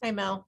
Hi, Mel.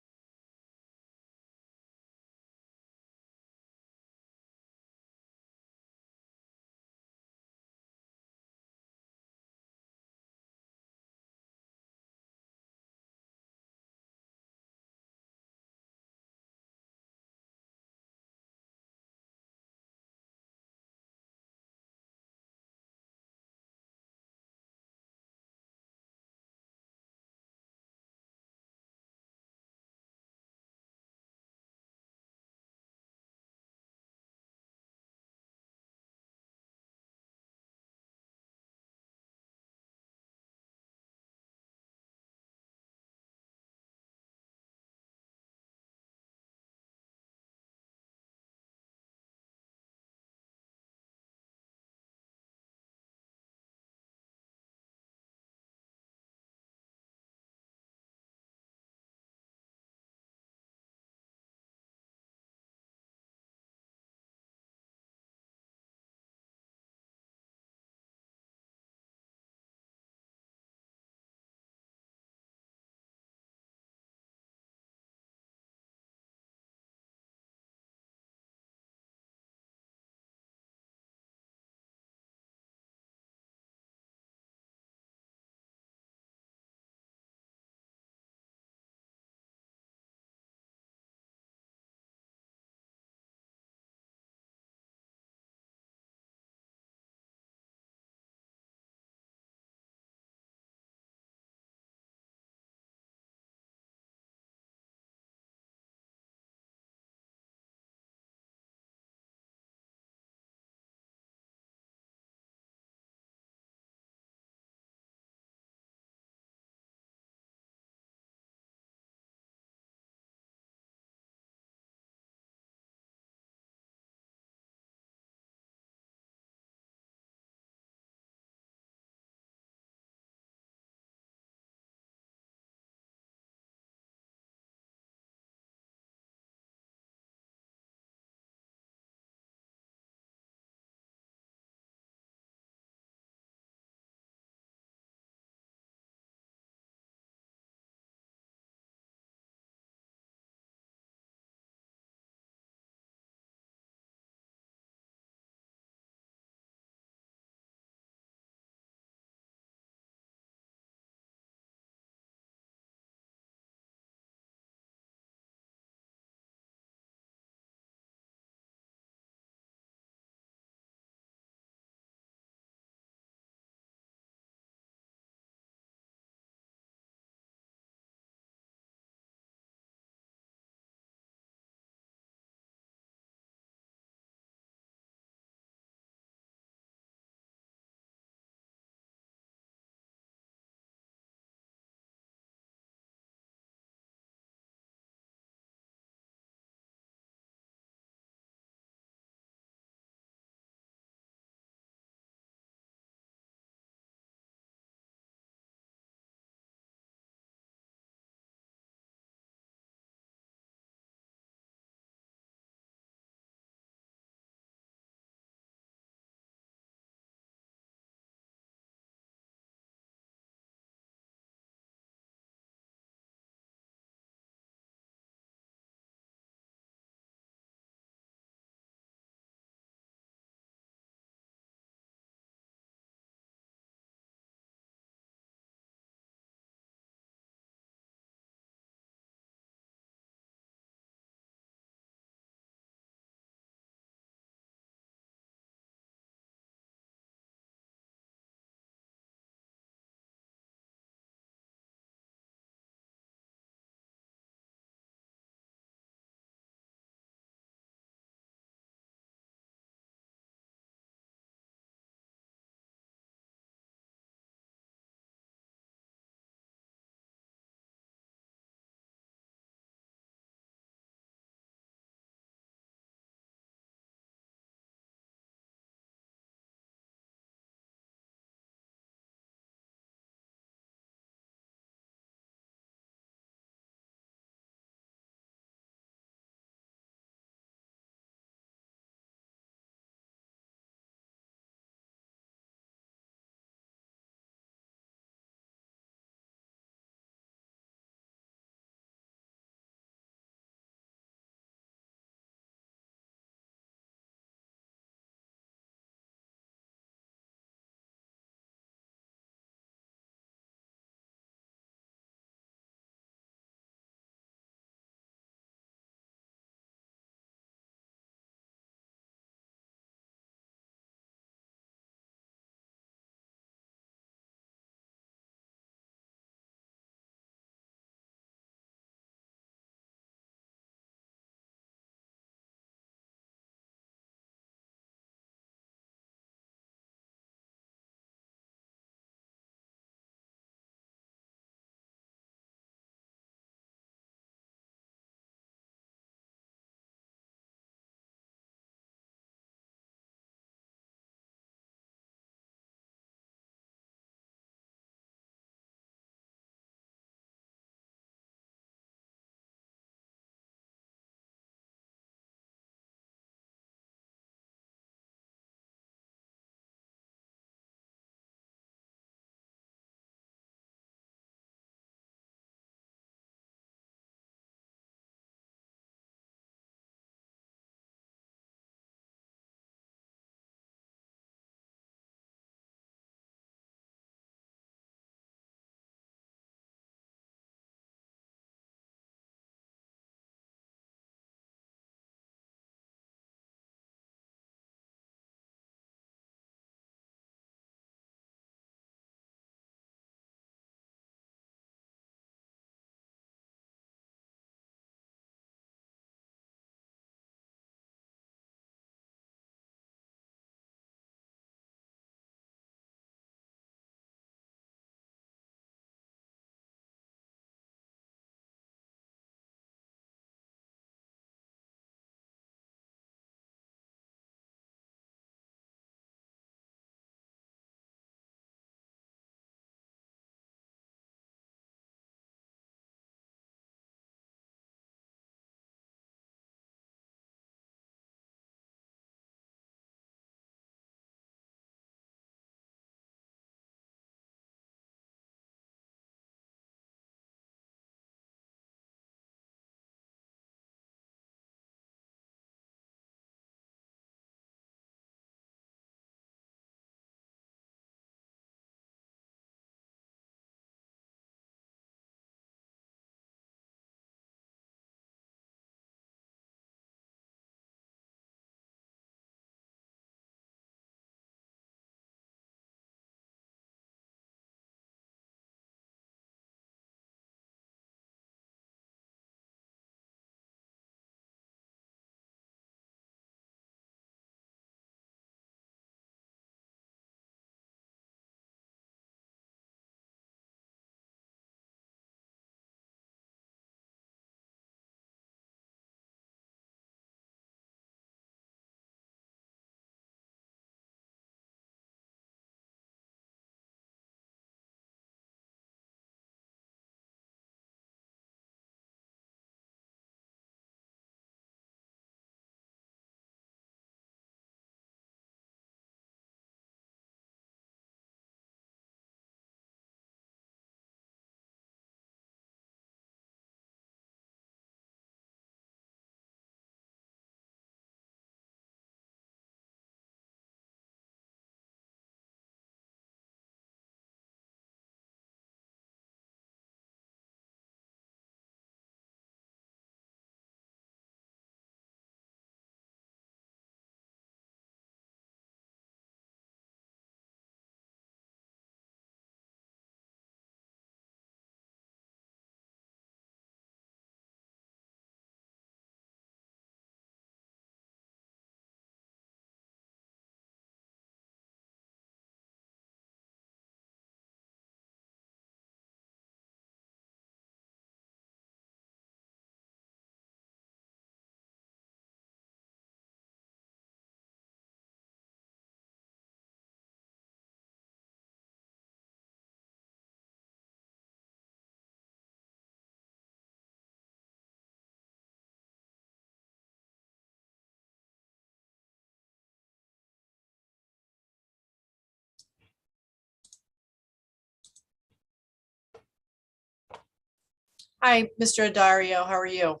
Hi, Mr. Adario. How are you?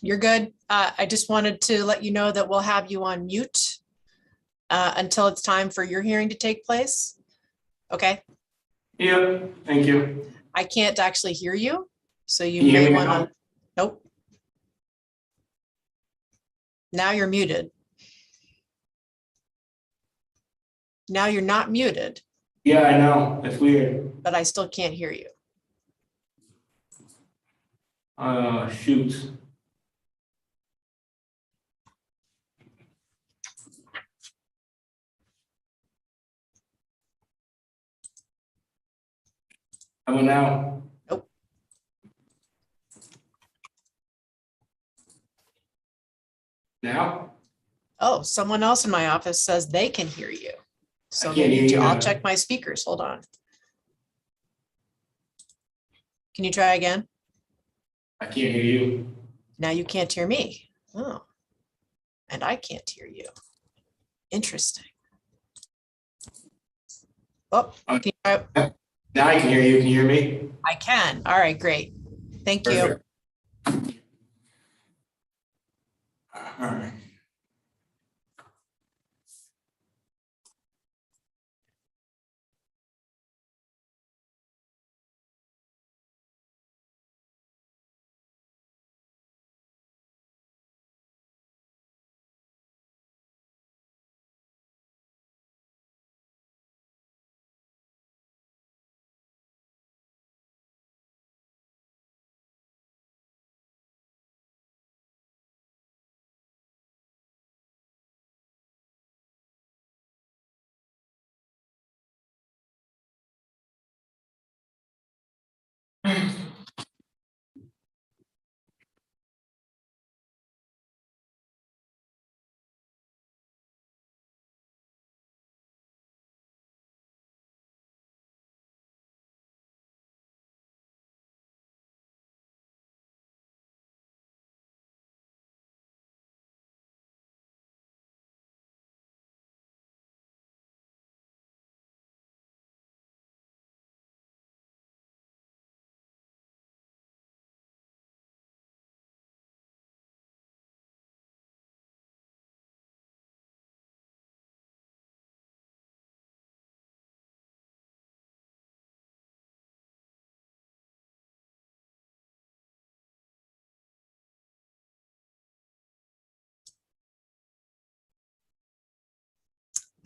You're good. I just wanted to let you know that we'll have you on mute until it's time for your hearing to take place. Okay. Yep, thank you. I can't actually hear you, so you Can you hear may me want now? to. Nope. Now you're muted. Now you're not muted, Yeah, I know. It's weird. but I still can't hear you. Shoot. How about now? Nope. Now? Oh, someone else in my office says they can hear you. I So can't hear you I'll now. check my speakers. Hold on. Can you try again? I can't hear you. Now you can't hear me. Oh, and I can't hear you. Interesting. Oh, Uh, can you try? Now I can hear you. Can you hear me? I can. All right, great. Thank you. Perfect. All right.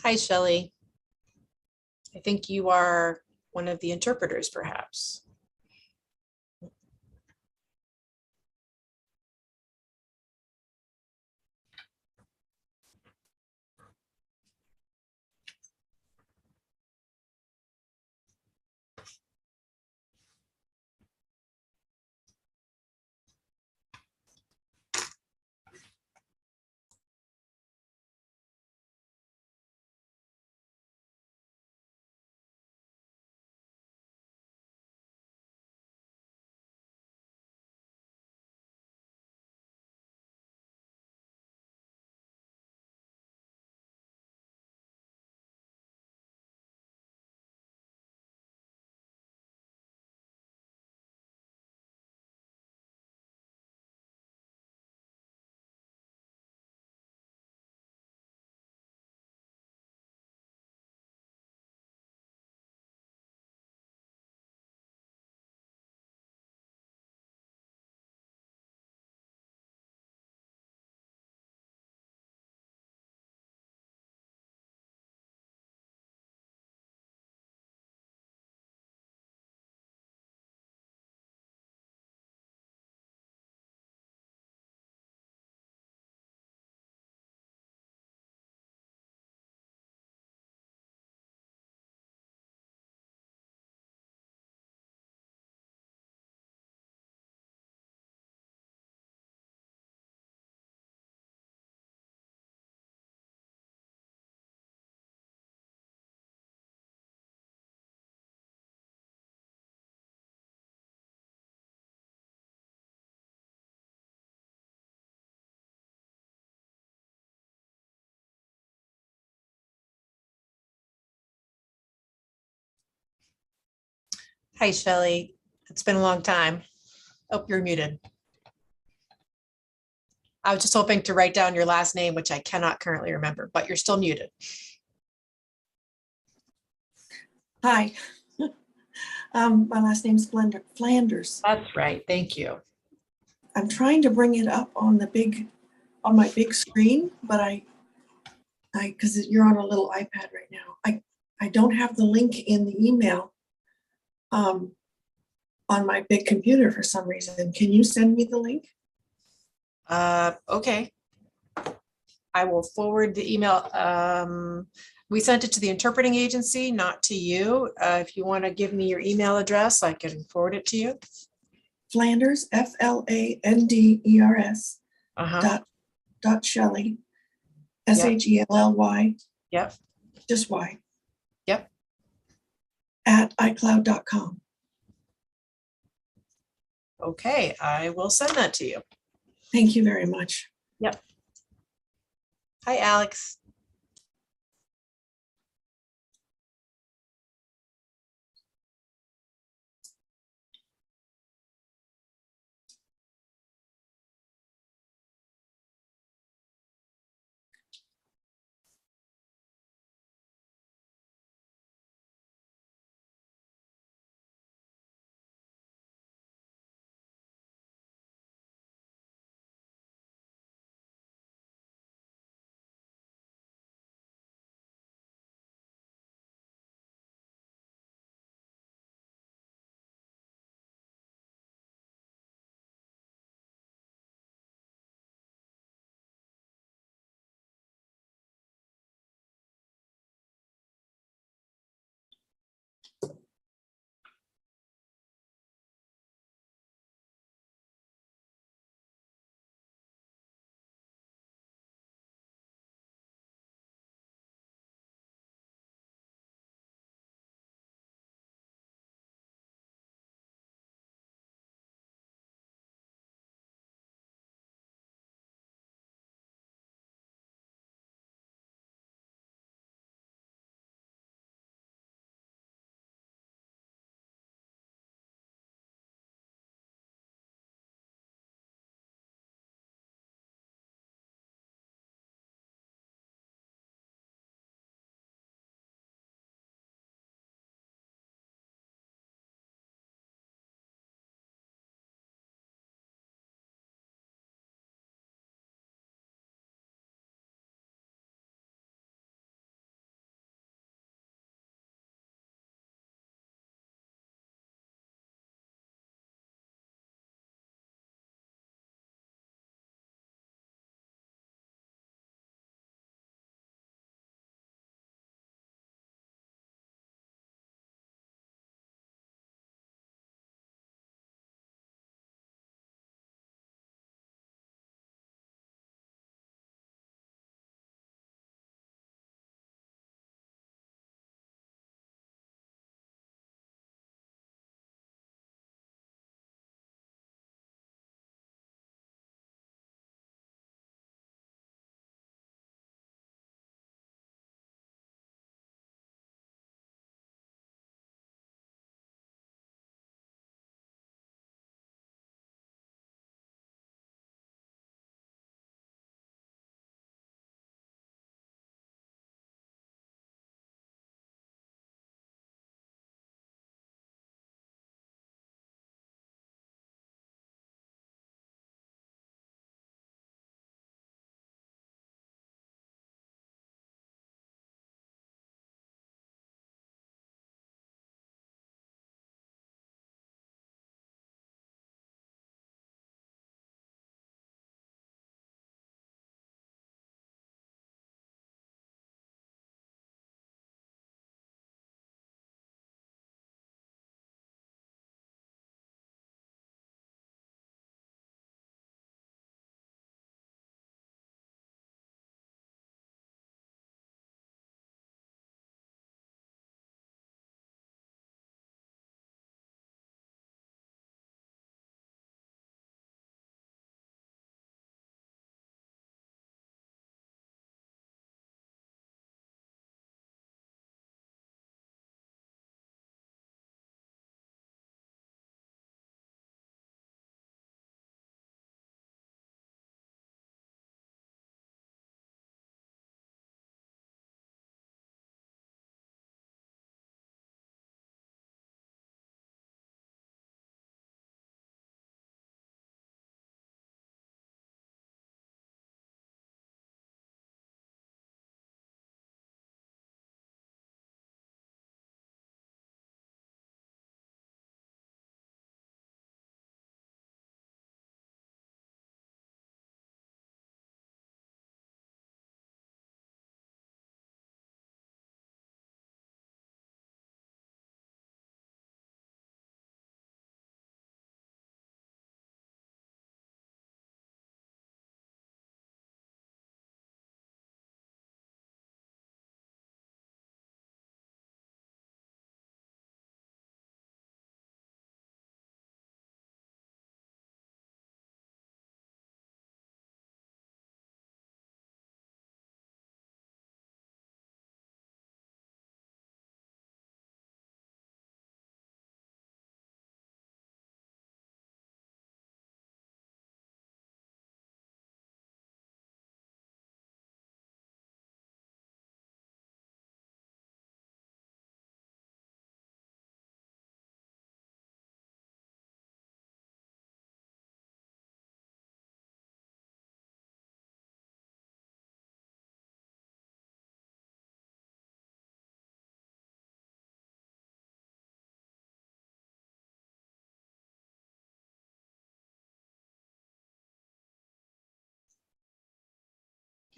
Hi, Shelley. I think you are one of the interpreters, perhaps. Hi, Shelley. It's been a long time. Oh, you're muted. I was just hoping to write down your last name, which I cannot currently remember, but you're still muted. Hi. My last name's Flanders. That's right. Thank you. I'm trying to bring it up on my big screen, but because you're on a little iPad right now. I don't have the link in the email on my big computer for some reason. Can you send me the link? Okay. I will forward the email. We sent it to the interpreting agency, not to you. If you want to give me your email address, I can forward it to you. Flanders, FLANDERS Uh-huh. dot Shelley, SHELLY, Yep. just Y, Yep. at iCloud.com. Okay, I will send that to you. Thank you very much. Yep. Hi, Alex.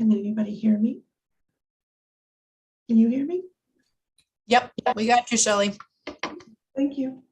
Can anybody hear me? Can you hear me? Yep, we got you, Shelley. Thank you.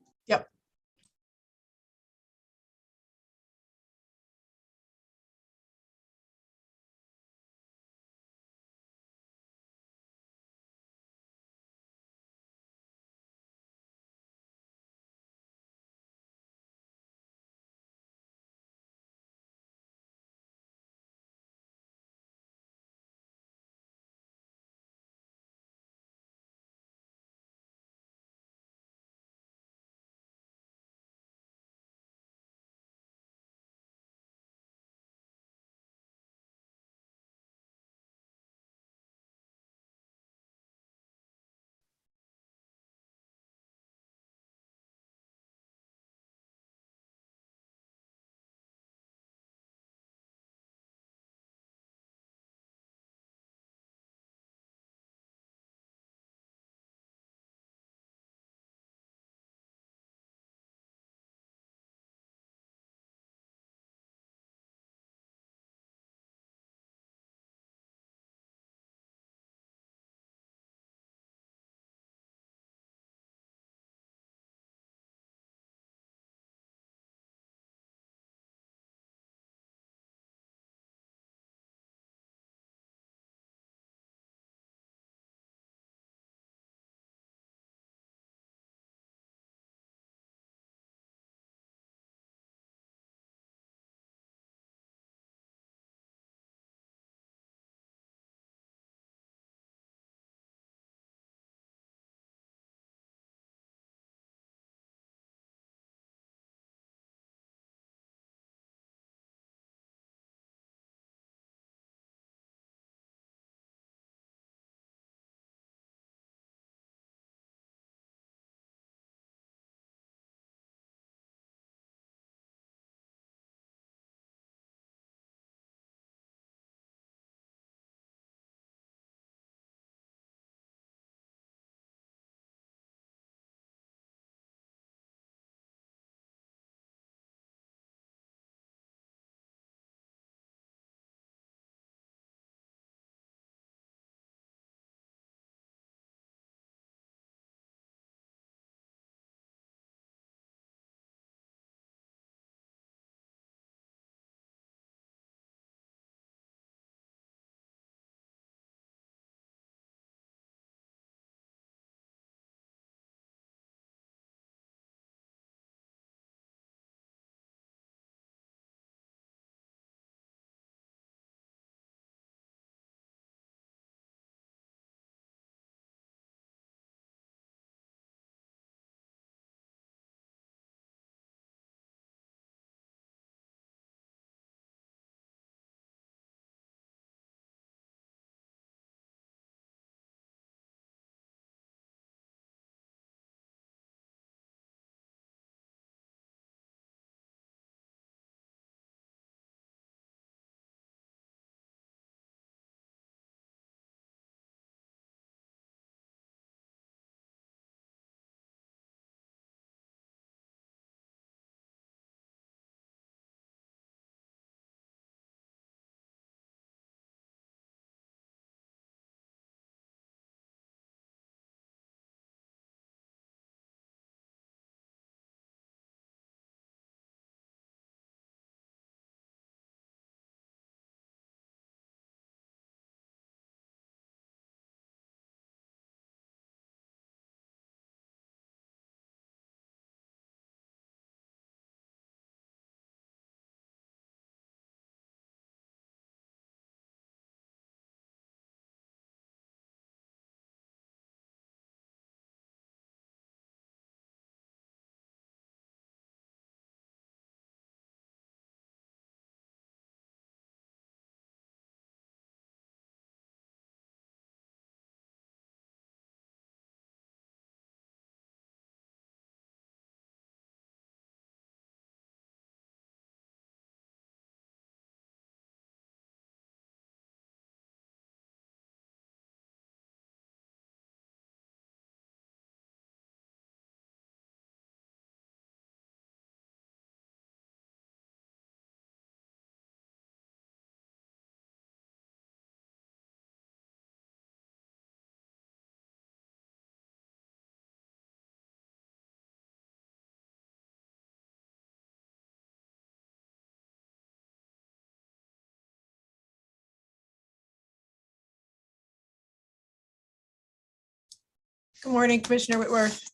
Good morning, Commissioner Whitworth.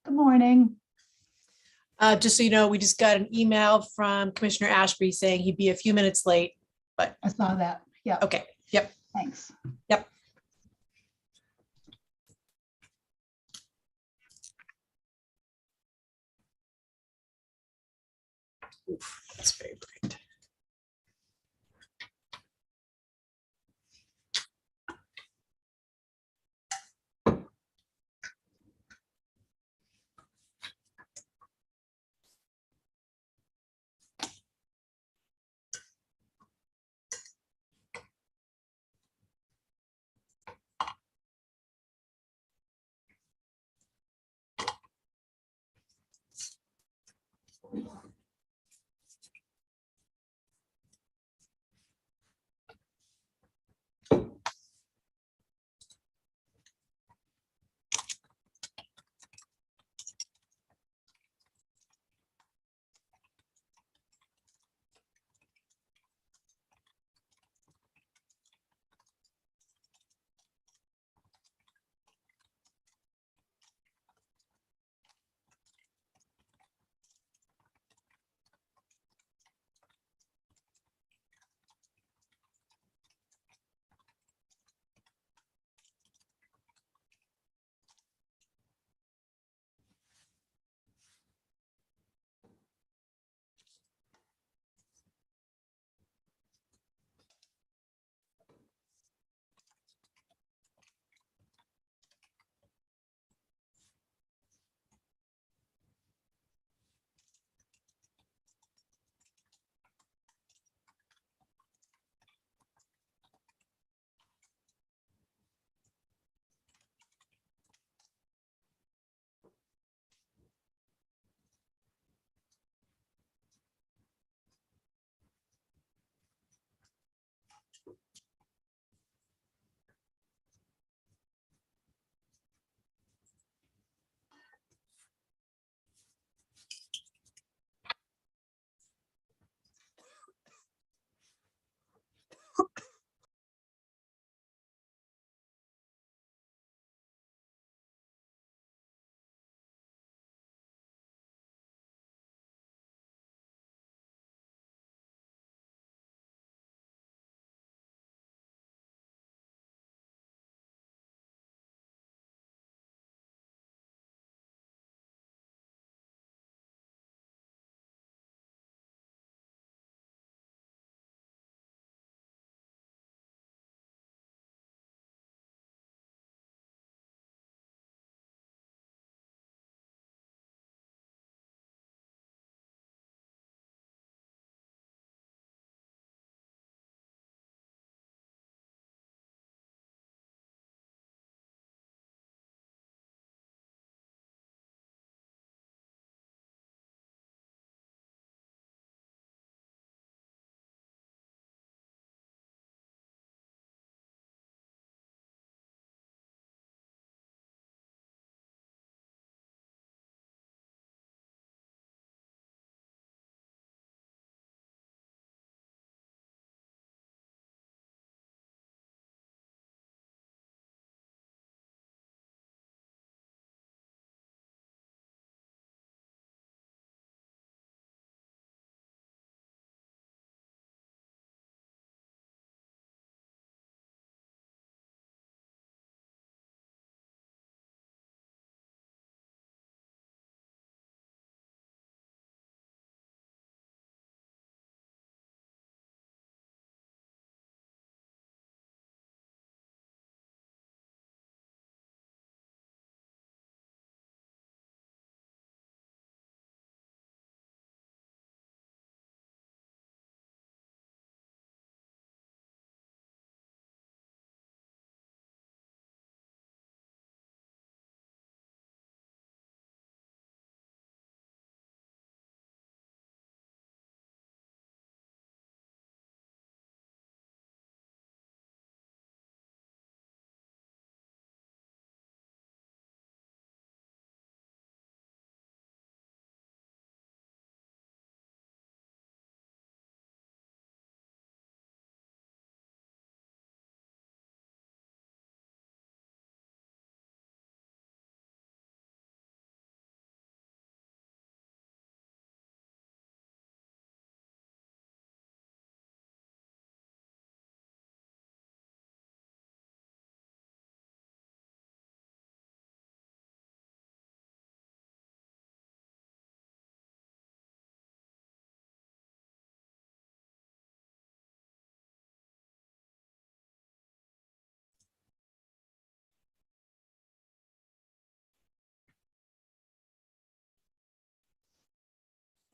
Good morning. Just so you know, we just got an email from Commissioner Ashby saying he'd be a few minutes late. I saw that. Yeah, Okay, yep. thanks. That's very bright.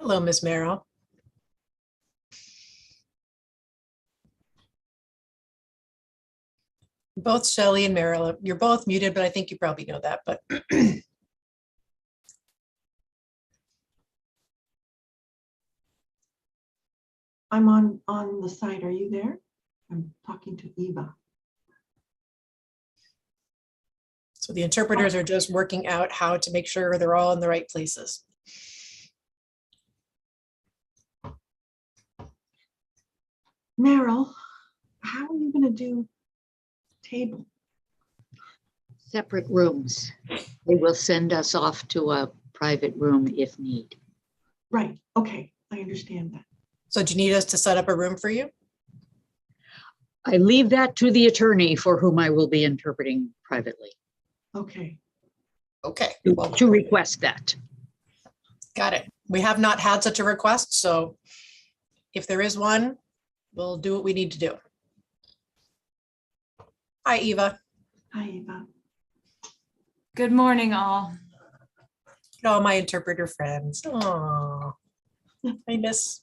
Hello, Ms. Merrill. Both Shelley and Merrill, you're both muted, but I think you probably know that, but I'm on the site. Are you there? I'm talking to Eva. so the interpreters are just working out how to make sure they're all in the right places. Meryl, how are you going to do table? Separate rooms. They will send us off to a private room if need. Right. Okay. I understand that. So do you need us to set up a room for you? I leave that to the attorney for whom I will be interpreting privately Okay. Okay, to, well, to request that. got it. We have not had such a request, so if there is one, we'll do what we need to do. Hi, Eva. Hi, Eva. Good morning, all. All my interpreter friends. Oh, I miss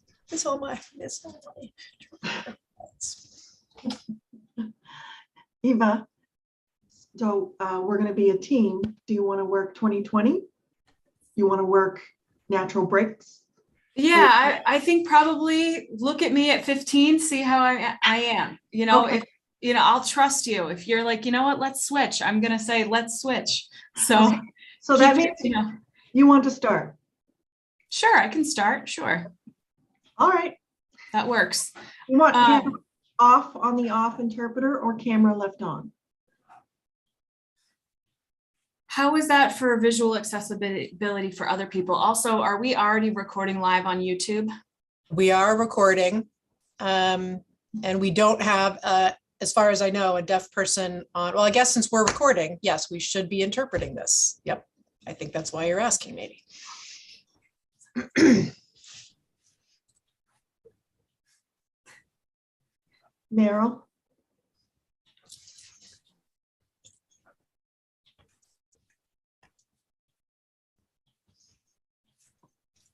all my interpreter friends. Eva, so we're going to be a team. Do you want to work 2020? You want to work natural breaks? Yeah, I think probably look at me at 15, see how I am. You know, Okay. if you know, I'll trust you. If you're like, you know what, let's switch. I'm gonna say let's switch. So, So that keep means it, you know, you want to start. sure, I can start. Sure, All right. that works. You want Um, camera off on the off interpreter or camera left on? How is that for visual accessibility for other people? Also, are we already recording live on YouTube? We are recording, and we don't have, as far as I know, a deaf person on. Well, I guess since we're recording, yes, we should be interpreting this. Yep, I think that's why you're asking, maybe. Meryl?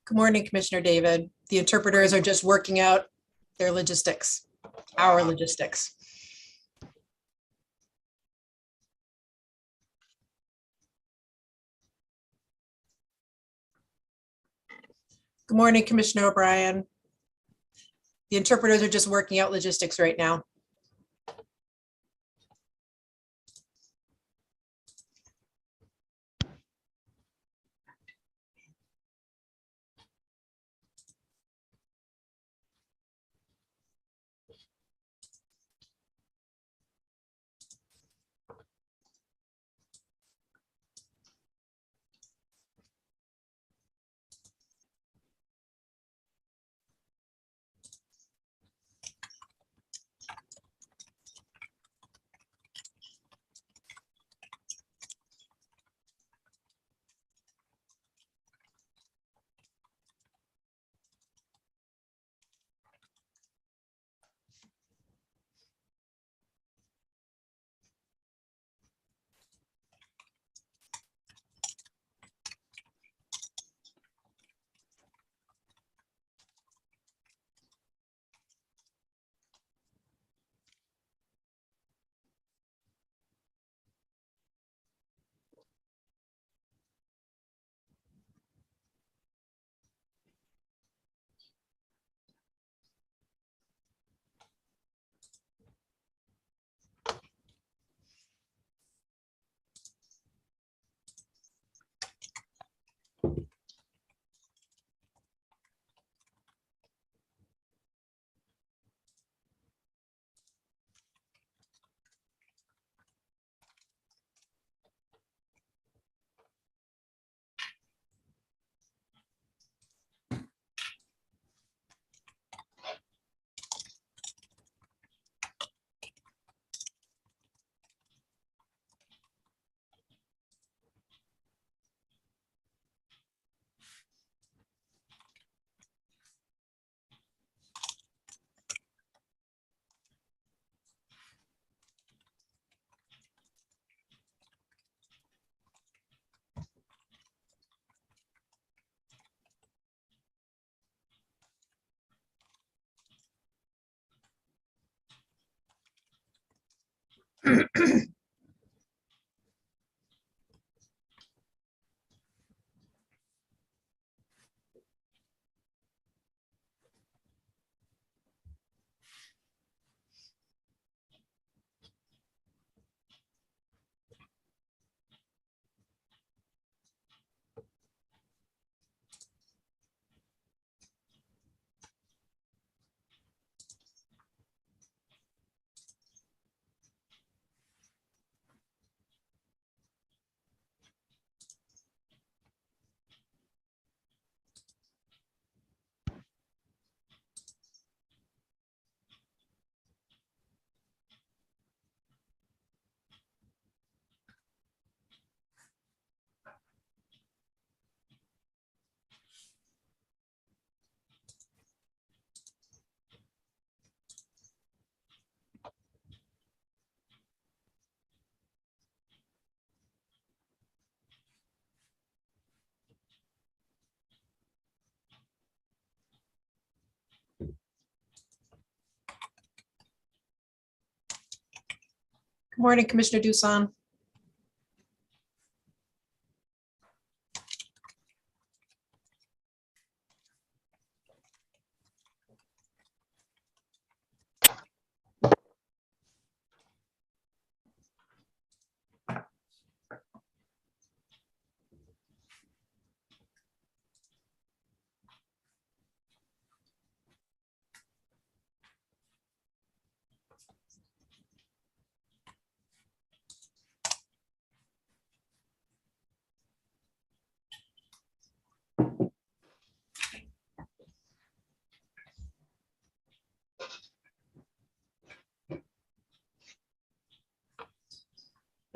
Good morning, Commissioner David. The interpreters are just working out their logistics, our logistics. Good morning, Commissioner O'Brien. The interpreters are just working out logistics right now. Good morning, Commissioner Dusan.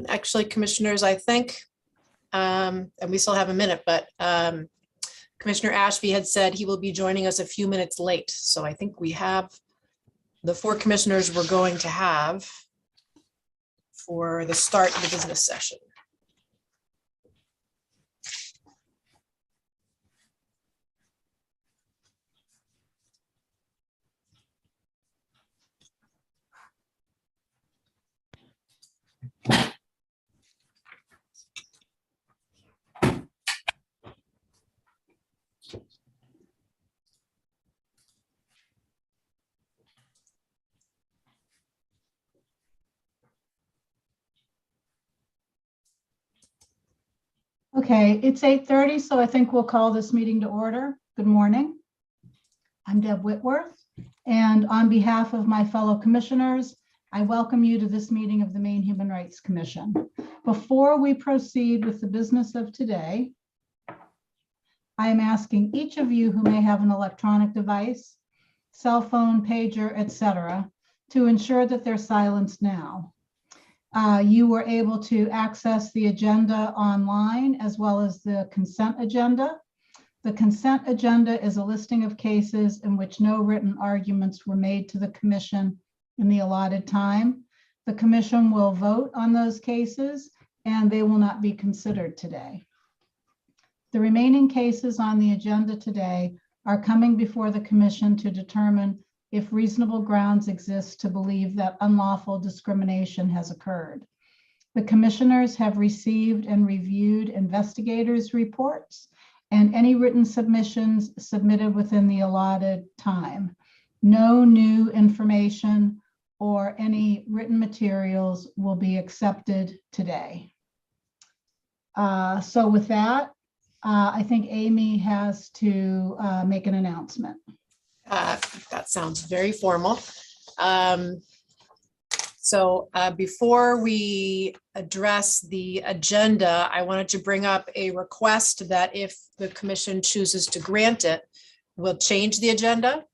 Actually, commissioners, I think, and we still have a minute, but Commissioner Ashby had said he will be joining us a few minutes late. So I think we have the 4 commissioners we're going to have for the start of the business session. Okay, it's 8:30, so I think we'll call this meeting to order. Good morning. I'm Deb Whitworth, and on behalf of my fellow commissioners, I welcome you to this meeting of the Maine Human Rights Commission. Before we proceed with the business of today, I am asking each of you who may have an electronic device, cell phone, pager, etc., to ensure that they're silenced now. You were able to access the agenda online as well as the consent agenda. The consent agenda is a listing of cases in which no written arguments were made to the commission in the allotted time. The commission will vote on those cases and they will not be considered today. The remaining cases on the agenda today are coming before the commission to determine if reasonable grounds exist to believe that unlawful discrimination has occurred. The commissioners have received and reviewed investigators' reports and any written submissions submitted within the allotted time. No new information or any written materials will be accepted today. So with that, I think Amy has to make an announcement. That sounds very formal. So before we address the agenda, I wanted to bring up a request that if the commission chooses to grant it, we'll change the agenda.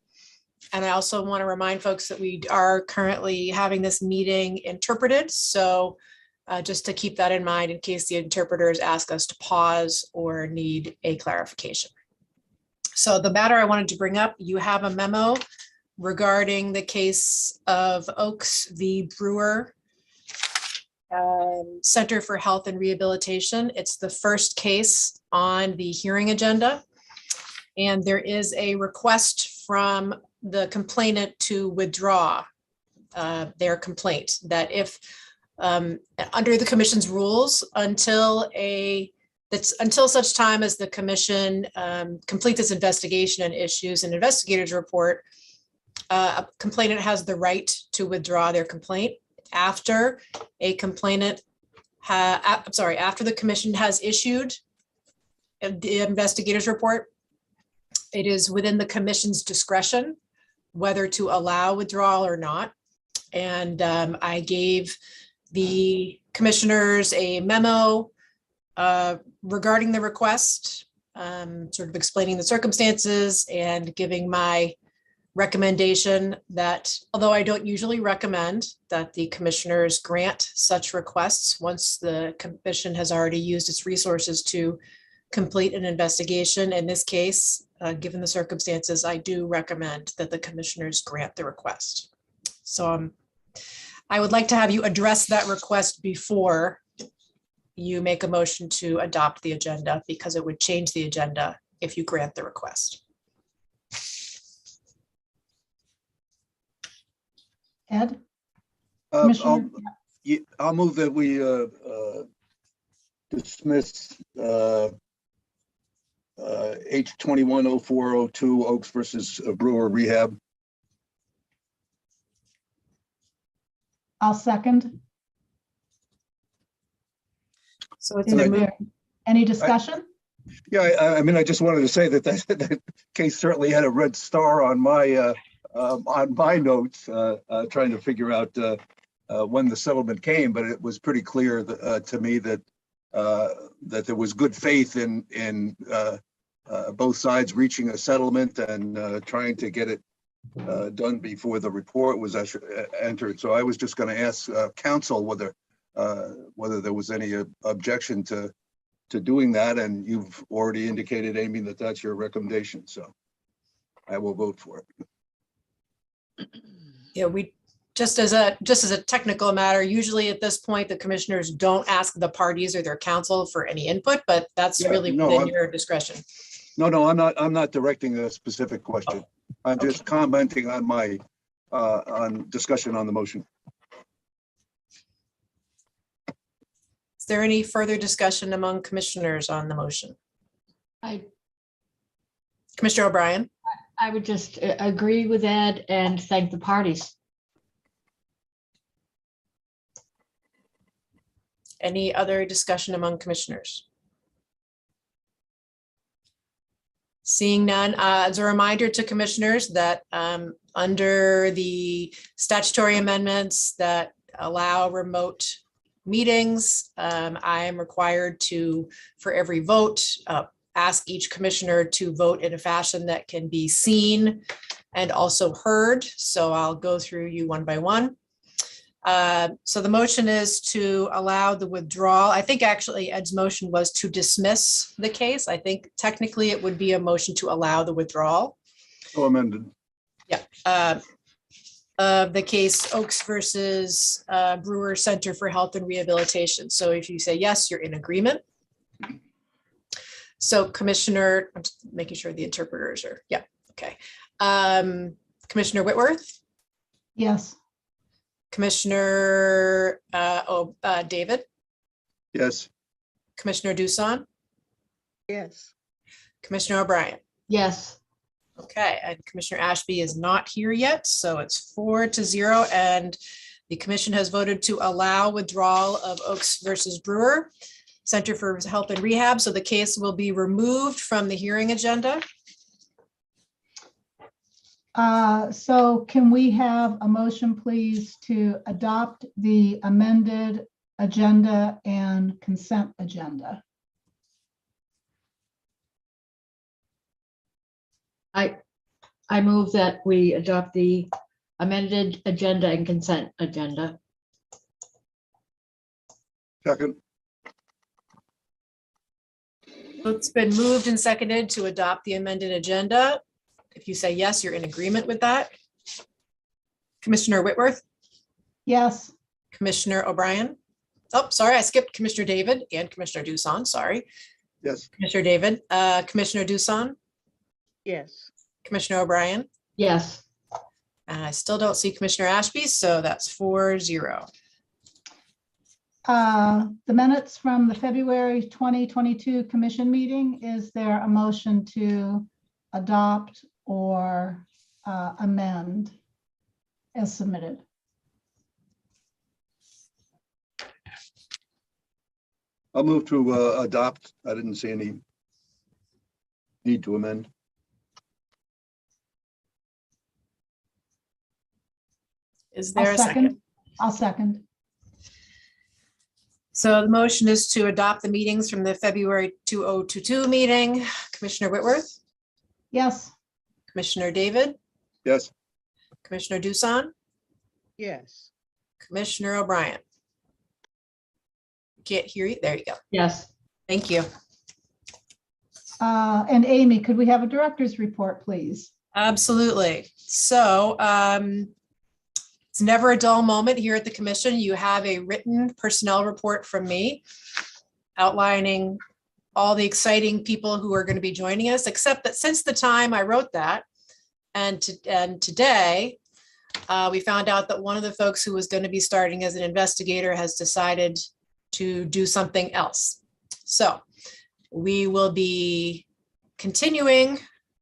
And I also want to remind folks that we are currently having this meeting interpreted. So just to keep that in mind in case the interpreters ask us to pause or need a clarification. So the matter I wanted to bring up, you have a memo regarding the case of Oaks v. Brewer Center for Health and Rehabilitation. It's the first case on the hearing agenda. And there is a request from the complainant to withdraw their complaint, that if under the commission's rules until such time as the commission completes its investigation and issues an investigator's report. A complainant has the right to withdraw their complaint after after the commission has issued the investigator's report. It is within the commission's discretion whether to allow withdrawal or not. And I gave the commissioners a memo regarding the request, sort of explaining the circumstances and giving my recommendation that, although I don't usually recommend that the commissioners grant such requests once the commission has already used its resources to complete an investigation, in this case, given the circumstances, I do recommend that the commissioners grant the request. So I would like to have you address that request before you make a motion to adopt the agenda, because it would change the agenda if you grant the request. Ed? I'll Commissioner? I'll move that we dismiss H 210402 Oaks versus Brewer Rehab. I'll second. So it's Is been moved. there any discussion? Yeah, I mean, I just wanted to say that case certainly had a red star on my notes, trying to figure out when the settlement came, but it was pretty clear to me that there was good faith in both sides reaching a settlement and trying to get it done before the report was entered. So I was just going to ask counsel whether there was any objection to doing that, and you've already indicated, Amy, that that's your recommendation. So I will vote for it. Yeah, we just as a technical matter, usually at this point, the commissioners don't ask the parties or their counsel for any input, but that's Yeah, really no, within your discretion. No, I'm not directing a specific question. I'm just commenting on my on discussion on the motion. Is there any further discussion among commissioners on the motion? Commissioner O'Brien? I would just agree with Ed and thank the parties. Any other discussion among commissioners? Seeing none, as a reminder to commissioners that under the statutory amendments that allow remote meetings, I am required to, for every vote, ask each commissioner to vote in a fashion that can be seen and also heard. So I'll go through you one by one. So the motion is to allow the withdrawal. I think actually Ed's motion was to dismiss the case. I think technically it would be a motion to allow the withdrawal. So amended. Yeah. Of the case Oaks versus Brewer Center for Health and Rehabilitation. So if you say yes, you're in agreement. So Commissioner, I'm just making sure the interpreters are, yeah, okay. Commissioner Whitworth, Yes. Commissioner David, Yes. Commissioner Doosan, Yes. Commissioner O'Brien. Yes. Okay, and Commissioner Ashby is not here yet, so it's 4-0, and the commission has voted to allow withdrawal of Oaks versus Brewer Center for Health and Rehab. So the case will be removed from the hearing agenda. So can we have a motion, please, to adopt the amended agenda and consent agenda? I move that we adopt the amended agenda and consent agenda. Second. It's been moved and seconded to adopt the amended agenda. If you say yes, you're in agreement with that. Commissioner Whitworth, Yes. Commissioner O'Brien. Oh, sorry, I skipped Commissioner David and Commissioner Doosan, sorry. Yes. Commissioner David, Commissioner Doosan, Yes. Commissioner O'Brien. Yes. And I still don't see Commissioner Ashby, so that's 4-0. The minutes from the February 2022 commission meeting, is there a motion to adopt or amend as submitted? I'll move to adopt. I didn't see any need to amend. Is I'll there a second? I'll second. So the motion is to adopt the meetings from the February 2022 meeting. Commissioner Whitworth, Yes. Commissioner David, Yes. Commissioner Dusan, Yes. Commissioner O'Brien. Can't hear you. There you go. Yes. Thank you. And Amy, could we have a director's report, please? Absolutely. So it's never a dull moment here at the commission. You have a written personnel report from me outlining all the exciting people who are going to be joining us, except that since the time I wrote that and today, we found out that one of the folks who was going to be starting as an investigator has decided to do something else. So we will be continuing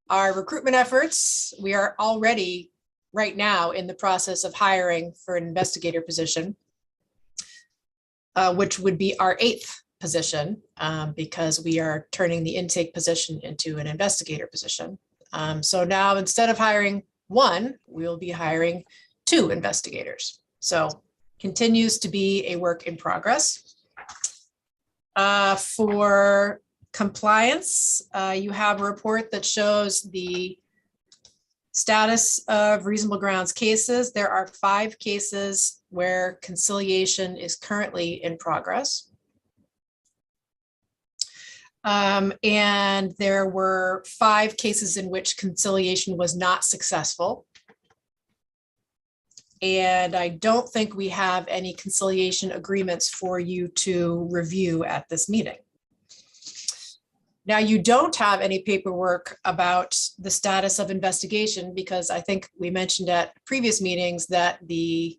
our recruitment efforts. We are already right now in the process of hiring for an investigator position, which would be our 8th position, because we are turning the intake position into an investigator position. So now instead of hiring 1, we'll be hiring 2 investigators. So continues to be a work in progress. For compliance, you have a report that shows the status of reasonable grounds cases. There are 5 cases where conciliation is currently in progress. And there were 5 cases in which conciliation was not successful. And I don't think we have any conciliation agreements for you to review at this meeting. Now, you don't have any paperwork about the status of investigation because I think we mentioned at previous meetings that the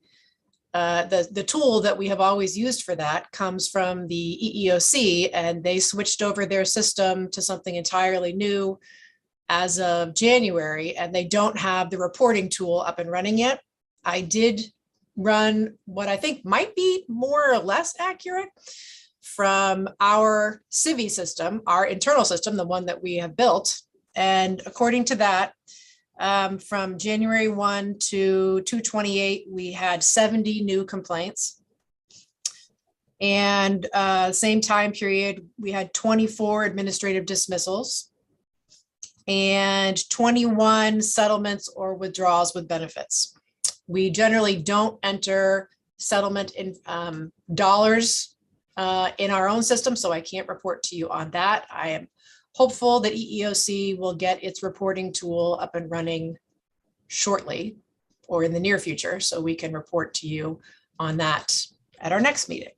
tool that we have always used for that comes from the EEOC, and they switched over their system to something entirely new as of January, and they don't have the reporting tool up and running yet. I did run what I think might be more or less accurate from our Civi system, our internal system, the one that we have built. And according to that, from January 1 to 2/28, we had 70 new complaints. And same time period, we had 24 administrative dismissals and 21 settlements or withdrawals with benefits. We generally don't enter settlement in dollars in our own system, so I can't report to you on that. I am hopeful that EEOC will get its reporting tool up and running shortly or in the near future, so we can report to you on that at our next meeting.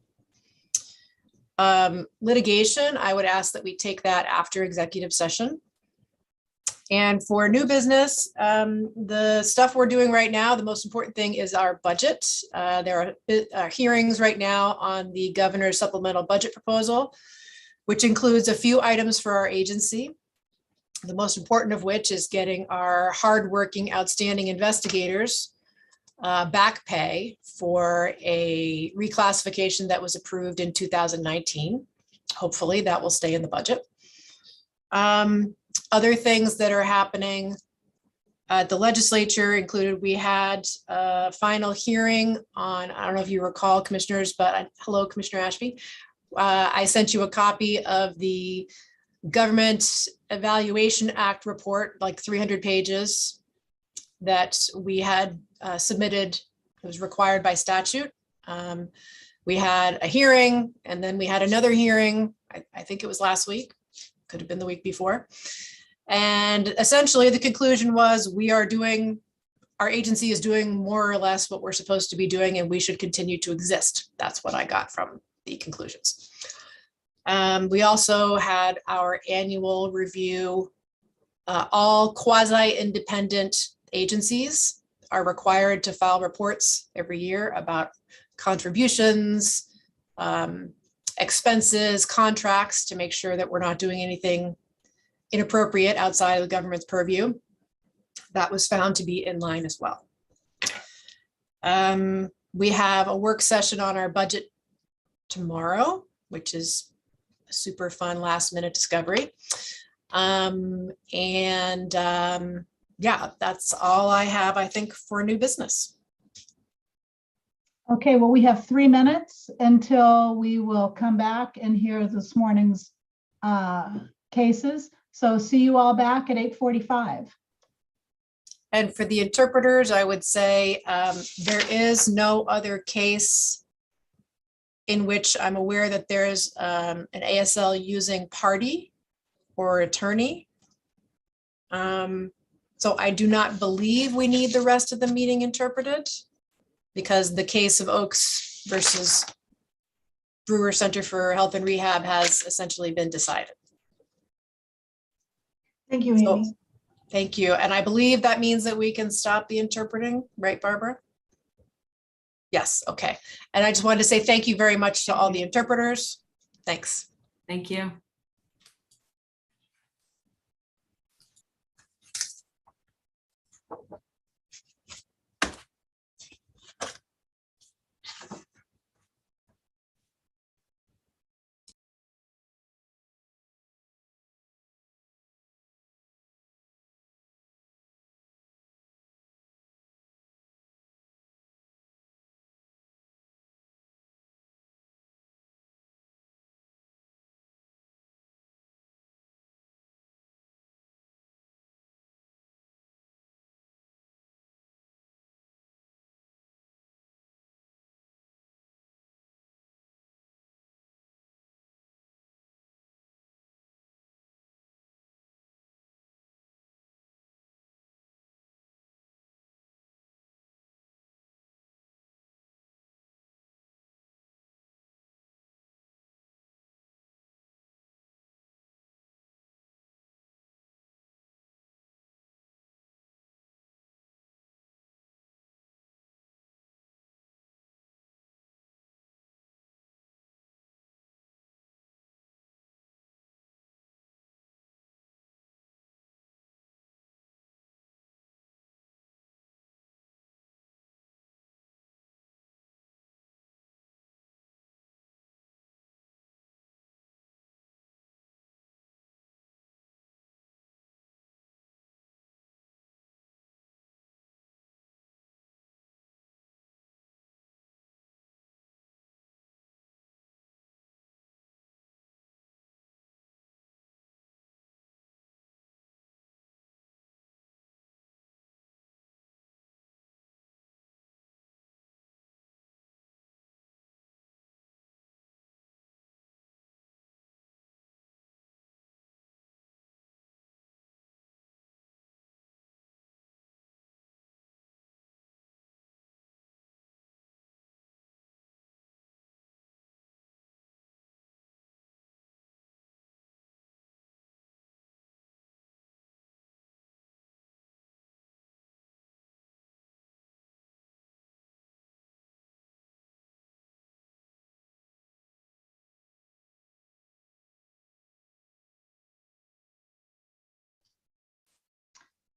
Litigation, I would ask that we take that after executive session. And for new business, the stuff we're doing right now, the most important thing is our budget. There are hearings right now on the governor's supplemental budget proposal, which includes a few items for our agency. The most important of which is getting our hardworking, outstanding investigators back pay for a reclassification that was approved in 2019. Hopefully that will stay in the budget. Other things that are happening at the legislature included, we had a final hearing on, I don't know if you recall, commissioners, but hello, Commissioner Ashby. I sent you a copy of the Government Evaluation Act report, like 300 pages that we had submitted. It was required by statute. We had a hearing and then we had another hearing. I think it was last week, could have been the week before. And essentially the conclusion was our agency is doing more or less what we're supposed to be doing and we should continue to exist. That's what I got from the conclusions. We also had our annual review. All quasi-independent agencies are required to file reports every year about contributions, expenses, contracts to make sure that we're not doing anything inappropriate outside of the government's purview. That was found to be in line as well. We have a work session on our budget tomorrow, which is a super fun last minute discovery. Yeah, that's all I have, I think, for new business. Okay, well, we have 3 minutes until we will come back and hear this morning's cases. So see you all back at 8:45. And for the interpreters, I would say there is no other case in which I'm aware that there's an ASL using party or attorney. So I do not believe we need the rest of the meeting interpreted, because the case of Oaks versus Brewer Center for Health and Rehab has essentially been decided. Thank you, So, Amy. thank you. And I believe that means that we can stop the interpreting, right, Barbara? Yes, okay. And I just wanted to say thank you very much to all the interpreters. Thanks. Thank you.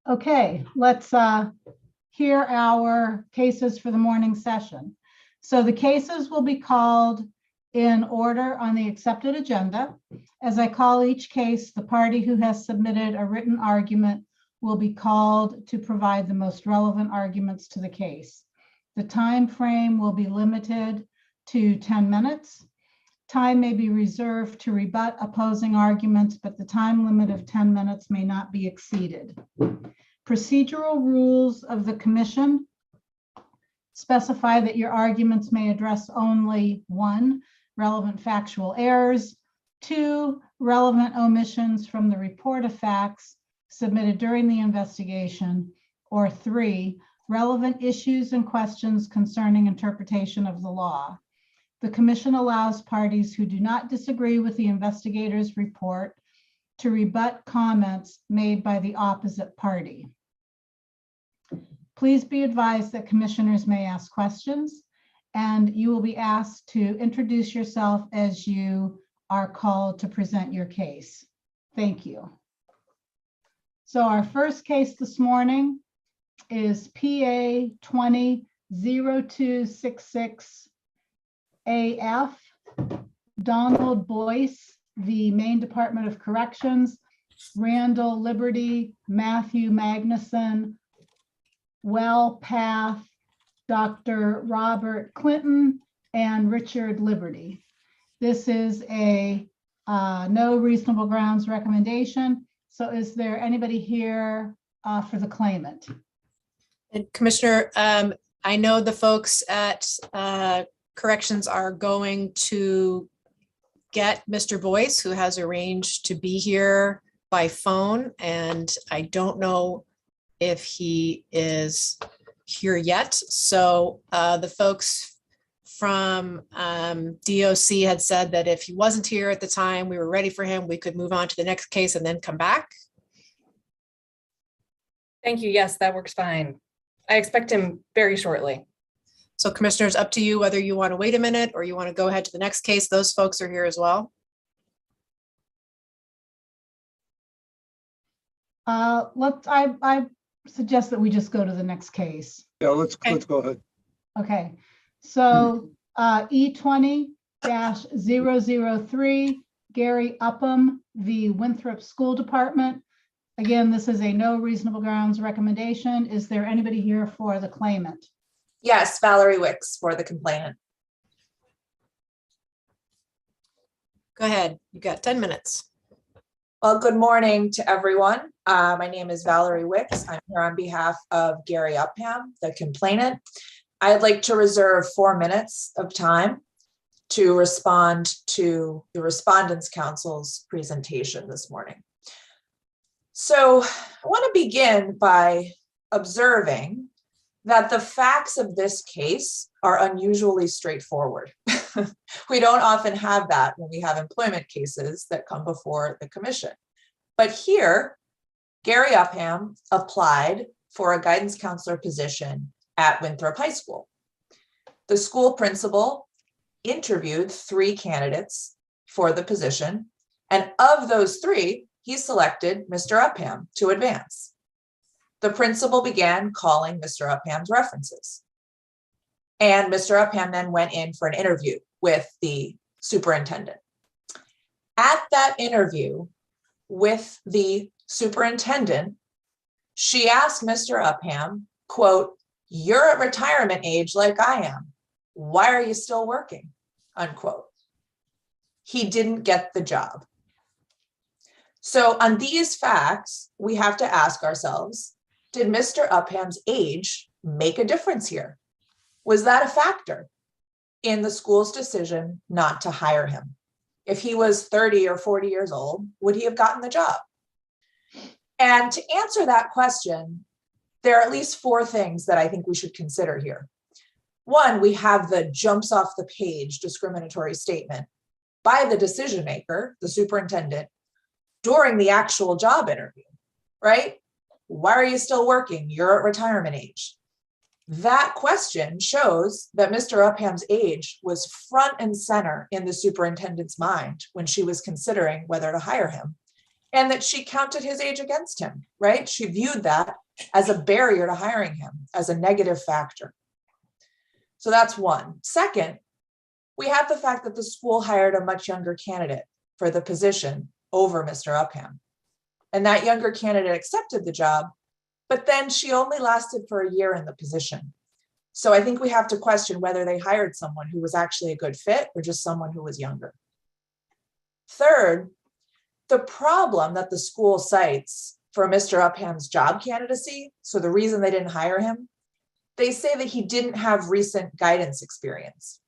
Okay, let's hear our cases for the morning session. So the cases will be called in order on the accepted agenda. As I call each case, the party who has submitted a written argument will be called to provide the most relevant arguments to the case. The time frame will be limited to 10 minutes. Time may be reserved to rebut opposing arguments, but the time limit of 10 minutes may not be exceeded. Procedural rules of the commission specify that your arguments may address only 1, relevant factual errors, 2, relevant omissions from the report of facts submitted during the investigation, or 3, relevant issues and questions concerning interpretation of the law. The commission allows parties who do not disagree with the investigator's report to rebut comments made by the opposite party. Please be advised that commissioners may ask questions and you will be asked to introduce yourself as you are called to present your case. Thank you. So our first case this morning is PA 20-0266 AF, Donald Boyce, the Maine Department of Corrections, Randall Liberty, Matthew Magnuson, Well Path, Dr. Robert Clinton, and Richard Liberty. This is a no reasonable grounds recommendation. So is there anybody here for the claimant? And Commissioner, I know the folks at Corrections are going to get Mr. Boyce, who has arranged to be here by phone, and I don't know if he is here yet. So the folks from DOC had said that if he wasn't here at the time we were ready for him, we could move on to the next case and then come back. Thank you. Yes, that works fine. I expect him very shortly. So commissioners, up to you whether you want to wait a minute or you want to go ahead to the next case. Those folks are here as well. I suggest that we just go to the next case. Yeah, let's go ahead. Okay, so E20-003, Gary Upham v. Winthrop School Department. Again, this is a no reasonable grounds recommendation. Is there anybody here for the claimant? Yes, Valerie Wicks for the complainant. Go ahead. You got 10 minutes. Well, good morning to everyone. My name is Valerie Wicks. I'm here on behalf of Gary Upham, the complainant. I'd like to reserve 4 minutes of time to respond to the Respondents Council's presentation this morning. So I want to begin by observing that the facts of this case are unusually straightforward. We don't often have that when we have employment cases that come before the commission. But here, Gary Upham applied for a guidance counselor position at Winthrop High School. The school principal interviewed 3 candidates for the position, and of those 3, he selected Mr. Upham to advance. The principal began calling Mr. Upham's references. And Mr. Upham then went in for an interview with the superintendent. At that interview with the superintendent, she asked Mr. Upham, quote, "You're at retirement age like I am. Why are you still working?" Unquote. He didn't get the job. So on these facts, we have to ask ourselves, did Mr. Upham's age make a difference here? Was that a factor in the school's decision not to hire him? If he was 30 or 40 years old, would he have gotten the job? And to answer that question, there are at least 4 things that I think we should consider here. One, we have the jumps off the page discriminatory statement by the decision maker, the superintendent, during the actual job interview, right? Why are you still working? You're at retirement age. That question shows that Mr. Upham's age was front and center in the superintendent's mind when she was considering whether to hire him, and that she counted his age against him, right? She viewed that as a barrier to hiring him, as a negative factor. So that's one. Second, we have the fact that the school hired a much younger candidate for the position over Mr. Upham. And that younger candidate accepted the job, but then she only lasted for a year in the position. So I think we have to question whether they hired someone who was actually a good fit or just someone who was younger. Third, the problem that the school cites for Mr. Upham's job candidacy, so the reason they didn't hire him, they say that he didn't have recent guidance experience.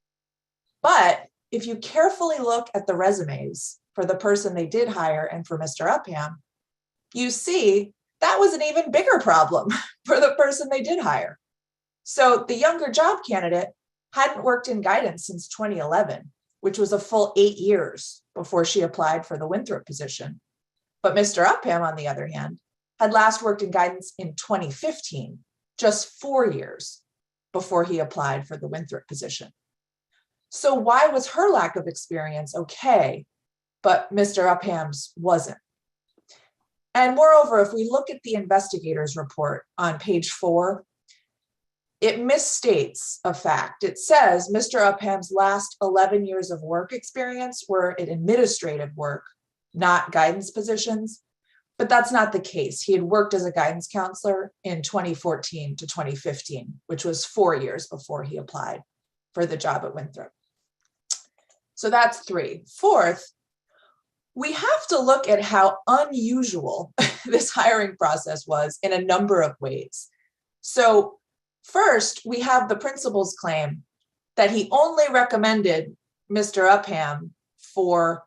But if you carefully look at the resumes for the person they did hire and for Mr. Upham, you see that was an even bigger problem for the person they did hire. So the younger job candidate hadn't worked in guidance since 2011, which was a full 8 years before she applied for the Winthrop position. But Mr. Upham, on the other hand, had last worked in guidance in 2015, just 4 years. before he applied for the Winthrop position. So why was her lack of experience okay, but Mr. Upham's wasn't? And moreover, if we look at the investigator's report on page 4, it misstates a fact. It says Mr. Upham's last 11 years of work experience were in administrative work, not guidance positions. But that's not the case. He had worked as a guidance counselor in 2014 to 2015, which was 4 years before he applied for the job at Winthrop. So that's 3. Fourth, we have to look at how unusual this hiring process was in a number of ways. So first, we have the principal's claim that he only recommended Mr. Upham for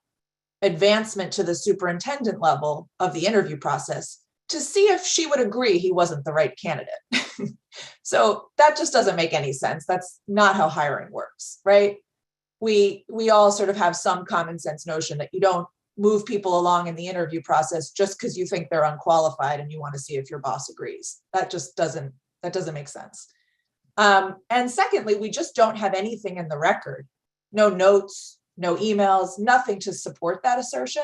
advancement to the superintendent level of the interview process to see if she would agree he wasn't the right candidate. So that just doesn't make any sense. That's not how hiring works, right? We all sort of have some common sense notion that you don't move people along in the interview process just because you think they're unqualified and you want to see if your boss agrees. That just doesn't make sense. And secondly, we just don't have anything in the record, no notes, no emails, nothing to support that assertion.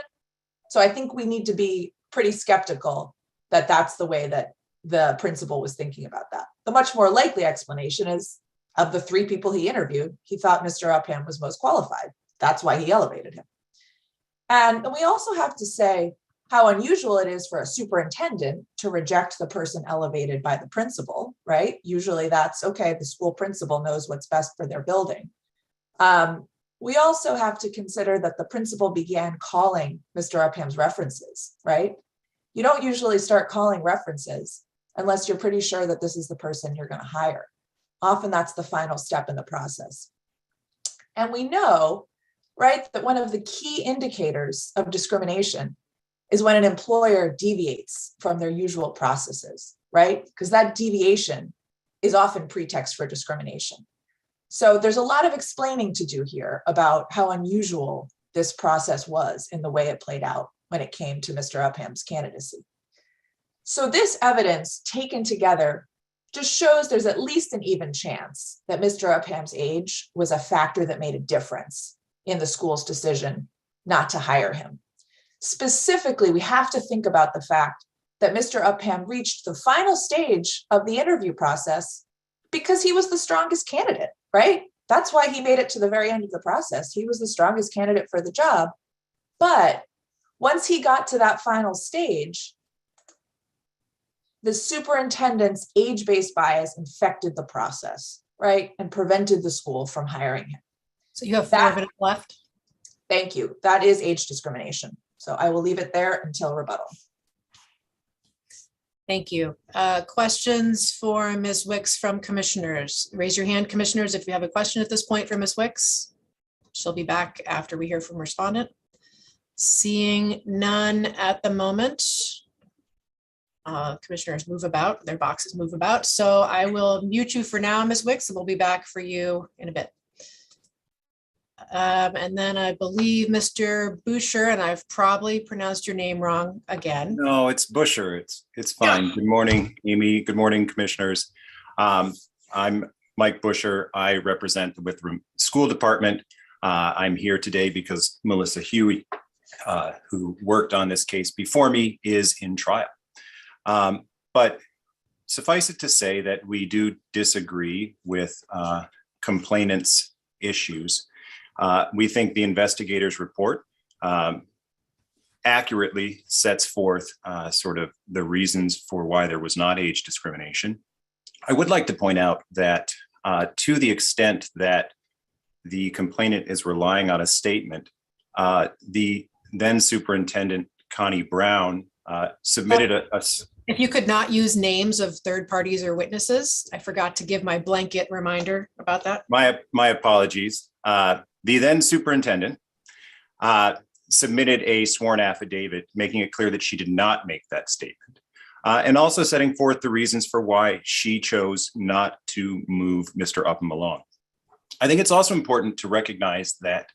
So I think we need to be pretty skeptical that that's the way that the principal was thinking about that. The much more likely explanation is, of the 3 people he interviewed, he thought Mr. Upham was most qualified. That's why he elevated him. And we also have to say how unusual it is for a superintendent to reject the person elevated by the principal, right? Usually that's okay, the school principal knows what's best for their building. We also have to consider that the principal began calling Mr. Upham's references, right? You don't usually start calling references unless you're pretty sure that this is the person you're going to hire. Often that's the final step in the process. And we know, right, that one of the key indicators of discrimination is when an employer deviates from their usual processes, right? Because that deviation is often pretext for discrimination. So there's a lot of explaining to do here about how unusual this process was in the way it played out when it came to Mr. Upham's candidacy. So this evidence taken together just shows there's at least an even chance that Mr. Upham's age was a factor that made a difference in the school's decision not to hire him. Specifically, we have to think about the fact that Mr. Upham reached the final stage of the interview process because he was the strongest candidate, right? That's why he made it to the very end of the process. He was the strongest candidate for the job. But once he got to that final stage, the superintendent's age-based bias infected the process, right? And prevented the school from hiring him. So you have 4 minutes left. Thank you. That is age discrimination. So I will leave it there until rebuttal. Thank you. Questions for Ms. Wicks from commissioners? Raise your hand, commissioners, if you have a question at this point for Ms. Wicks. She'll be back after we hear from respondent. Seeing none at the moment. Commissioners move about, their boxes move about. So I will mute you for now, Ms. Wicks, and we'll be back for you in a bit. And then I believe Mr. Boucher, and I've probably pronounced your name wrong again. No, it's Busher. It's fine. Yeah. Good morning, Amy. Good morning, commissioners. I'm Mike Busher. I represent the Winthrop School Department. I'm here today because Melissa Huey, who worked on this case before me, is in trial. But suffice it to say that we do disagree with complainants' issues. We think the investigator's report accurately sets forth sort of the reasons for why there was not age discrimination. I would like to point out that to the extent that the complainant is relying on a statement, the then superintendent, Connie Brown, submitted a If you could not use names of third parties or witnesses, I forgot to give my blanket reminder about that. My apologies. The then superintendent submitted a sworn affidavit, making it clear that she did not make that statement, and also setting forth the reasons for why she chose not to move Mr. Upham along. I think it's also important to recognize that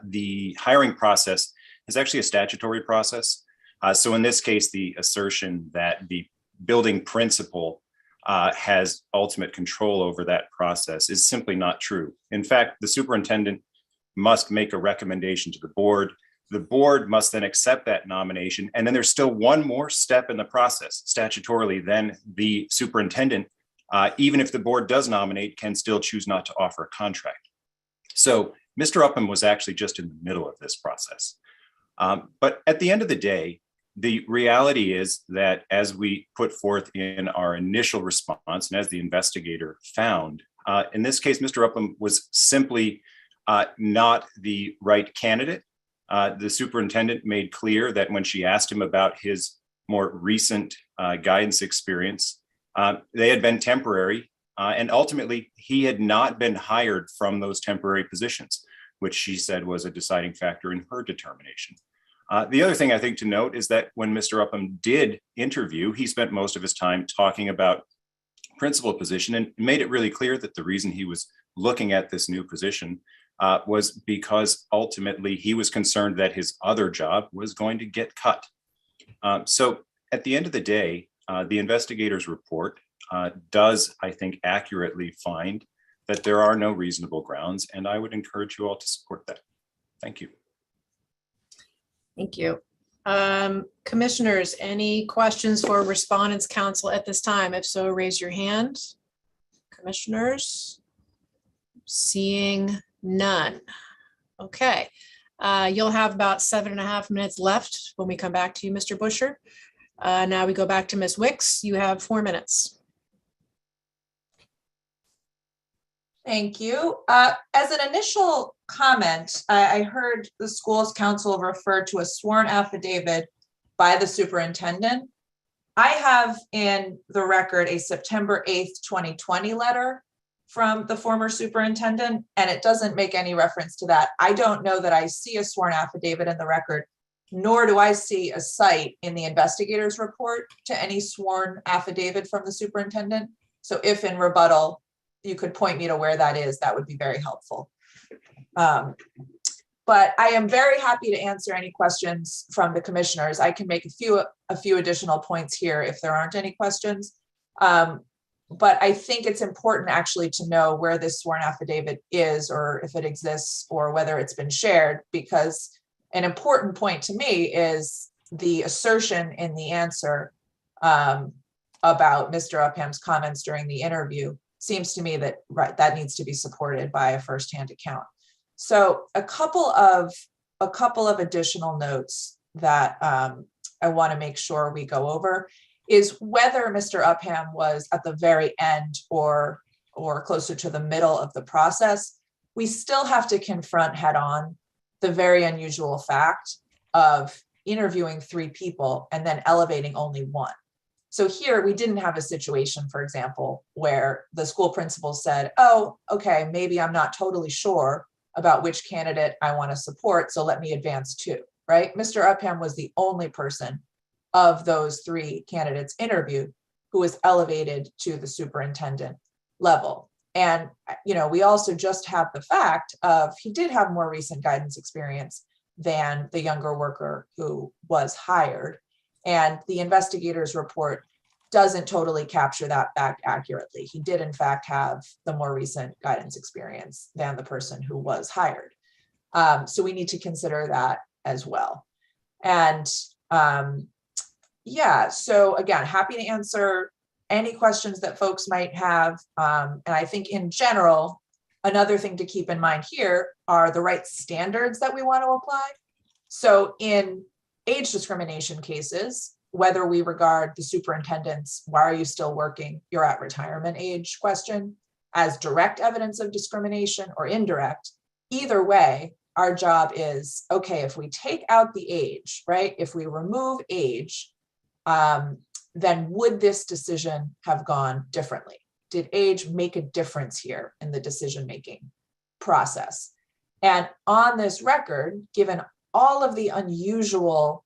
the hiring process is actually a statutory process. So in this case, the assertion that the building principal has ultimate control over that process is simply not true. In fact, the superintendent must make a recommendation to the board. The board must then accept that nomination. And then there's still one more step in the process statutorily. Then the superintendent, even if the board does nominate, can still choose not to offer a contract. So Mr. Upham was actually just in the middle of this process. But at the end of the day, the reality is that as we put forth in our initial response, and as the investigator found, in this case, Mr. Upham was simply not the right candidate. The superintendent made clear that when she asked him about his more recent guidance experience, they had been temporary, and ultimately he had not been hired from those temporary positions, which she said was a deciding factor in her determination. The other thing I think to note is that when Mr. Upham did interview, he spent most of his time talking about principal position and made it really clear that the reason he was looking at this new position was because ultimately he was concerned that his other job was going to get cut. So at the end of the day, the investigator's report does, I think, accurately find that there are no reasonable grounds, and I would encourage you all to support that. Thank you. Thank you. Commissioners, any questions for Respondents' Council at this time? If so, raise your hand. Commissioners? Seeing none. Okay. You'll have about 7.5 minutes left when we come back to you, Mr. Busher. Now we go back to Ms. Wicks. You have 4 minutes. Thank you. As an initial comment, I heard the school's council refer to a sworn affidavit by the superintendent. I have in the record a September 8th, 2020 letter from the former superintendent, and it doesn't make any reference to that. I don't know that I see a sworn affidavit in the record, nor do I see a cite in the investigator's report to any sworn affidavit from the superintendent. So if in rebuttal, you could point me to where that is, that would be very helpful. But I am very happy to answer any questions from the commissioners. I can make a few additional points here if there aren't any questions. But I think it's important actually to know where this sworn affidavit is, or if it exists, or whether it's been shared, because an important point to me is the assertion in the answer about Mr. Upham's comments during the interview. Seems to me that that needs to be supported by a firsthand account. So a couple of additional notes that I want to make sure we go over is whether Mr. Upham was at the very end or closer to the middle of the process. We still have to confront head on the very unusual fact of interviewing 3 people and then elevating only 1. So here we didn't have a situation, for example, where the school principal said, oh, okay, maybe I'm not totally sure about which candidate I want to support, so let me advance 2, right? Mr. Upham was the only person of those 3 candidates interviewed who was elevated to the superintendent level. And, you know, we also just have the fact of he did have more recent guidance experience than the younger worker who was hired. And the investigator's report doesn't totally capture that fact accurately. He did, in fact, have the more recent guidance experience than the person who was hired. So we need to consider that as well. And yeah, so again, happy to answer any questions that folks might have. And I think in general, another thing to keep in mind here are the right standards that we want to apply. So in age discrimination cases, whether we regard the superintendent's "why are you still working, you're at retirement age" question as direct evidence of discrimination or indirect, either way, our job is, okay, if we take out the age, right? If we remove age, then would this decision have gone differently? Did age make a difference here in the decision-making process? And on this record, given all of the unusual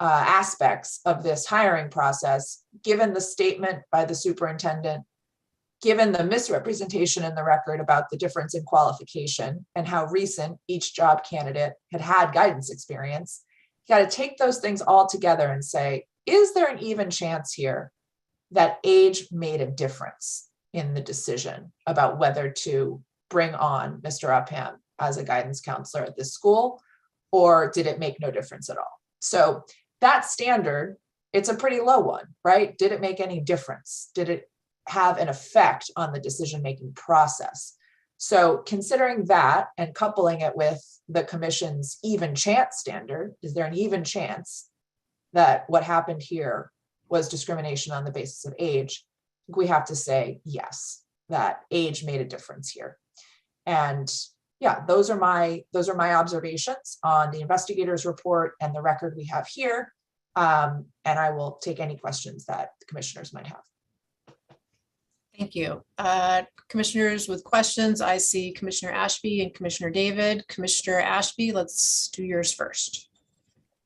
aspects of this hiring process, given the statement by the superintendent, given the misrepresentation in the record about the difference in qualification and how recent each job candidate had guidance experience, you got to take those things all together and say, is there an even chance here that age made a difference in the decision about whether to bring on Mr. Upham as a guidance counselor at this school, or did it make no difference at all? So that standard, it's a pretty low one, right? Did it make any difference? Did it have an effect on the decision-making process? So considering that and coupling it with the commission's even chance standard, is there an even chance that what happened here was discrimination on the basis of age? We have to say yes, that age made a difference here. And yeah, those are my observations on the investigator's report and the record we have here. And I will take any questions that the commissioners might have. Thank you. Commissioners with questions, I see Commissioner Ashby and Commissioner David. Commissioner Ashby, let's do yours first.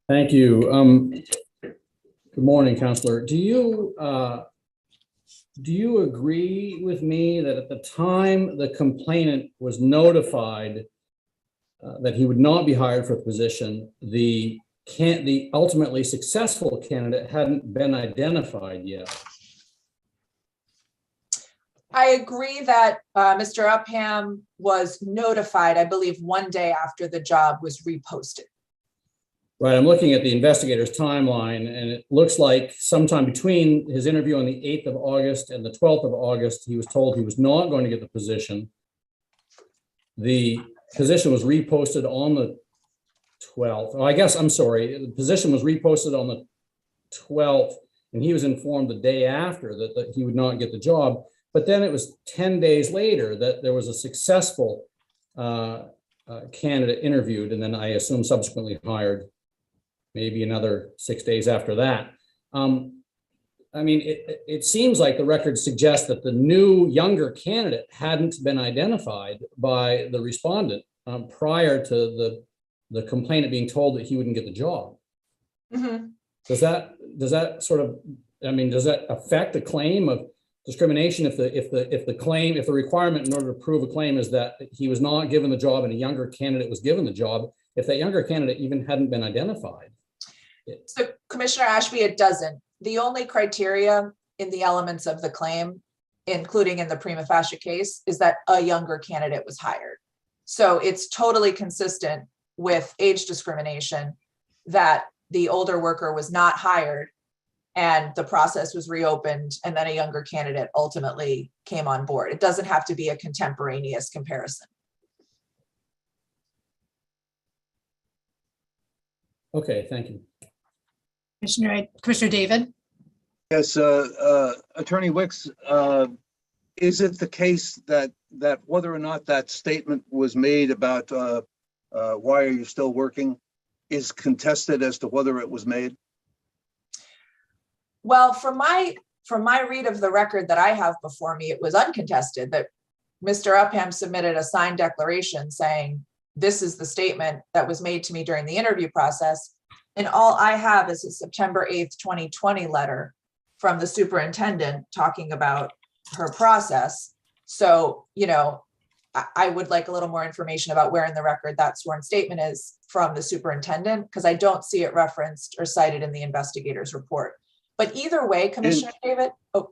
Thank you. Good morning, Counselor. Do you agree with me that at the time the complainant was notified that he would not be hired for the position, the ultimately successful candidate hadn't been identified yet? I agree that Mr. Upham was notified, I believe, one day after the job was reposted. Right, I'm looking at the investigator's timeline, and it looks like sometime between his interview on the 8th of August and the 12th of August, he was told he was not going to get the position. The position was reposted on the 12th. Oh, I guess, I'm sorry, the position was reposted on the 12th, and he was informed the day after that he would not get the job. But then it was 10 days later that there was a successful candidate interviewed, and then I assume subsequently hired, maybe another 6 days after that. I mean, it seems like the record suggests that the new younger candidate hadn't been identified by the respondent prior to the complainant being told that he wouldn't get the job. Mm-hmm. Does that sort of, I mean, does that affect the claim of discrimination if the requirement in order to prove a claim is that he was not given the job and a younger candidate was given the job, if that younger candidate even hadn't been identified? So Commissioner Ashby, it doesn't. The only criteria in the elements of the claim, including in the prima facie case, is that a younger candidate was hired. So it's totally consistent with age discrimination that the older worker was not hired and the process was reopened, and then a younger candidate ultimately came on board. It doesn't have to be a contemporaneous comparison. Okay, thank you. Commissioner David. Yes, Attorney Wicks, is it the case that whether or not that statement was made about why are you still working is contested as to whether it was made? Well, from my read of the record that I have before me, it was uncontested that Mr. Upham submitted a signed declaration saying, this is the statement that was made to me during the interview process. And all I have is a September 8th, 2020 letter from the superintendent talking about her process. So, you know, I would like a little more information about where in the record that sworn statement is from the superintendent, because I don't see it referenced or cited in the investigator's report. But either way, Commissioner David. Oh.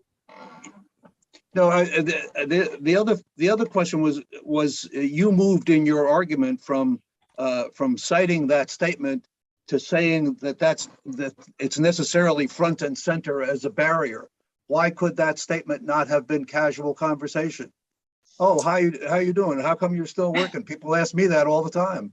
No, the other question was you moved in your argument from citing that statement to saying that it's necessarily front and center as a barrier. Why could that statement not have been casual conversation? Oh, how you doing? How come you're still working? People ask me that all the time.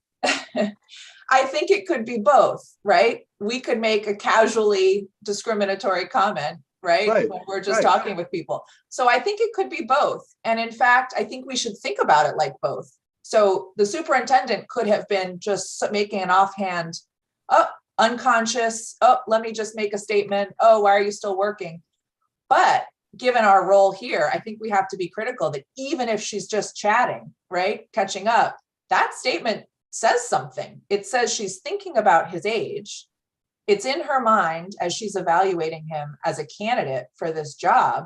I think it could be both, right? We could make a casually discriminatory comment, right? When we're just talking with people. So I think it could be both. And in fact, I think we should think about it like both. So the superintendent could have been just making an offhand, unconscious, let me just make a statement. Oh, why are you still working? But given our role here, I think we have to be critical that even if she's just chatting, right, catching up, that statement says something. It says she's thinking about his age. It's in her mind as she's evaluating him as a candidate for this job.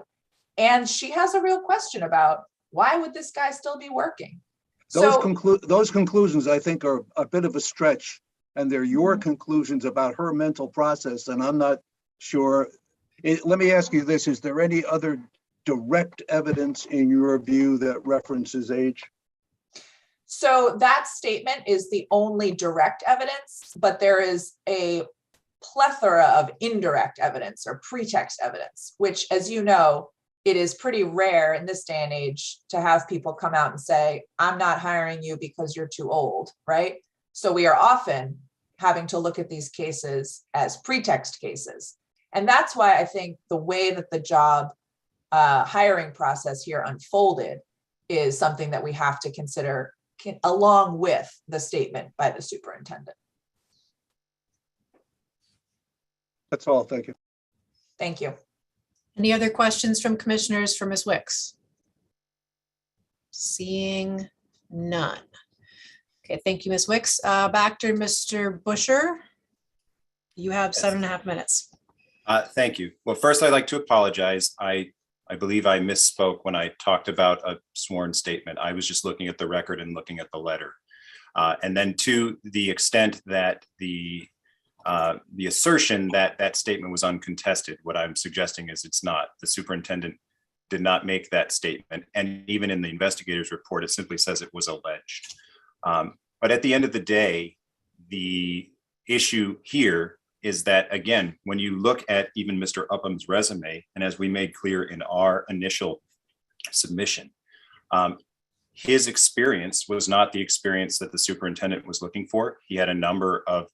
And she has a real question about why would this guy still be working? Those conclusions, I think, are a bit of a stretch, and they're your conclusions about her mental process. And I'm not sure Let me ask you this, is there any other direct evidence in your view that references age? So that statement is the only direct evidence, but there is a plethora of indirect evidence or pretext evidence, which, as you know, it is pretty rare in this day and age to have people come out and say, I'm not hiring you because you're too old, right? So we are often having to look at these cases as pretext cases. And that's why I think the way that the job hiring process here unfolded is something that we have to consider along with the statement by the superintendent. That's all, thank you. Thank you. Any other questions from commissioners for Ms. Wicks? Seeing none. Okay, thank you, Ms. Wicks. Back to Mr. Busher. You have 7.5 minutes. Thank you. Well, first, I'd like to apologize. I believe I misspoke when I talked about a sworn statement. I was just looking at the record and looking at the letter. And then to the extent that the assertion that that statement was uncontested, what I'm suggesting is it's not. The superintendent did not make that statement. And even in the investigator's report, it simply says it was alleged. But at the end of the day, the issue here is that, again, when you look at even Mr. Upham's resume, and as we made clear in our initial submission, his experience was not the experience that the superintendent was looking for. He had a number of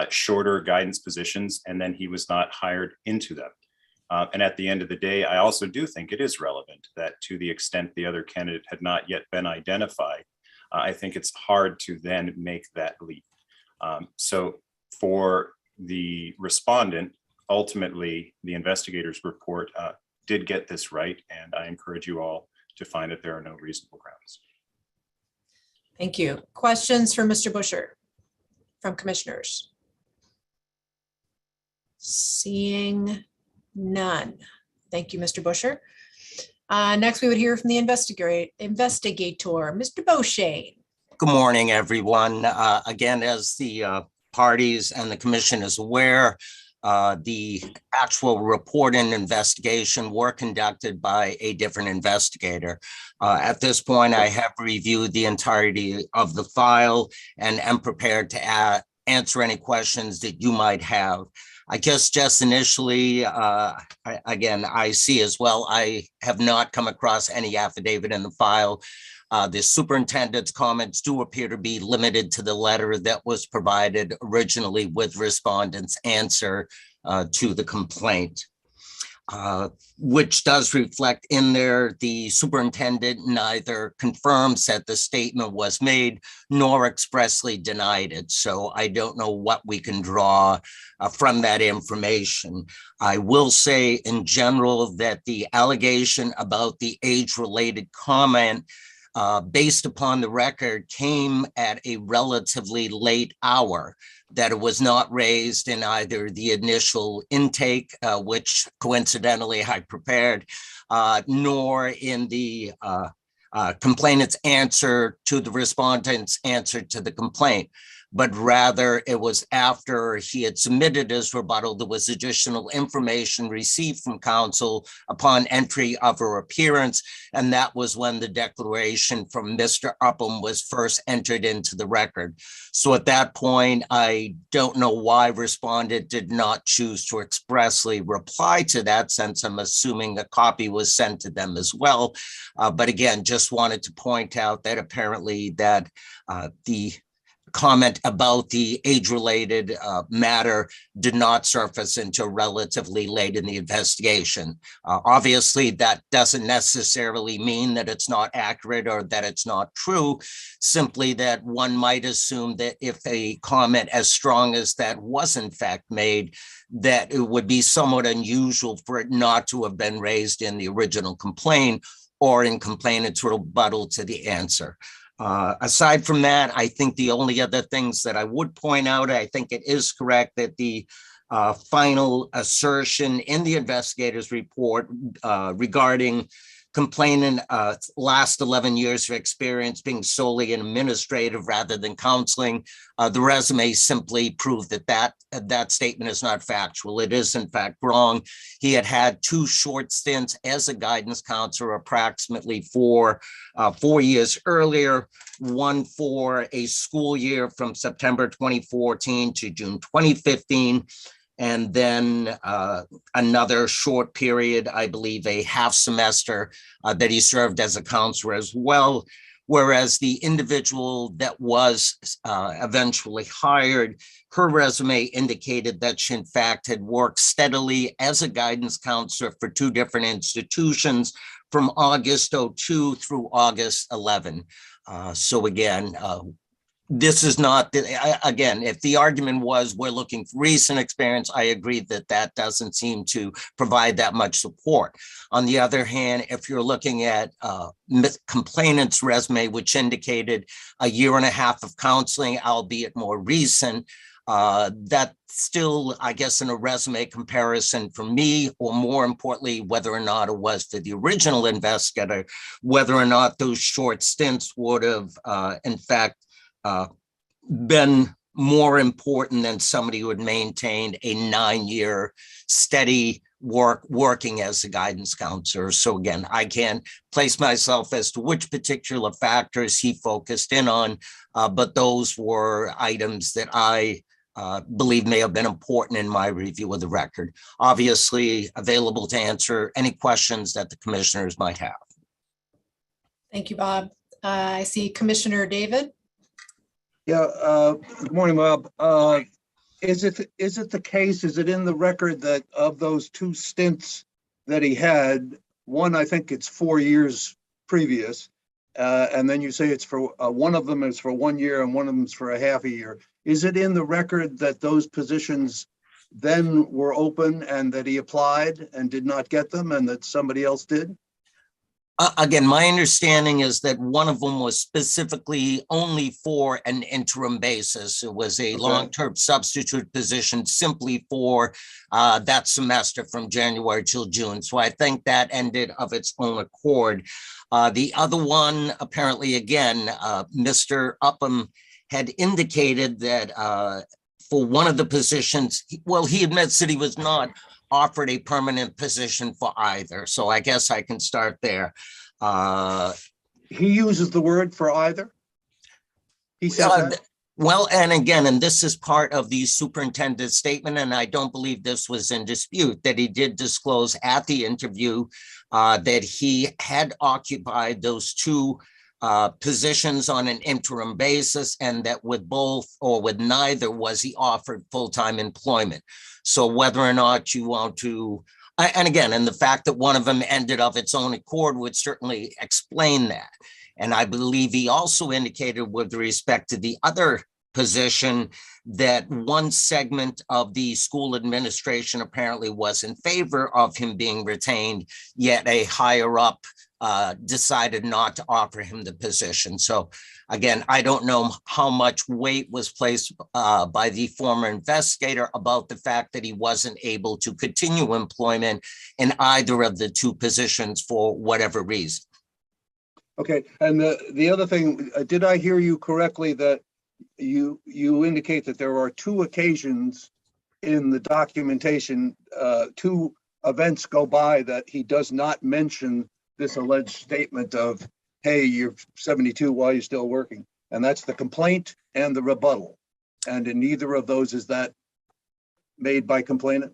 shorter guidance positions, and then he was not hired into them. And at the end of the day, I also do think it is relevant that to the extent the other candidate had not yet been identified, I think it's hard to then make that leap. So for the respondent, ultimately, the investigator's report did get this right, and I encourage you all to find that there are no reasonable grounds. Thank you. Questions for Mr. Busher from commissioners? Seeing none. Thank you, Mr. Busher. Next, we would hear from the investigator, Mr. Beauchene. Good morning, everyone. Again, as the parties and the commission is aware, the actual report and investigation were conducted by a different investigator. At this point, I have reviewed the entirety of the file and am prepared to answer any questions that you might have. I guess just initially, again, I see as well, I have not come across any affidavit in the file. The superintendent's comments do appear to be limited to the letter that was provided originally with respondent's answer to the complaint, which does reflect in there the superintendent neither confirms that the statement was made nor expressly denied it. So I don't know what we can draw from that information. I will say in general that the allegation about the age-related comment based upon the record came at a relatively late hour, that it was not raised in either the initial intake, which coincidentally I prepared, nor in the complainant's answer to the respondent's answer to the complaint. But rather it was after he had submitted his rebuttal, there was additional information received from counsel upon entry of her appearance. And that was when the declaration from Mr. Upham was first entered into the record. So at that point, I don't know why respondent did not choose to expressly reply to that, since I'm assuming a copy was sent to them as well. But again, just wanted to point out that apparently that the comment about the age-related matter did not surface until relatively late in the investigation. Obviously, that doesn't necessarily mean that it's not accurate or that it's not true, simply that one might assume that if a comment as strong as that was in fact made, that it would be somewhat unusual for it not to have been raised in the original complaint or in complainant's rebuttal to the answer. Aside from that, I think the only other things that I would point out, I think it is correct that the final assertion in the investigator's report regarding Complainant, last 11 years of experience being solely in administrative rather than counseling. The resume simply proved that statement is not factual. It is in fact wrong. He had 2 short stints as a guidance counselor approximately 4 years earlier, one for a school year from September 2014 to June 2015. And then another short period, I believe a half semester that he served as a counselor as well. Whereas the individual that was eventually hired, her resume indicated that she in fact had worked steadily as a guidance counselor for 2 different institutions from August 02 through August 11. So again, this is not, again, if the argument was we're looking for recent experience, I agree that doesn't seem to provide that much support. On the other hand, if you're looking at complainant's resume, which indicated a 1.5 years of counseling, albeit more recent, that still, I guess, in a resume comparison for me, or more importantly, whether or not it was for the original investigator, whether or not those short stints would have, in fact, been more important than somebody who had maintained a 9-year steady working as a guidance counselor. So again, I can't place myself as to which particular factors he focused in on, but those were items that I believe may have been important in my review of the record. Obviously available to answer any questions that the commissioners might have. Thank you, Bob. I see Commissioner David. Yeah, good morning, Bob. Is it the case, is it in the record that of those 2 stints that he had, one, I think it's 4 years previous, and then you say it's for, one of them is for 1 year and one of them is for a half a year. Is it in the record that those positions then were open and that he applied and did not get them and that somebody else did? Again, my understanding is that one of them was specifically only for an interim basis. It was a long-term substitute position simply for that semester from January till June. So I think that ended of its own accord. The other one, apparently, again, Mr. Upham had indicated that for one of the positions, well, he admits that he was not offered a permanent position for either. So I guess I can start there. He uses the word for either? He said that? Well, and again, and this is part of the superintendent's statement, and I don't believe this was in dispute, that he did disclose at the interview that he had occupied those 2 positions on an interim basis, and that with both or with neither was he offered full-time employment. So whether or not you want to, and again, and the fact that one of them ended of its own accord would certainly explain that. And I believe he also indicated with respect to the other position that one segment of the school administration apparently was in favor of him being retained, yet a higher up decided not to offer him the position. So again, I don't know how much weight was placed by the former investigator about the fact that he wasn't able to continue employment in either of the 2 positions for whatever reason. Okay, and the other thing, did I hear you correctly that you indicate that there are 2 occasions in the documentation, 2 events go by that he does not mention this alleged statement of, hey, you're 72, why are you still working? And that's the complaint and the rebuttal. And in neither of those is that made by complainant?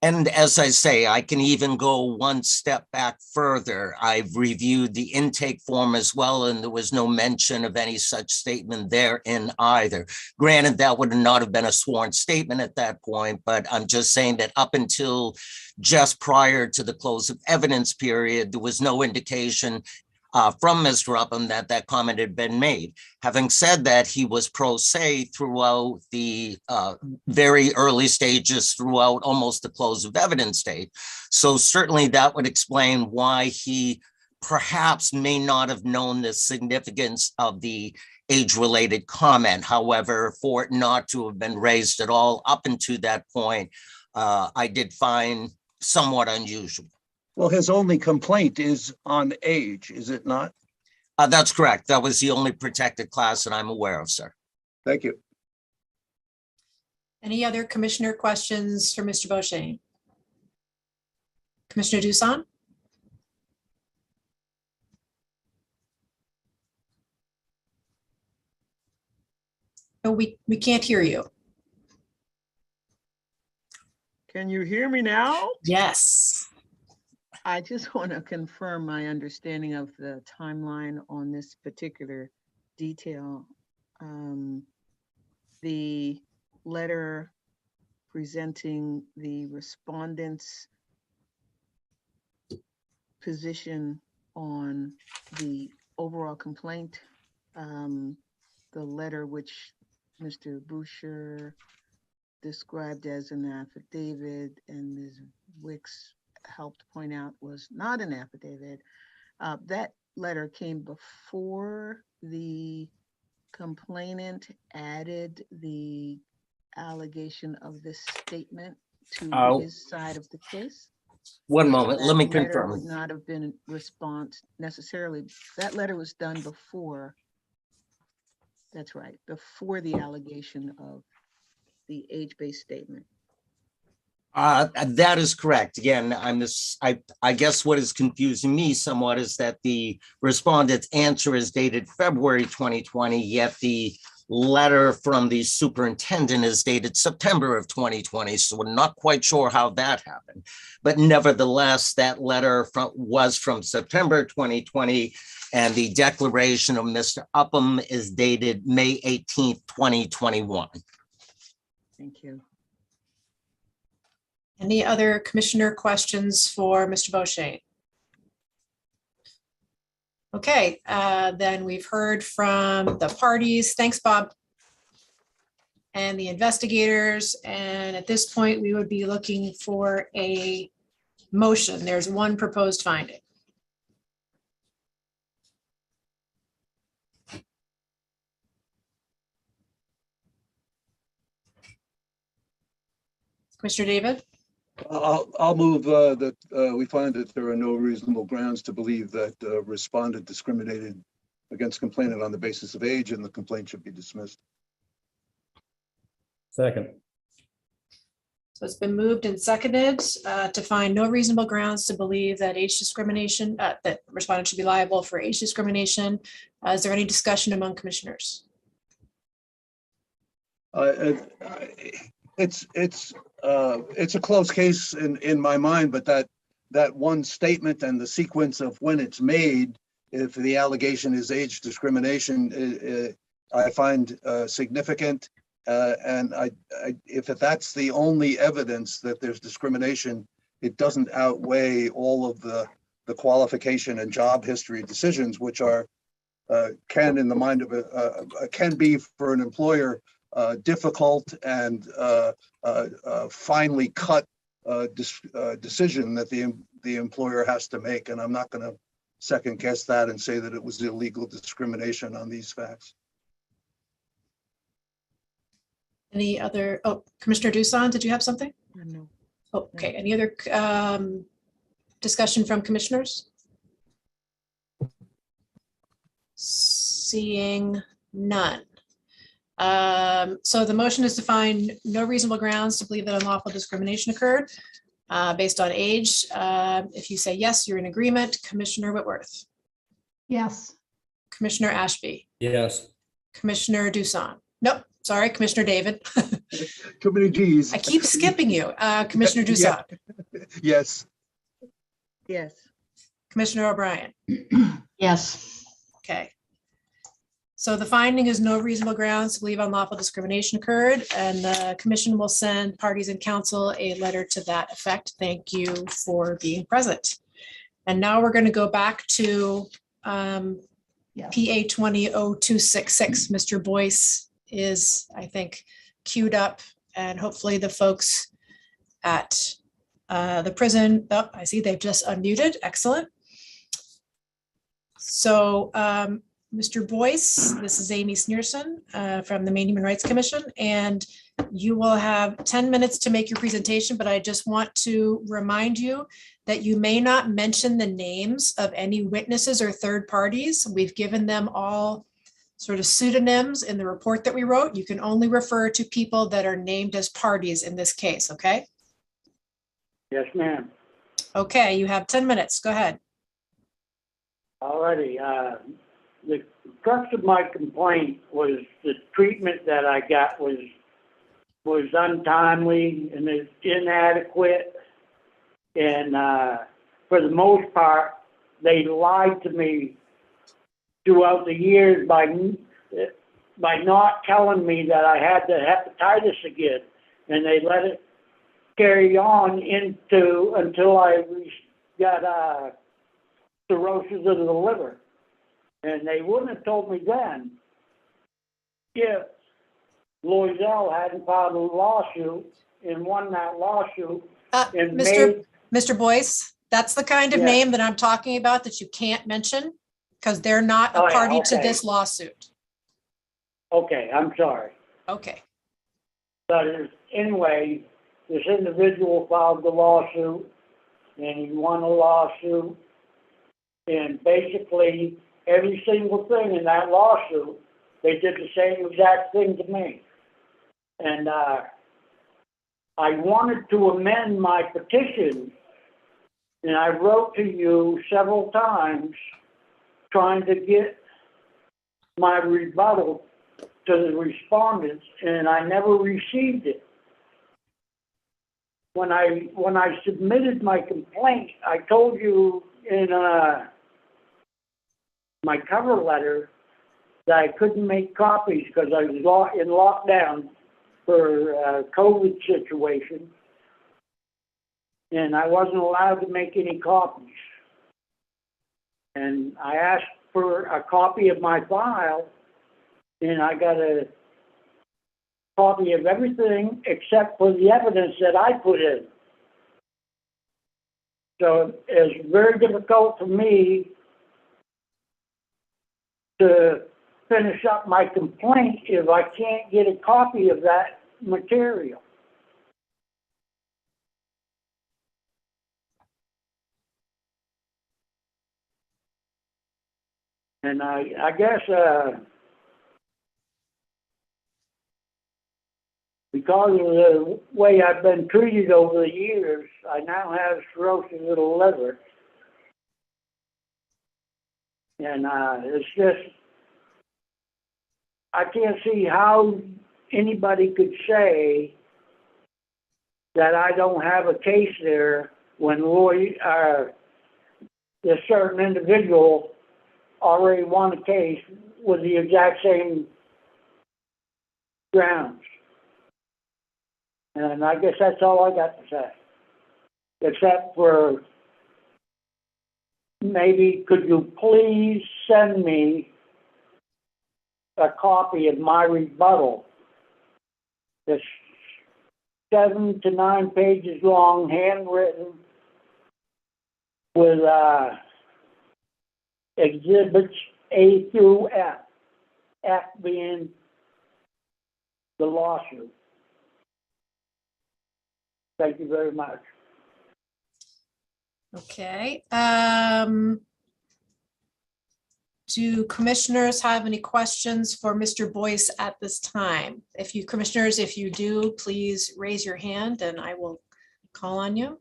And as I say, I can even go one step back further. I've reviewed the intake form as well, and there was no mention of any such statement therein either. Granted, that would not have been a sworn statement at that point, but I'm just saying that up until just prior to the close of evidence period, there was no indication from Mr. Upham that comment had been made. Having said that, he was pro se throughout the very early stages, throughout almost the close of evidence date. So certainly that would explain why he perhaps may not have known the significance of the age-related comment. However, for it not to have been raised at all up until that point, I did find somewhat unusual. Well, his only complaint is on age, is it not? That's correct. That was the only protected class that I'm aware of, sir. Thank you. Any other commissioner questions for Mr. Beauchesne? Commissioner Doosan? No, we can't hear you. Can you hear me now? Yes. I just want to confirm my understanding of the timeline on this particular detail. The letter presenting the respondent's position on the overall complaint, the letter which Mr. Boucher described as an affidavit and Ms. Wicks helped point out was not an affidavit. That letter came before the complainant added the allegation of this statement to his side of the case. One moment, let me That letter confirm. would not have been in response necessarily. That letter was done before. That's right, before the allegation of the age-based statement. That is correct. Again, I guess what is confusing me somewhat is that the respondent's answer is dated February 2020, yet the letter from the superintendent is dated September of 2020. So we're not quite sure how that happened. But nevertheless, that letter was from September 2020, and the declaration of Mr. Upham is dated May 18th, 2021. Thank you. Any other commissioner questions for Mr. Beauchesne? Okay, then we've heard from the parties. Thanks, Bob. And the investigators. And at this point, we would be looking for a motion. There's one proposed finding. Commissioner David? I'll move that we find that there are no reasonable grounds to believe that respondent discriminated against complainant on the basis of age, and the complaint should be dismissed. Second. So it's been moved and seconded to find no reasonable grounds to believe that age discrimination, that respondent should be liable for age discrimination. Is there any discussion among commissioners? It's a close case in my mind, but that one statement and the sequence of when it's made, if the allegation is age discrimination, I find significant. And if that's the only evidence that there's discrimination, it doesn't outweigh all of the qualification and job history decisions, which are can in the mind of can be for an employer difficult and finely cut decision that the employer has to make. And I'm not going to second guess that and say that it was illegal discrimination on these facts. Any other, Commissioner Doosan, did you have something? No. Oh, okay, any other discussion from commissioners? Seeing none. So the motion is to find no reasonable grounds to believe that unlawful discrimination occurred based on age. If you say yes, you're in agreement. Commissioner Whitworth. Yes. Commissioner Ashby. Yes. Commissioner Doosan. Nope, sorry, Commissioner David. Too many Gs. I keep skipping you. Commissioner Doosan. Yes. Yes. Commissioner O'Brien. Yes. Okay. So the finding is no reasonable grounds to believe unlawful discrimination occurred, and the commission will send parties and council a letter to that effect. Thank you for being present. And now we're going to go back to PA 200266. Mr. Boyce is, I think, queued up, and hopefully the folks at the prison, oh, I see they've just unmuted. Excellent. So Mr. Boyce, this is Amy Sneerson from the Maine Human Rights Commission, and you will have 10 minutes to make your presentation, but I just want to remind you that you may not mention the names of any witnesses or third parties. We've given them all sort of pseudonyms in the report that we wrote. You can only refer to people that are named as parties in this case, okay? Yes, ma'am. Okay, you have 10 minutes. Go ahead. Alrighty, the crux of my complaint was the treatment that I got was untimely and is inadequate. And for the most part, they lied to me throughout the years by not telling me that I had the hepatitis again. And they let it carry on until I got cirrhosis of the liver. And they wouldn't have told me then if Loisel hadn't filed a lawsuit and won that lawsuit. Mr. Boyce, that's the kind of Yes. name that I'm talking about that you can't mention because they're not a Oh, yeah, party to okay. this lawsuit. Okay, I'm sorry. Okay. But anyway, this individual filed the lawsuit and he won the lawsuit. And basically, every single thing in that lawsuit, they did the same exact thing to me. And I wanted to amend my petition, and I wrote to you several times trying to get my rebuttal to the respondents, and I never received it. When I submitted my complaint, I told you in my cover letter that I couldn't make copies because I was in lockdown for a COVID situation, and I wasn't allowed to make any copies. And I asked for a copy of my file, and I got a copy of everything except for the evidence that I put in. So it's very difficult for me to finish up my complaint if I can't get a copy of that material. And I guess because of the way I've been treated over the years, I now have cirrhosis of the liver. And it's just, I can't see how anybody could say that I don't have a case there when this certain individual already won a case with the exact same grounds. And I guess that's all I got to say. Except for maybe could you please send me a copy of my rebuttal. It's 7 to 9 pages long, handwritten, with exhibits A through F, F being the lawsuit. Thank you very much. Okay. Do commissioners have any questions for Mr. Boyce at this time? If you commissioners, if you do, please raise your hand and I will call on you.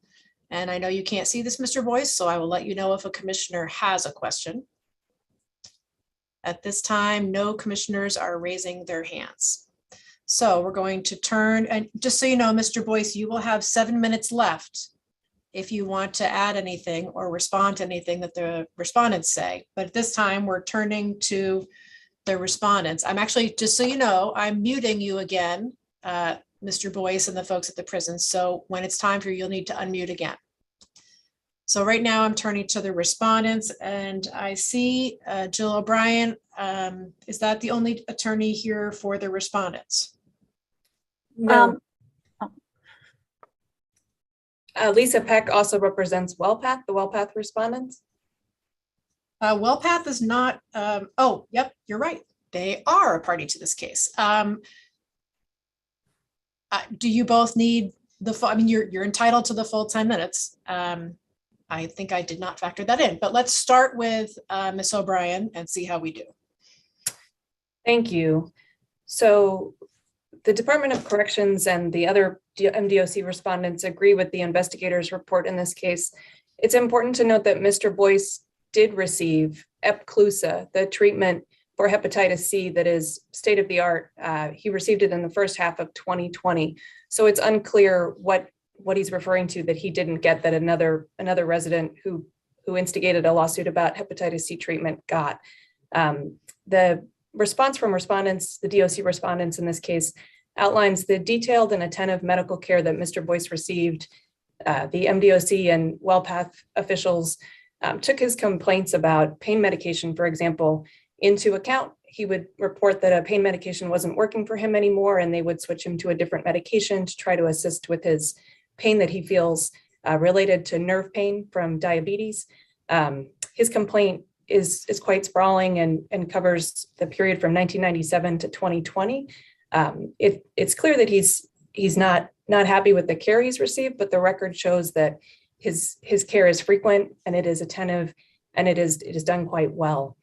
And I know you can't see this, Mr. Boyce, so I will let you know if a commissioner has a question. At this time, no commissioners are raising their hands. So we're going to turn, and just so you know, Mr. Boyce, you will have 7 minutes left if you want to add anything or respond to anything that the respondents say. But at this time, we're turning to the respondents. I'm actually, just so you know, I'm muting you again, Mr. Boyce and the folks at the prison. So when it's time for you, you'll need to unmute again. So right now I'm turning to the respondents and I see Jill O'Brien. Is that the only attorney here for the respondents? No. Lisa Peck also represents WellPath, the WellPath respondents. WellPath is not, oh, yep, you're right. They are a party to this case. Do you both need the full, I mean, you're entitled to the full 10 minutes. I think I did not factor that in, but let's start with Ms. O'Brien and see how we do. Thank you. So the Department of Corrections and the other MDOC respondents agree with the investigator's report in this case. It's important to note that Mr. Boyce did receive Epclusa, the treatment for hepatitis C that is state of the art. He received it in the first half of 2020. So it's unclear what he's referring to that he didn't get that another resident who instigated a lawsuit about hepatitis C treatment got. The response from respondents, the DOC respondents in this case, outlines the detailed and attentive medical care that Mr. Boyce received. The MDOC and WellPath officials took his complaints about pain medication, for example, into account. He would report that a pain medication wasn't working for him anymore, and they would switch him to a different medication to try to assist with his pain that he feels related to nerve pain from diabetes. His complaint is quite sprawling and covers the period from 1997 to 2020. It's clear that he's not happy with the care he's received, but the record shows that his care is frequent and it is attentive and it is done quite well.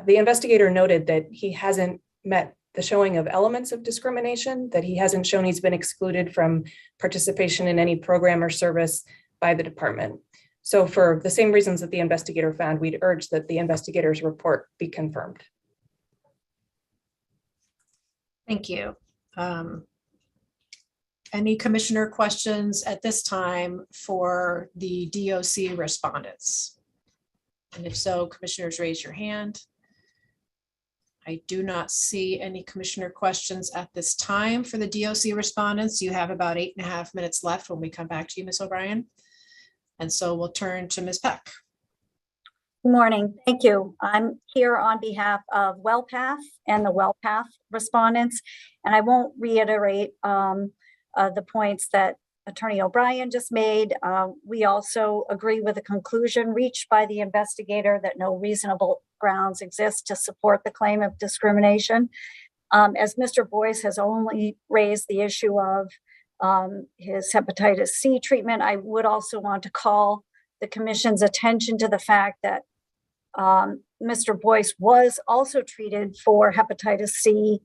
The investigator noted that he hasn't met the showing of elements of discrimination, that he hasn't shown he's been excluded from participation in any program or service by the department. So for the same reasons that the investigator found, we'd urge that the investigator's report be confirmed. Thank you. Any commissioner questions at this time for the DOC respondents? And if so, commissioners, raise your hand. I do not see any commissioner questions at this time for the DOC respondents. You have about 8.5 minutes left when we come back to you, Ms. O'Brien. And so we'll turn to Ms. Peck. Good morning. Thank you. I'm here on behalf of WellPath and the WellPath respondents, and I won't reiterate the points that Attorney O'Brien just made. We also agree with the conclusion reached by the investigator that no reasonable grounds exist to support the claim of discrimination. As Mr. Boyce has only raised the issue of his hepatitis C treatment, I would also want to call the commission's attention to the fact that Mr. Boyce was also treated for hepatitis C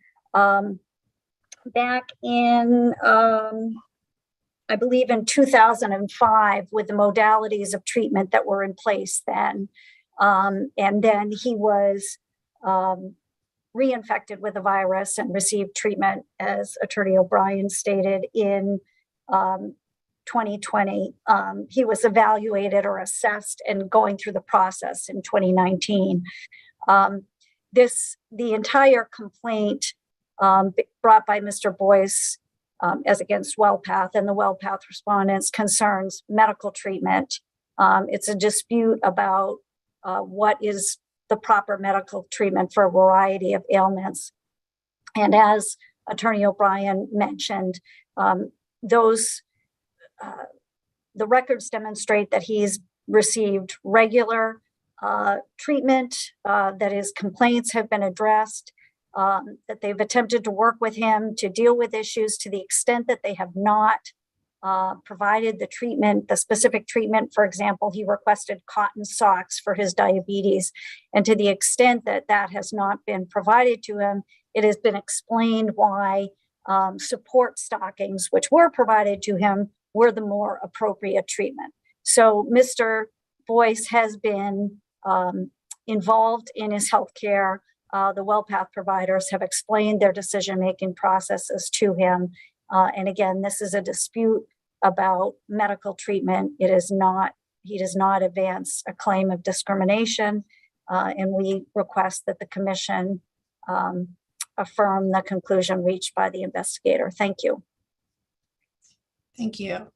back in, I believe in 2005 with the modalities of treatment that were in place then. And then he was reinfected with the virus and received treatment, as Attorney O'Brien stated, in 2020. He was evaluated or assessed and going through the process in 2019. The entire complaint brought by Mr. Boyce as against WellPath and the WellPath respondents concerns medical treatment. It's a dispute about what is the proper medical treatment for a variety of ailments. And as Attorney O'Brien mentioned, the records demonstrate that he's received regular treatment, that his complaints have been addressed, that they've attempted to work with him to deal with issues. To the extent that they have not provided the treatment, the specific treatment. For example, he requested cotton socks for his diabetes. And to the extent that that has not been provided to him, it has been explained why support stockings, which were provided to him, were the more appropriate treatment. So Mr. Boyce has been involved in his healthcare. The WellPath providers have explained their decision-making processes to him. And again, this is a dispute about medical treatment. He does not advance a claim of discrimination. And we request that the commission affirm the conclusion reached by the investigator. Thank you. Thank you.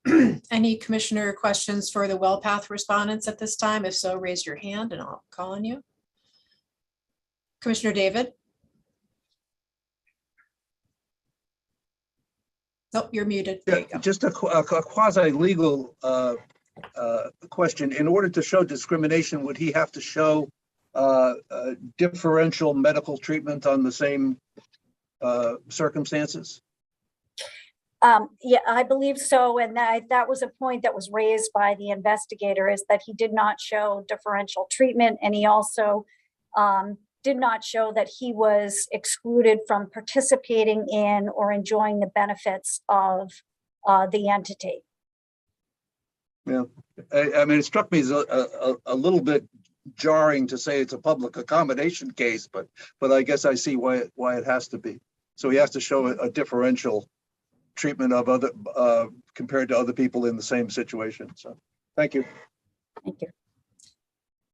Any commissioner questions for the WellPath respondents at this time? If so, raise your hand and I'll call on you. Commissioner David? Nope, you're muted. There you go. Just a quasi-legal question. In order to show discrimination, would he have to show differential medical treatment on the same circumstances? Yeah, I believe so. And that was a point that was raised by the investigator, is that he did not show differential treatment. And he also did not show that he was excluded from participating in or enjoying the benefits of the entity. Yeah, I mean, it struck me as a little bit jarring to say it's a public accommodation case, but I guess I see why it has to be. So he has to show a differential treatment of other compared to other people in the same situation. So thank you. Thank you.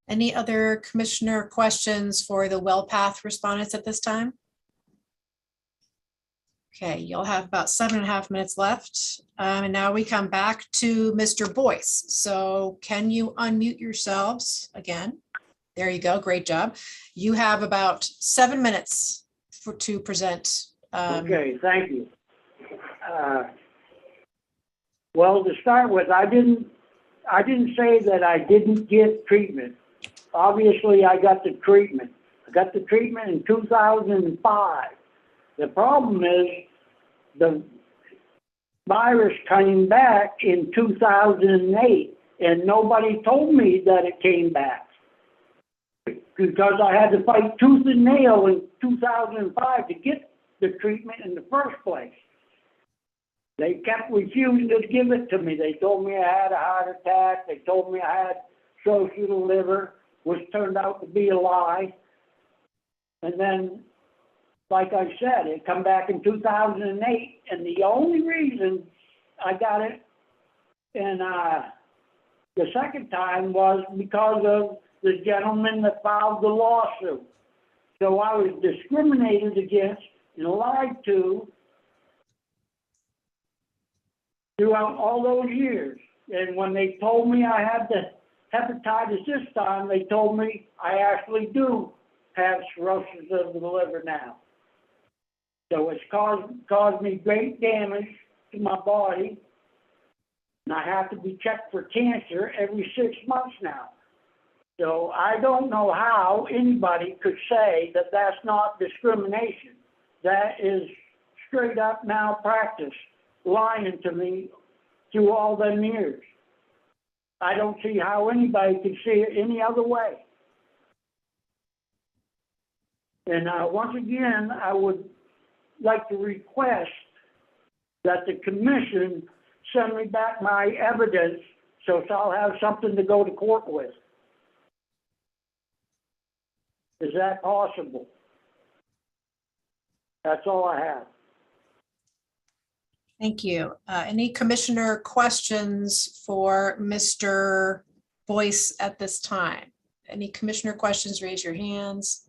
Any other commissioner questions for the WellPath respondents at this time? Okay, you'll have about 7.5 minutes left. And now we come back to Mr. Boyce. So can you unmute yourselves again? There you go. Great job. You have about 7 minutes to present. Okay, thank you. Well, to start with, I didn't say that I didn't get treatment. Obviously, I got the treatment. I got the treatment in 2005. The problem is the virus came back in 2008, and nobody told me that it came back, because I had to fight tooth and nail in 2005 to get the treatment in the first place. They kept refusing to give it to me. They told me I had a heart attack. They told me I had cirrhosis of the liver, which turned out to be a lie. And then, like I said, it come back in 2008, and the only reason I got it and the second time was because of the gentleman that filed the lawsuit. So I was discriminated against and lied to throughout all those years. And when they told me I had the hepatitis this time, they told me I actually do have cirrhosis of the liver now. So it's caused me great damage to my body, and I have to be checked for cancer every 6 months now. So I don't know how anybody could say that that's not discrimination. That is straight up malpractice, lying to me through all them years. I don't see how anybody could see it any other way. And once again, I would like to request that the commission send me back my evidence so I'll have something to go to court with. Is that possible? That's all I have. Thank you. Any commissioner questions for Mr. Boyce at this time? Any commissioner questions, raise your hands.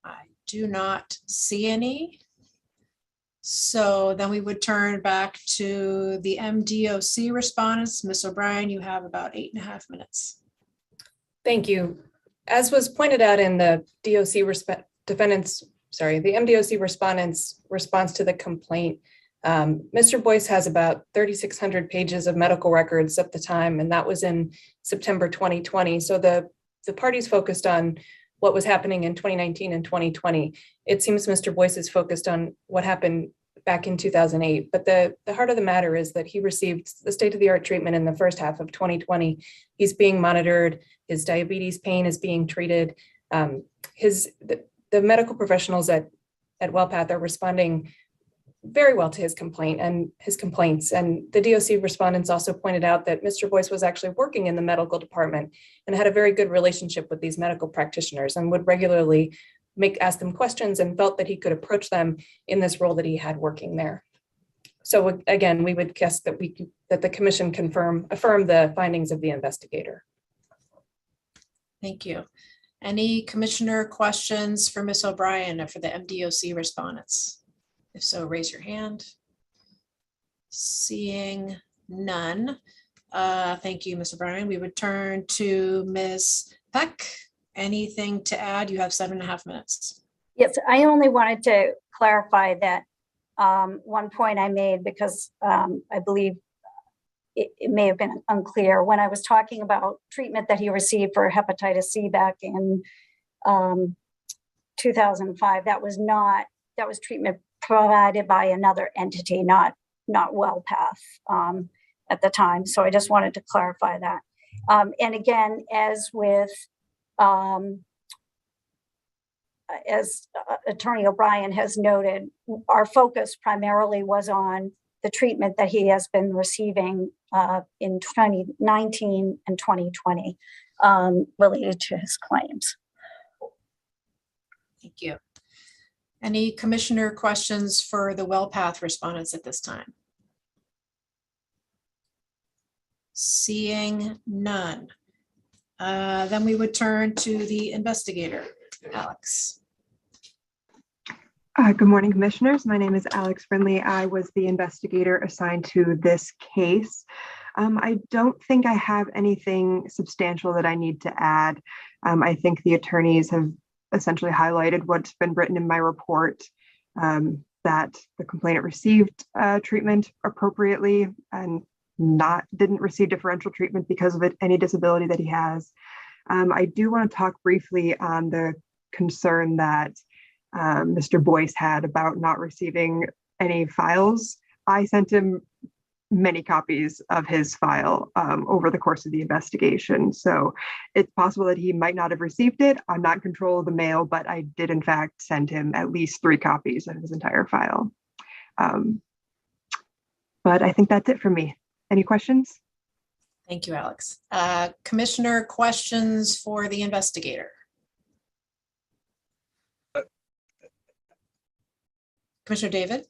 I do not see any. So then we would turn back to the MDOC respondents. Ms. O'Brien, you have about 8.5 minutes. Thank you. As was pointed out in the the MDOC respondents' response to the complaint, Mr. Boyce has about 3,600 pages of medical records at the time, and that was in September 2020. So the parties focused on what was happening in 2019 and 2020. It seems Mr. Boyce is focused on what happened back in 2008. But the heart of the matter is that he received the state-of-the-art treatment in the first half of 2020. He's being monitored. His diabetes pain is being treated. The medical professionals at WellPath are responding very well to his complaint and his complaints. And the DOC respondents also pointed out that Mr. Boyce was actually working in the medical department and had a very good relationship with these medical practitioners and would regularly ask them questions and felt that he could approach them in this role that he had working there. So again, we would guess that the commission affirm the findings of the investigator. Thank you. Any commissioner questions for Ms. O'Brien or for the MDOC respondents? If so, raise your hand. Seeing none. Thank you, Ms. O'Brien. We would turn to Ms. Peck. Anything to add? You have 7.5 minutes. Yes, I only wanted to clarify that one point I made, because I believe it may have been unclear. When I was talking about treatment that he received for hepatitis C back in 2005, that was treatment provided by another entity, not WellPath at the time. So I just wanted to clarify that. And again, as with Attorney O'Brien has noted, our focus primarily was on the treatment that he has been receiving in 2019 and 2020 related to his claims. Thank you. Any commissioner questions for the WellPath respondents at this time? Seeing none. Then we would turn to the investigator, Alex. Good morning, commissioners. My name is Alex Brindley. I was the investigator assigned to this case. I don't think I have anything substantial that I need to add. I think the attorneys have essentially highlighted what's been written in my report, that the complainant received treatment appropriately and didn't receive differential treatment because of any disability that he has. I do want to talk briefly on the concern that Mr. Boyce had about not receiving any files. I sent him many copies of his file over the course of the investigation. So it's possible that he might not have received it. I'm not in control of the mail, but I did in fact send him at least 3 copies of his entire file. But I think that's it for me. Any questions? Thank you, Alex. Commissioner questions for the investigator? Commissioner David?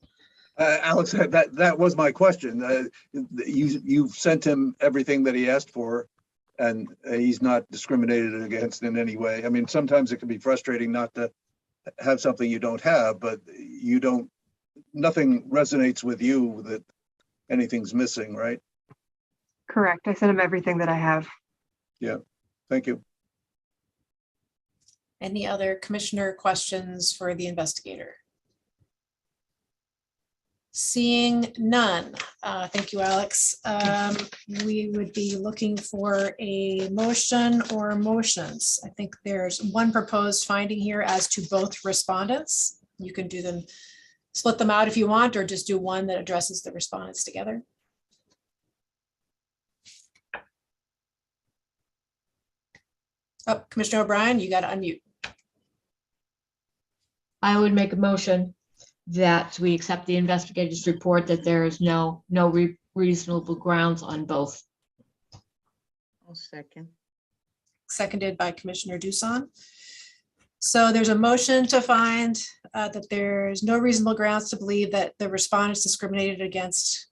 Alex, that was my question. You've sent him everything that he asked for, and he's not discriminated against in any way. I mean, sometimes it can be frustrating not to have something you don't have, but nothing resonates with you that anything's missing, right? Correct. I sent him everything that I have. Yeah, thank you. Any other commissioner questions for the investigator? Seeing none. Thank you, Alex. We would be looking for a motion or motions. I think there's one proposed finding here as to both respondents. You can do them, split them out if you want, or just do one that addresses the respondents together. Oh, Commissioner O'Brien, you got to unmute. I would make a motion that we accept the investigator's report that there is no reasonable grounds on both. I'll second. Seconded by Commissioner Doosan. So there's a motion to find that there's no reasonable grounds to believe that the respondents discriminated against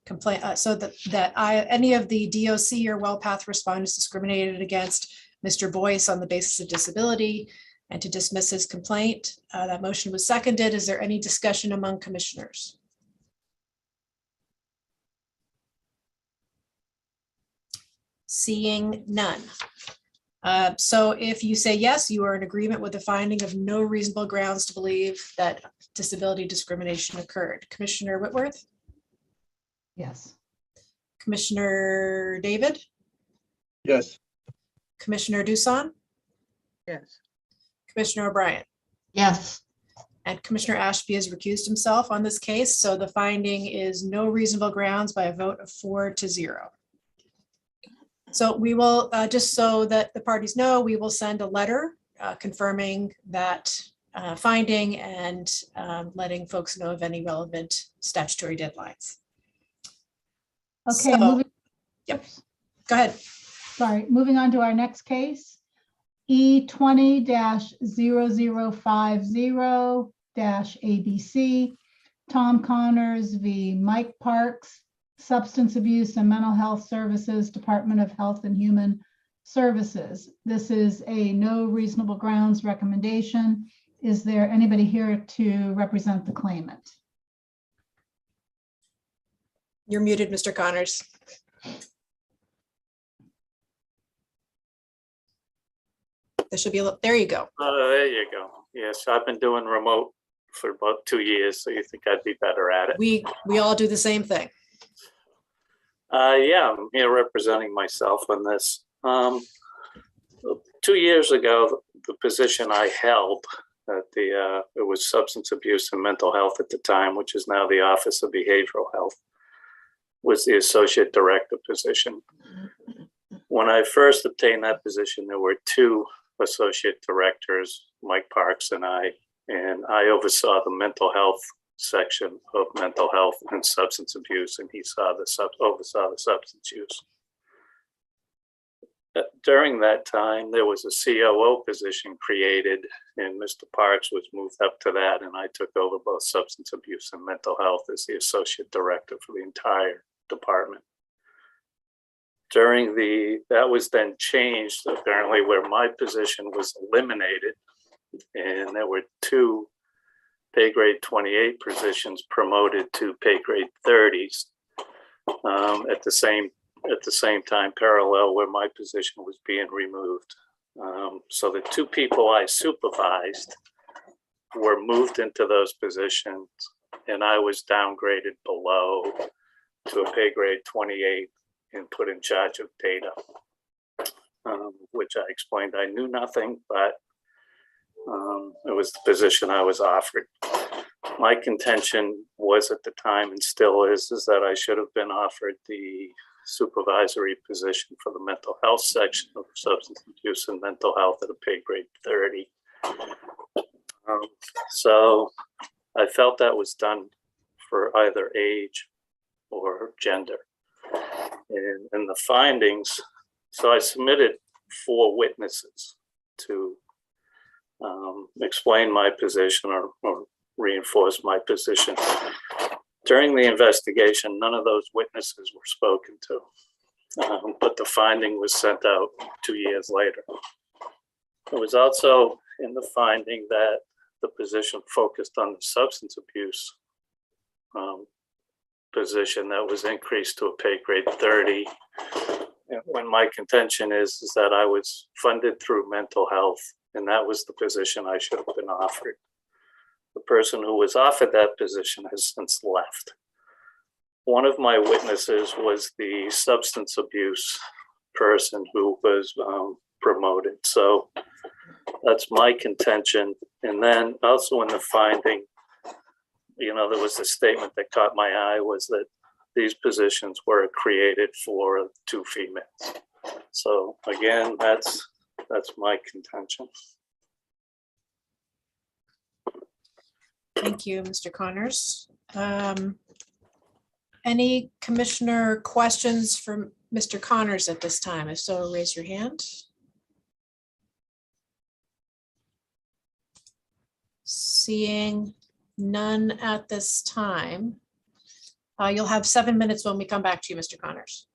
so that any of the DOC or WellPath respondents discriminated against Mr. Boyce on the basis of disability, and to dismiss his complaint. That motion was seconded. Is there any discussion among commissioners? Seeing none. So if you say yes, you are in agreement with the finding of no reasonable grounds to believe that disability discrimination occurred. Commissioner Whitworth? Yes. Commissioner David? Yes. Commissioner Doosan? Yes. Commissioner O'Brien? Yes. And Commissioner Ashby has recused himself on this case, so the finding is no reasonable grounds by a vote of 4-0. So we will, just so that the parties know, we will send a letter confirming that finding and letting folks know of any relevant statutory deadlines. Okay, So, moving. Yep, go ahead. Sorry, moving on to our next case. E20-0050-ABC, Tom Connors v. Mike Parks, Substance Abuse and Mental Health Services, Department of Health and Human Services. This is a no reasonable grounds recommendation. Is there anybody here to represent the claimant? You're muted, Mr. Connors. There should be there you go. There you go. Yes, I've been doing remote for about 2 years, so you think I'd be better at it. We all do the same thing. Yeah, I'm here representing myself on this. 2 years ago, the position I held at it was substance abuse and mental health at the time, which is now the Office of Behavioral Health, was the associate director position. When I first obtained that position, there were two associate directors, Mike Parks and I oversaw the mental health section of mental health and substance abuse, and he oversaw the substance use. During that time, there was a COO position created, and Mr. Parks was moved up to that, and I took over both substance abuse and mental health as the associate director for the entire department. That was then changed, apparently, where my position was eliminated, and there were two pay grade 28 positions promoted to pay grade 30s at the same time, parallel, where my position was being removed. So the two people I supervised were moved into those positions, and I was downgraded below to a pay grade 28 and put in charge of data, which I explained I knew nothing, but it was the position I was offered. My contention was at the time, and still is that I should have been offered the supervisory position for the mental health section of substance abuse and mental health at a pay grade 30. So I felt that was done for either age or gender. And the findings, so I submitted 4 witnesses to explain my position or reinforce my position. During the investigation, none of those witnesses were spoken to, but the finding was sent out 2 years later. It was also in the finding that the position focused on the substance abuse position that was increased to a pay grade 30. When my contention is that I was funded through mental health, and that was the position I should have been offered. The person who was offered that position has since left. One of my witnesses was the substance abuse person who was promoted. So that's my contention. And then also in the finding, there was a statement that caught my eye, was that these positions were created for 2 females. So again, that's my contention. Thank you, Mr. Connors. Any commissioner questions for Mr. Connors at this time? If so, raise your hand. Seeing none at this time. You'll have 7 minutes when we come back to you, Mr. Connors.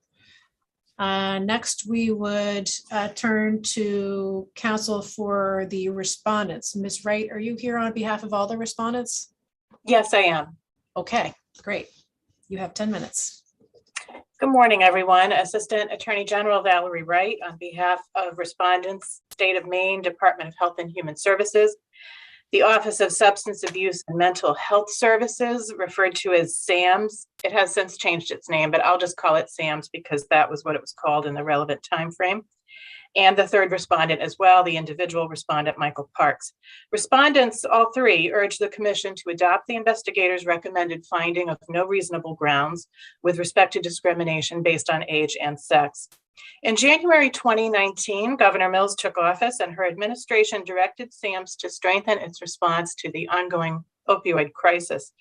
Next, we would turn to counsel for the respondents. Ms. Wright, are you here on behalf of all the respondents? Yes, I am. Okay, great. You have 10 minutes. Good morning, everyone. Assistant Attorney General Valerie Wright on behalf of respondents, State of Maine, Department of Health and Human Services, the Office of Substance Abuse and Mental Health Services, referred to as SAMS. It has since changed its name, but I'll just call it SAMS because that was what it was called in the relevant time frame. And the third respondent as well, the individual respondent, Michael Parks. Respondents, all 3, urge the Commission to adopt the investigator's recommended finding of no reasonable grounds with respect to discrimination based on age and sex. In January 2019, Governor Mills took office and her administration directed SAMS to strengthen its response to the ongoing opioid crisis.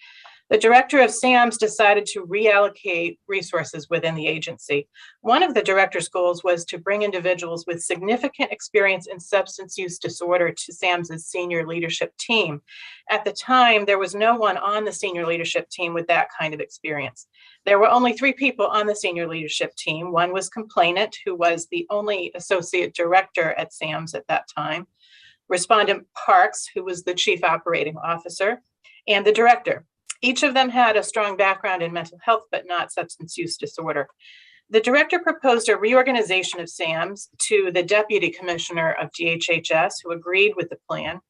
The director of SAMS decided to reallocate resources within the agency. One of the director's goals was to bring individuals with significant experience in substance use disorder to SAMS's senior leadership team. At the time, there was no one on the senior leadership team with that kind of experience. There were only 3 people on the senior leadership team. One was complainant, who was the only associate director at SAMS at that time, respondent Parks, who was the chief operating officer, and the director. Each of them had a strong background in mental health, but not substance use disorder. The director proposed a reorganization of SAMS to the deputy commissioner of DHHS, who agreed with the plan.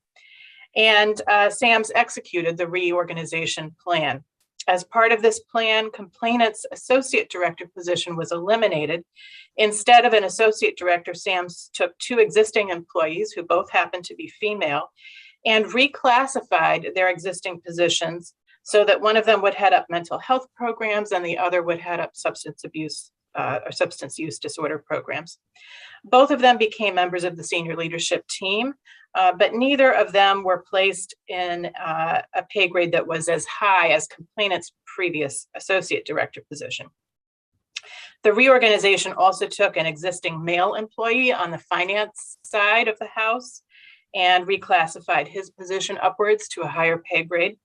And SAMS executed the reorganization plan. As part of this plan, complainant's associate director position was eliminated. Instead of an associate director, Sams took 2 existing employees who both happened to be female and reclassified their existing positions so that one of them would head up mental health programs and the other would head up substance abuse or substance use disorder programs. Both of them became members of the senior leadership team, but neither of them were placed in a pay grade that was as high as complainant's previous associate director position. The reorganization also took an existing male employee on the finance side of the house and reclassified his position upwards to a higher pay grade,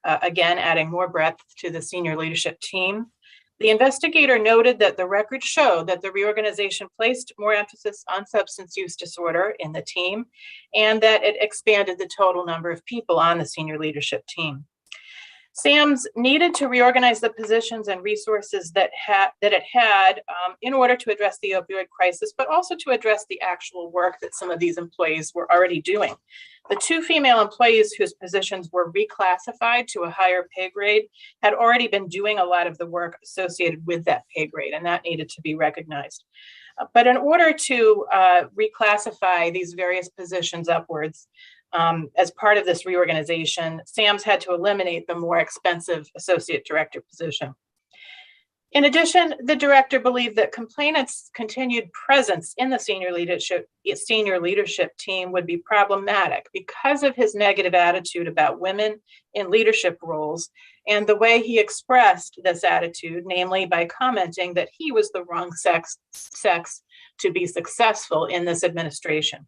again, adding more breadth to the senior leadership team. The investigator noted that the record showed that the reorganization placed more emphasis on substance use disorder in the team and that it expanded the total number of people on the senior leadership team. Sams needed to reorganize the positions and resources that it had in order to address the opioid crisis, but also to address the actual work that some of these employees were already doing. The 2 female employees whose positions were reclassified to a higher pay grade had already been doing a lot of the work associated with that pay grade, and that needed to be recognized. But in order to reclassify these various positions upwards, as part of this reorganization, Sams had to eliminate the more expensive associate director position. In addition, the director believed that complainant's continued presence in the senior leadership team would be problematic because of his negative attitude about women in leadership roles and the way he expressed this attitude, namely by commenting that he was the wrong sex to be successful in this administration.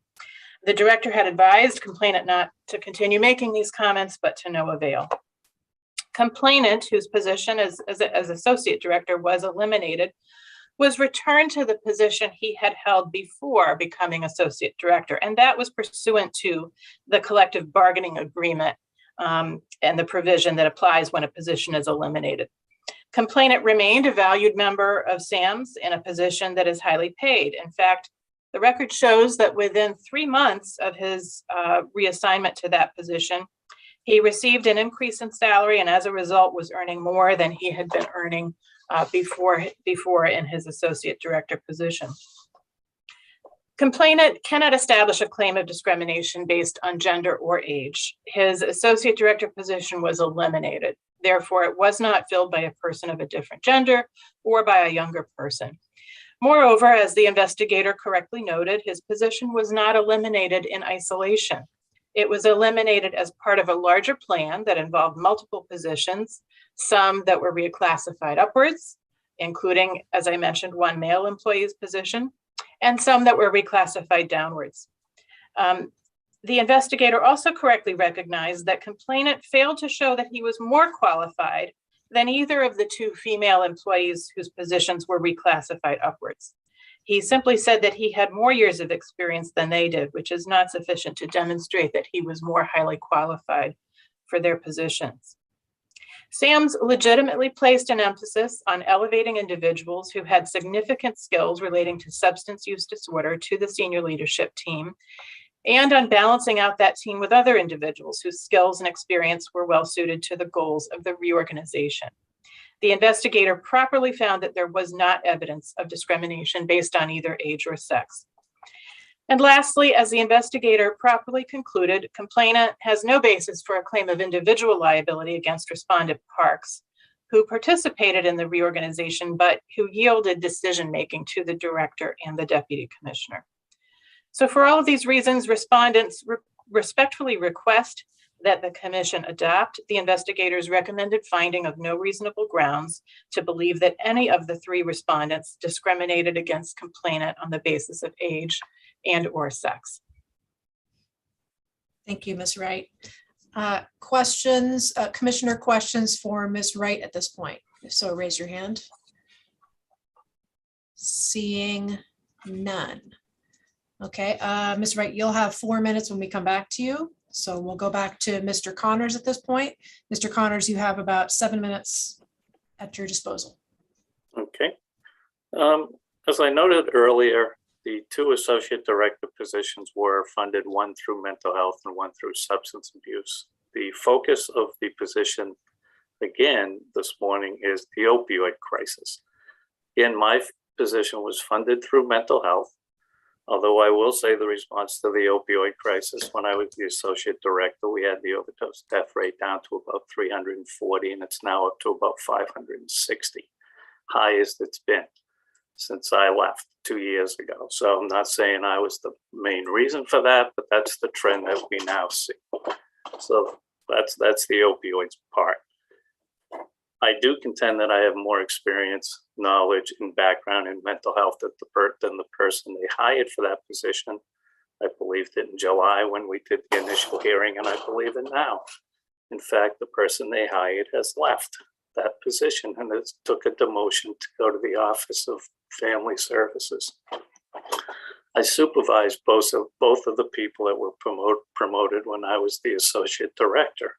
The director had advised complainant not to continue making these comments, but to no avail. Complainant, whose position as associate director was eliminated, was returned to the position he had held before becoming associate director, and that was pursuant to the collective bargaining agreement and the provision that applies when a position is eliminated. Complainant remained a valued member of SAMS in a position that is highly paid. In fact, the record shows that within 3 months of his reassignment to that position, he received an increase in salary and as a result was earning more than he had been earning before in his associate director position. Complainant cannot establish a claim of discrimination based on gender or age. His associate director position was eliminated. Therefore, it was not filled by a person of a different gender or by a younger person. Moreover, as the investigator correctly noted, his position was not eliminated in isolation. It was eliminated as part of a larger plan that involved multiple positions, some that were reclassified upwards, including, as I mentioned, one male employee's position, and some that were reclassified downwards. The investigator also correctly recognized that complainant failed to show that he was more qualified than either of the 2 female employees whose positions were reclassified upwards. He simply said that he had more years of experience than they did, which is not sufficient to demonstrate that he was more highly qualified for their positions. SAMS legitimately placed an emphasis on elevating individuals who had significant skills relating to substance use disorder to the senior leadership team, and on balancing out that team with other individuals whose skills and experience were well suited to the goals of the reorganization. The investigator properly found that there was not evidence of discrimination based on either age or sex. And lastly, as the investigator properly concluded, complainant has no basis for a claim of individual liability against respondent Parks, who participated in the reorganization, but who yielded decision-making to the director and the deputy commissioner. So for all of these reasons, respondents respectfully request that the commission adopt the investigator's recommended finding of no reasonable grounds to believe that any of the 3 respondents discriminated against complainant on the basis of age and or sex. Thank you, Ms. Wright. Questions, commissioner questions for Ms. Wright at this point? If so, raise your hand. Seeing none. Okay, Ms. Wright, you'll have 4 minutes when we come back to you. So we'll go back to Mr. Connors at this point. Mr. Connors, you have about 7 minutes at your disposal. Okay. As I noted earlier, the 2 associate director positions were funded, one through mental health and one through substance abuse. The focus of the position again this morning is the opioid crisis. Again, my position was funded through mental health, although I will say the response to the opioid crisis, when I was the associate director, we had the overdose death rate down to about 340, and it's now up to about 560, highest it's been since I left 2 years ago. So I'm not saying I was the main reason for that, but that's the trend that we now see. So that's the opioids part. I do contend that I have more experience, knowledge, and background in mental health than the person they hired for that position. I believed it in July when we did the initial hearing, and I believe it now. In fact, the person they hired has left that position and has took a demotion to go to the Office of Family Services. I supervised both of the people that were promoted when I was the associate director.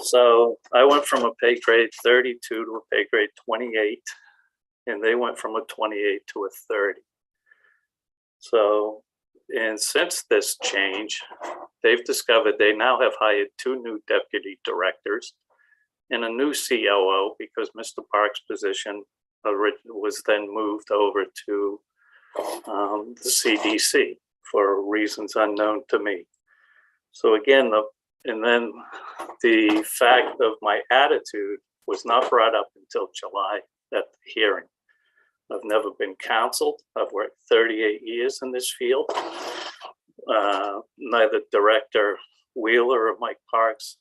So I went from a pay grade 32 to a pay grade 28, and they went from a 28 to a 30. So, and since this change, they've discovered they now have hired 2 new deputy directors and a new COO because Mr. Park's position was then moved over to the CDC for reasons unknown to me. So again, the fact of my attitude was not brought up until July at the hearing. I've never been counseled. I've worked 38 years in this field. Neither Director Wheeler or Mike Parks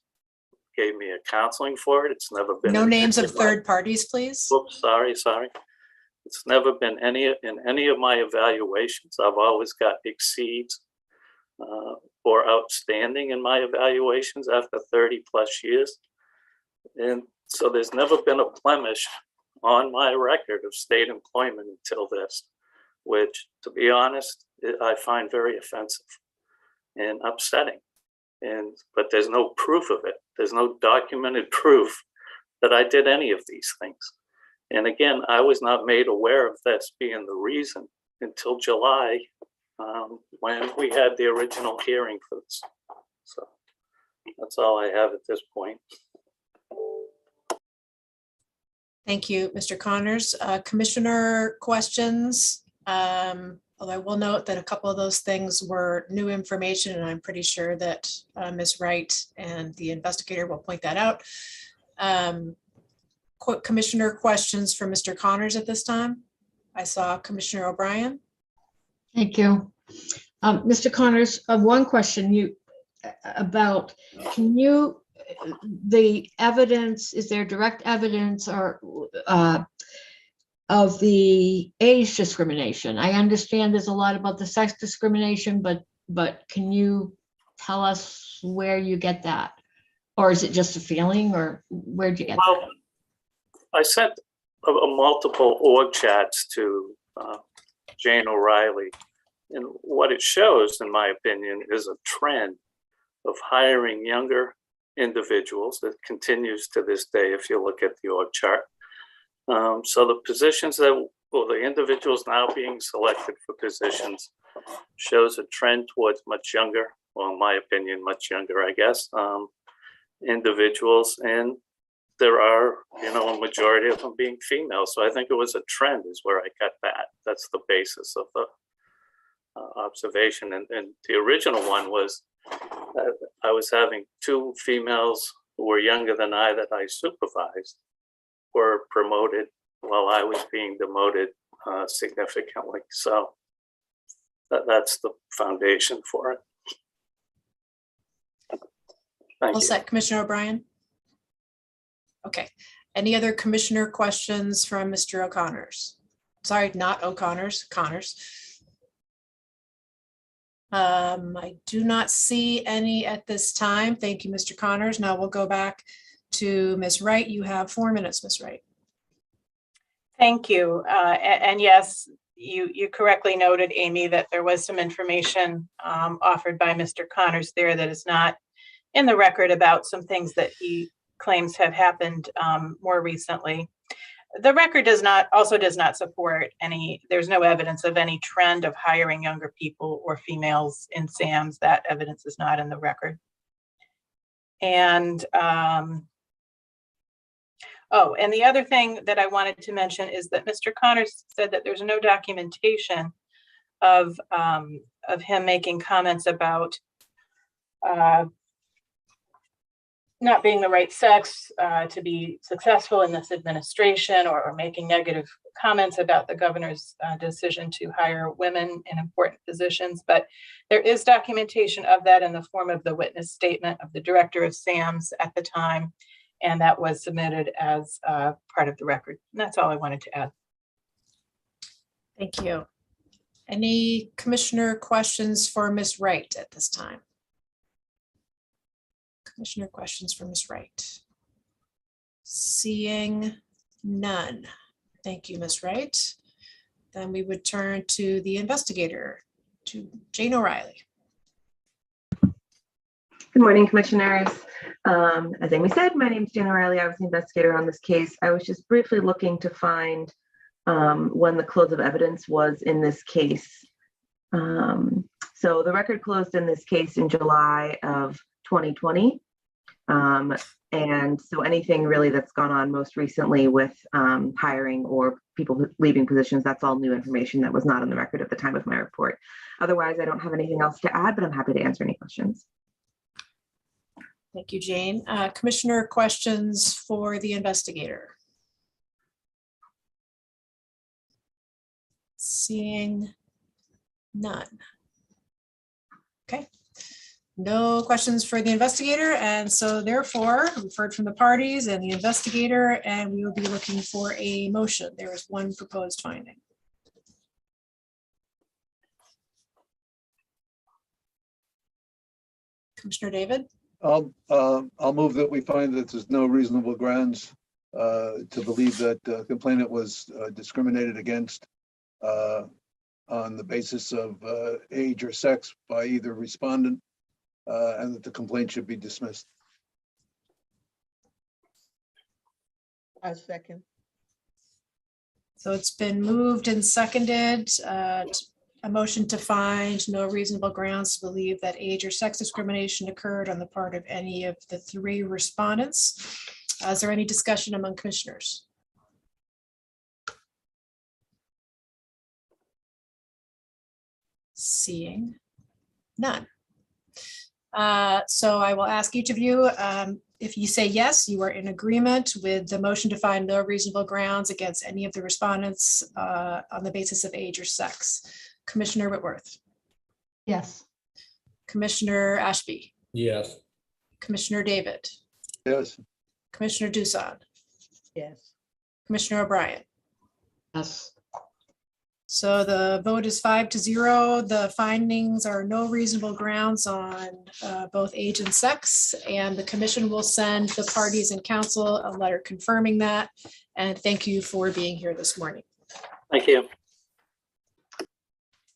gave me a counseling for it. It's never been. No names of third parties, please. Oops, sorry. It's never been in any of my evaluations. I've always got exceeds or outstanding in my evaluations after 30 plus years. And so there's never been a blemish on my record of state employment until this, which, to be honest, I find very offensive and upsetting. But there's no proof of it. There's no documented proof that I did any of these things. And again, I was not made aware of this being the reason until July, when we had the original hearing for this. So that's all I have at this point. Thank you, Mr. Connors. Commissioner questions? Although I will note that a couple of those things were new information, and I'm pretty sure that Ms. Wright and the investigator will point that out. Commissioner questions for Mr. Connors at this time? I saw Commissioner O'Brien. Thank you. Mr. Connors, one question about, the evidence, is there direct evidence or of the age discrimination? I understand there's a lot about the sex discrimination, but can you tell us where you get that? Or is it just a feeling, or where'd you get that? I sent multiple org chats to Jane O'Reilly, and what it shows, in my opinion, is a trend of hiring younger individuals that continues to this day if you look at the org chart. So the positions the individuals now being selected for positions shows a trend towards much younger, well, in my opinion, much younger, I guess, individuals. And there are, a majority of them being female. So I think it was a trend is where I got that. That's the basis of the observation. And the original one was I was having 2 females who were younger than I that I supervised were promoted while I was being demoted significantly. So that's the foundation for it. Thank All you. set, Commissioner O'Brien? Okay. Any other commissioner questions from Mr. O'Connors? Sorry, not O'Connors, Connors. I do not see any at this time. Thank you, Mr. Connors. Now we'll go back to Ms. Wright. You have 4 minutes, Ms. Wright. Thank you. And yes, you correctly noted, Amy, that there was some information offered by Mr. Connors there that is not in the record about some things that he claims have happened more recently. The record does not support there's no evidence of any trend of hiring younger people or females in SAMs. That evidence is not in the record. And Oh, and the other thing that I wanted to mention is that Mr. Connors said that there's no documentation of him making comments about not being the right sex to be successful in this administration, or making negative comments about the governor's decision to hire women in important positions. But there is documentation of that in the form of the witness statement of the director of SAMS at the time. And that was submitted as part of the record. And that's all I wanted to add. Thank you. Any commissioner questions for Ms. Wright at this time? Commissioner questions for Ms. Wright? Seeing none. Thank you, Ms. Wright. Then we would turn to the investigator, to Jane O'Reilly. Good morning, commissioners. As Amy said, my name is Jane O'Reilly. I was the investigator on this case. I was just briefly looking to find when the close of evidence was in this case. So the record closed in this case in July of 2020. And so anything really that's gone on most recently with hiring or people leaving positions, that's all new information that was not on the record at the time of my report. Otherwise, I don't have anything else to add, but I'm happy to answer any questions. Thank you, Jane. Commissioner questions for the investigator? Seeing none. Okay. No questions for the investigator, and so therefore we've heard from the parties and the investigator, and we will be looking for a motion. There is one proposed finding. Commissioner David? I'll move that we find that there's no reasonable grounds to believe that the complainant was discriminated against on the basis of age or sex by either respondent, and that the complaint should be dismissed. I second. So it's been moved and seconded, a motion to find no reasonable grounds to believe that age or sex discrimination occurred on the part of any of the three respondents. Is there any discussion among commissioners? Seeing none. So I will ask each of you, if you say yes, you are in agreement with the motion to find no reasonable grounds against any of the respondents on the basis of age or sex. Commissioner Whitworth. Yes. Commissioner Ashby. Yes. Commissioner David. Yes. Commissioner Doosan. Yes. Commissioner O'Brien. Yes. So the vote is 5-0. The findings are no reasonable grounds on both age and sex, and the commission will send the parties and council a letter confirming that. And thank you for being here this morning. Thank you.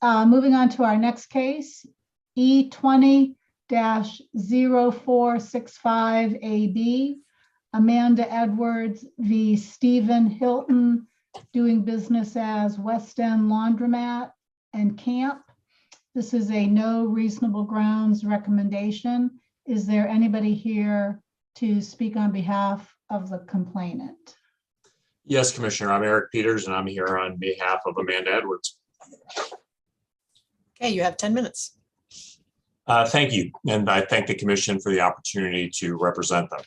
Moving on to our next case, E20-0465AB, Amanda Edwards v. Stephen Hilton, doing business as West End Laundromat and Camp. This is a no reasonable grounds recommendation. Is there anybody here to speak on behalf of the complainant? Yes, Commissioner, I'm Eric Peters and I'm here on behalf of Amanda Edwards. Okay, you have 10 minutes. Thank you, and I thank the commission for the opportunity to represent them.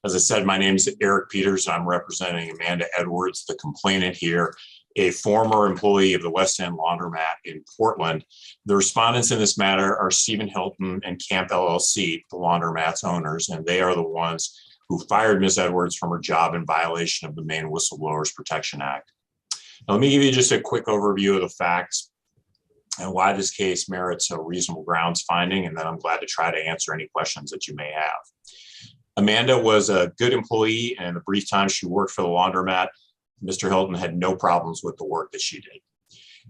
As I said, my name is Eric Peters. I'm representing Amanda Edwards, the complainant here, a former employee of the West End Laundromat in Portland. The respondents in this matter are Stephen Hilton and Camp LLC, the laundromat's owners, and they are the ones who fired Ms. Edwards from her job in violation of the Maine Whistleblowers Protection Act. Now, let me give you just a quick overview of the facts and why this case merits a reasonable grounds finding, and then I'm glad to try to answer any questions that you may have. Amanda was a good employee, and in the brief time she worked for the laundromat, Mr. Hilton had no problems with the work that she did.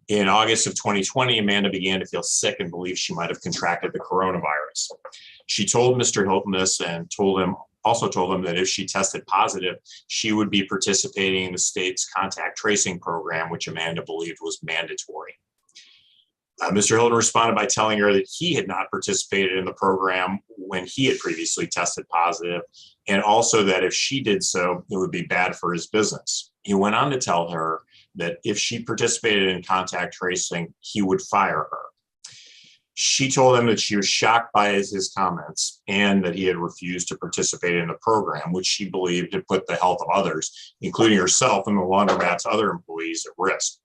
In August of 2020, Amanda began to feel sick and believed she might have contracted the coronavirus. She told Mr. Hilton this and also told him that if she tested positive, she would be participating in the state's contact tracing program, which Amanda believed was mandatory. Mr. Hilton responded by telling her that he had not participated in the program when he had previously tested positive, and also that if she did so, it would be bad for his business. He went on to tell her that if she participated in contact tracing, he would fire her. She told him that she was shocked by his comments and that he had refused to participate in the program, which she believed had put the health of others, including herself and the laundromat's other employees, at risk.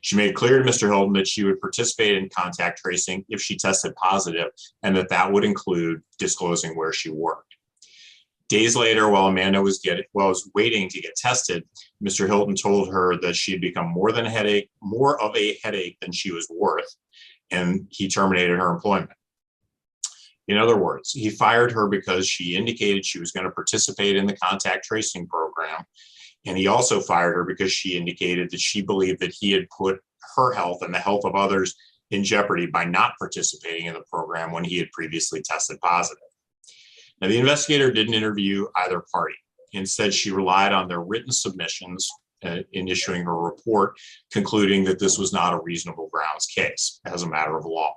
She made clear to Mr. Hilton that she would participate in contact tracing if she tested positive, and that would include disclosing where she worked. Days later, while Amanda was waiting to get tested, Mr. Hilton told her that she had become more of a headache than she was worth, and he terminated her employment. In other words, he fired her because she indicated she was going to participate in the contact tracing program. And he also fired her because she indicated that she believed that he had put her health and the health of others in jeopardy by not participating in the program when he had previously tested positive. Now, the investigator didn't interview either party. Instead, she relied on their written submissions in issuing her report, concluding that this was not a reasonable grounds case as a matter of law.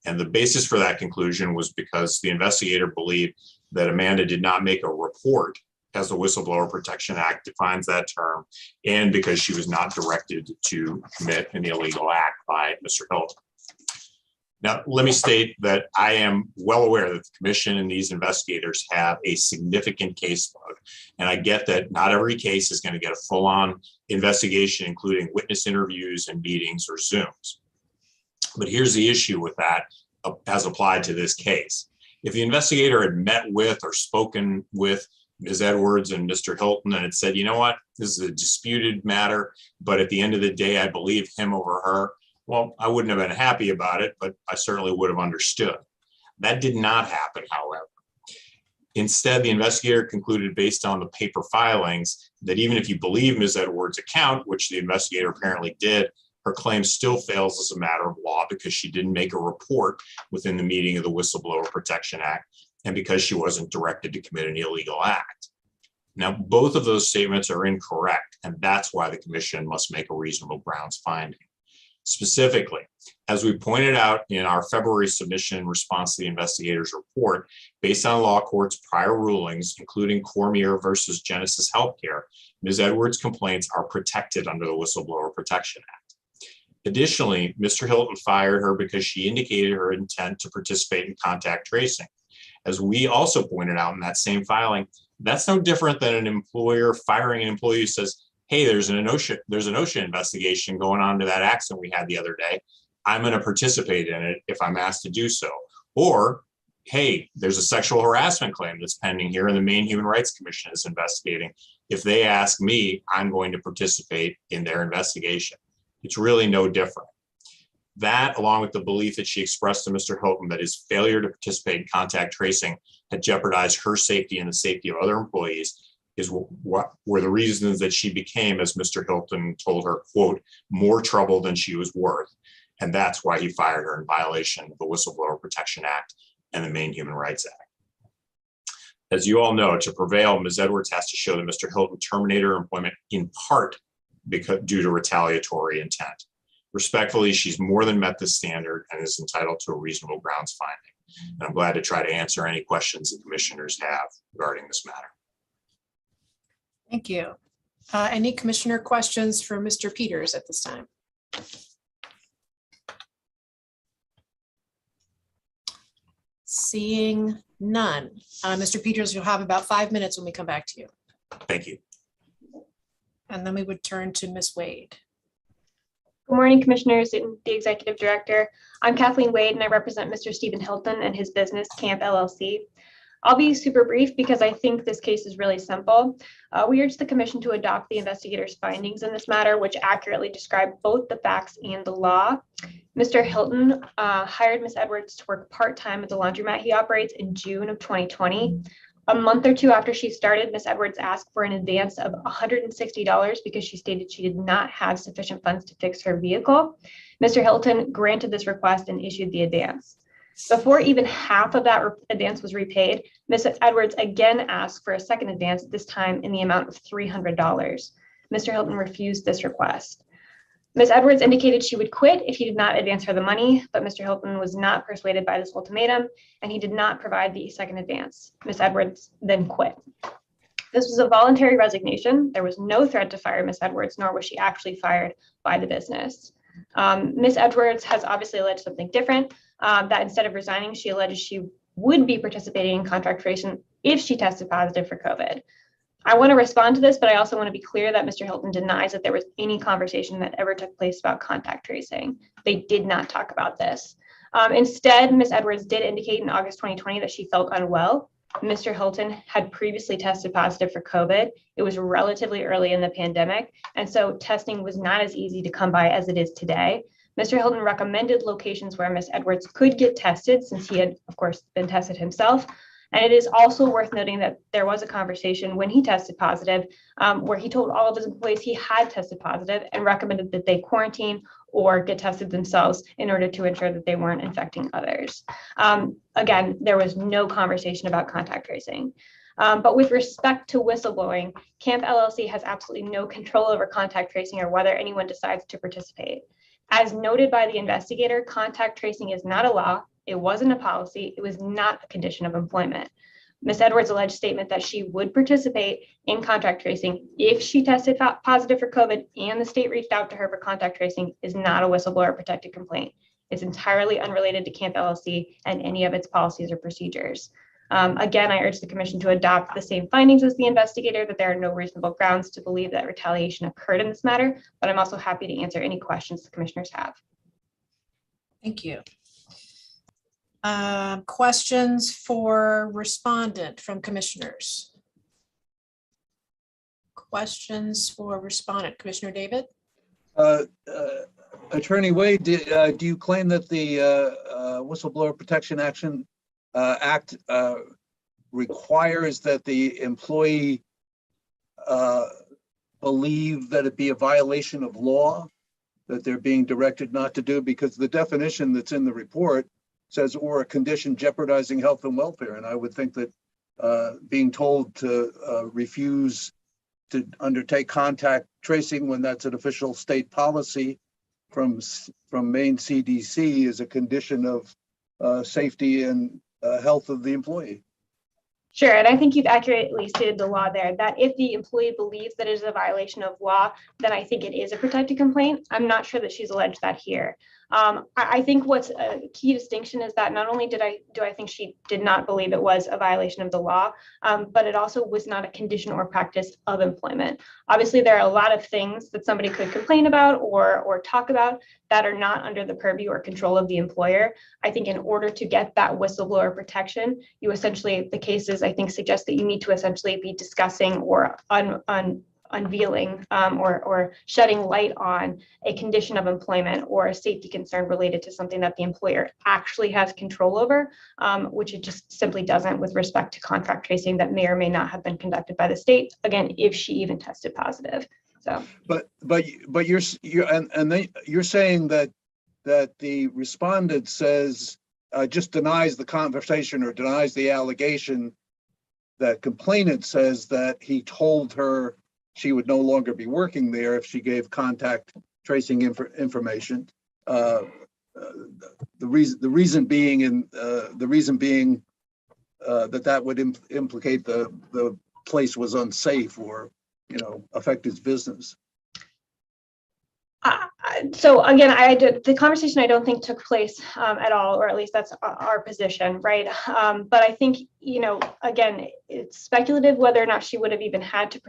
And the basis for that conclusion was because the investigator believed that Amanda did not make a report, as the Whistleblower Protection Act defines that term, and because she was not directed to commit an illegal act by Mr. Hilton. Now, let me state that I am well aware that the commission and these investigators have a significant caseload, and I get that not every case is going to get a full-on investigation, including witness interviews and meetings or Zooms. But here's the issue with that as applied to this case. If the investigator had met with or spoken with Ms. Edwards and Mr. Hilton and had said, you know what, this is a disputed matter, but at the end of the day, I believe him over her, well, I wouldn't have been happy about it, but I certainly would have understood. That did not happen, however. Instead, the investigator concluded, based on the paper filings, that even if you believe Ms. Edwards' account, which the investigator apparently did, her claim still fails as a matter of law because she didn't make a report within the meaning of the Whistleblower Protection Act, and because she wasn't directed to commit an illegal act. Now, both of those statements are incorrect, and that's why the commission must make a reasonable grounds finding. Specifically, as we pointed out in our February submission in response to the investigator's report, based on law court's prior rulings, including Cormier versus Genesis Healthcare, Ms. Edwards' complaints are protected under the Whistleblower Protection Act. Additionally, Mr. Hilton fired her because she indicated her intent to participate in contact tracing. As we also pointed out in that same filing, that's no different than an employer firing an employee who says, hey, there's an OSHA investigation going on to that accident we had the other day. I'm going to participate in it if I'm asked to do so. Or, hey, there's a sexual harassment claim that's pending here and the Maine Human Rights Commission is investigating. If they ask me, I'm going to participate in their investigation. It's really no different. That, along with the belief that she expressed to Mr. Hilton that his failure to participate in contact tracing had jeopardized her safety and the safety of other employees, is what were the reasons that she became, as Mr. Hilton told her, quote, more trouble than she was worth. And that's why he fired her in violation of the Whistleblower Protection Act and the Maine Human Rights Act. As you all know, to prevail, Ms. Edwards has to show that Mr. Hilton terminated her employment in part due to retaliatory intent. Respectfully, she's more than met this standard and is entitled to a reasonable grounds finding. And I'm glad to try to answer any questions the commissioners have regarding this matter. Thank you. Any commissioner questions for Mr. Peters at this time? Seeing none. Mr. Peters, you'll have about 5 minutes when we come back to you. Thank you. And then we would turn to Ms. Wade. Good morning, Commissioners and the Executive Director. I'm Kathleen Wade, and I represent Mr. Stephen Hilton and his business, Camp LLC. I'll be super brief because I think this case is really simple. We urge the Commission to adopt the investigator's findings in this matter, which accurately describe both the facts and the law. Mr. Hilton hired Ms. Edwards to work part-time at the laundromat he operates in June of 2020. A month or two after she started, Ms. Edwards asked for an advance of $160 because she stated she did not have sufficient funds to fix her vehicle. Mr. Hilton granted this request and issued the advance. Before even half of that advance was repaid, Ms. Edwards again asked for a second advance, this time in the amount of $300. Mr. Hilton refused this request. Ms. Edwards indicated she would quit if he did not advance her the money, but Mr. Hilton was not persuaded by this ultimatum, and he did not provide the second advance. Ms. Edwards then quit. This was a voluntary resignation. There was no threat to fire Ms. Edwards, nor was she actually fired by the business. Ms. Edwards has obviously alleged something different, that instead of resigning, she alleges she would be participating in contact tracing if she tested positive for COVID. I want to respond to this, but I also want to be clear that Mr. Hilton denies that there was any conversation that ever took place about contact tracing. They did not talk about this. Instead, Ms. Edwards did indicate in August 2020 that she felt unwell. Mr. Hilton had previously tested positive for COVID. It was relatively early in the pandemic, and so testing was not as easy to come by as it is today. Mr. Hilton recommended locations where Ms. Edwards could get tested, since he had, of course, been tested himself. And it is also worth noting that there was a conversation when he tested positive, where he told all of his employees he had tested positive and recommended that they quarantine or get tested themselves in order to ensure that they weren't infecting others. Again, there was no conversation about contact tracing. But with respect to whistleblowing, Camp LLC has absolutely no control over contact tracing or whether anyone decides to participate. As noted by the investigator, contact tracing is not a law. It wasn't a policy. It was not a condition of employment. Ms. Edwards' alleged statement that she would participate in contact tracing if she tested positive for COVID and the state reached out to her for contact tracing is not a whistleblower protected complaint. It's entirely unrelated to Camp LLC and any of its policies or procedures. Again, I urge the commission to adopt the same findings as the investigator, that there are no reasonable grounds to believe that retaliation occurred in this matter, but I'm also happy to answer any questions the commissioners have. Thank you. Questions for respondent from commissioners? Questions for respondent, Commissioner David? Attorney Wade, do you claim that the Whistleblower Protection Act requires that the employee believe that it be a violation of law that they're being directed not to do? Because the definition that's in the report says, or a condition jeopardizing health and welfare. And I would think that being told to refuse to undertake contact tracing when that's an official state policy from Maine CDC is a condition of safety and health of the employee. Sure, and I think you've accurately stated the law there, that if the employee believes that it is a violation of law, then I think it is a protected complaint. I'm not sure that she's alleged that here. I think what's a key distinction is that not only do I think she did not believe it was a violation of the law, but it also was not a condition or practice of employment. Obviously, there are a lot of things that somebody could complain about or talk about that are not under the purview or control of the employer. I think in order to get that whistleblower protection, you essentially, the cases I think suggest that you need to essentially be discussing or unveiling or shedding light on a condition of employment or a safety concern related to something that the employer actually has control over, which it just simply doesn't with respect to contract tracing that may or may not have been conducted by the state, again, if she even tested positive. So, but you're saying that the respondent says just denies the conversation or denies the allegation that complainant says that he told her she would no longer be working there if she gave contact tracing information. The reason being that would implicate the place was unsafe or affect his business. So again, the conversation I don't think took place at all, or at least that's our position, right? But I think, again, it's speculative whether or not she would have even had to,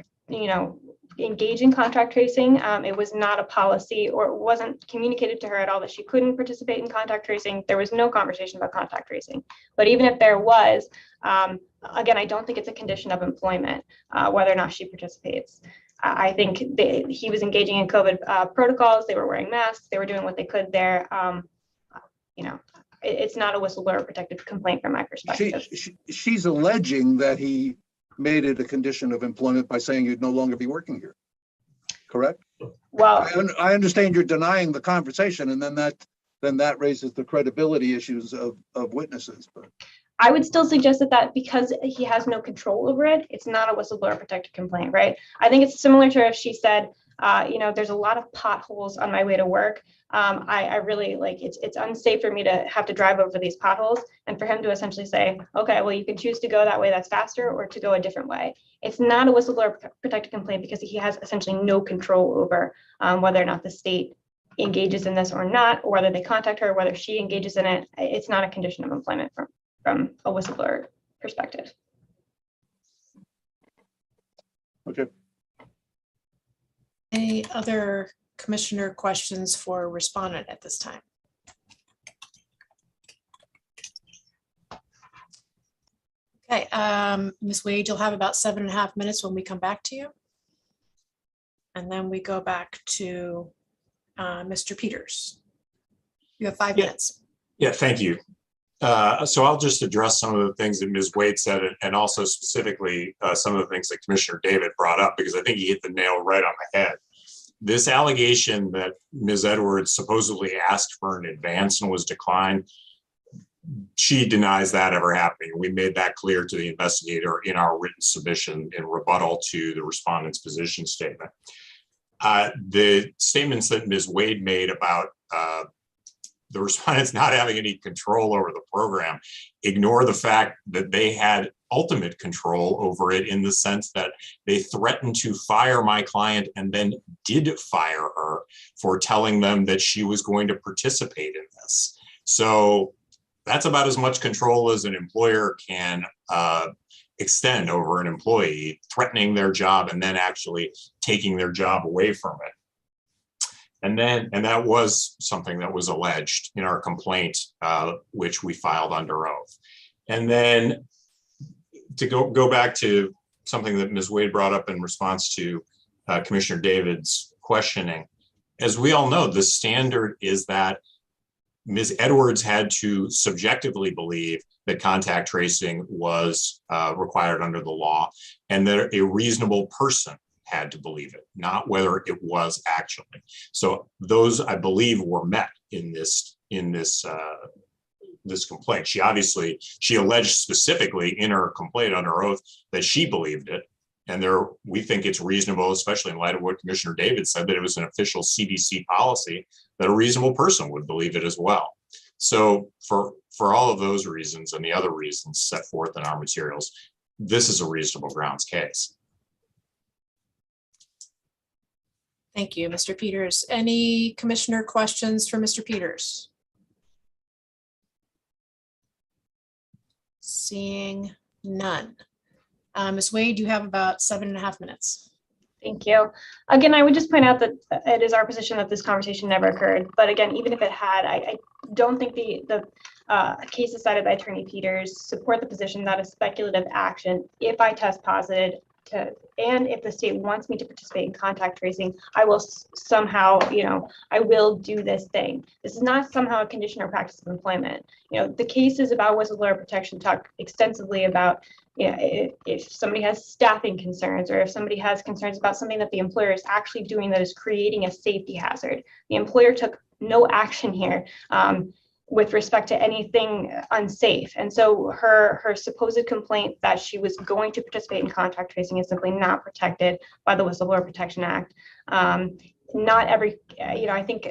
engage in contact tracing. It was not a policy, or it wasn't communicated to her at all that she couldn't participate in contact tracing. There was no conversation about contact tracing. But even if there was, again, I don't think it's a condition of employment, whether or not she participates. I think he was engaging in COVID protocols. They were wearing masks. They were doing what they could there. It's not a whistleblower protected complaint from my perspective. She's alleging that he made it a condition of employment by saying you'd no longer be working here. Correct? Well, I understand you're denying the conversation, and then that raises the credibility issues of witnesses. But I would still suggest that because he has no control over it, it's not a whistleblower protected complaint, right? I think it's similar to if she said, There's a lot of potholes on my way to work. I really it's unsafe for me to have to drive over these potholes, and for him to essentially say, okay, well, you can choose to go that way, that's faster, or to go a different way. It's not a whistleblower protected complaint because he has essentially no control over whether or not the state engages in this or not, or whether they contact her, whether she engages in it. It's not a condition of employment from a whistleblower perspective. Okay. Any other commissioner questions for respondent at this time? Okay, Ms. Wade, you'll have about 7.5 minutes when we come back to you. And then we go back to Mr. Peters. You have 5 minutes. Yeah, thank you. So I'll just address some of the things that Ms. Wade said, and also specifically some of the things that Commissioner David brought up, because I think he hit the nail right on the head. This allegation that Ms. Edwards supposedly asked for an advance and was declined, she denies that ever happening. We made that clear to the investigator in our written submission in rebuttal to the respondent's position statement. The statements that Ms. Wade made about the respondents not having any control over the program ignore the fact that they had ultimate control over it, in the sense that they threatened to fire my client and then did fire her for telling them that she was going to participate in this. So that's about as much control as an employer can extend over an employee, threatening their job and then actually taking their job away from it. And that was something that was alleged in our complaint, which we filed under oath. And then to go back to something that Ms. Wade brought up in response to Commissioner David's questioning, as we all know, the standard is that Ms. Edwards had to subjectively believe that contact tracing was required under the law, and that a reasonable person had to believe it, not whether it was actually. So those, I believe, were met in this complaint. She alleged specifically in her complaint under oath that she believed it, and we think it's reasonable, especially in light of what Commissioner David said, that it was an official CDC policy, that a reasonable person would believe it as well. So for all of those reasons and the other reasons set forth in our materials, this is a reasonable grounds case. Thank you, Mr. Peters. Any commissioner questions for Mr. Peters? Seeing none. Ms. Wade, you have about 7.5 minutes. Thank you. Again, I would just point out that it is our position that this conversation never occurred. But again, even if it had, I don't think the cases cited by Attorney Peters support the position that a speculative action, if I test positive, and if the state wants me to participate in contact tracing, I will somehow, I will do this thing. This is not somehow a condition or practice of employment. The cases about whistleblower protection talk extensively about, if somebody has staffing concerns, or if somebody has concerns about something that the employer is actually doing that is creating a safety hazard. The employer took no action here with respect to anything unsafe. And so her supposed complaint that she was going to participate in contact tracing is simply not protected by the Whistleblower Protection Act. Not every, I think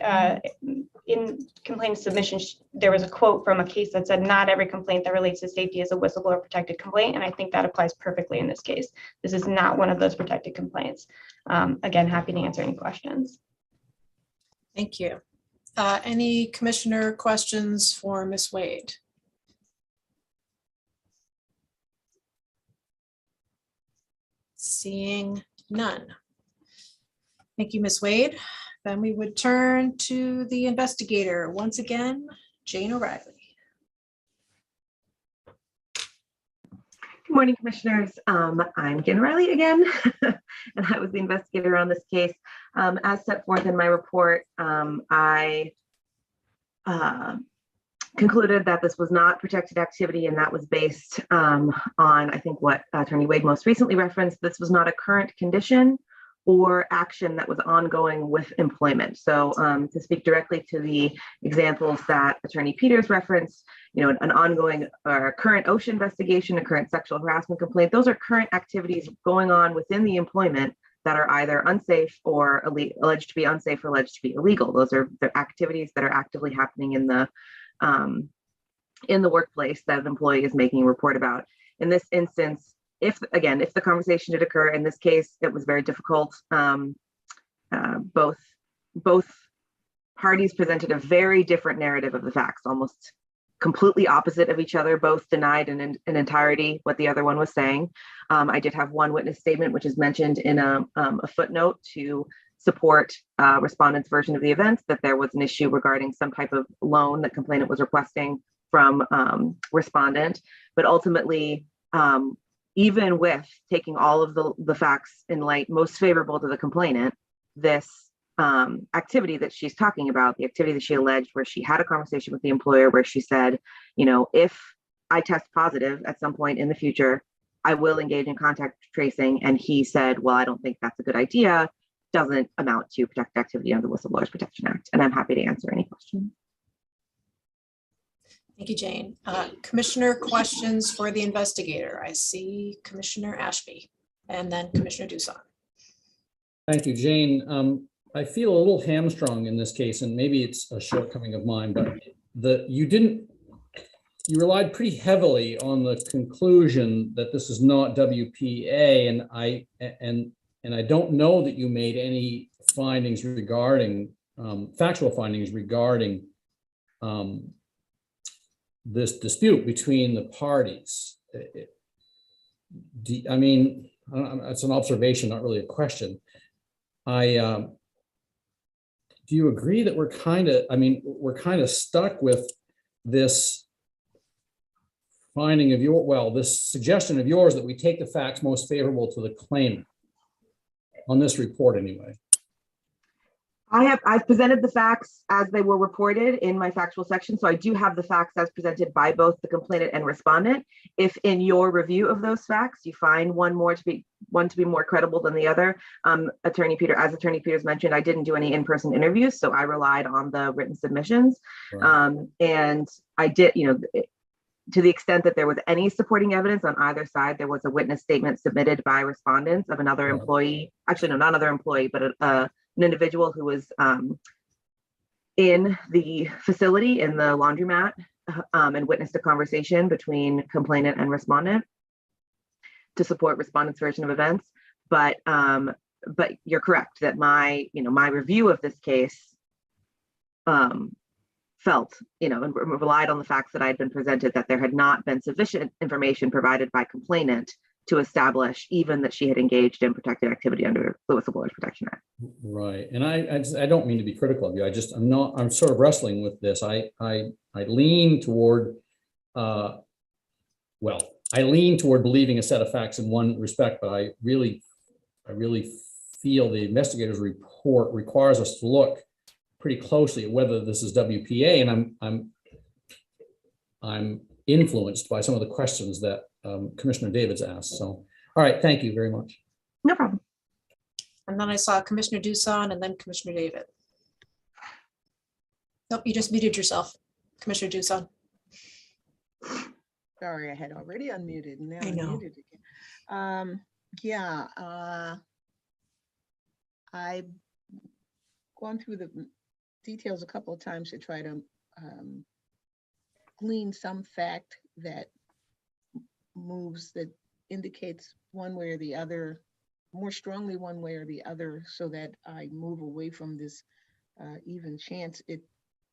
in complaint submission, there was a quote from a case that said, not every complaint that relates to safety is a whistleblower protected complaint. And I think that applies perfectly in this case. This is not one of those protected complaints. Again, happy to answer any questions. Thank you. Any commissioner questions for Ms. Wade? Seeing none. Thank you, Ms. Wade. Then we would turn to the investigator. Once again, Jane O'Reilly. Good morning, commissioners. I'm Jane O'Reilly again, and I was the investigator on this case. As set forth in my report, I concluded that this was not protected activity, and that was based on, I think, what Attorney Wade most recently referenced. This was not a current condition or action that was ongoing with employment. So to speak directly to the examples that Attorney Peters referenced, an ongoing or current OSHA investigation, a current sexual harassment complaint, those are current activities going on within the employment that are either unsafe or alleged to be unsafe or alleged to be illegal. Those are the activities that are actively happening in the workplace that an employee is making a report about. In this instance, if the conversation did occur, in this case, it was very difficult. Both parties presented a very different narrative of the facts, almost completely opposite of each other. Both denied in entirety what the other one was saying. I did have one witness statement, which is mentioned in a footnote to support respondent's version of the events, that there was an issue regarding some type of loan that complainant was requesting from respondent. But ultimately, even with taking all of the facts in light most favorable to the complainant, this activity that she's talking about, the activity that she alleged where she had a conversation with the employer where she said, if I test positive at some point in the future, I will engage in contact tracing. And he said, well, I don't think that's a good idea, doesn't amount to protected activity under the Whistleblowers Protection Act. And I'm happy to answer any questions. Thank you, Jane. Commissioner questions for the investigator. I see Commissioner Ashby and then Commissioner Dusan. Thank you, Jane. I feel a little hamstrung in this case, and maybe it's a shortcoming of mine, but you relied pretty heavily on the conclusion that this is not WPA, and I don't know that you made any findings regarding factual findings regarding this dispute between the parties. I mean, it's an observation, not really a question. Do you agree that we're kind of stuck with this finding of this suggestion of yours that we take the facts most favorable to the claimant on this report anyway? I've presented the facts as they were reported in my factual section. So I do have the facts as presented by both the complainant and respondent. If in your review of those facts, you find one to be more credible than the other, Attorney Peters mentioned, I didn't do any in-person interviews, so I relied on the written submissions. Right. And I did, to the extent that there was any supporting evidence on either side, there was a witness statement submitted by respondents of another employee, actually, no, not another employee, but an individual who was in the facility, in the laundromat, and witnessed a conversation between complainant and respondent to support respondent's version of events. But you're correct that my review of this case felt, and relied on the facts that I had been presented, that there had not been sufficient information provided by complainant to establish even that she had engaged in protected activity under the Whistleblowers Protection Act. Right, and I don't mean to be critical of you. I'm sort of wrestling with this. I lean toward, I lean toward believing a set of facts in one respect, but I really feel the investigator's report requires us to look pretty closely at whether this is WPA, and I'm influenced by some of the questions that Commissioner Davids asked. So, all right, thank you very much. No problem. And then I saw Commissioner Dusan and then Commissioner David. Nope, you just muted yourself, Commissioner Dusan. Sorry, I had already unmuted. Now I know. muted again. I've gone through the details a couple of times to try to glean some fact that indicates one way or the other, more strongly one way or the other, so that I move away from this even chance.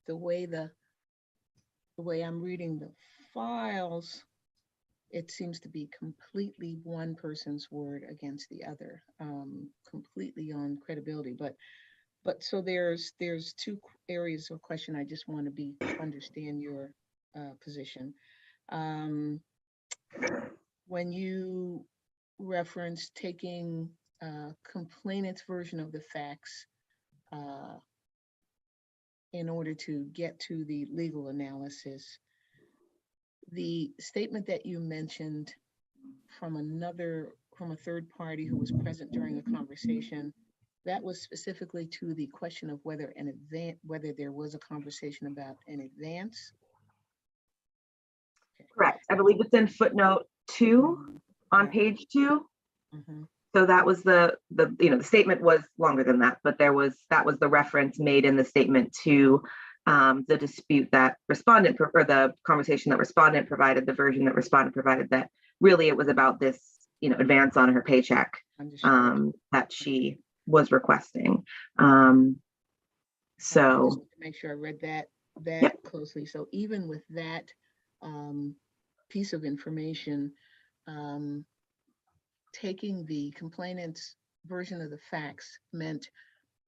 The way I'm reading the files, it seems to be completely one person's word against the other, completely on credibility. But so there's two areas of question. I just want to understand your position. When you reference taking complainant's version of the facts in order to get to the legal analysis, the statement that you mentioned from a third party who was present during the conversation, that was specifically to the question of whether there was a conversation about an advance. Correct. I believe it's in footnote 2 on page 2. So that was the statement was longer than that, but that was the reference made in the statement to the dispute that respondent, or the conversation that respondent provided, the version that respondent provided, that really it was about this, advance on her paycheck that she was requesting. So to make sure I read that Yep. closely. So even with that piece of information, taking the complainant's version of the facts meant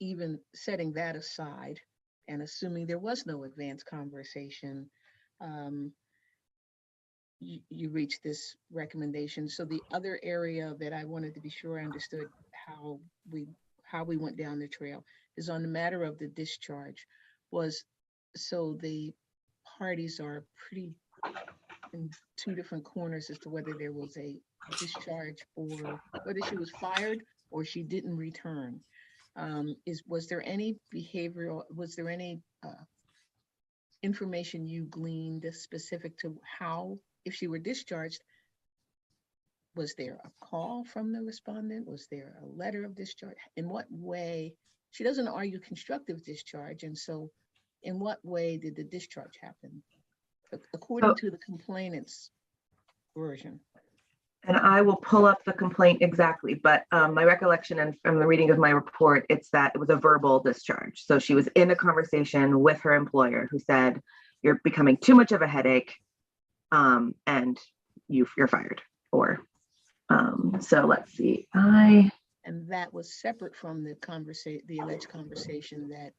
even setting that aside and assuming there was no advanced conversation, you reached this recommendation. So the other area that I wanted to be sure I understood how we went down the trail is on the matter of the discharge. So the parties are pretty in two different corners as to whether there was a discharge or whether she was fired or she didn't return. Was there any information you gleaned specific to how, if she were discharged, was there a call from the respondent? Was there a letter of discharge? In what way? She doesn't argue constructive discharge, and so in what way did the discharge happen according to the complainant's version? And I will pull up the complaint exactly, but my recollection and from the reading of my report, it's that it was a verbal discharge. So she was in a conversation with her employer who said, "You're becoming too much of a headache, and you're fired." Or so let's see. And that was separate from the alleged conversation that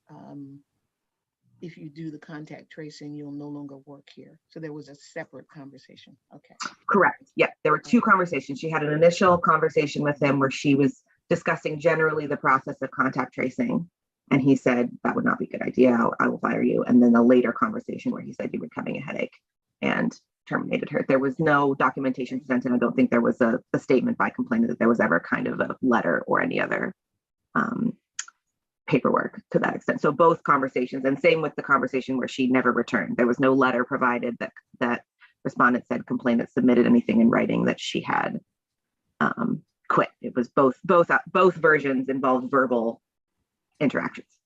if you do the contact tracing, you'll no longer work here. So there was a separate conversation. Okay. Correct. Yeah, there were two conversations. She had an initial conversation with him where she was discussing generally the process of contact tracing. And he said, "That would not be a good idea. I will fire you." And then a later conversation where he said, "You were having a headache," and terminated her. There was no documentation sent, and I don't think there was a statement by complainant that there was ever kind of a letter or any other paperwork to that extent. So both conversations, and same with the conversation where she never returned. There was no letter provided that respondent said complainant submitted anything in writing that she had quit. It was both versions involved verbal interactions.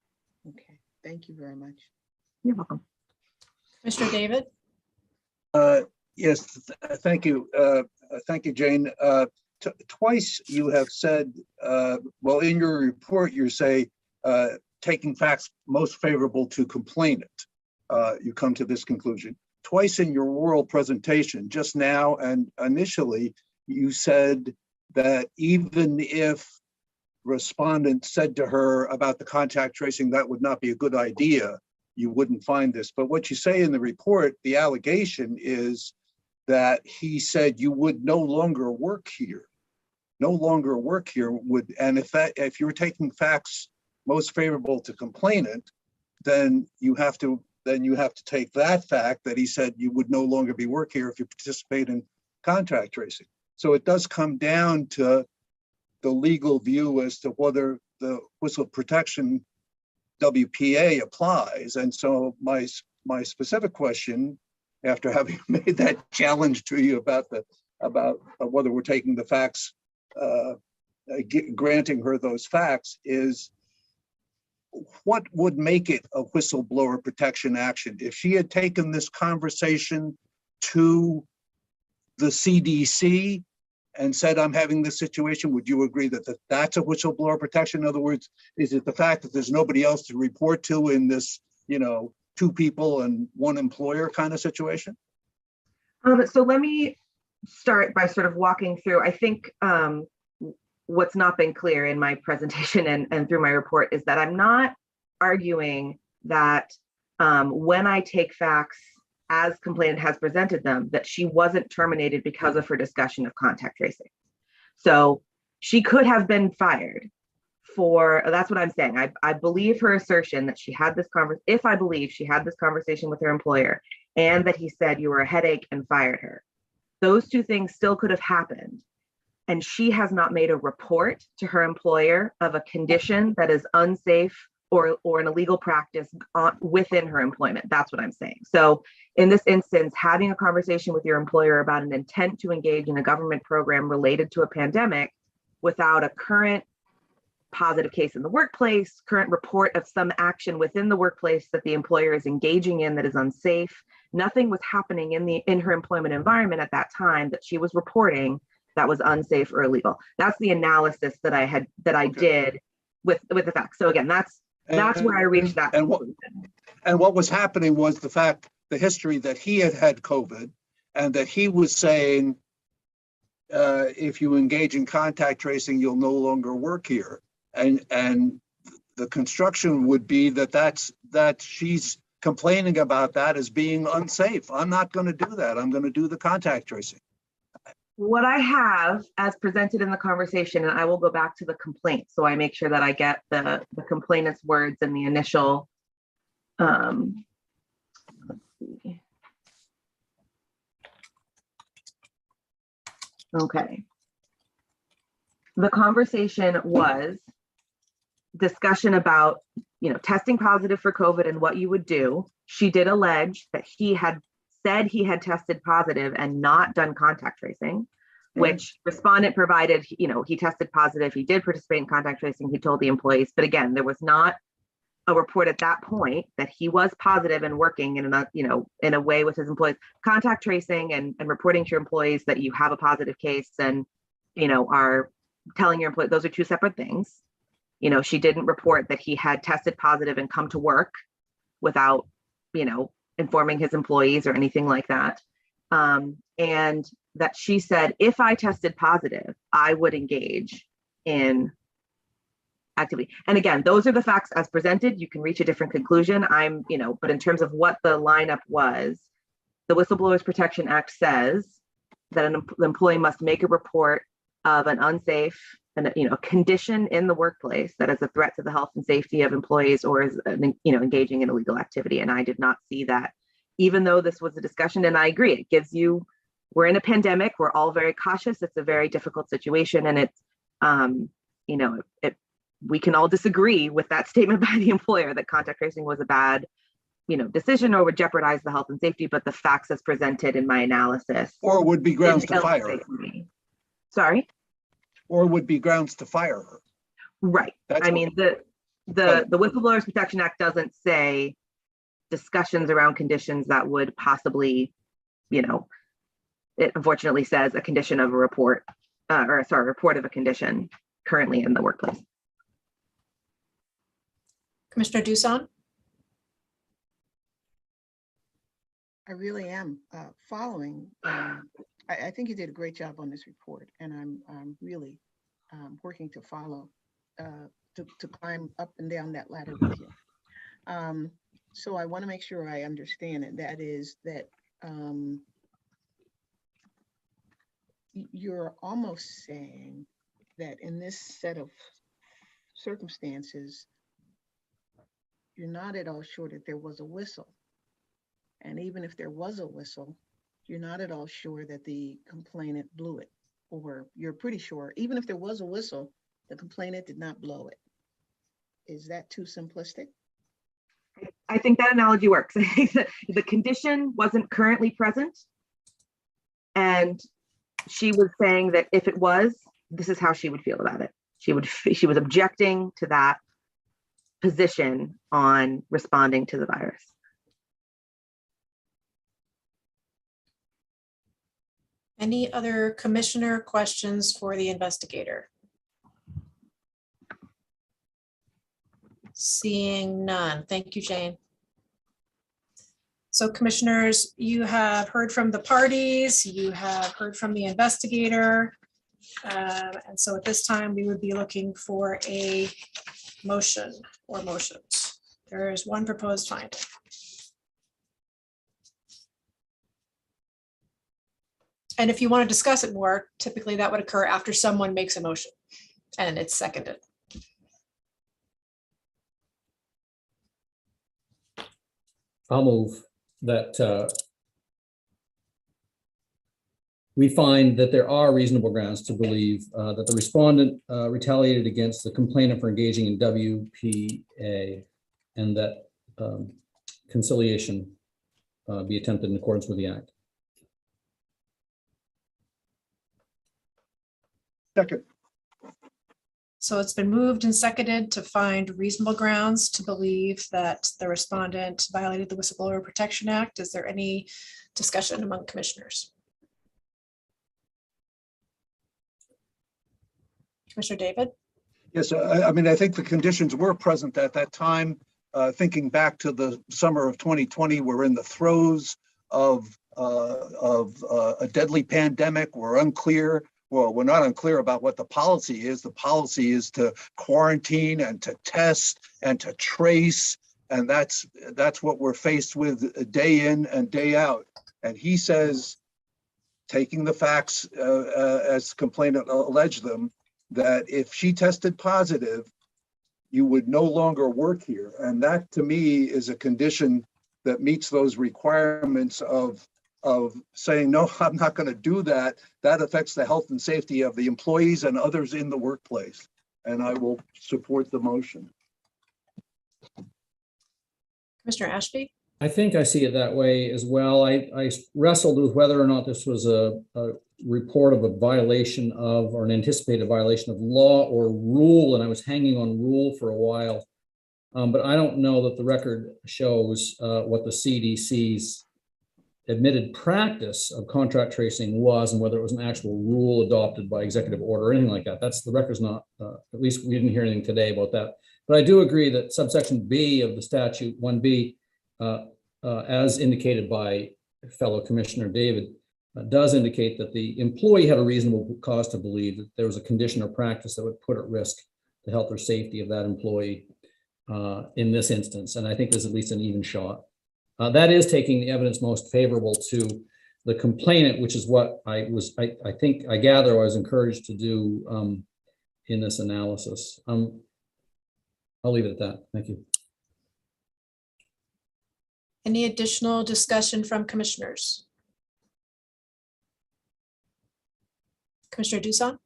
Okay, thank you very much. You're welcome. Mr. David? Yes, thank you. Thank you, Jane. Twice you have said, well, in your report, you say, taking facts most favorable to complainant. You come to this conclusion. Twice in your oral presentation, just now and initially, you said that even if respondent said to her about the contact tracing, that would not be a good idea, you wouldn't find this. But what you say in the report, the allegation is that he said you would no longer work here. No longer work here would, and if you were taking facts most favorable to complainant, then you have to take that fact that he said you would no longer be work here if you participate in contact tracing. So it does come down to the legal view as to whether the whistle protection WPA applies. And so my specific question, after having made that challenge to you about whether we're taking the facts, granting her those facts, is what would make it a whistleblower protection action? If she had taken this conversation to the CDC and said, "I'm having this situation," would you agree that that's a whistleblower protection? In other words, is it the fact that there's nobody else to report to in this, two people and one employer kind of situation? So let me start by sort of walking through, I think what's not been clear in my presentation and through my report is that I'm not arguing that when I take facts as complainant has presented them, that she wasn't terminated because of her discussion of contact tracing. So she could have been fired that's what I'm saying. I believe her assertion that she had this if I believe she had this conversation with her employer and that he said you were a headache and fired her, those two things still could have happened. And she has not made a report to her employer of a condition that is unsafe or an illegal practice within her employment. That's what I'm saying. So in this instance, having a conversation with your employer about an intent to engage in a government program related to a pandemic without a current positive case in the workplace, current report of some action within the workplace that the employer is engaging in that is unsafe. Nothing was happening in her employment environment at that time that she was reporting that was unsafe or illegal. That's the analysis that I did with the facts. So again, that's where I reached that. And what was happening was the history that he had COVID, and that he was saying, if you engage in contact tracing, you'll no longer work here. And the construction would be that she's complaining about that as being unsafe. I'm not going to do that. I'm going to do the contact tracing. What I have as presented in the conversation, and I will go back to the complaint, so I make sure that I get the complainant's words in the initial. Let's see. Okay. The conversation was discussion about, testing positive for COVID and what you would do. She did allege that he had said he had tested positive and not done contact tracing, which respondent provided, he tested positive, he did participate in contact tracing, he told the employees, but again, there was not a report at that point that he was positive and working in a way with his employees. Contact tracing and reporting to your employees that you have a positive case and, are telling your employees, those are two separate things. She didn't report that he had tested positive and come to work without, informing his employees or anything like that. And that she said, if I tested positive, I would engage in activity. And again, those are the facts as presented. You can reach a different conclusion. But in terms of what the lineup was, the Whistleblowers Protection Act says that an employee must make a report of an unsafe and a condition in the workplace that is a threat to the health and safety of employees or is engaging in illegal activity. And I did not see that, even though this was a discussion. And I agree, it gives you, we're in a pandemic, we're all very cautious, it's a very difficult situation, and it's we can all disagree with that statement by the employer that contact tracing was a bad decision or would jeopardize the health and safety, but the facts as presented in my analysis or would be grounds to fire her. Sorry? Or would be grounds to fire her. Right. The Whistleblowers Protection Act doesn't say discussions around conditions that would possibly, it unfortunately says a condition of a report, report of a condition currently in the workplace. Commissioner Doosan? I really am following. I think you did a great job on this report, and I'm really working to follow, to climb up and down that ladder with you. So I want to make sure I understand it. That is that you're almost saying that in this set of circumstances, you're not at all sure that there was a whistle. And even if there was a whistle, you're not at all sure that the complainant blew it, or you're pretty sure, even if there was a whistle, the complainant did not blow it. Is that too simplistic? I think that analogy works. The condition wasn't currently present, and she was saying that if it was, this is how she would feel about it. She was objecting to that position on responding to the virus. Any other commissioner questions for the investigator? Seeing none. Thank you, Jane. So commissioners, you have heard from the parties, you have heard from the investigator. And so at this time, we would be looking for a motion or motions. There is one proposed finding. And if you want to discuss it more, typically that would occur after someone makes a motion and it's seconded. I'll move that we find that there are reasonable grounds to believe that the respondent retaliated against the complainant for engaging in WPA, and that conciliation be attempted in accordance with the act. Second. So it's been moved and seconded to find reasonable grounds to believe that the respondent violated the Whistleblower Protection Act. Is there any discussion among commissioners? Commissioner David? Yes, I mean, I think the conditions were present at that time. Thinking back to the summer of 2020, we're in the throes of a deadly pandemic. We're unclear. Well, we're not unclear about what the policy is. The policy is to quarantine and to test and to trace. And that's what we're faced with day in and day out. And he says, taking the facts as complainant alleged them, that if she tested positive, you would no longer work here. And that to me is a condition that meets those requirements of saying, no, I'm not going to do that. That affects the health and safety of the employees and others in the workplace. And I will support the motion. Commissioner Ashby? I think I see it that way as well. I wrestled with whether or not this was a report of a violation of, or an anticipated violation of law or rule, and I was hanging on rule for a while. But I don't know that the record shows what the CDC's admitted practice of contract tracing was and whether it was an actual rule adopted by executive order or anything like that. That's the record's not, at least we didn't hear anything today about that. But I do agree that subsection B of the statute 1B, as indicated by fellow Commissioner David, does indicate that the employee had a reasonable cause to believe that there was a condition or practice that would put at risk the health or safety of that employee in this instance. And I think there's at least an even shot. That is taking the evidence most favorable to the complainant, which is what I gather I was encouraged to do in this analysis. I'll leave it at that. Thank you. Any additional discussion from commissioners? Commissioner Doosan?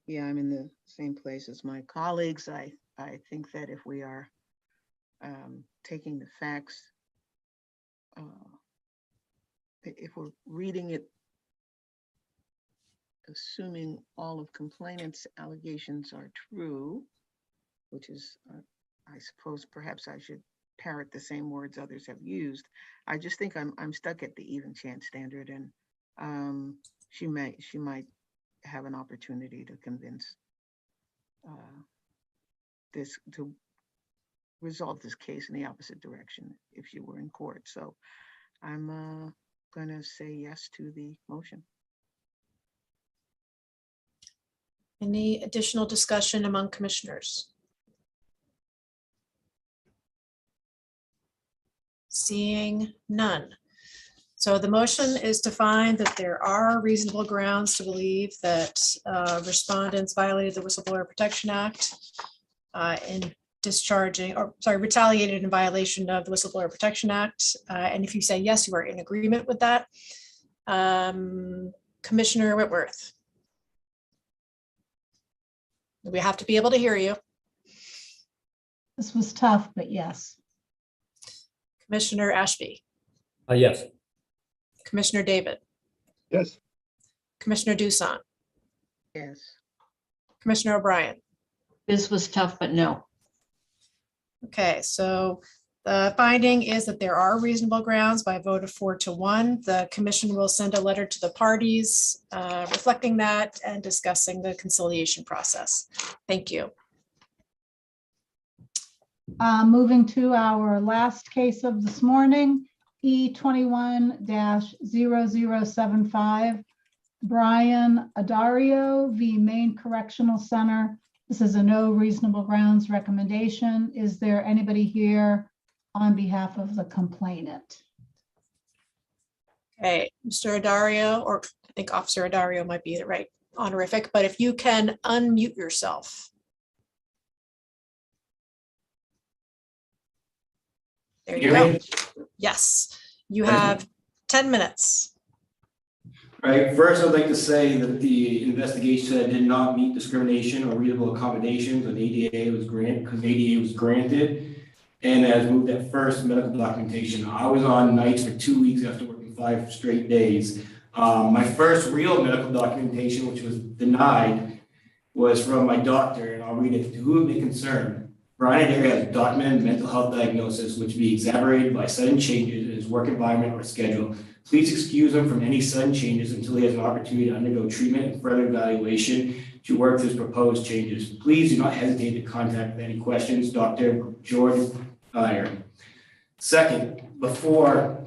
Yeah, I'm in the same place as my colleagues. I think that if we are taking the facts, if we're reading it, assuming all of complainant's allegations are true, which is, I suppose perhaps I should parrot the same words others have used. I just think I'm stuck at the even chance standard, and she might have an opportunity to convince this to resolve this case in the opposite direction if she were in court. So I'm going to say yes to the motion. Any additional discussion among commissioners? Seeing none. So the motion is to find that there are reasonable grounds to believe that respondents violated the Whistleblower Protection Act in discharging, or sorry, retaliated in violation of the Whistleblower Protection Act. And if you say yes, you are in agreement with that. Commissioner Whitworth. We have to be able to hear you. This was tough, but yes. Commissioner Ashby. Yes. Commissioner David. Yes. Commissioner Doosan. Yes. Commissioner O'Brien. This was tough, but no. Okay, so the finding is that there are reasonable grounds by a vote of 4-1. The commission will send a letter to the parties reflecting that and discussing the conciliation process. Thank you. Moving to our last case of this morning, E21-0075, Brian Adario v. Maine Correctional Center. This is a no reasonable grounds recommendation. Is there anybody here on behalf of the complainant? Okay, Mr. Adario, or I think Officer Adario might be the right honorific, but if you can unmute yourself. There you go. Yes, you have 10 minutes. All right, first I'd like to say that the investigation did not meet discrimination or reasonable accommodations when ADA was granted, and has moved at first medical documentation. I was on nights for 2 weeks after working 5 straight days. My first real medical documentation, which was denied, was from my doctor, and I'll read it. To whom it may concern, Brian Adair has a documented mental health diagnosis which be exacerbated by sudden changes in his work environment or schedule. Please excuse him from any sudden changes until he has an opportunity to undergo treatment and further evaluation to work through his proposed changes. Please do not hesitate to contact with any questions, Dr. George Iyer. Second, before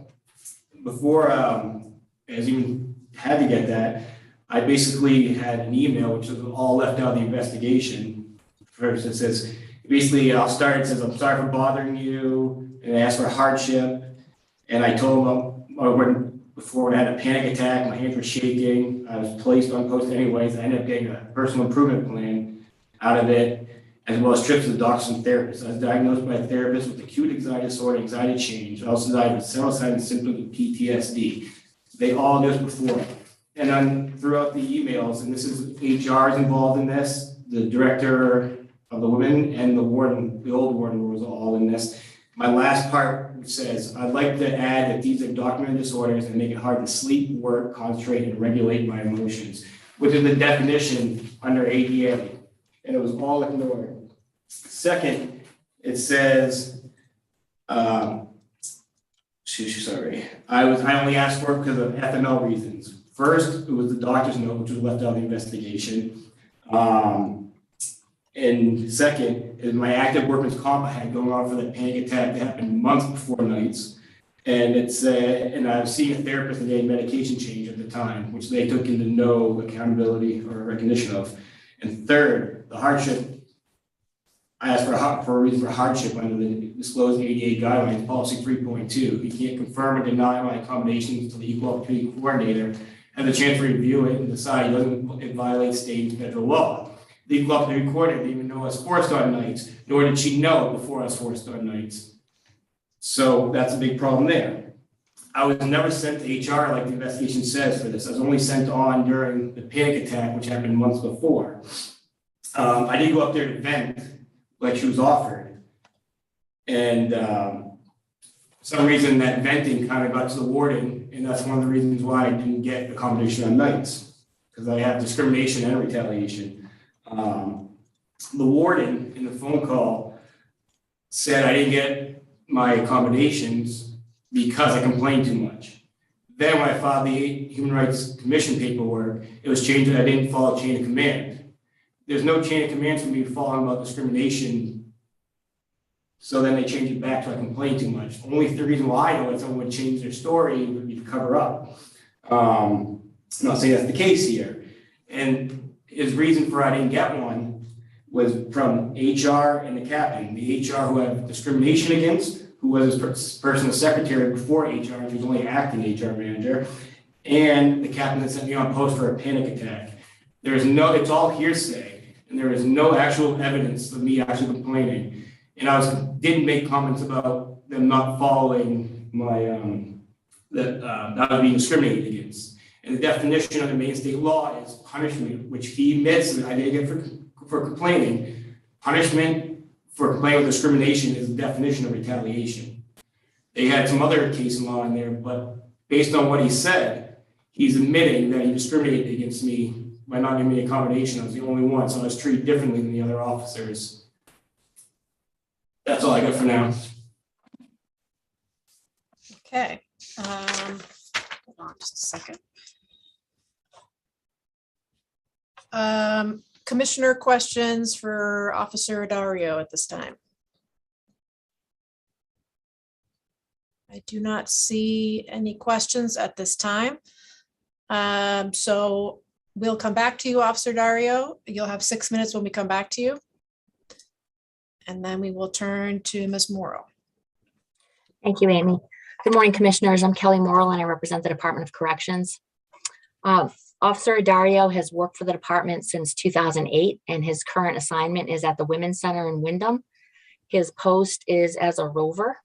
as even had to get that, I basically had an email which was all left out of the investigation. First, it says, basically, I'll start, it says, I'm sorry for bothering you, and I asked for hardship. And I told him before I had a panic attack, my hands were shaking, I was placed on post anyways. I ended up getting a personal improvement plan out of it, as well as trips to the doctors and therapists. I was diagnosed by a therapist with acute anxiety disorder, anxiety change. I also diagnosed with several signs and symptoms of PTSD. They all knew this before. And then throughout the emails, and this is HR is involved in this, the director of the women and the warden, the old warden was all in this. My last part says, I'd like to add that these are documented disorders and make it hard to sleep, work, concentrate, and regulate my emotions, which is the definition under ADA. And it was all ignored. Second, it says, sorry, I only asked for it because of FML reasons. First, it was the doctor's note, which was left out of the investigation. And second, is my active workman's comp I had going on for that panic attack that happened months before nights. And it's and I was seeing a therapist and getting medication change at the time, which they took into no accountability or recognition of. And third, the hardship. I asked for a reason for hardship under the disclosed ADA guidelines, policy 3.2. You can't confirm or deny my accommodations until the equal opportunity coordinator has a chance to review it and decide it violates state and federal law. The equal opportunity coordinator didn't even know I was forced on nights, nor did she know before I was forced on nights. So that's a big problem there. I was never sent to HR like the investigation says for this. I was only sent on during the panic attack, which happened months before. I did go up there to vent like she was offered. And for some reason that venting kind of got to the warden, and that's one of the reasons why I didn't get accommodation on nights, because I have discrimination and retaliation. The warden in the phone call said I didn't get my accommodations because I complained too much. Then when I filed the Human Rights Commission paperwork, it was changed that I didn't follow chain of command. There's no chain of command for me following about discrimination. So then they changed it back to I complained too much. Only the reason why I know that someone would change their story would be to cover up. I'm not saying that's the case here. And his reason for I didn't get one was from HR and the captain. The HR who I have discrimination against, who was his personal secretary before HR, and he was only acting HR manager, and the captain that sent me on post for a panic attack. It's all hearsay, and there is no actual evidence of me actually complaining. And I didn't make comments about them not following my, that I was being discriminated against. And the definition under Maine state law is punishment, which he admits that I did get for complaining. Punishment for complaining with discrimination is the definition of retaliation. They had some other case law in there, but based on what he said, he's admitting that he discriminated against me by not giving me accommodation. I was the only one, so I was treated differently than the other officers. That's all I got for now. Okay. Hold on just a second. Commissioner questions for Officer Dario at this time? I do not see any questions at this time. So we'll come back to you, Officer Dario. You'll have 6 minutes when we come back to you. And then we will turn to Ms. Morrow. Thank you, Amy. Good morning, Commissioners. I'm Kelly Morrill, and I represent the Department of Corrections. Officer Dario has worked for the department since 2008, and his current assignment is at the Women's Center in Wyndham. His post is as a rover.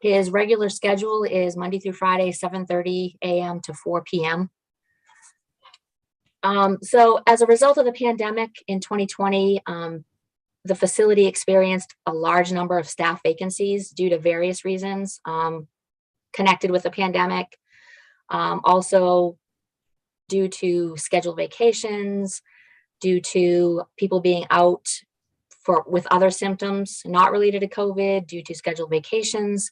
His regular schedule is Monday through Friday, 7:30 a.m. to 4 p.m. So as a result of the pandemic in 2020, the facility experienced a large number of staff vacancies due to various reasons connected with the pandemic. Also due to scheduled vacations, due to people being out with other symptoms not related to COVID, due to scheduled vacations.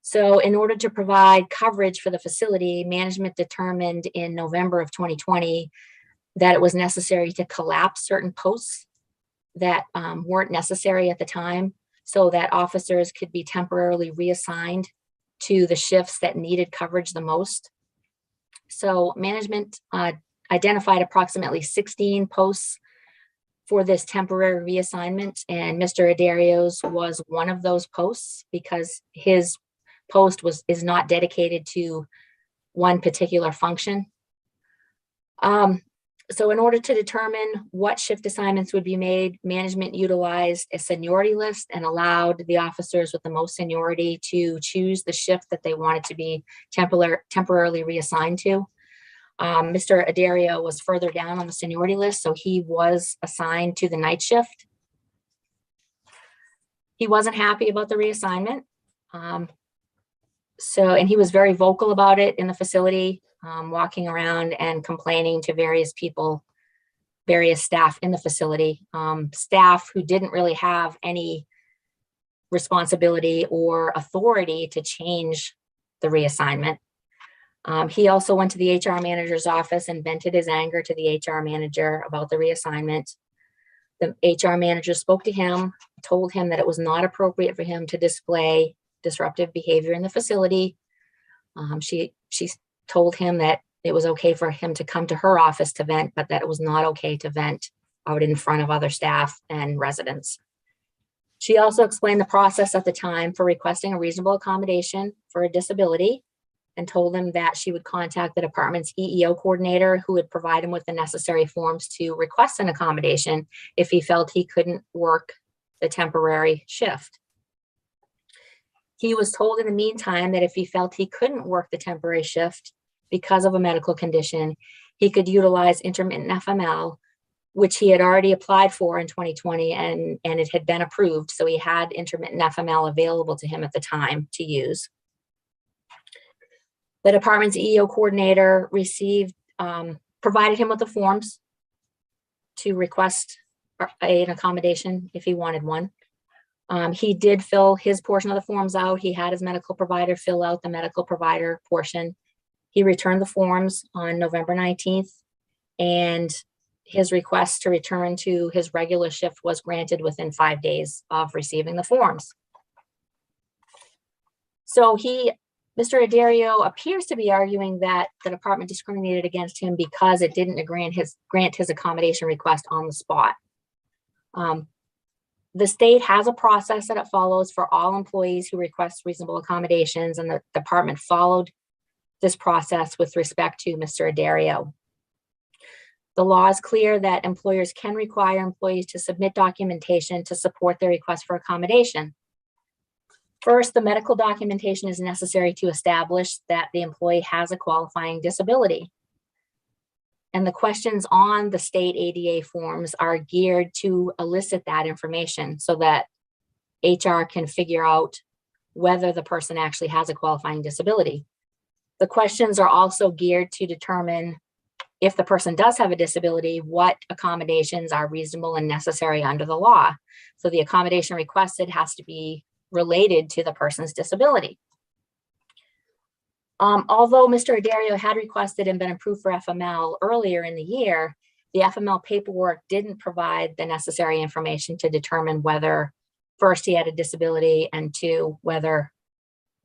So in order to provide coverage for the facility, management determined in November of 2020 that it was necessary to collapse certain posts that weren't necessary at the time, so that officers could be temporarily reassigned to the shifts that needed coverage the most. So management identified approximately 16 posts for this temporary reassignment, and Mr. Adario's was one of those posts because his post is not dedicated to one particular function. So in order to determine what shift assignments would be made, management utilized a seniority list and allowed the officers with the most seniority to choose the shift that they wanted to be temporarily reassigned to. Mr. Adario was further down on the seniority list, so he was assigned to the night shift. He wasn't happy about the reassignment. And he was very vocal about it in the facility, walking around and complaining to various people, various staff in the facility, staff who didn't really have any responsibility or authority to change the reassignment. He also went to the HR manager's office and vented his anger to the HR manager about the reassignment. The HR manager spoke to him, told him that it was not appropriate for him to display disruptive behavior in the facility. She told him that it was okay for him to come to her office to vent, but that it was not okay to vent out in front of other staff and residents. She also explained the process at the time for requesting a reasonable accommodation for a disability, and told him that she would contact the department's EEO coordinator, who would provide him with the necessary forms to request an accommodation if he felt he couldn't work the temporary shift. He was told in the meantime that if he felt he couldn't work the temporary shift because of a medical condition, he could utilize intermittent FML, which he had already applied for in 2020 and it had been approved. So he had intermittent FML available to him at the time to use. The department's EEO coordinator provided him with the forms to request an accommodation if he wanted one. He did fill his portion of the forms out. He had his medical provider fill out the medical provider portion. He returned the forms on November 19th, and his request to return to his regular shift was granted within 5 days of receiving the forms. So Mr. Adario appears to be arguing that the department discriminated against him because it didn't grant his accommodation request on the spot. The state has a process that it follows for all employees who request reasonable accommodations, and the department followed this process with respect to Mr. Adario. The law is clear that employers can require employees to submit documentation to support their request for accommodation. First, the medical documentation is necessary to establish that the employee has a qualifying disability. And the questions on the state ADA forms are geared to elicit that information so that HR can figure out whether the person actually has a qualifying disability. The questions are also geared to determine if the person does have a disability, what accommodations are reasonable and necessary under the law. So the accommodation requested has to be related to the person's disability. Although Mr. Adario had requested and been approved for FML earlier in the year, the FML paperwork didn't provide the necessary information to determine whether, first, he had a disability, and two, whether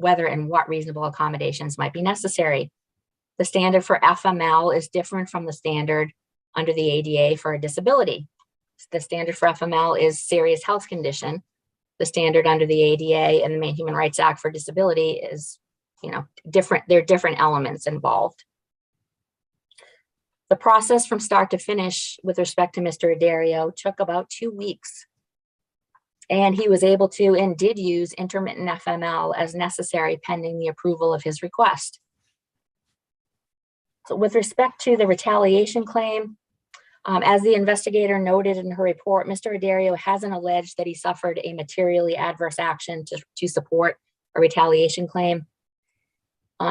and what reasonable accommodations might be necessary. The standard for FML is different from the standard under the ADA for a disability. The standard for FML is serious health condition. The standard under the ADA and the Maine Human Rights Act for disability is, different. There are different elements involved. The process from start to finish with respect to Mr. Adario took about 2 weeks. And he was able to and did use intermittent FML as necessary pending the approval of his request. So with respect to the retaliation claim, as the investigator noted in her report, Mr. Adario hasn't alleged that he suffered a materially adverse action to support a retaliation claim.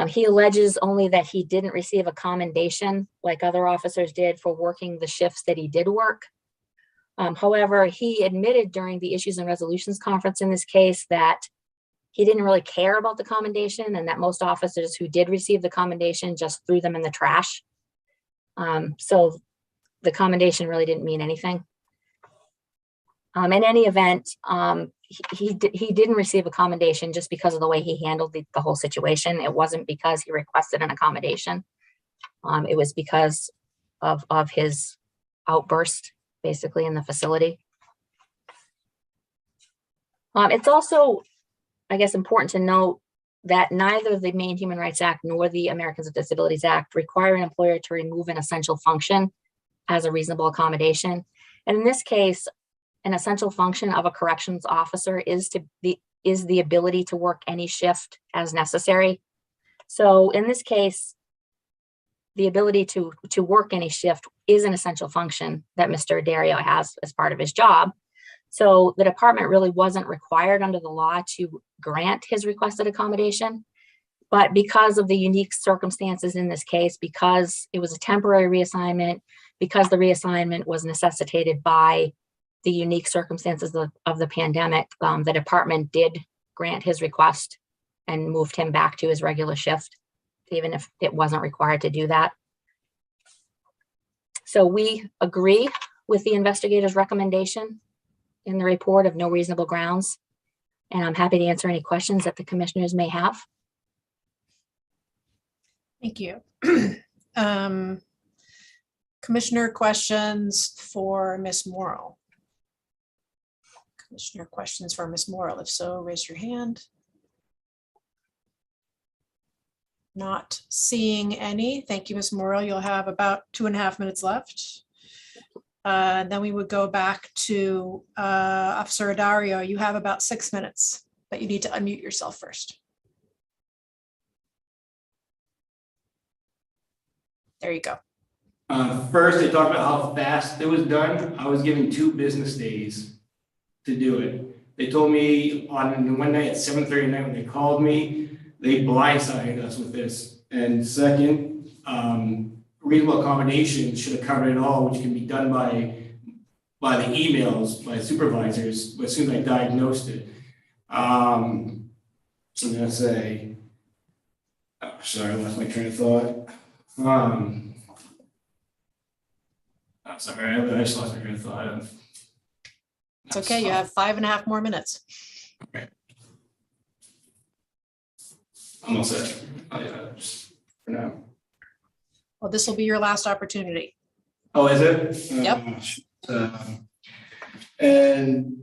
He alleges only that he didn't receive a commendation like other officers did for working the shifts that he did work. However, he admitted during the Issues and Resolutions Conference in this case that he didn't really care about the commendation and that most officers who did receive the commendation just threw them in the trash. So the commendation really didn't mean anything. In any event, he didn't receive a commendation just because of the way he handled the whole situation. It wasn't because he requested an accommodation. It was because of his outburst, basically, in the facility. It's also, I guess, important to note that neither the Maine Human Rights Act nor the Americans with Disabilities Act require an employer to remove an essential function as a reasonable accommodation. And in this case, an essential function of a corrections officer is the ability to work any shift as necessary. So in this case, the ability to work any shift is an essential function that Mr. Dario has as part of his job. So the department really wasn't required under the law to grant his requested accommodation. But because of the unique circumstances in this case, because it was a temporary reassignment, because the reassignment was necessitated by the unique circumstances of the pandemic, the department did grant his request and moved him back to his regular shift, even if it wasn't required to do that. So we agree with the investigator's recommendation in the report of no reasonable grounds, and I'm happy to answer any questions that the commissioners may have. Thank you. Commissioner questions for Ms. Morrill? Commissioner questions for Ms. Morrill? If so, raise your hand. Not seeing any. Thank you, Ms. Morrill. You'll have about 2.5 minutes left. Then we would go back to Officer Adario. You have about 6 minutes, but you need to unmute yourself first. There you go. First, they talked about how fast it was done. I was given 2 business days to do it. They told me on one night at 7:30 at night when they called me, they blindsided us with this. And second, reasonable accommodation should have covered it all, which can be done by the emails, by supervisors, as soon as I diagnosed it. So I'm gonna say, oh, sorry, I lost my train of thought. I'm sorry, I just lost my train of thought. It's okay, you have 5.5 more minutes. Okay. I'm all set. Just for now. Well, this will be your last opportunity. Oh, is it? Yep. And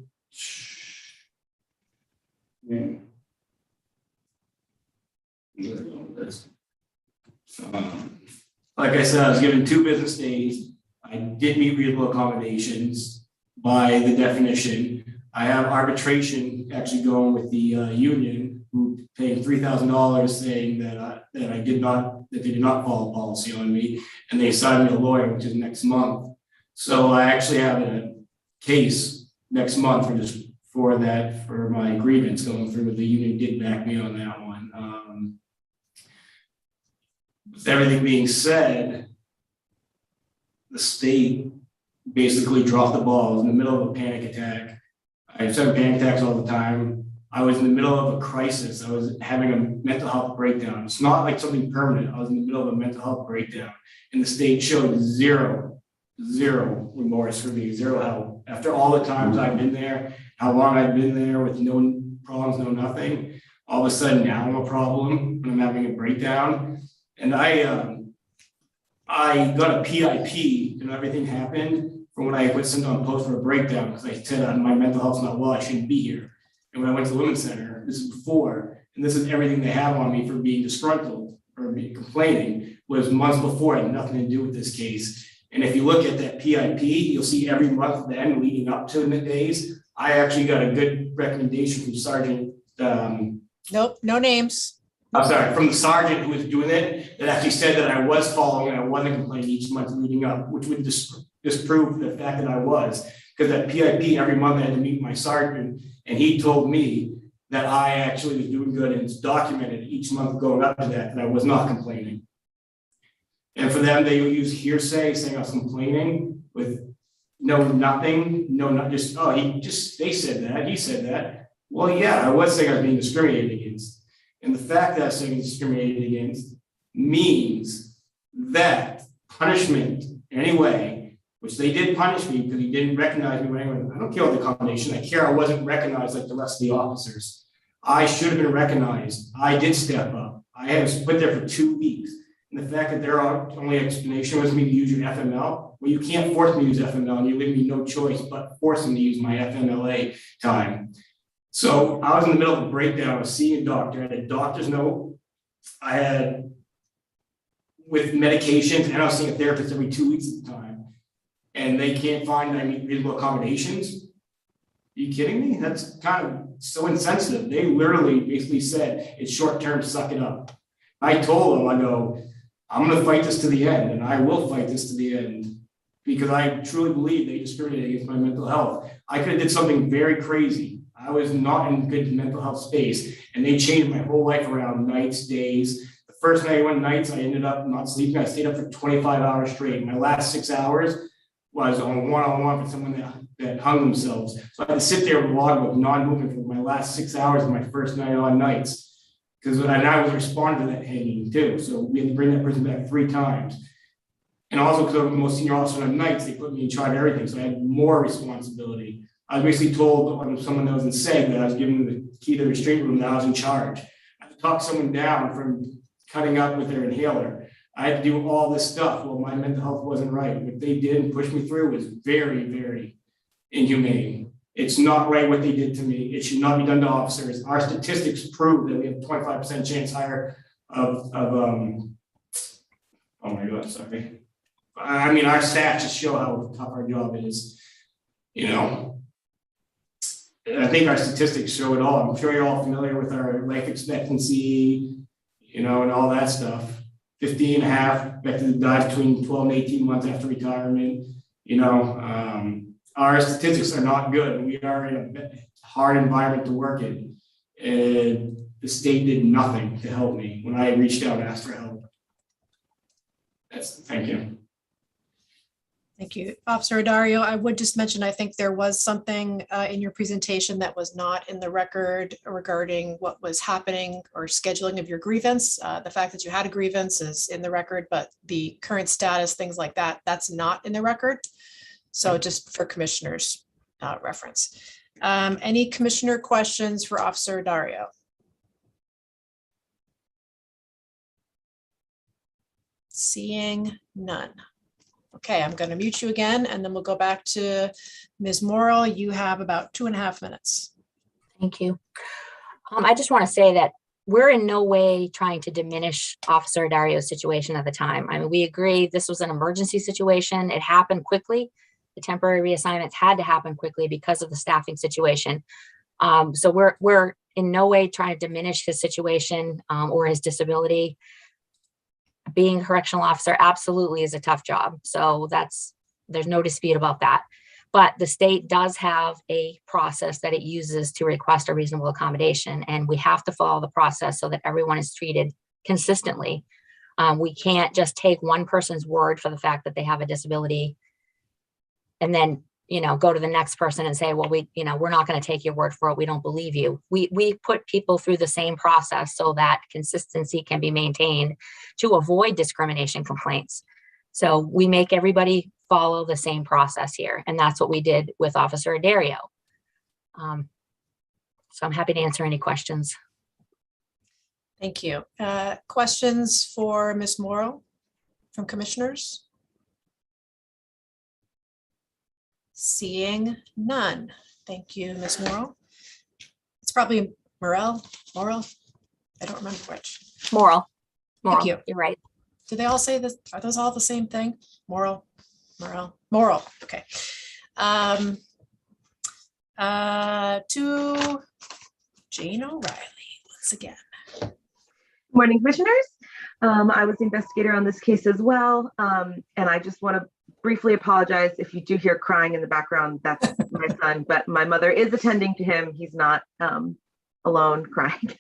like I said, I was given 2 business days. I did meet reasonable accommodations by the definition. I have arbitration actually going with the union, who paid $3,000 saying that they did not follow policy on me, and they assigned me a lawyer, which is next month. So I actually have a case next month for my grievance going through. The union did back me on that one. With everything being said, the state basically dropped the ball. I was in the middle of a panic attack. I have panic attacks all the time. I was in the middle of a crisis. I was having a mental health breakdown. It's not like something permanent. I was in the middle of a mental health breakdown, and the state showed zero remorse for me, zero help. After all the times I've been there, how long I've been there with no problems, no nothing, all of a sudden now I'm a problem when I'm having a breakdown. And I got a PIP and everything happened from when I was sent on post for a breakdown, because I said my mental health's not well, I shouldn't be here. And when I went to the Women's Center, this is before, and this is everything they have on me for being disgruntled or being complaining, was months before. It had nothing to do with this case. And if you look at that PIP, you'll see every month then leading up to the days, I actually got a good recommendation from Sergeant. Nope, no names. I'm sorry, from the sergeant who was doing it, that actually said that I was following and I wasn't complaining each month leading up, which would disprove the fact that I was. Because that PIP, every month I had to meet my sergeant, and he told me that I actually was doing good, and it's documented each month going up to that I was not complaining. And for them, they use hearsay saying I was complaining with nothing, not just, oh, they said that, he said that. Well, yeah, I was saying I was being discriminated against. And the fact that I was saying discriminated against means that punishment anyway, which they did punish me because he didn't recognize me when anyone, I don't care about the accommodation, I care I wasn't recognized like the rest of the officers. I should have been recognized. I did step up. I was put there for 2 weeks. And the fact that their only explanation was me to use your FML, well, you can't force me to use FML, and you leave me no choice but forcing me to use my FMLA time. So I was in the middle of a breakdown. I was seeing a doctor. I had a doctor's note. I had with medications, and I was seeing a therapist every 2 weeks at the time. And they can't find that I need reasonable accommodations. Are you kidding me? That's kind of so insensitive. They literally basically said, it's short term, suck it up. I told them, I go, I'm going to fight this to the end, and I will fight this to the end because I truly believe they discriminated against my mental health. I could have did something very crazy. I was not in good mental health space, and they changed my whole life around, nights, days. The first night I went nights, I ended up not sleeping. I stayed up for 25 hours straight. My last 6 hours was on one-on-one with someone that hung themselves. So I had to sit there with a logbook, non-moving for my last 6 hours of my first night on nights. And I was responding to that hanging too. So we had to bring that person back 3 times. And also because I was the most senior officer on nights, they put me in charge of everything. So I had more responsibility. I was basically told when someone that was in SEG that I was given the key to the restraint room, that I was in charge. I had to talk someone down from cutting up with their inhaler. I had to do all this stuff. Well, my mental health wasn't right. What they did and pushed me through was very, very inhumane. It's not right what they did to me. It should not be done to officers. Our statistics prove that we have 25% chance higher of oh my God, sorry. I mean, our stats just show how tough our job is, you know. I think our statistics show it all. I'm sure you're all familiar with our life expectancy, you know, and all that stuff. 15 and a half, expected to die between 12 and 18 months after retirement, you know. Our statistics are not good. We are in a hard environment to work in. And the state did nothing to help me when I reached out and asked for help. Thank you. Thank you. Officer Dario, I would just mention, I think there was something in your presentation that was not in the record regarding what was happening or scheduling of your grievance. The fact that you had a grievance is in the record, but the current status, things like that, that's not in the record. So just for commissioners' reference. Any commissioner questions for Officer Dario? Seeing none. Okay, I'm going to mute you again, and then we'll go back to Ms. Morrill. You have about 2.5 minutes. Thank you. I just want to say that we're in no way trying to diminish Officer Dario's situation at the time. I mean, we agree this was an emergency situation. It happened quickly. The temporary reassignments had to happen quickly because of the staffing situation. So we're in no way trying to diminish his situation or his disability. Being a correctional officer absolutely is a tough job. So there's no dispute about that. But the state does have a process that it uses to request a reasonable accommodation. And we have to follow the process so that everyone is treated consistently. We can't just take one person's word for the fact that they have a disability and then, you know, go to the next person and say, well, we're not going to take your word for it. We don't believe you. We put people through the same process so that consistency can be maintained to avoid discrimination complaints. So we make everybody follow the same process here. And that's what we did with Officer Dario. So I'm happy to answer any questions. Thank you. Questions for Ms. Morrill from commissioners? Seeing none. Thank you, Ms. Morrill. It's probably Morrill. I don't remember which. Morrill. Thank you. You're right. Do they all say this? Are those all the same thing? Morrill. Okay. To Jane O'Reilly once again. Good morning, commissioners. I was the investigator on this case as well. And I just want to briefly apologize if you do hear crying in the background. That's my son, but my mother is attending to him. He's not alone crying.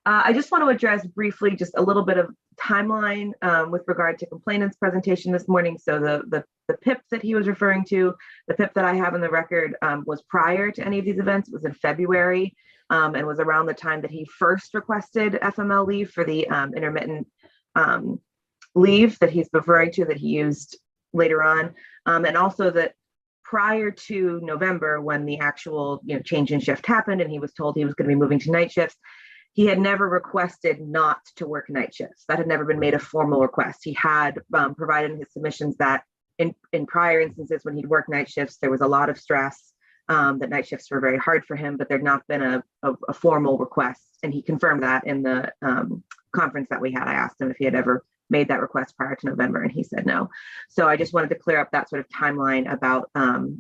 I just want to address briefly just a little bit of timeline with regard to complainant's presentation this morning. So the PIP that he was referring to, the PIP that I have in the record was prior to any of these events. It was in February and was around the time that he first requested FML leave for the intermittent leave that he's referring to that he used later on. And also that prior to November, when the actual change in shift happened and he was told he was going to be moving to night shifts, he had never requested not to work night shifts. That had never been made a formal request. He had provided in his submissions that in prior instances when he'd worked night shifts, there was a lot of stress, that night shifts were very hard for him, but there'd not been a formal request. And he confirmed that in the conference that we had. I asked him if he had ever made that request prior to November, and he said no. So I just wanted to clear up that sort of timeline about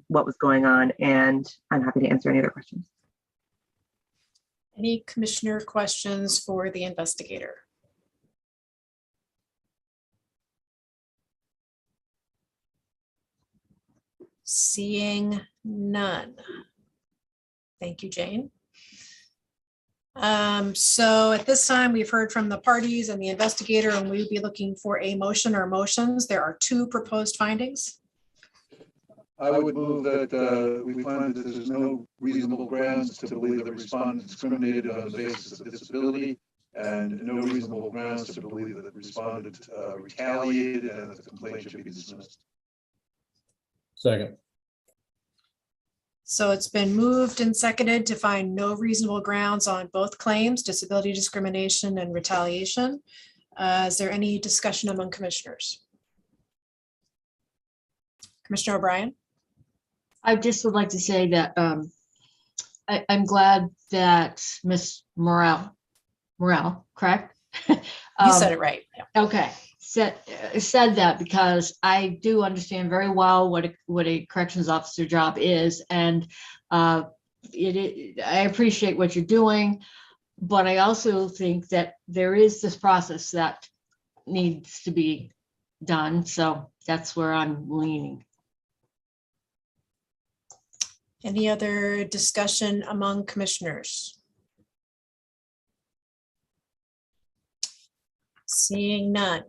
what was going on, and I'm happy to answer any other questions. Any commissioner questions for the investigator? Seeing none. Thank you, Jane. So at this time, we've heard from the parties and the investigator, and we'll be looking for a motion or motions. There are two proposed findings. I would move that we find that there's no reasonable grounds to believe that the respondent discriminated on the basis of disability, and no reasonable grounds to believe that the respondent retaliated, and that the complaint should be dismissed. Second. So it's been moved and seconded to find no reasonable grounds on both claims, disability discrimination and retaliation. Is there any discussion among commissioners? Commissioner O'Brien? I just would like to say that I'm glad that Ms. Morel, correct? You said it right. Yeah. Okay, said that because I do understand very well what a corrections officer job is, and I appreciate what you're doing, but I also think that there is this process that needs to be done, so that's where I'm leaning. Any other discussion among commissioners? Seeing none.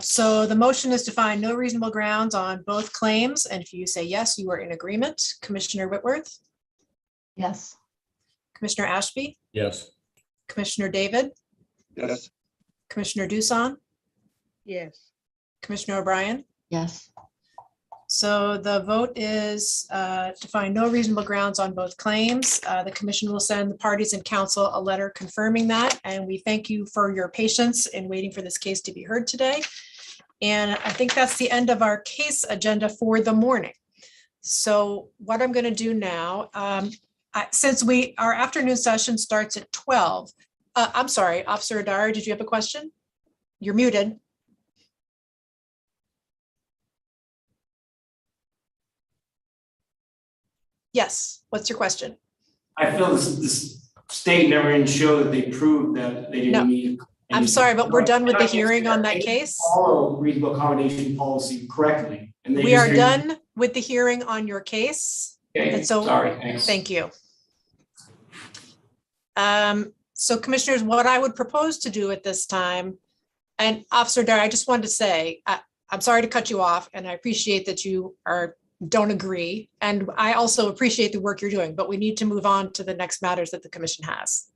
So the motion is to find no reasonable grounds on both claims. And if you say yes, you are in agreement. Commissioner Whitworth? Yes. Commissioner Ashby? Yes. Commissioner David? Yes. Commissioner Doosan? Yes. Commissioner O'Brien? Yes. So the vote is to find no reasonable grounds on both claims. The commission will send the parties and counsel a letter confirming that. And we thank you for your patience in waiting for this case to be heard today. And I think that's the end of our case agenda for the morning. So what I'm going to do now, since our afternoon session starts at 12, I'm sorry, Officer Adara, did you have a question? You're muted. Yes, what's your question? I feel this state never even showed that they proved that they No. didn't need. I'm sorry, but we're done with the hearing on that case. Follow reasonable accommodation policy correctly. And they We just are didn't- done with the hearing on your case. Okay, And so, sorry, thanks. thank you. So commissioners, what I would propose to do at this time, and Officer Dara, I just wanted to say, I'm sorry to cut you off, and I appreciate that you don't agree. And I also appreciate the work you're doing, but we need to move on to the next matters that the commission has.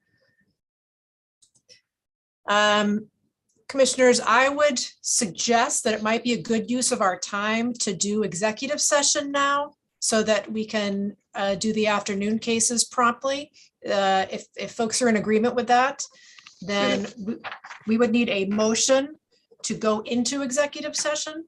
Commissioners, I would suggest that it might be a good use of our time to do executive session now so that we can do the afternoon cases promptly. If folks are in agreement with that, then we would need a motion to go into executive session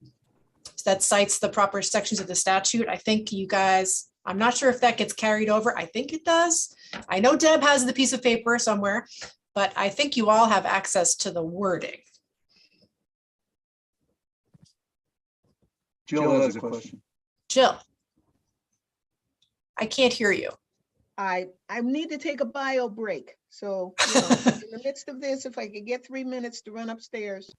that cites the proper sections of the statute. I think you guys, I'm not sure if that gets carried over. I think it does. I know Deb has the piece of paper somewhere, but I think you all have access to the wording. Jill has a question. Jill, I can't hear you. I need to take a bio break. So in the midst of this, if I could get 3 minutes to run upstairs.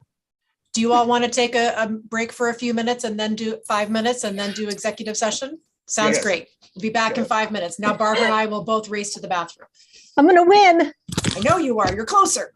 Do you all want to take a break for a few minutes and then do 5 minutes and then do executive session? Sounds Yes. great. We'll be back in 5 minutes. Now Barbara and I will both race to the bathroom. I'm gonna win. I know you are. You're closer.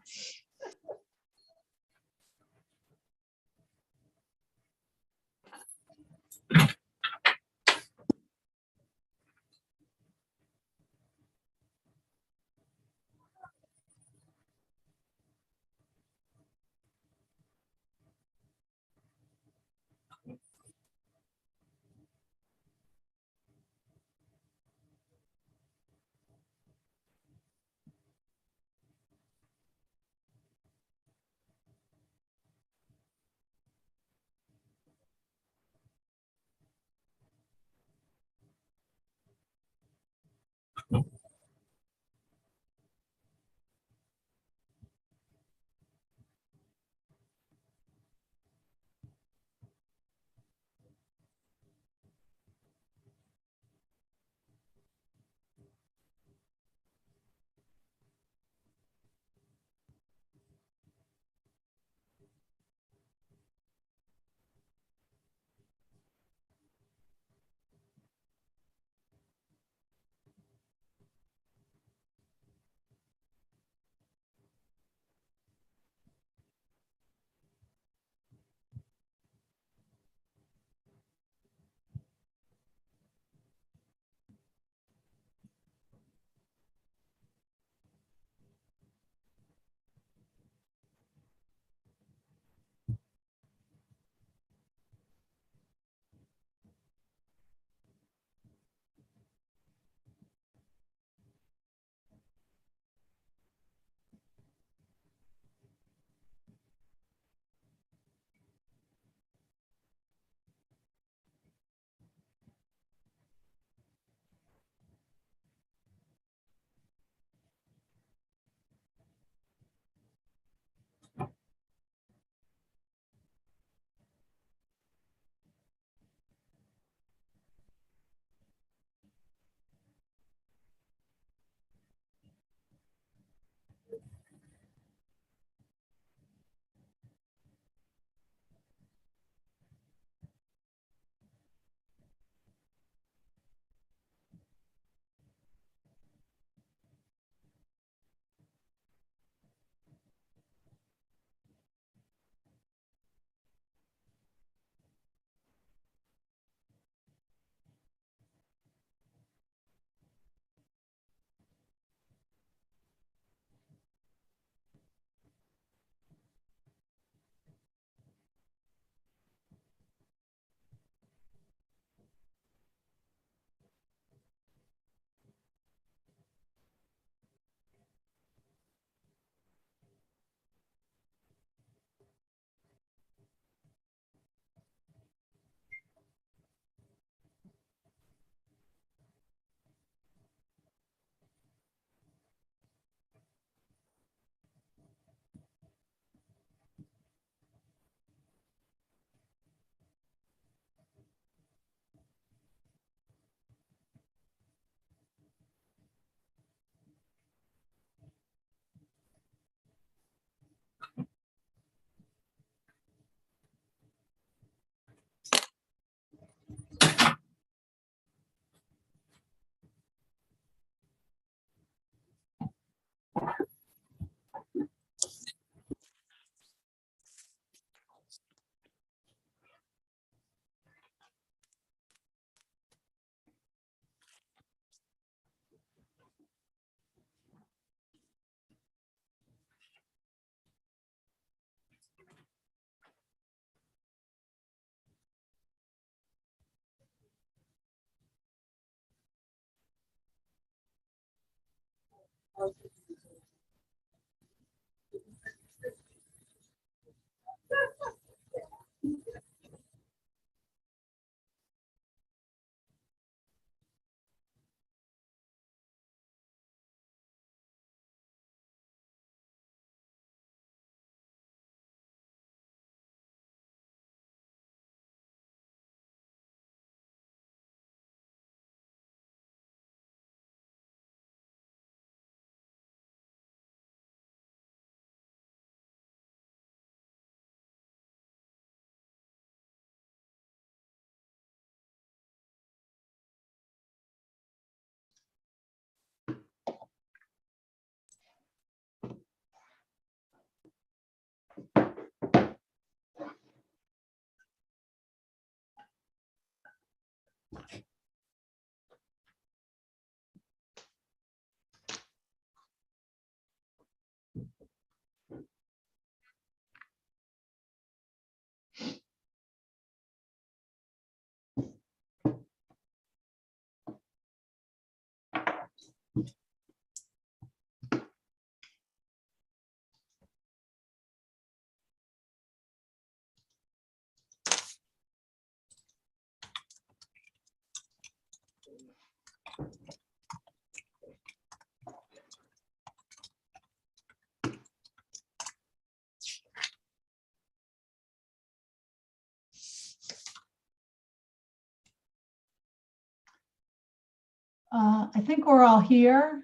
I think we're all here,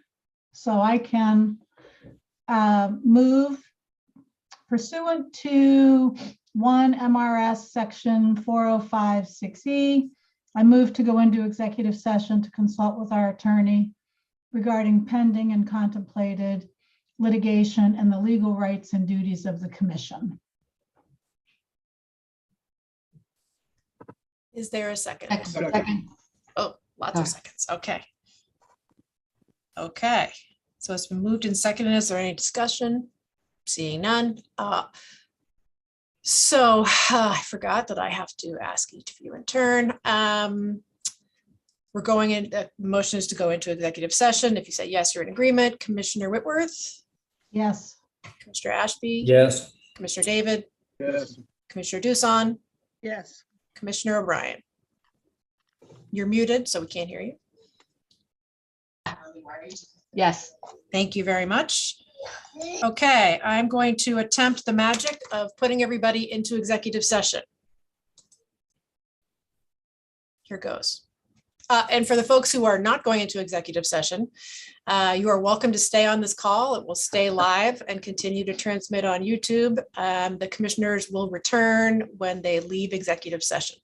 so I can move pursuant to 1 MRS section 4056E. I move to go into executive session to consult with our attorney regarding pending and contemplated litigation and the legal rights and duties of the commission. Is there a second? Second. Oh, lots of seconds. Okay. Okay, so it's been moved and seconded. Is there any discussion? Seeing none. I forgot that I have to ask each of you in turn. We're going in, the motion is to go into executive session. If you say yes, you're in agreement. Commissioner Whitworth, Yes. Commissioner Ashby. Yes. Commissioner David, Yes. Commissioner Dusan, Yes. Commissioner O'Brien. You're muted, so we can't hear you. Yes. Thank you very much. Okay, I'm going to attempt the magic of putting everybody into executive session. Here goes. And for the folks who are not going into executive session, you are welcome to stay on this call. It will stay live and continue to transmit on YouTube. The commissioners will return when they leave executive session.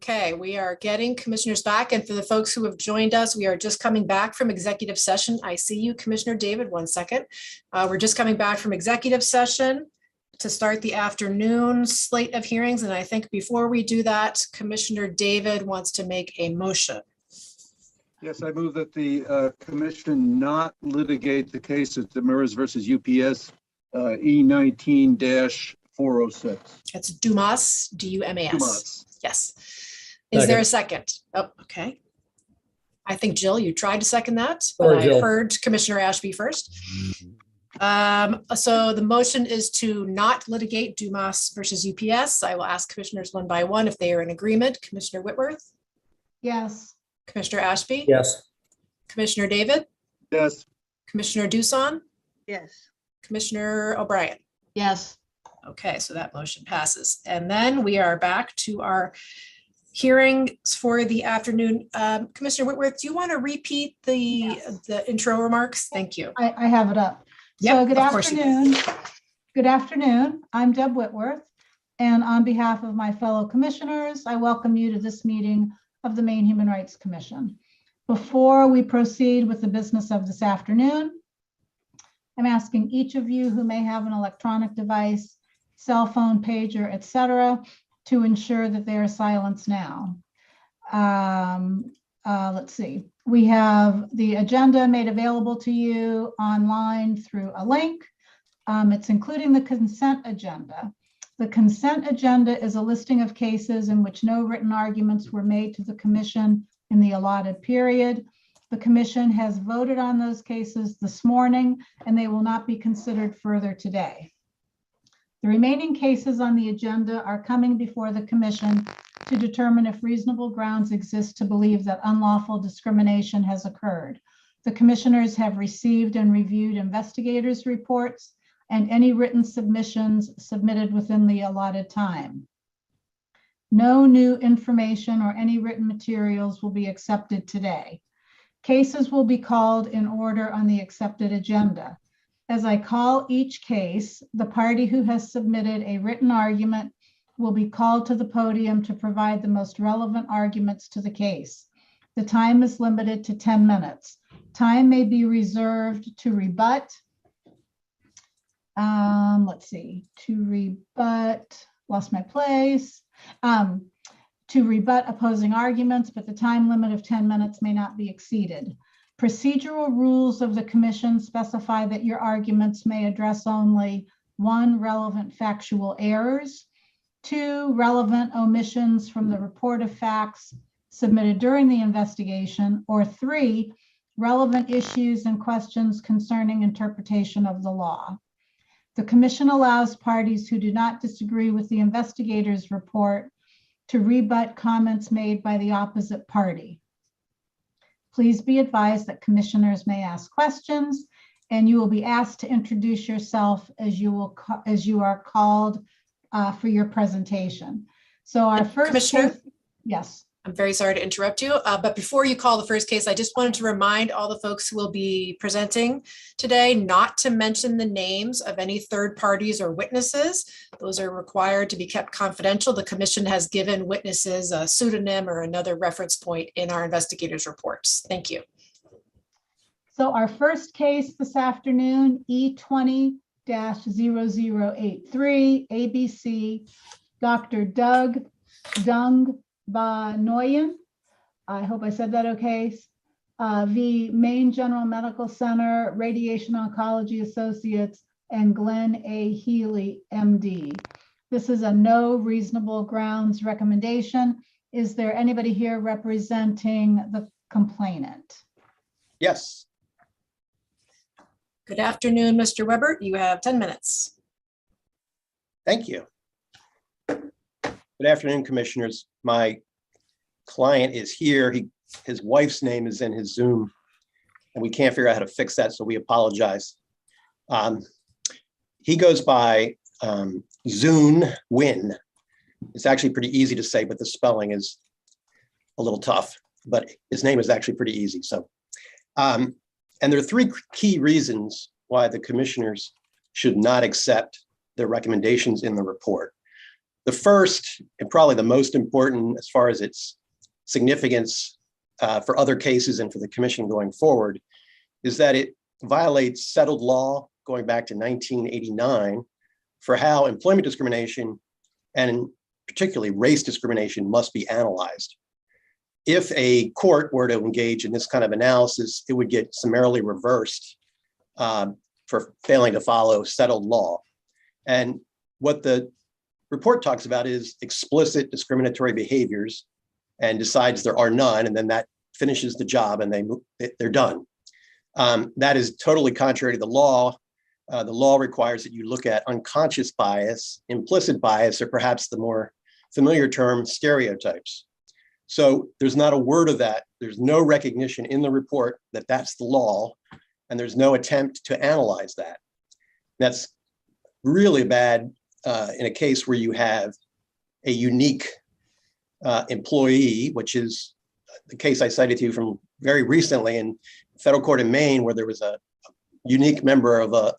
Okay, we are getting commissioners back. And for the folks who have joined us, we are just coming back from executive session. I see you, Commissioner David, 1 second. We're just coming back from executive session to start the afternoon slate of hearings. And I think before we do that, Commissioner David wants to make a motion. Yes, I move that the commission not litigate the case of Demers versus UPS E19-406. It's Dumas, D-U-M-A-S. Dumas. Yes. Is there a second? Oh, okay. I think Jill, you tried to second that, but Sorry, I Jill. heard Commissioner Ashby first. So the motion is to not litigate Dumas versus UPS. I will ask commissioners one by one if they are in agreement. Commissioner Whitworth, Yes. Commissioner Ashby, Yes. Commissioner David, Yes. Commissioner Dusan, Yes. Commissioner O'Brien. Yes. Okay, so that motion passes. And then we are back to our hearings for the afternoon. Commissioner Whitworth, do you want to repeat the intro remarks? Thank you. I have it up. Yep, So good of course you do. afternoon. Good afternoon. I'm Deb Whitworth. And on behalf of my fellow commissioners, I welcome you to this meeting of the Maine Human Rights Commission. Before we proceed with the business of this afternoon, I'm asking each of you who may have an electronic device, cell phone, pager, etc., to ensure that they are silenced now. Let's see. We have the agenda made available to you online through a link. It's including the consent agenda. The consent agenda is a listing of cases in which no written arguments were made to the commission in the allotted period. The commission has voted on those cases this morning, and they will not be considered further today. The remaining cases on the agenda are coming before the commission to determine if reasonable grounds exist to believe that unlawful discrimination has occurred. The commissioners have received and reviewed investigators' reports and any written submissions submitted within the allotted time. No new information or any written materials will be accepted today. Cases will be called in order on the accepted agenda. As I call each case, the party who has submitted a written argument will be called to the podium to provide the most relevant arguments to the case. The time is limited to 10 minutes. Time may be reserved to rebut. Let's see, to rebut, lost my place. To rebut opposing arguments, but the time limit of 10 minutes may not be exceeded. Procedural rules of the commission specify that your arguments may address only 1, relevant factual errors, 2, relevant omissions from the report of facts submitted during the investigation, or 3, relevant issues and questions concerning interpretation of the law. The commission allows parties who do not disagree with the investigator's report to rebut comments made by the opposite party. Please be advised that commissioners may ask questions, and you will be asked to introduce yourself as you are called for your presentation. So our first Commissioner? case, yes. I'm very sorry to interrupt you, but before you call the first case, I just wanted to remind all the folks who will be presenting today not to mention the names of any third parties or witnesses. Those are required to be kept confidential. The commission has given witnesses a pseudonym or another reference point in our investigators' reports. Thank you. So our first case this afternoon, E20-0083, ABC, Dr. Doug Dung Ba Nguyen, I hope I said that okay, v. Maine General Medical Center, Radiation Oncology Associates, and Glenn A. Healy, MD. This is a no reasonable grounds recommendation. Is there anybody here representing the complainant? Yes. Good afternoon, Mr. Weber. You have 10 minutes. Thank you. Good afternoon, commissioners. My client is here. His wife's name is in his Zoom, and we can't figure out how to fix that, so we apologize. He goes by Zoon Win. It's actually pretty easy to say, but the spelling is a little tough, but his name is actually pretty easy. So, and there are 3 key reasons why the commissioners should not accept the recommendations in the report. The first, and probably the most important as far as its significance for other cases and for the commission going forward, is that it violates settled law going back to 1989 for how employment discrimination and particularly race discrimination must be analyzed. If a court were to engage in this kind of analysis, it would get summarily reversed for failing to follow settled law. And what the report talks about is explicit discriminatory behaviors and decides there are none, and then that finishes the job and they're done. That is totally contrary to the law. The law requires that you look at unconscious bias, implicit bias, or perhaps the more familiar term, stereotypes. So there's not a word of that. There's no recognition in the report that that's the law, and there's no attempt to analyze that. That's really bad in a case where you have a unique employee, which is the case I cited to you from very recently in federal court in Maine, where there was a unique member of a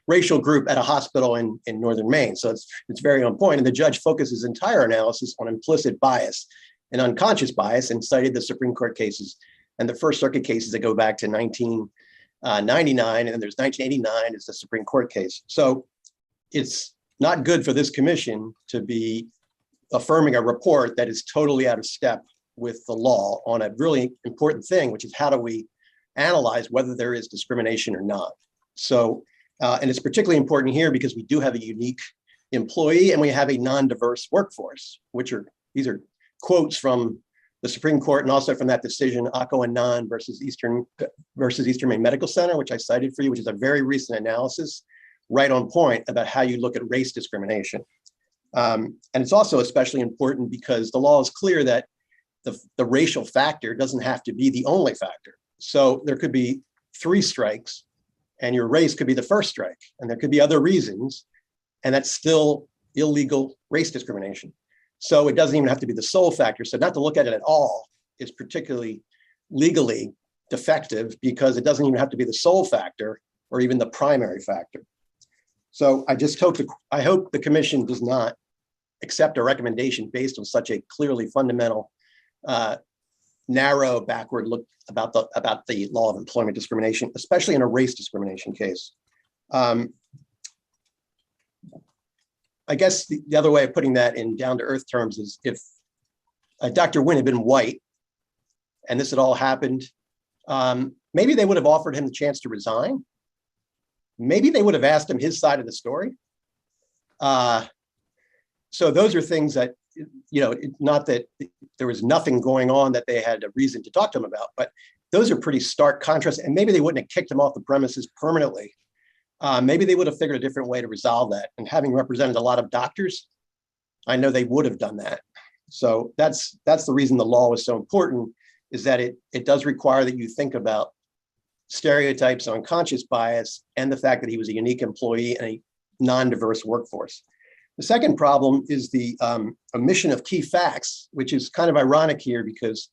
racial group at a hospital in northern Maine. So it's very on point. And the judge focused his entire analysis on implicit bias and unconscious bias and cited the Supreme Court cases and the First Circuit cases that go back to 1999. And then there's 1989 is the Supreme Court case. So it's not good for this commission to be affirming a report that is totally out of step with the law on a really important thing, which is how do we analyze whether there is discrimination or not. So, and it's particularly important here because we do have a unique employee and we have a non-diverse workforce, these are quotes from the Supreme Court and also from that decision, Akko and Nan versus Eastern Maine Medical Center, which I cited for you, which is a very recent analysis right on point about how you look at race discrimination. And it's also especially important because the law is clear that the racial factor doesn't have to be the only factor. So there could be 3 strikes and your race could be the first strike, and there could be other reasons, and that's still illegal race discrimination. So it doesn't even have to be the sole factor. So not to look at it at all is particularly legally defective because it doesn't even have to be the sole factor or even the primary factor. So I hope the commission does not accept a recommendation based on such a clearly fundamental, narrow, backward look about the law of employment discrimination, especially in a race discrimination case. I guess the other way of putting that in down-to-earth terms is if Dr. Nguyen had been white and this had all happened, maybe they would have offered him the chance to resign. Maybe they would have asked him his side of the story. So those are things that, not that there was nothing going on that they had a reason to talk to him about, but those are pretty stark contrasts. And maybe they wouldn't have kicked him off the premises permanently. Maybe they would have figured a different way to resolve that. And having represented a lot of doctors, I know they would have done that. So that's the reason the law is so important, is that it does require that you think about stereotypes, unconscious bias, and the fact that he was a unique employee in a non-diverse workforce. The second problem is the omission of key facts, which is kind of ironic here because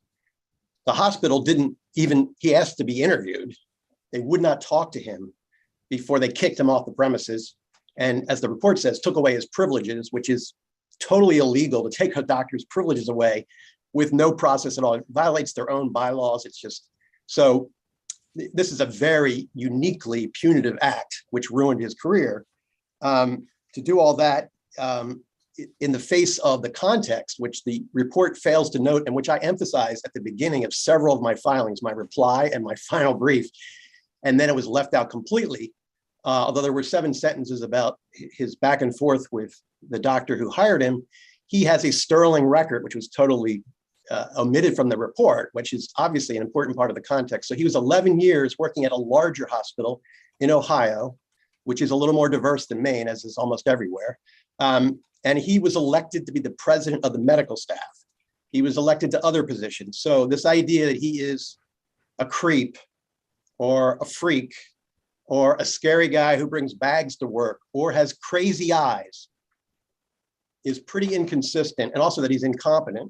the hospital he asked to be interviewed. They would not talk to him before they kicked him off the premises. And as the report says, took away his privileges, which is totally illegal to take a doctor's privileges away with no process at all. It violates their own bylaws. It's just, so this is a very uniquely punitive act, which ruined his career. To do all that in the face of the context, which the report fails to note, and which I emphasize at the beginning of several of my filings, my reply and my final brief, and then it was left out completely. Although there were 7 sentences about his back and forth with the doctor who hired him, he has a sterling record, which was totally omitted from the report, which is obviously an important part of the context. So he was 11 years working at a larger hospital in Ohio, which is a little more diverse than Maine, as is almost everywhere. And he was elected to be the president of the medical staff. He was elected to other positions. So this idea that he is a creep or a freak or a scary guy who brings bags to work or has crazy eyes is pretty inconsistent. And also that he's incompetent.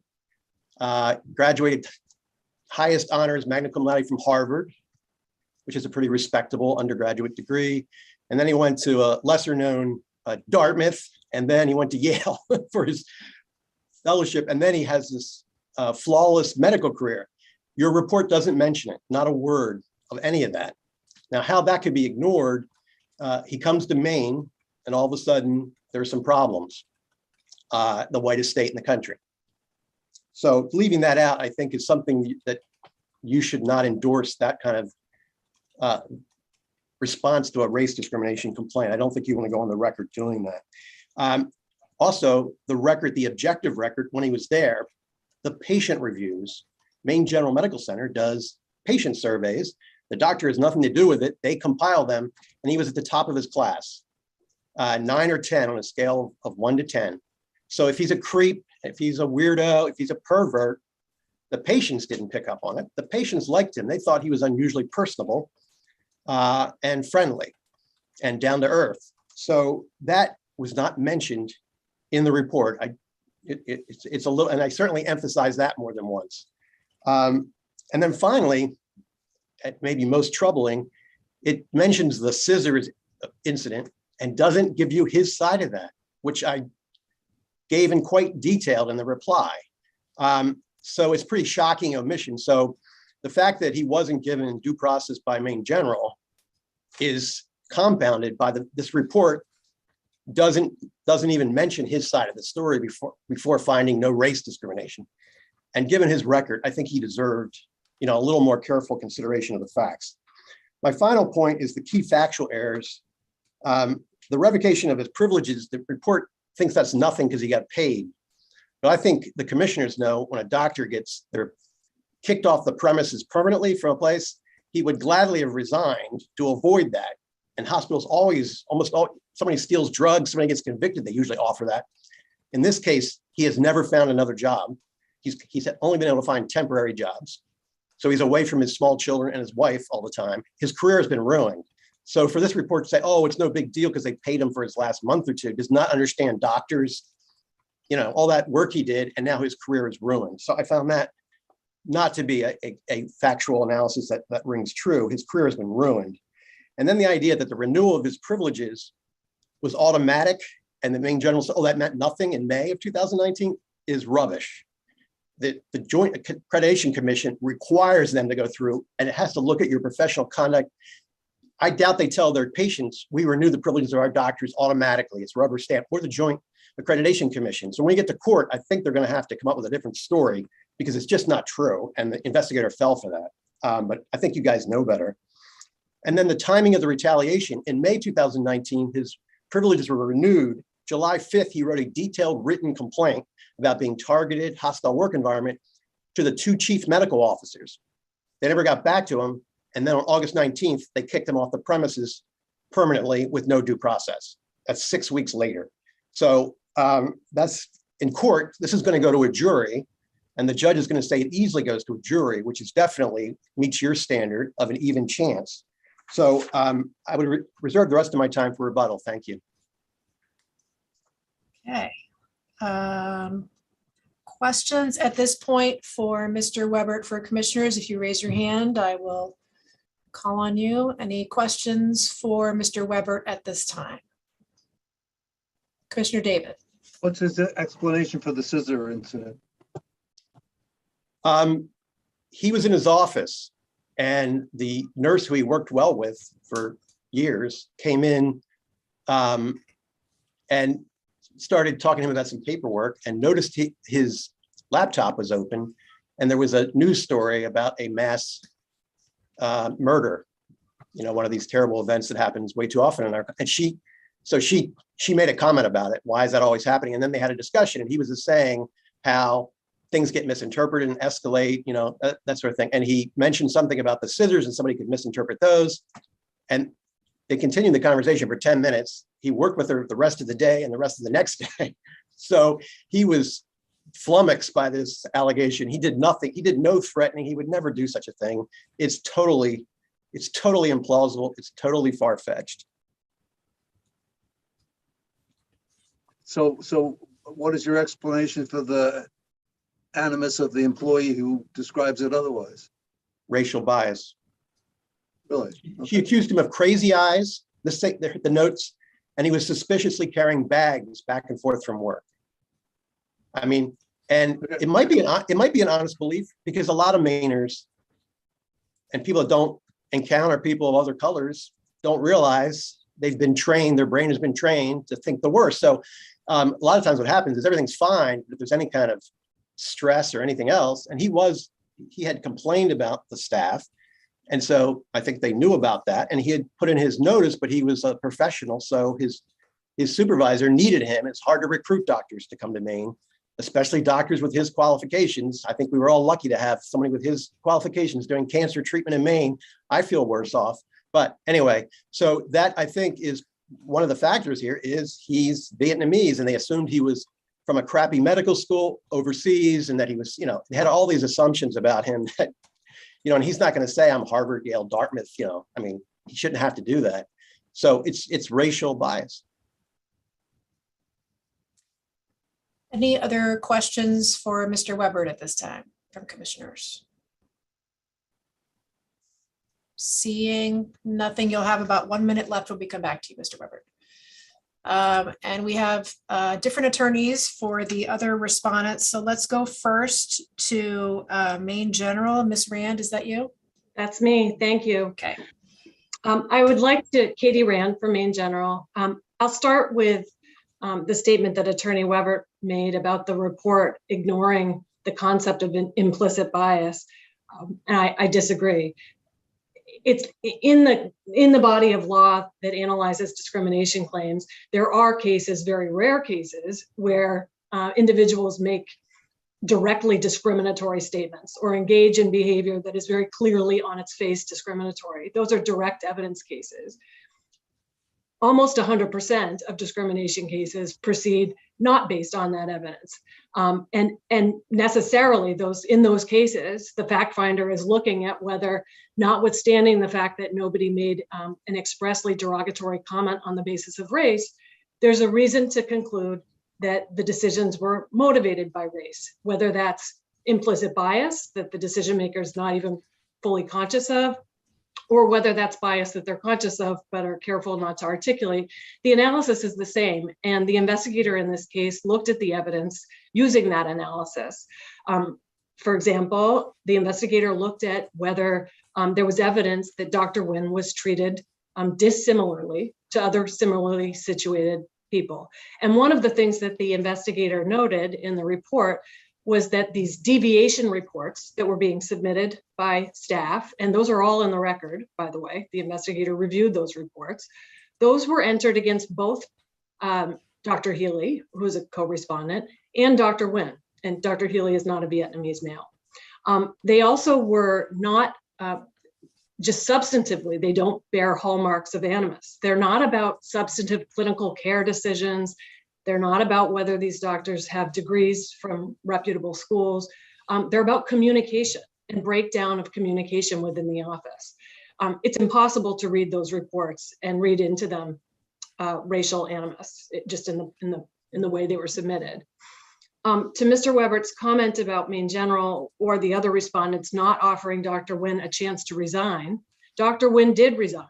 Graduated highest honors magna cum laude from Harvard, which is a pretty respectable undergraduate degree. And then he went to a lesser known Dartmouth and then he went to Yale for his fellowship, and then he has this flawless medical career. Your report doesn't mention it, not a word of any of that. Now, how that could be ignored, he comes to Maine, and all of a sudden, there's some problems, the whitest state in the country. So leaving that out, I think, is something that you should not endorse, that kind of response to a race discrimination complaint. I don't think you want to go on the record doing that. Also, the record, the objective record, when he was there, the patient reviews, Maine General Medical Center does patient surveys. The doctor has nothing to do with it. They compile them, and he was at the top of his class, 9 or 10 on a scale of 1 to 10. So if he's a creep, if he's a weirdo, if he's a pervert, the patients didn't pick up on it. The patients liked him. They thought he was unusually personable and friendly and down to earth. So that was not mentioned in the report. It's a little, and I certainly emphasize that more than once. And then finally, maybe most troubling, it mentions the scissors incident and doesn't give you his side of that, which I gave in quite detailed in the reply. So it's pretty shocking omission. So the fact that he wasn't given due process by Maine General is compounded by this report doesn't even mention his side of the story before finding no race discrimination. And given his record, I think he deserved, a little more careful consideration of the facts. My final point is the key factual errors. The revocation of his privileges, the report thinks that's nothing because he got paid. But I think the commissioners know when a doctor they're kicked off the premises permanently from a place, he would gladly have resigned to avoid that. And hospitals somebody steals drugs, somebody gets convicted, they usually offer that. In this case, he has never found another job. He's only been able to find temporary jobs. So he's away from his small children and his wife all the time. His career has been ruined. So for this report to say, oh, it's no big deal because they paid him for his last month or two, does not understand doctors, all that work he did, and now his career is ruined. So I found that not to be a factual analysis that rings true. His career has been ruined. And then the idea that the renewal of his privileges was automatic and the Maine General said, oh, that meant nothing in May of 2019 is rubbish. The Joint Accreditation Commission requires them to go through, and it has to look at your professional conduct. I doubt they tell their patients, we renew the privileges of our doctors automatically. It's rubber stamp, or the Joint Accreditation Commission. So when we get to court, I think they're going to have to come up with a different story because it's just not true. And the investigator fell for that. But I think you guys know better. And then the timing of the retaliation. In May 2019, his privileges were renewed. July 5th, he wrote a detailed written complaint about being targeted, hostile work environment to the 2 chief medical officers. They never got back to him. And then on August 19th, they kicked him off the premises permanently with no due process. That's 6 weeks later. So that's in court. This is going to go to a jury, and the judge is going to say it easily goes to a jury, which is definitely meets your standard of an even chance. So I would reserve the rest of my time for rebuttal. Thank you. Okay. Questions at this point for Mr. Webert for commissioners? If you raise your hand, I will call on you. Any questions for Mr. Webert at this time? Commissioner David. What's his explanation for the scissor incident? He was in his office, and the nurse who he worked well with for years came in and started talking to him about some paperwork and noticed his laptop was open, and there was a news story about a mass murder, one of these terrible events that happens way too often in our, and she made a comment about it. Why is that always happening? And then they had a discussion, and he was just saying how things get misinterpreted and escalate, that sort of thing. And he mentioned something about the scissors and somebody could misinterpret those. And they continued the conversation for 10 minutes. He worked with her the rest of the day and the rest of the next day. So he was flummoxed by this allegation. He did nothing. He did no threatening. He would never do such a thing. It's totally implausible. It's totally far-fetched. So what is your explanation for the animus of the employee who describes it otherwise? Racial bias. Really? Okay. She accused him of crazy eyes. The notes, and he was suspiciously carrying bags back and forth from work. I mean, and it might be an honest belief, because a lot of Mainers and people that don't encounter people of other colors don't realize they've been trained, their brain has been trained to think the worst. So a lot of times what happens is everything's fine, but if there's any kind of stress or anything else, and he had complained about the staff. And so I think they knew about that, and he had put in his notice, but he was a professional. So his supervisor needed him. It's hard to recruit doctors to come to Maine, especially doctors with his qualifications. I think we were all lucky to have somebody with his qualifications doing cancer treatment in Maine. I feel worse off. But anyway, so that I think is one of the factors here is he's Vietnamese, and they assumed he was from a crappy medical school overseas, and that he was, they had all these assumptions about him that, and he's not going to say I'm Harvard, Yale, Dartmouth, I mean, he shouldn't have to do that. So it's racial bias. Any other questions for Mr. Weber at this time from commissioners? Seeing nothing, you'll have about 1 minute left when we come back to you, Mr. Weber. And we have different attorneys for the other respondents. So let's go first to Maine General. Ms. Rand, is that you? That's me. Thank you. Okay. I would like to, Katie Rand from Maine General. I'll start with the statement that Attorney Weber made about the report ignoring the concept of an implicit bias. And I disagree. It's in the body of law that analyzes discrimination claims. There are cases, very rare cases, where individuals make directly discriminatory statements or engage in behavior that is very clearly on its face discriminatory. Those are direct evidence cases. Almost 100% of discrimination cases proceed not based on that evidence. And necessarily in those cases, the fact finder is looking at whether, notwithstanding the fact that nobody made an expressly derogatory comment on the basis of race, there's a reason to conclude that the decisions were motivated by race, whether that's implicit bias that the decision maker is not even fully conscious of, or whether that's bias that they're conscious of but are careful not to articulate. The analysis is the same, and the investigator in this case looked at the evidence using that analysis. For example, the investigator looked at whether there was evidence that Dr. Nguyen was treated dissimilarly to other similarly situated people. And one of the things that the investigator noted in the report was that these deviation reports that were being submitted by staff, and those are all in the record, by the way, the investigator reviewed those reports, those were entered against both Dr. Healy, who's a co-respondent, and Dr. Nguyen, and Dr. Healy is not a Vietnamese male. They also were not, just substantively, they don't bear hallmarks of animus. They're not about substantive clinical care decisions. They're not about whether these doctors have degrees from reputable schools. They're about communication and breakdown of communication within the office. It's impossible to read those reports and read into them racial animus, just in the way they were submitted. To Mr. Webert's comment about Maine General or the other respondents not offering Dr. Nguyen a chance to resign, Dr. Nguyen did resign.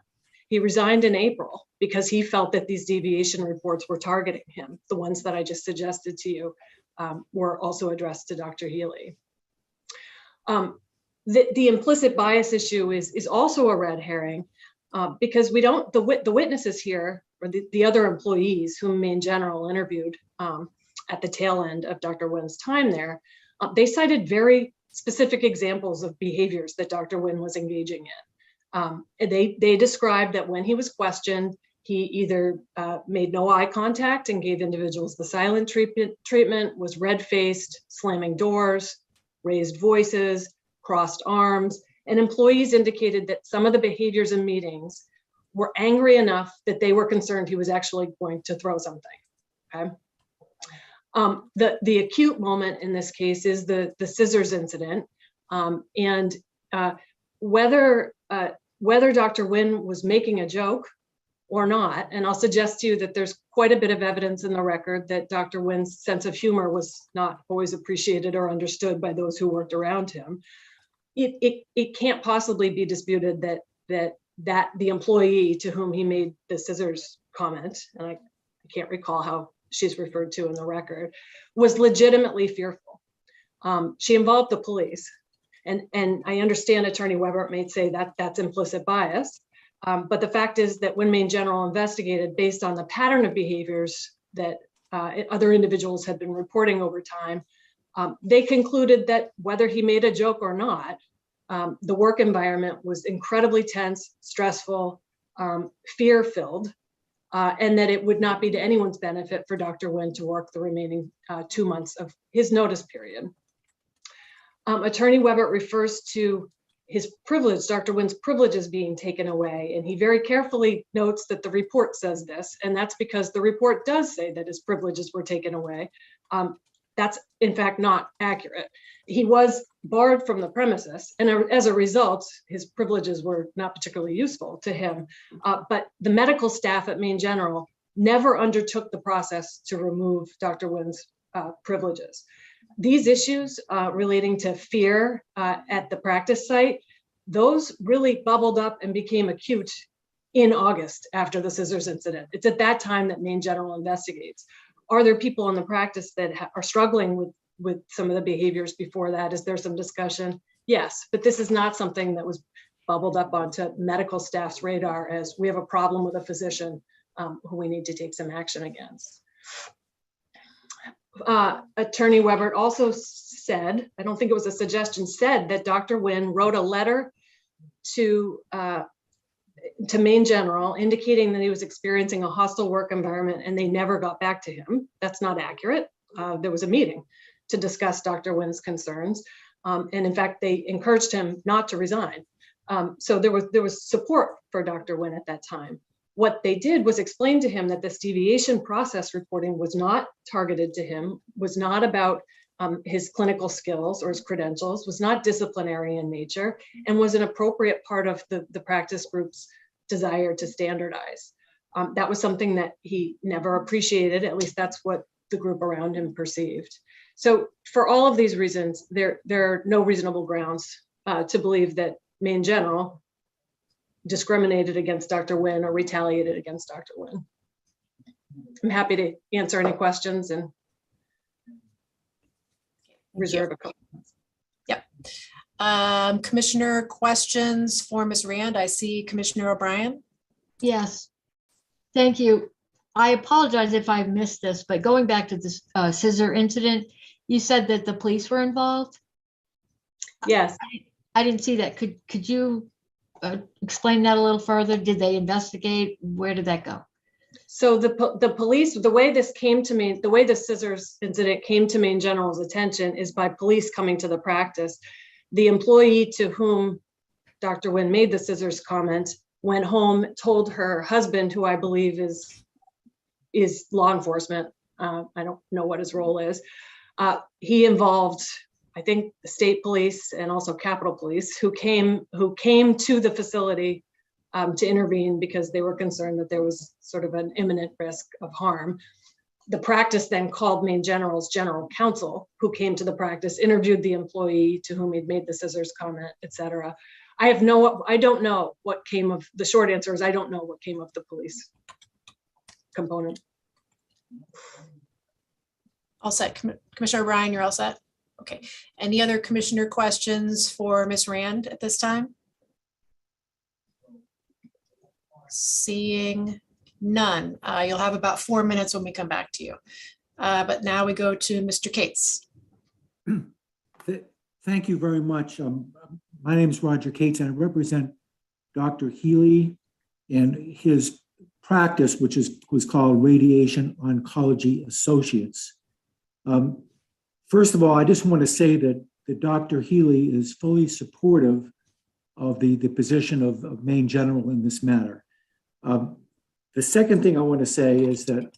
He resigned in April because he felt that these deviation reports were targeting him. The ones that I just suggested to you were also addressed to Dr. Healy. The implicit bias issue is also a red herring because the witnesses here, or the other employees whom Maine General interviewed at the tail end of Dr. Nguyen's time there, they cited very specific examples of behaviors that Dr. Nguyen was engaging in. They described that when he was questioned, he either made no eye contact and gave individuals the silent treatment, was red-faced, slamming doors, raised voices, crossed arms, and employees indicated that some of the behaviors in meetings were angry enough that they were concerned he was actually going to throw something, okay? The acute moment in this case is the scissors incident, and whether Dr. Nguyen was making a joke or not, and I'll suggest to you that there's quite a bit of evidence in the record that Dr. Nguyen's sense of humor was not always appreciated or understood by those who worked around him. It can't possibly be disputed that that the employee to whom he made the scissors comment, and I can't recall how she's referred to in the record, was legitimately fearful. She involved the police. And I understand Attorney Weber may say that that's implicit bias. But the fact is that when Maine General investigated based on the pattern of behaviors that other individuals had been reporting over time, they concluded that whether he made a joke or not, the work environment was incredibly tense, stressful, fear-filled, and that it would not be to anyone's benefit for Dr. Nguyen to work the remaining 2 months of his notice period. Attorney Weber refers to his privilege, Dr. Nguyen's privileges being taken away, and he very carefully notes that the report says this, and that's because the report does say that his privileges were taken away. That's in fact not accurate. He was barred from the premises, and as a result, his privileges were not particularly useful to him. But the medical staff at Maine General never undertook the process to remove Dr. Nguyen's privileges. These issues relating to fear at the practice site, those really bubbled up and became acute in August after the scissors incident. It's at that time that Maine General investigates. Are there people in the practice that are struggling with some of the behaviors before that? Is there some discussion? Yes, but this is not something that was bubbled up onto medical staff's radar as we have a problem with a physician who we need to take some action against. Attorney Weber also said, I don't think it was a suggestion, said that Dr. Nguyen wrote a letter to Maine General indicating that he was experiencing a hostile work environment and they never got back to him. That's not accurate. There was a meeting to discuss Dr. Nguyen's concerns. And in fact, they encouraged him not to resign. So there was support for Dr. Nguyen at that time. What they did was explain to him that this deviation process reporting was not targeted to him, was not about his clinical skills or his credentials, was not disciplinary in nature, and was an appropriate part of the practice group's desire to standardize. That was something that he never appreciated, at least that's what the group around him perceived. So for all of these reasons, there are no reasonable grounds to believe that Maine General discriminated against Dr. Nguyen or retaliated against Dr. Nguyen. I'm happy to answer any questions and reserve a couple. Yep. Commissioner questions for Ms. Rand? I see Commissioner O'Brien. Yes, thank you. I apologize if I missed this, but going back to this scissor incident, you said that the police were involved? Yes. I didn't see that. Could you explain that a little further? Did they investigate? Where did that go? So the police, the way this came to me, the way the scissors incident came to Maine General's attention is by police coming to the practice. The employee to whom Dr. Nguyen made the scissors comment went home, told her husband, who I believe is law enforcement. I don't know what his role is. He involved, I think, the state police and also Capitol Police who came to the facility to intervene because they were concerned that there was sort of an imminent risk of harm. The practice then called Maine General's general counsel, who came to the practice, interviewed the employee to whom he'd made the scissors comment, et cetera. I don't know what came of, the short answer is I don't know what came of the police component. All set. Commissioner O'Brien, you're all set? Okay. Any other commissioner questions for Ms. Rand at this time? Seeing none. You'll have about 4 minutes when we come back to you. But now we go to Mr. Cates. Thank you very much. My name is Roger Cates and I represent Dr. Healy and his practice, which was called Radiation Oncology Associates. First of all, I just want to say that Dr. Healy is fully supportive of the position of Maine General in this matter. The second thing I want to say is that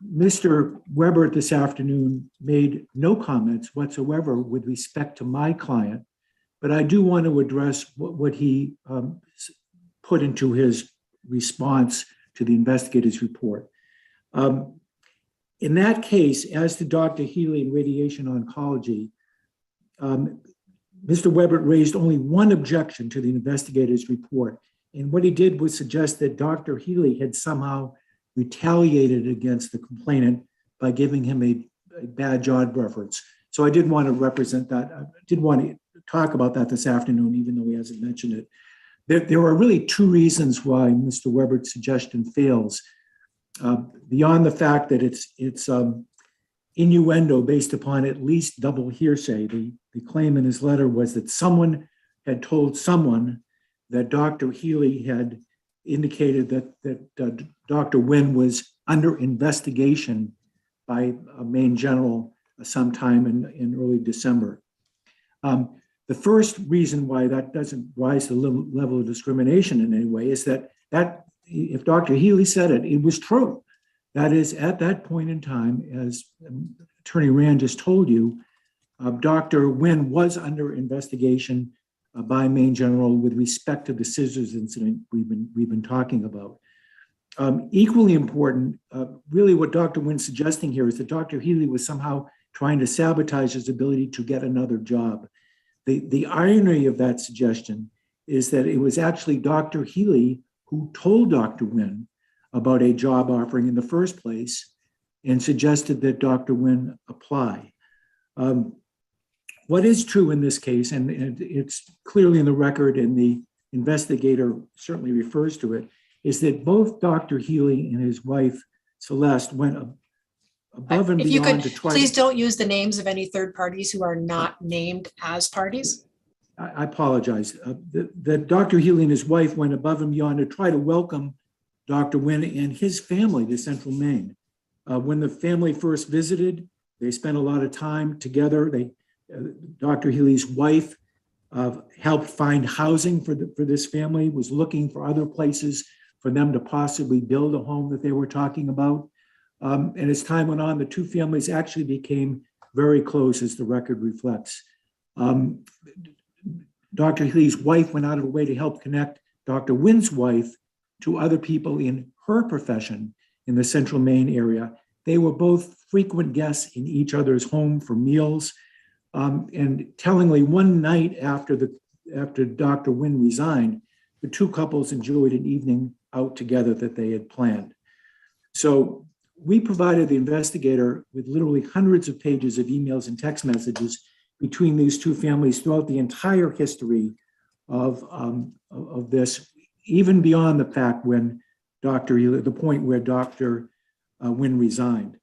Mr. Weber this afternoon made no comments whatsoever with respect to my client, but I do want to address what he put into his response to the investigator's report. In that case, as to Dr. Healy and radiation oncology, Mr. Weber raised only one objection to the investigator's report, And what he did was suggest that Dr. Healy had somehow retaliated against the complainant by giving him a bad job reference. So I did want to represent that. I did want to talk about that this afternoon, even though he hasn't mentioned it. There are really two reasons why Mr. Weber's suggestion fails. Beyond the fact that it's innuendo based upon at least double hearsay. The claim in his letter was that someone had told someone that Dr. Healy had indicated that Dr. Nguyen was under investigation by a Maine General sometime in early December. The first reason why that doesn't rise to the level of discrimination in any way is that if Dr. Healy said it, it was true. That is, at that point in time, as Attorney Rand just told you, Dr. Nguyen was under investigation by Maine General with respect to the scissors incident we've been talking about. Equally important, really what Dr. Nguyen's suggesting here is that Dr. Healy was somehow trying to sabotage his ability to get another job. The irony of that suggestion is that it was actually Dr. Healy who told Dr. Nguyen about a job offering in the first place and suggested that Dr. Nguyen apply. What is true in this case, and it's clearly in the record and the investigator certainly refers to it, is that both Dr. Healy and his wife, Celeste, went above and If you beyond could, to try please to... don't use the names of any third parties who are not named as parties. I apologize. That Dr. Healy and his wife went above and beyond to try to welcome Dr. Nguyen and his family to Central Maine. When the family first visited, they spent a lot of time together. Dr. Healy's wife helped find housing for this family, was looking for other places for them to possibly build a home that they were talking about. And as time went on, the two families actually became very close, as the record reflects. Dr. Healy's wife went out of her way to help connect Dr. Nguyen's wife to other people in her profession in the Central Maine area. They were both frequent guests in each other's home for meals. And tellingly, one night after Dr. Nguyen resigned, the two couples enjoyed an evening out together that they had planned. So we provided the investigator with literally hundreds of pages of emails and text messages between these two families throughout the entire history of this, even beyond the fact when the point where Dr. Nguyen resigned.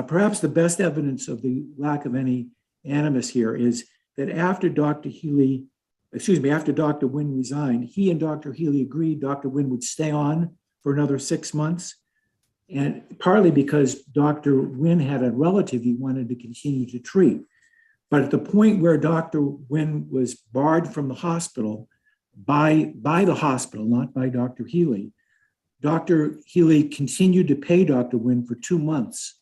Perhaps the best evidence of the lack of any animus here is that after Dr. Nguyen resigned, he and Dr. Healy agreed Dr. Nguyen would stay on for another 6 months, and partly because Dr. Nguyen had a relative he wanted to continue to treat. But at the point where Dr. Nguyen was barred from the hospital by the hospital, not by Dr. Healy, Dr. Healy continued to pay Dr. Nguyen for 2 months,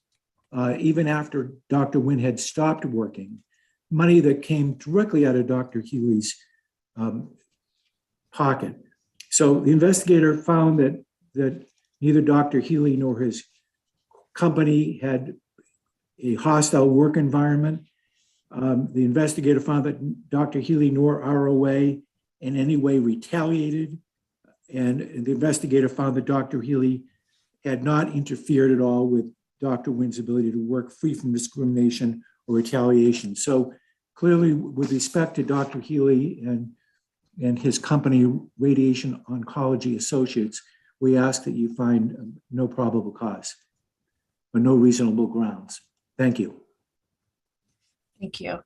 even after Dr. Nguyen had stopped working, money that came directly out of Dr. Healy's pocket. So the investigator found that neither Dr. Healy nor his company had a hostile work environment. The investigator found that Dr. Healy nor ROA in any way retaliated. And the investigator found that Dr. Healy had not interfered at all with Dr. Nguyen's ability to work free from discrimination or retaliation. So clearly, with respect to Dr. Healy and his company, Radiation Oncology Associates, we ask that you find no probable cause or no reasonable grounds. Thank you. Thank you.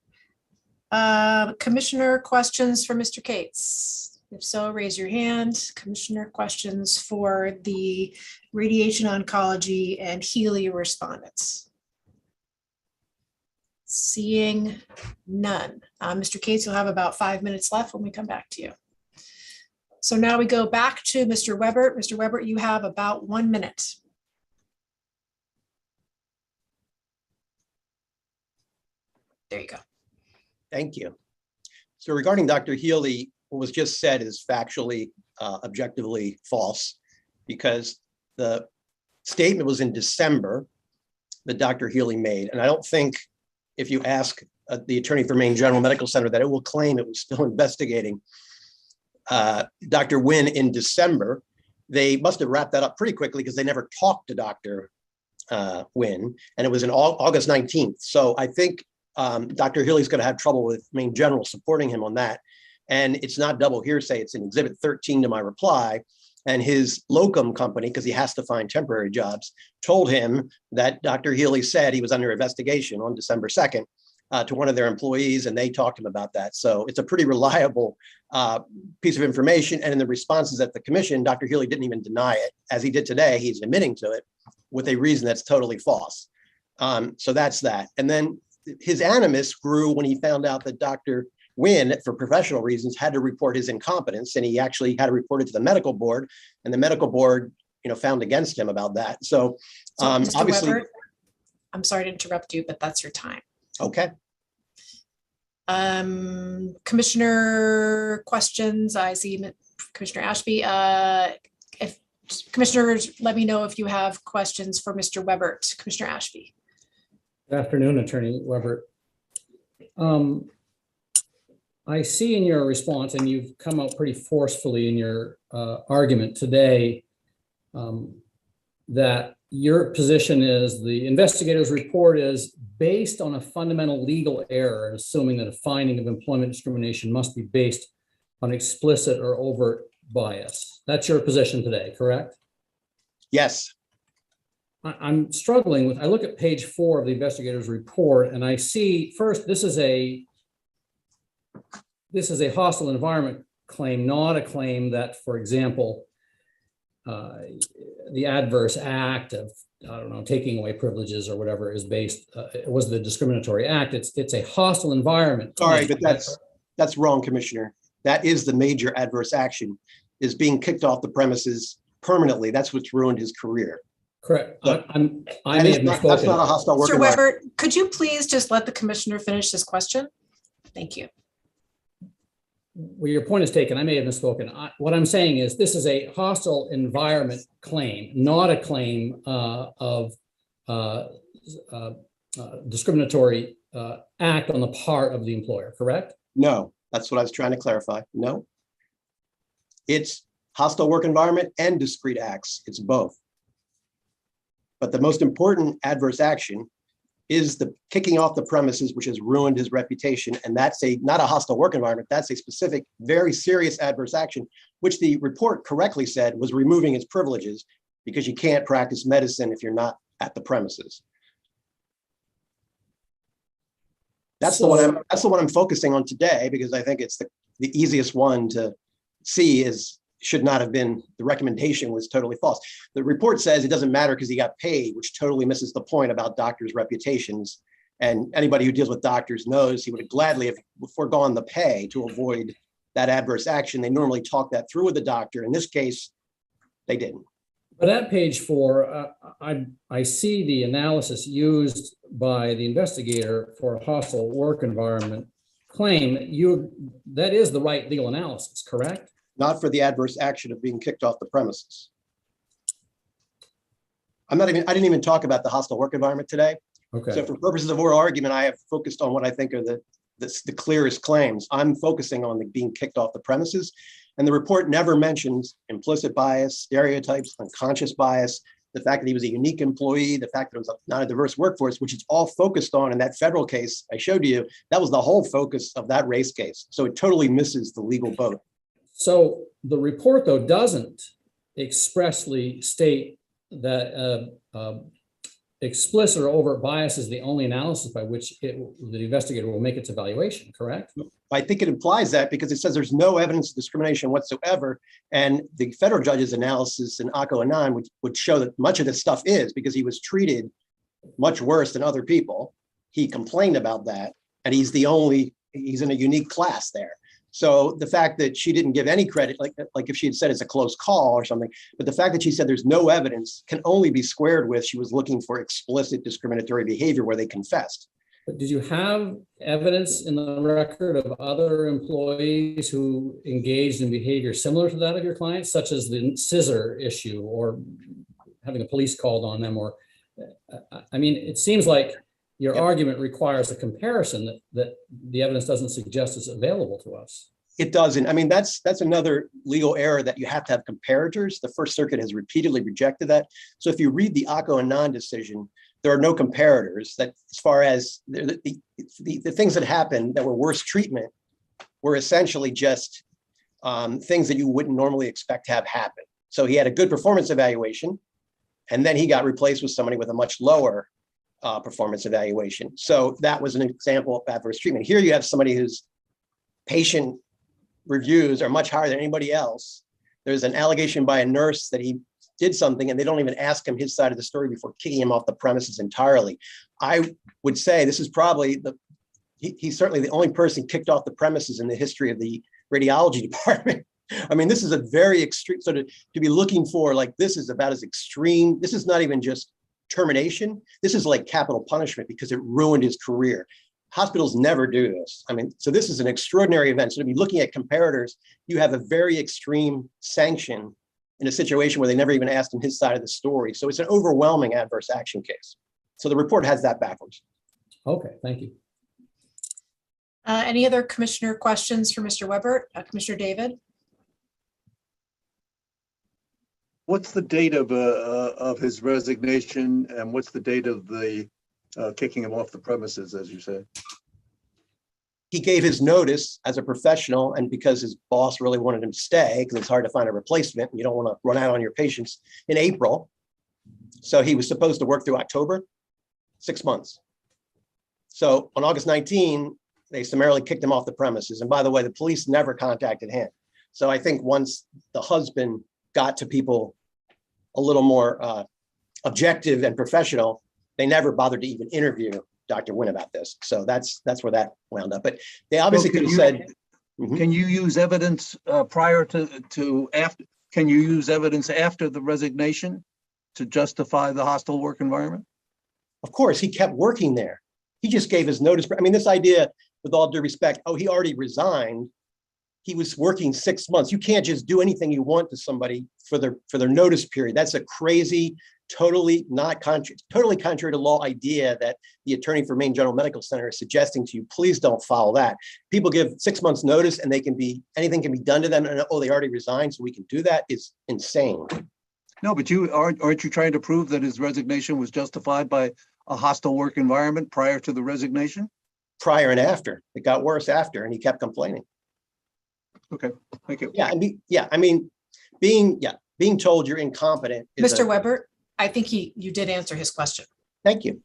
Commissioner questions for Mr. Cates? If so, raise your hand. Commissioner questions for the Radiation Oncology and Healy respondents? Seeing none. Mr. Cates, you'll have about 5 minutes left when we come back to you. So now we go back to Mr. Weber. Mr. Weber, you have about 1 minute. There you go. Thank you. So regarding Dr. Healy, what was just said is factually, objectively false, because the statement was in December that Dr. Healy made. And I don't think if you ask the attorney for Maine General Medical Center that it will claim it was still investigating Dr. Nguyen in December. They must have wrapped that up pretty quickly because they never talked to Dr. Nguyen, and it was in August 19th. So I think Dr. Healy's going to have trouble with Maine General supporting him on that. And it's not double hearsay. It's in Exhibit 13 to my reply. And his locum company, because he has to find temporary jobs, told him that Dr. Healy said he was under investigation on December 2nd to one of their employees, and they talked to him about that. So it's a pretty reliable piece of information. And in the responses at the commission, Dr. Healy didn't even deny it. As he did today, he's admitting to it with a reason that's totally false. So that's that. And then his animus grew when he found out that Dr. Nguyen, for professional reasons, had to report his incompetence, and he actually had to report it to the medical board, and the medical board, found against him about that. So Mr. obviously, Weber, I'm sorry to interrupt you, but that's your time. okay. Commissioner questions. I see Commissioner Ashby. If commissioners, let me know if you have questions for Mr. Webert. Commissioner Ashby. Good afternoon, Attorney Weber. I see in your response, and you've come out pretty forcefully in your argument today, that your position is the investigator's report is based on a fundamental legal error, and assuming that a finding of employment discrimination must be based on explicit or overt bias. That's your position today, correct? Yes. I'm struggling with, I look at page 4 of the investigator's report, and I see first, this is a hostile environment claim, not a claim that, for example, the adverse act of, I don't know, taking away privileges or whatever is based, it was the discriminatory act. It's a hostile environment. Sorry, but that's wrong, Commissioner. That is the major adverse action, is being kicked off the premises permanently. That's what's ruined his career. Correct. But I may have that's misspoken. not a hostile work Mr. environment. Weber, could you please just let the commissioner finish this question? Thank you. Well, your point is taken. I may have misspoken. What I'm saying is this is a hostile environment claim, not a claim of discriminatory act on the part of the employer, correct? No, that's what I was trying to clarify. No. It's hostile work environment and discrete acts. It's both. But the most important adverse action is the kicking off the premises, which has ruined his reputation. And that's not a hostile work environment. That's a specific, very serious adverse action, which the report correctly said was removing his privileges, because you can't practice medicine if you're not at the premises. That's the one I'm focusing on today, because I think it's the easiest one to see should not have been, the recommendation was totally false. The report says it doesn't matter because he got paid, which totally misses the point about doctors' reputations. And anybody who deals with doctors knows he would have gladly have foregone the pay to avoid that adverse action. They normally talk that through with the doctor. In this case, they didn't. But at page 4, I see the analysis used by the investigator for a hostile work environment claim. That is the right legal analysis, correct? Not for the adverse action of being kicked off the premises. I didn't even talk about the hostile work environment today. Okay. So for purposes of oral argument, I have focused on what I think are the clearest claims. I'm focusing on the being kicked off the premises. And the report never mentions implicit bias, stereotypes, unconscious bias, the fact that he was a unique employee, the fact that it was not a diverse workforce, which is all focused on in that federal case I showed you. That was the whole focus of that race case. So it totally misses the legal boat. So the report, though, doesn't expressly state that explicit or overt bias is the only analysis by which the investigator will make its evaluation, correct? I think it implies that, because it says there's no evidence of discrimination whatsoever. And the federal judge's analysis in ACO and 9 would show that much of this stuff is because he was treated much worse than other people. He complained about that, and he's in a unique class there. So the fact that she didn't give any credit, like if she had said it's a close call or something, but the fact that she said there's no evidence can only be squared with she was looking for explicit discriminatory behavior where they confessed. But did you have evidence in the record of other employees who engaged in behavior similar to that of your clients, such as the scissor issue or having a police called on them? Or, I mean, it seems like your argument requires a comparison that the evidence doesn't suggest is available to us. It doesn't. I mean, that's another legal error that you have to have comparators. The First Circuit has repeatedly rejected that. So if you read the Akko and Non decision, there are no comparators. That as far as the things that happened that were worse treatment were essentially just things that you wouldn't normally expect to have happen. So he had a good performance evaluation, and then he got replaced with somebody with a much lower performance evaluation. So that was an example of adverse treatment. Here you have somebody whose patient reviews are much higher than anybody else. There's an allegation by a nurse that he did something and they don't even ask him his side of the story before kicking him off the premises entirely. I would say this is probably he's certainly the only person kicked off the premises in the history of the radiology department. I mean, this is a very extreme, so to be looking for like, this is about as extreme. This is not even just termination. This is like capital punishment because it ruined his career. Hospitals never do this. I mean, so this is an extraordinary event. So to be looking at comparators, you have a very extreme sanction in a situation where they never even asked him his side of the story. So it's an overwhelming adverse action case. So the report has that backwards. Okay, thank you. Any other commissioner questions for Mr. Weber? Commissioner David? What's the date of his resignation, and what's the date of the kicking him off the premises, as you say? He gave his notice as a professional, and because his boss really wanted him to stay, because it's hard to find a replacement, and you don't want to run out on your patients in April. So he was supposed to work through October, 6 months. So on August 19, they summarily kicked him off the premises. And by the way, the police never contacted him. So I think once the husband got to people a little more objective and professional, they never bothered to even interview Dr. Wynn about this. So that's where that wound up. But they obviously could have said, can you use evidence prior to after? Can you use evidence after the resignation to justify the hostile work environment? Of course, he kept working there. He just gave his notice. I mean, this idea, with all due respect, oh, he already resigned. He was working 6 months. You can't just do anything you want to somebody for their notice period. That's a crazy, totally contrary to law idea that the attorney for Maine General Medical Center is suggesting to you. Please don't follow that. People give 6 months notice and anything can be done to them. And oh, they already resigned, so we can do that. Is insane. No, but aren't you trying to prove that his resignation was justified by a hostile work environment prior to the resignation? Prior and after. It got worse after, and he kept complaining. Okay, thank you. Yeah, I mean, being told you're incompetent. Mr. Weber, I think you did answer his question. Thank you.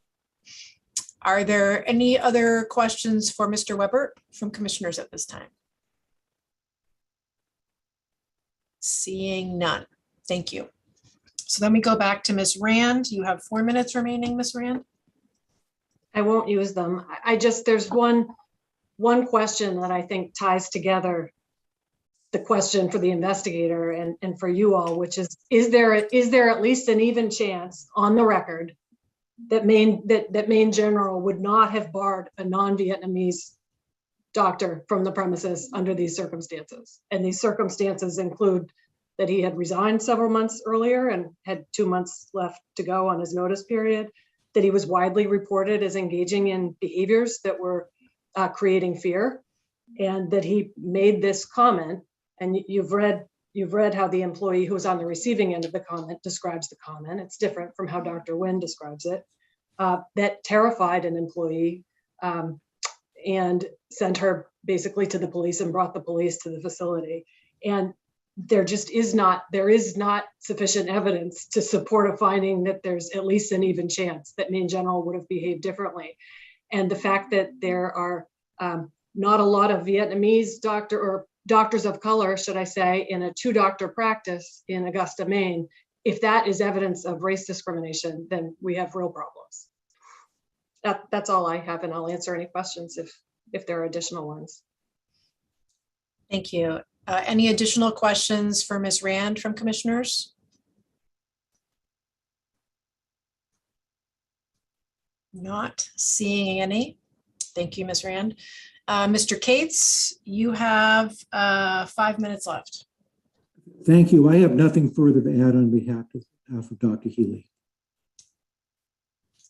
Are there any other questions for Mr. Weber from commissioners at this time? Seeing none. Thank you. So then we go back to Ms. Rand. You have 4 minutes remaining, Ms. Rand. I won't use them. There's one question that I think ties together the question for the investigator and for you all, which is there at least an even chance on the record that Maine General would not have barred a non-Vietnamese doctor from the premises under these circumstances? And these circumstances include that he had resigned several months earlier and had 2 months left to go on his notice period, that he was widely reported as engaging in behaviors that were creating fear, and that he made this comment. And you've read how the employee who was on the receiving end of the comment describes the comment. It's different from how Dr. Wynn describes it. That terrified an employee and sent her basically to the police and brought the police to the facility. And there is not sufficient evidence to support a finding that there's at least an even chance that Maine General would have behaved differently. And the fact that there are not a lot of Vietnamese doctors of color, should I say, in a 2-doctor practice in Augusta, Maine, if that is evidence of race discrimination, then we have real problems. That's all I have, and I'll answer any questions if there are additional ones. Thank you. Any additional questions for Ms. Rand from commissioners? Not seeing any. Thank you, Ms. Rand. Mr. Cates, you have 5 minutes left. Thank you. I have nothing further to add on behalf of Dr. Healy.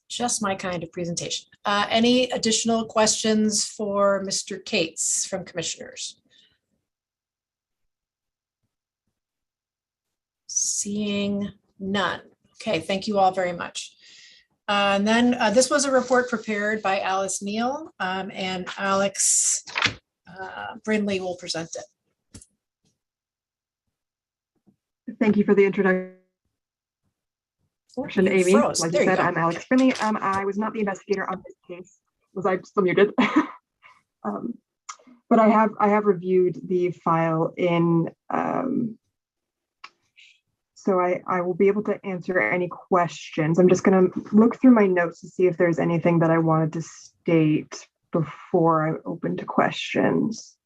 Just my kind of presentation. Any additional questions for Mr. Cates from commissioners? Seeing none. Okay, thank you all very much. And then this was a report prepared by Alice Neal, and Alex Brindley will present it. Thank you for the introduction, You Amy. froze. Like There you you said, go. I'm Alex Finley. I was not the investigator on this case. Was I still muted? But I have reviewed the file in, so I will be able to answer any questions. I'm just going to look through my notes to see if there's anything that I wanted to state before I open to questions.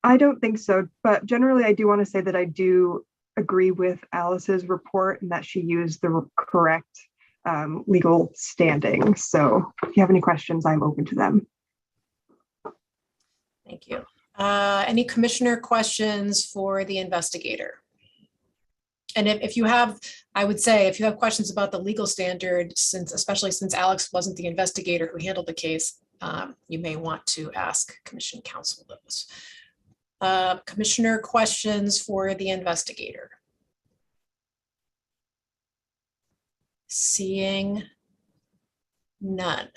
I don't think so, but generally I do want to say that I do agree with Alice's report and that she used the correct legal standing. So if you have any questions, I'm open to them. Thank you. Any commissioner questions for the investigator? And if you have, I would say, if you have questions about the legal standard, especially since Alex wasn't the investigator who handled the case, you may want to ask Commission Counsel those. Commissioner questions for the investigator? Seeing none.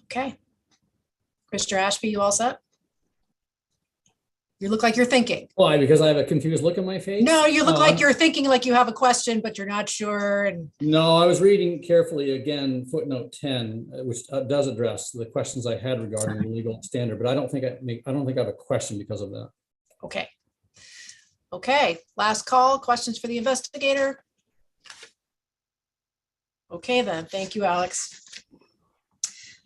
Okay. Commissioner Ashby, you all set? You look like you're thinking. Why? Because I have a confused look in my face? No, you look like you're thinking like you have a question, but you're not sure. And No, I was reading carefully again, footnote 10, which does address the questions I had regarding the legal standard, but I don't think I have a question because of that. okay. Okay, last call, questions for the investigator? Okay then, thank you, Alex.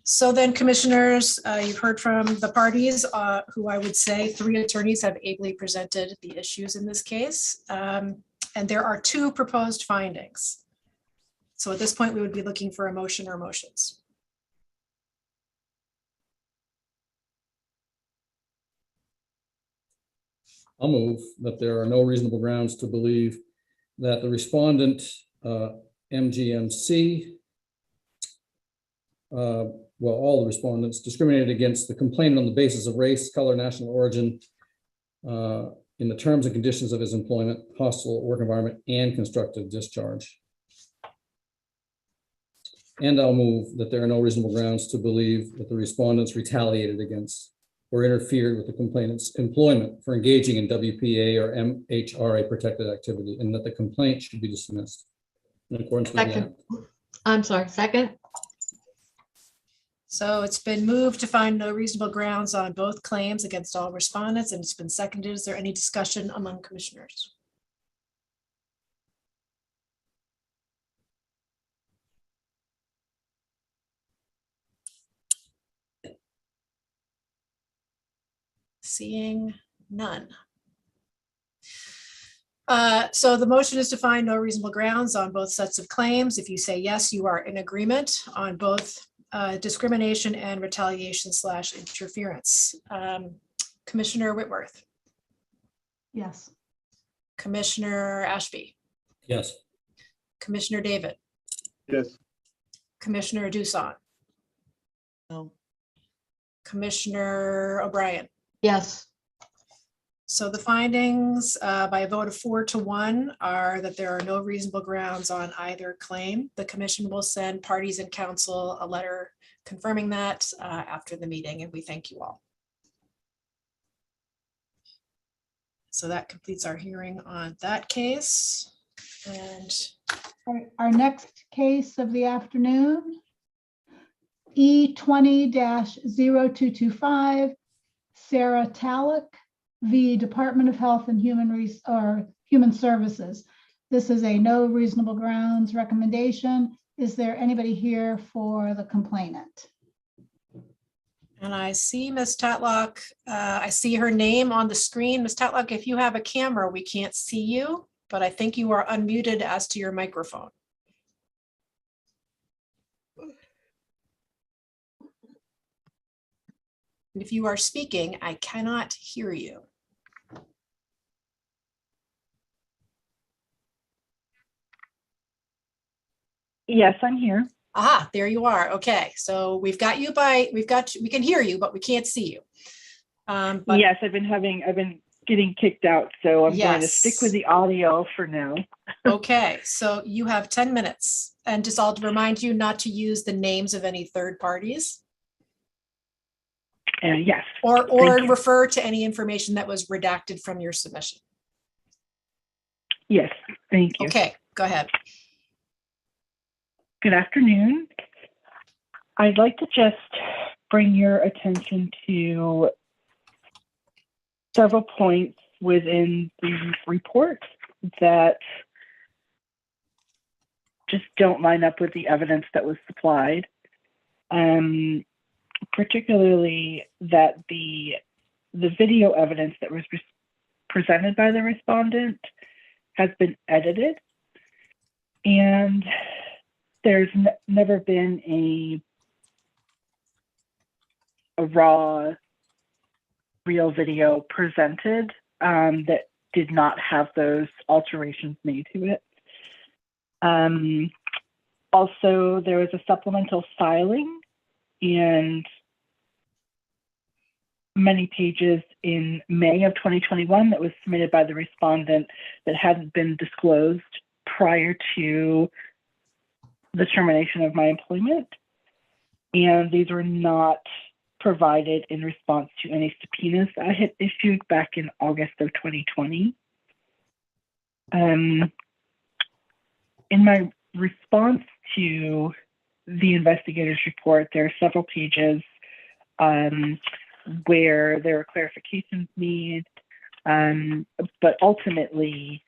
So then, commissioners, you've heard from the parties who I would say 3 attorneys have ably presented the issues in this case. And there are 2 proposed findings. So at this point, we would be looking for a motion or motions. I'll move that there are no reasonable grounds to believe that the respondent, MGMC, well, all the respondents discriminated against the complainant on the basis of race, color, national origin, in the terms and conditions of his employment, hostile work environment, and constructive discharge. And I'll move that there are no reasonable grounds to believe that the respondents retaliated against or interfered with the complainant's employment for engaging in WPA or MHRA protected activity, and that the complaint should be dismissed in accordance with the Second. act. I'm sorry, second? So it's been moved to find no reasonable grounds on both claims against all respondents, and it's been seconded. Is there any discussion among commissioners? Seeing none. So the motion is to find no reasonable grounds on both sets of claims. If you say yes, you are in agreement on both discrimination and retaliation / interference. Commissioner Whitworth. Yes. Commissioner Ashby. Yes. Commissioner David. Yes. Commissioner Doosan. No. Commissioner O'Brien. Yes. So the findings by a vote of 4 to 1 are that there are no reasonable grounds on either claim. The commission will send parties and counsel a letter confirming that after the meeting, and we thank you all. So that completes our hearing on that case. And Our next case of the afternoon, E20-0225, Sarah Talek v. Department of Health and Human Services. This is a no reasonable grounds recommendation. Is there anybody here for the complainant? And I see Ms. Tatlock. I see her name on the screen. Ms. Tatlock, if you have a camera, we can't see you, but I think you are unmuted as to your microphone. And if you are speaking, I cannot hear you. Yes, I'm here. Aha, there you are. Okay, so we can hear you, but we can't see you. But Yes, I've been getting kicked out, so I'm going to stick with Yes. the audio for now. Okay, so you have 10 minutes. And just I'll remind you not to use the names of any third parties Yes. or Thank you. refer to any information that was redacted from your submission. Yes, thank you. Okay, go ahead. Good afternoon. I'd like to just bring your attention to several points within the report that just don't line up with the evidence that was supplied. Particularly that the video evidence that was presented by the respondent has been edited, and there's never been a raw real video presented that did not have those alterations made to it. Also, there was a supplemental filing and many pages in May of 2021 that was submitted by the respondent that hadn't been disclosed prior to the termination of my employment. And these were not provided in response to any subpoenas I had issued back in August of 2020. In my response to the investigator's report, there are several pages where there are clarifications made, but ultimately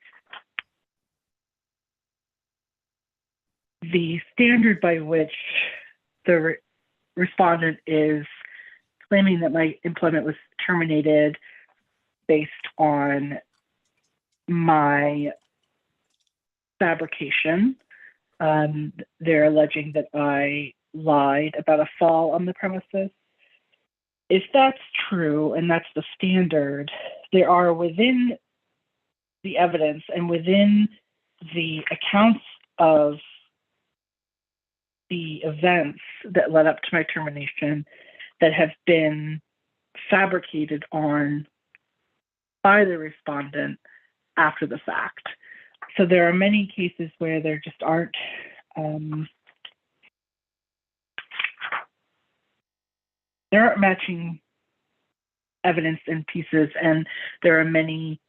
the standard by which the respondent is claiming that my employment was terminated based on my fabrication. They're alleging that I lied about a fall on the premises. If that's true, and that's the standard, there are within the evidence and within the accounts of the events that led up to my termination that have been fabricated on by the respondent after the fact. So there are many cases where there just aren't matching evidence in pieces, and there are many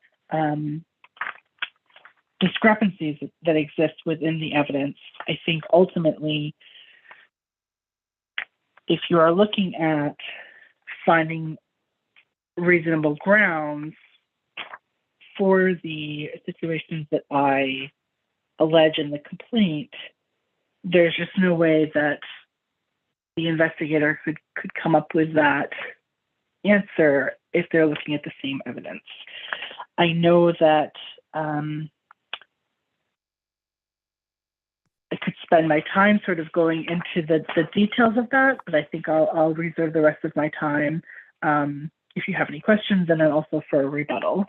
discrepancies that exist within the evidence. I think ultimately, if you are looking at finding reasonable grounds for the situations that I allege in the complaint, there's just no way that the investigator could come up with that answer if they're looking at the same evidence. I know that I could spend my time sort of going into the details of that, but I think I'll reserve the rest of my time if you have any questions, and then also for a rebuttal.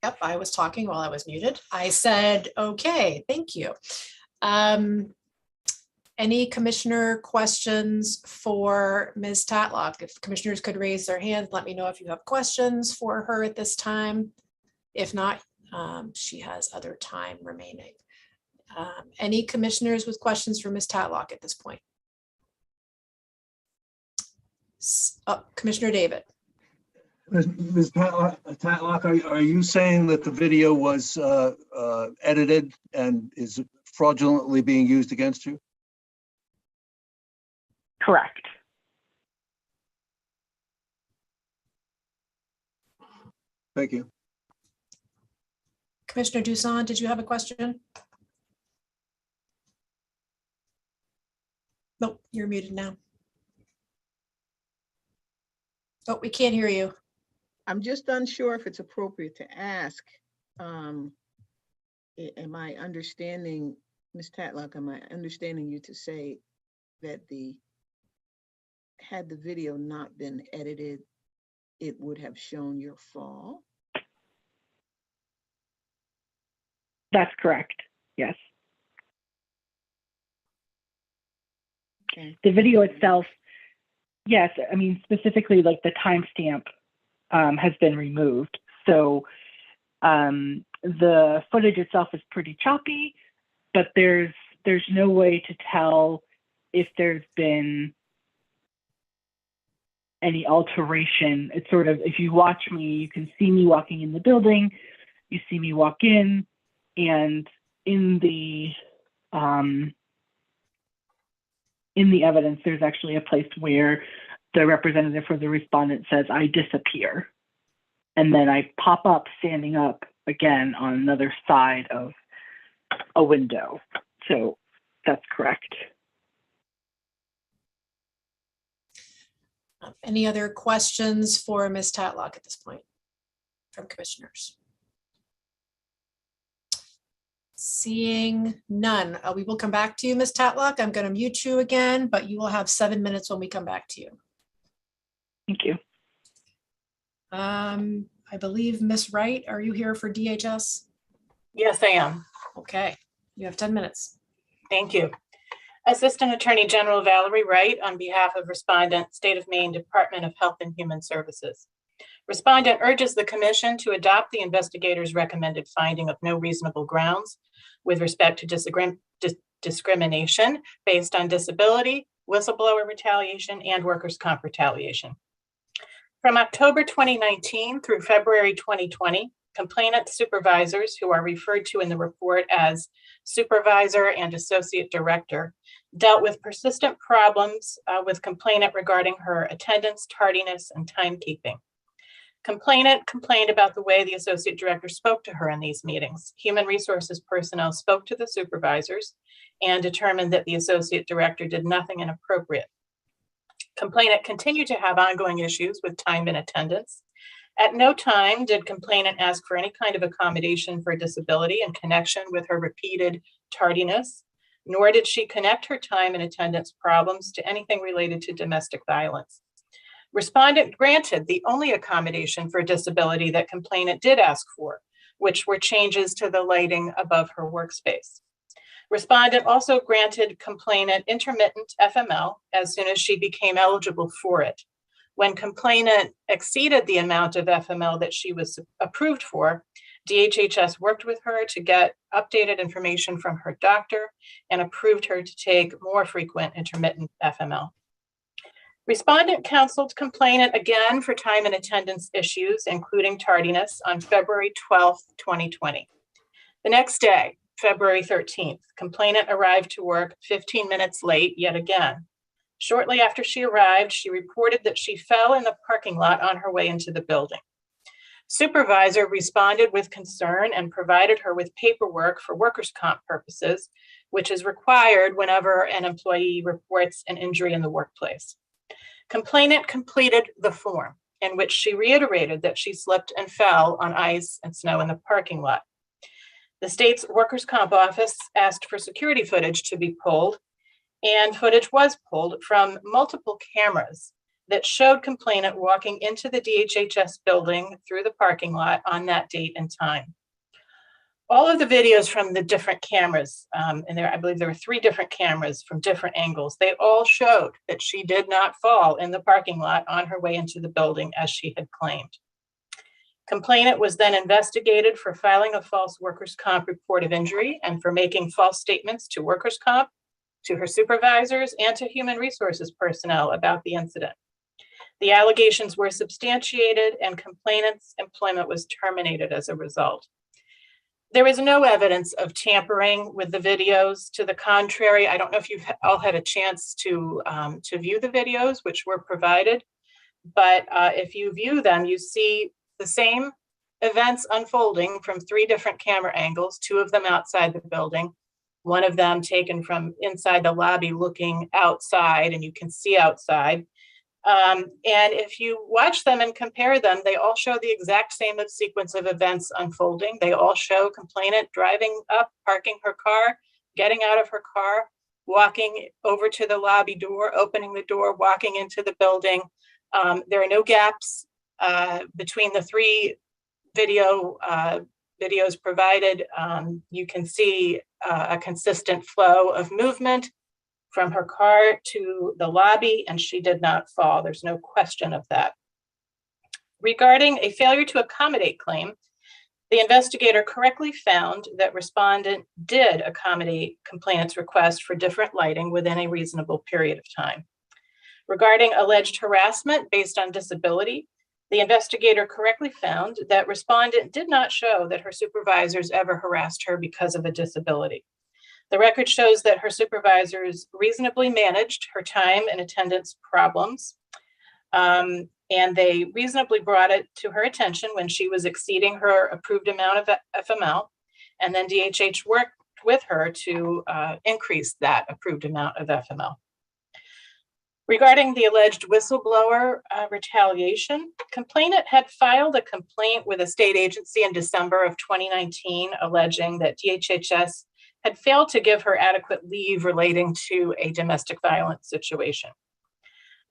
Yep, I was talking while I was muted. I said, okay, thank you. Any commissioner questions for Ms. Tatlock? If commissioners could raise their hands, let me know if you have questions for her at this time. If not, she has other time remaining. Any commissioners with questions for Ms. Tatlock at this point? Oh, Commissioner David. Ms. Tatlock, are you saying that the video was edited and is fraudulently being used against you? Correct. Thank you. Commissioner Dusan, did you have a question? Nope, you're muted now. Oh, we can't hear you. I'm just unsure if it's appropriate to ask. Am I understanding, Ms. Tatlock, am I understanding you to say that had the video not been edited, it would have shown your fall? That's correct, yes. The video itself, yes, I mean, specifically like the timestamp has been removed. So the footage itself is pretty choppy, but there's no way to tell if there's been any alteration. It's sort of, if you watch me, you can see me walking in the building, you see me walk in, and in the evidence, there's actually a place where the representative for the respondent says, "I disappear." And then I pop up standing up again on another side of a window. So that's correct. Any other questions for Ms. Tatlock at this point from commissioners? Seeing none, we will come back to you, Ms. Tatlock. I'm going to mute you again, but you will have 7 minutes when we come back to you. Thank you. I believe Ms. Wright, are you here for DHS? Yes, I am. Okay, you have 10 minutes. Thank you. Assistant Attorney General Valerie Wright on behalf of Respondent, State of Maine Department of Health and Human Services. Respondent urges the Commission to adopt the investigator's recommended finding of no reasonable grounds with respect to discrimination based on disability, whistleblower retaliation, and workers' comp retaliation. From October 2019 through February 2020, complainant supervisors, who are referred to in the report as supervisor and associate director, dealt with persistent problems with complainant regarding her attendance, tardiness, and timekeeping. Complainant complained about the way the associate director spoke to her in these meetings. Human resources personnel spoke to the supervisors and determined that the associate director did nothing inappropriate. Complainant continued to have ongoing issues with time and attendance. At no time did complainant ask for any kind of accommodation for disability in connection with her repeated tardiness, nor did she connect her time and attendance problems to anything related to domestic violence. Respondent granted the only accommodation for disability that complainant did ask for, which were changes to the lighting above her workspace. Respondent also granted complainant intermittent FML as soon as she became eligible for it. When complainant exceeded the amount of FML that she was approved for, DHHS worked with her to get updated information from her doctor and approved her to take more frequent intermittent FML. Respondent counseled complainant again for time and attendance issues, including tardiness, on February 12th, 2020. The next day, February 13th, complainant arrived to work 15 minutes late yet again. Shortly after she arrived, she reported that she fell in the parking lot on her way into the building. Supervisor responded with concern and provided her with paperwork for workers' comp purposes, which is required whenever an employee reports an injury in the workplace. Complainant completed the form, in which she reiterated that she slipped and fell on ice and snow in the parking lot. The state's workers' comp office asked for security footage to be pulled, and footage was pulled from multiple cameras that showed complainant walking into the DHHS building through the parking lot on that date and time. All of the videos from the different cameras, and I believe there were 3 different cameras from different angles, they all showed that she did not fall in the parking lot on her way into the building as she had claimed. Complainant was then investigated for filing a false workers' comp report of injury and for making false statements to workers' comp, to her supervisors, and to human resources personnel about the incident. The allegations were substantiated and complainant's employment was terminated as a result. There is no evidence of tampering with the videos. To the contrary, I don't know if you've all had a chance to view the videos, which were provided, but if you view them, you see the same events unfolding from 3 different camera angles, 2 of them outside the building, one of them taken from inside the lobby looking outside, and you can see outside. And if you watch them and compare them, they all show the exact same sequence of events unfolding. They all show complainant driving up, parking her car, getting out of her car, walking over to the lobby door, opening the door, walking into the building. There are no gaps between the 3 videos provided. You can see a consistent flow of movement from her car to the lobby, and she did not fall. There's no question of that. Regarding a failure to accommodate claim, the investigator correctly found that respondent did accommodate complainant's request for different lighting within a reasonable period of time. Regarding alleged harassment based on disability, the investigator correctly found that respondent did not show that her supervisors ever harassed her because of a disability. The record shows that her supervisors reasonably managed her time and attendance problems, and they reasonably brought it to her attention when she was exceeding her approved amount of FML, and then DHH worked with her to increase that approved amount of FML. Regarding the alleged whistleblower retaliation, complainant had filed a complaint with a state agency in December of 2019, alleging that DHHS had failed to give her adequate leave relating to a domestic violence situation.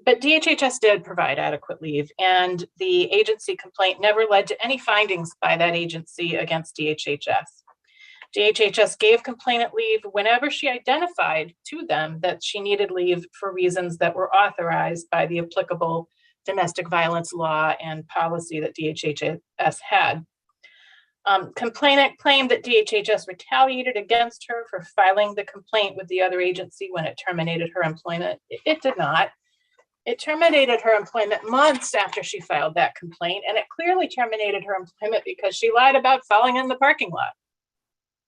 But DHHS did provide adequate leave, and the agency complaint never led to any findings by that agency against DHHS. DHHS gave complainant leave whenever she identified to them that she needed leave for reasons that were authorized by the applicable domestic violence law and policy that DHHS had. Complainant claimed that DHHS retaliated against her for filing the complaint with the other agency when it terminated her employment. It did not. It terminated her employment months after she filed that complaint, and it clearly terminated her employment because she lied about falling in the parking lot.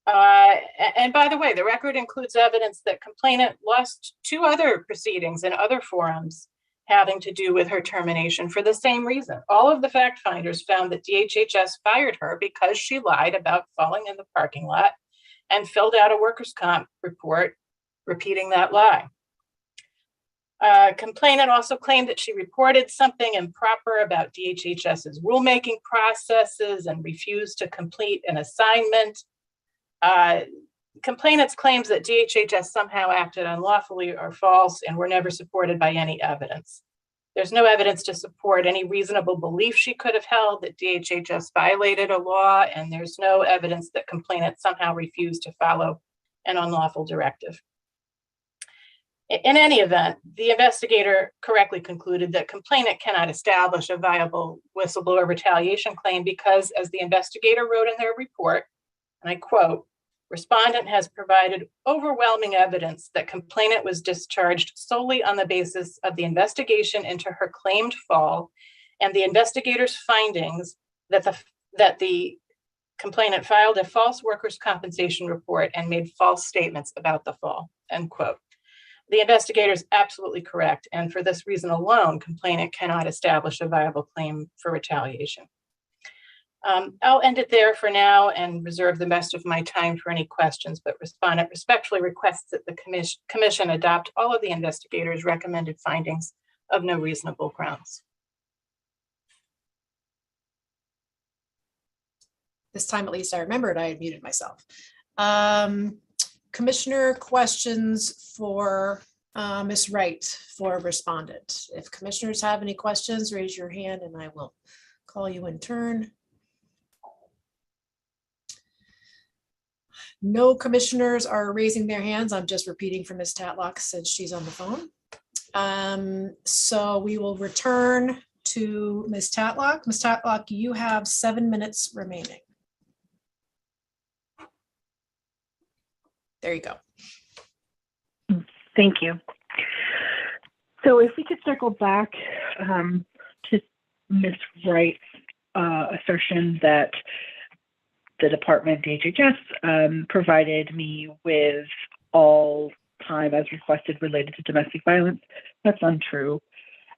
And by the way, the record includes evidence that complainant lost 2 other proceedings in other forums having to do with her termination for the same reason. All of the fact finders found that DHHS fired her because she lied about falling in the parking lot and filled out a workers' comp report repeating that lie. Complainant also claimed that she reported something improper about DHHS's rulemaking processes and refused to complete an assignment. Complainant's claims that DHHS somehow acted unlawfully are false and were never supported by any evidence. There's no evidence to support any reasonable belief she could have held that DHHS violated a law, and there's no evidence that complainant somehow refused to follow an unlawful directive. In any event, the investigator correctly concluded that complainant cannot establish a viable whistleblower retaliation claim because, as the investigator wrote in their report, and I quote, "Respondent has provided overwhelming evidence that complainant was discharged solely on the basis of the investigation into her claimed fall and the investigator's findings that the complainant filed a false workers' compensation report and made false statements about the fall," end quote. The investigator is absolutely correct, and for this reason alone, complainant cannot establish a viable claim for retaliation. I'll end it there for now and reserve the rest of my time for any questions, but respondent respectfully requests that the commission adopt all of the investigators' recommended findings of no reasonable grounds. This time, at least, I remembered I had muted myself. Commissioner questions for Ms. Wright for respondent. If commissioners have any questions, raise your hand and I will call you in turn. No commissioners are raising their hands. I'm just repeating for Ms. Tatlock since she's on the phone. So we will return to Ms. Tatlock. Ms. Tatlock, you have 7 minutes remaining. There you go. Thank you. So if we could circle back to Ms. Wright's assertion that the department, DHHS, provided me with all time as requested related to domestic violence. That's untrue.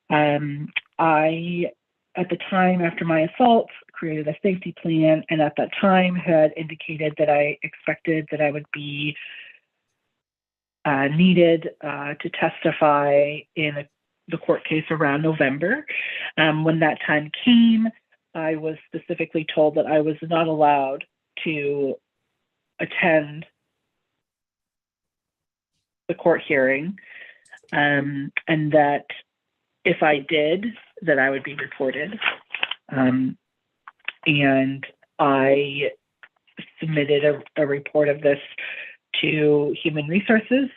I, at the time after my assault, created a safety plan, and at that time had indicated that I expected that I would be needed to testify in the court case around November. When that time came, I was specifically told that I was not allowed to attend the court hearing, and that if I did, that I would be reported. And I submitted a report of this to Human Resources,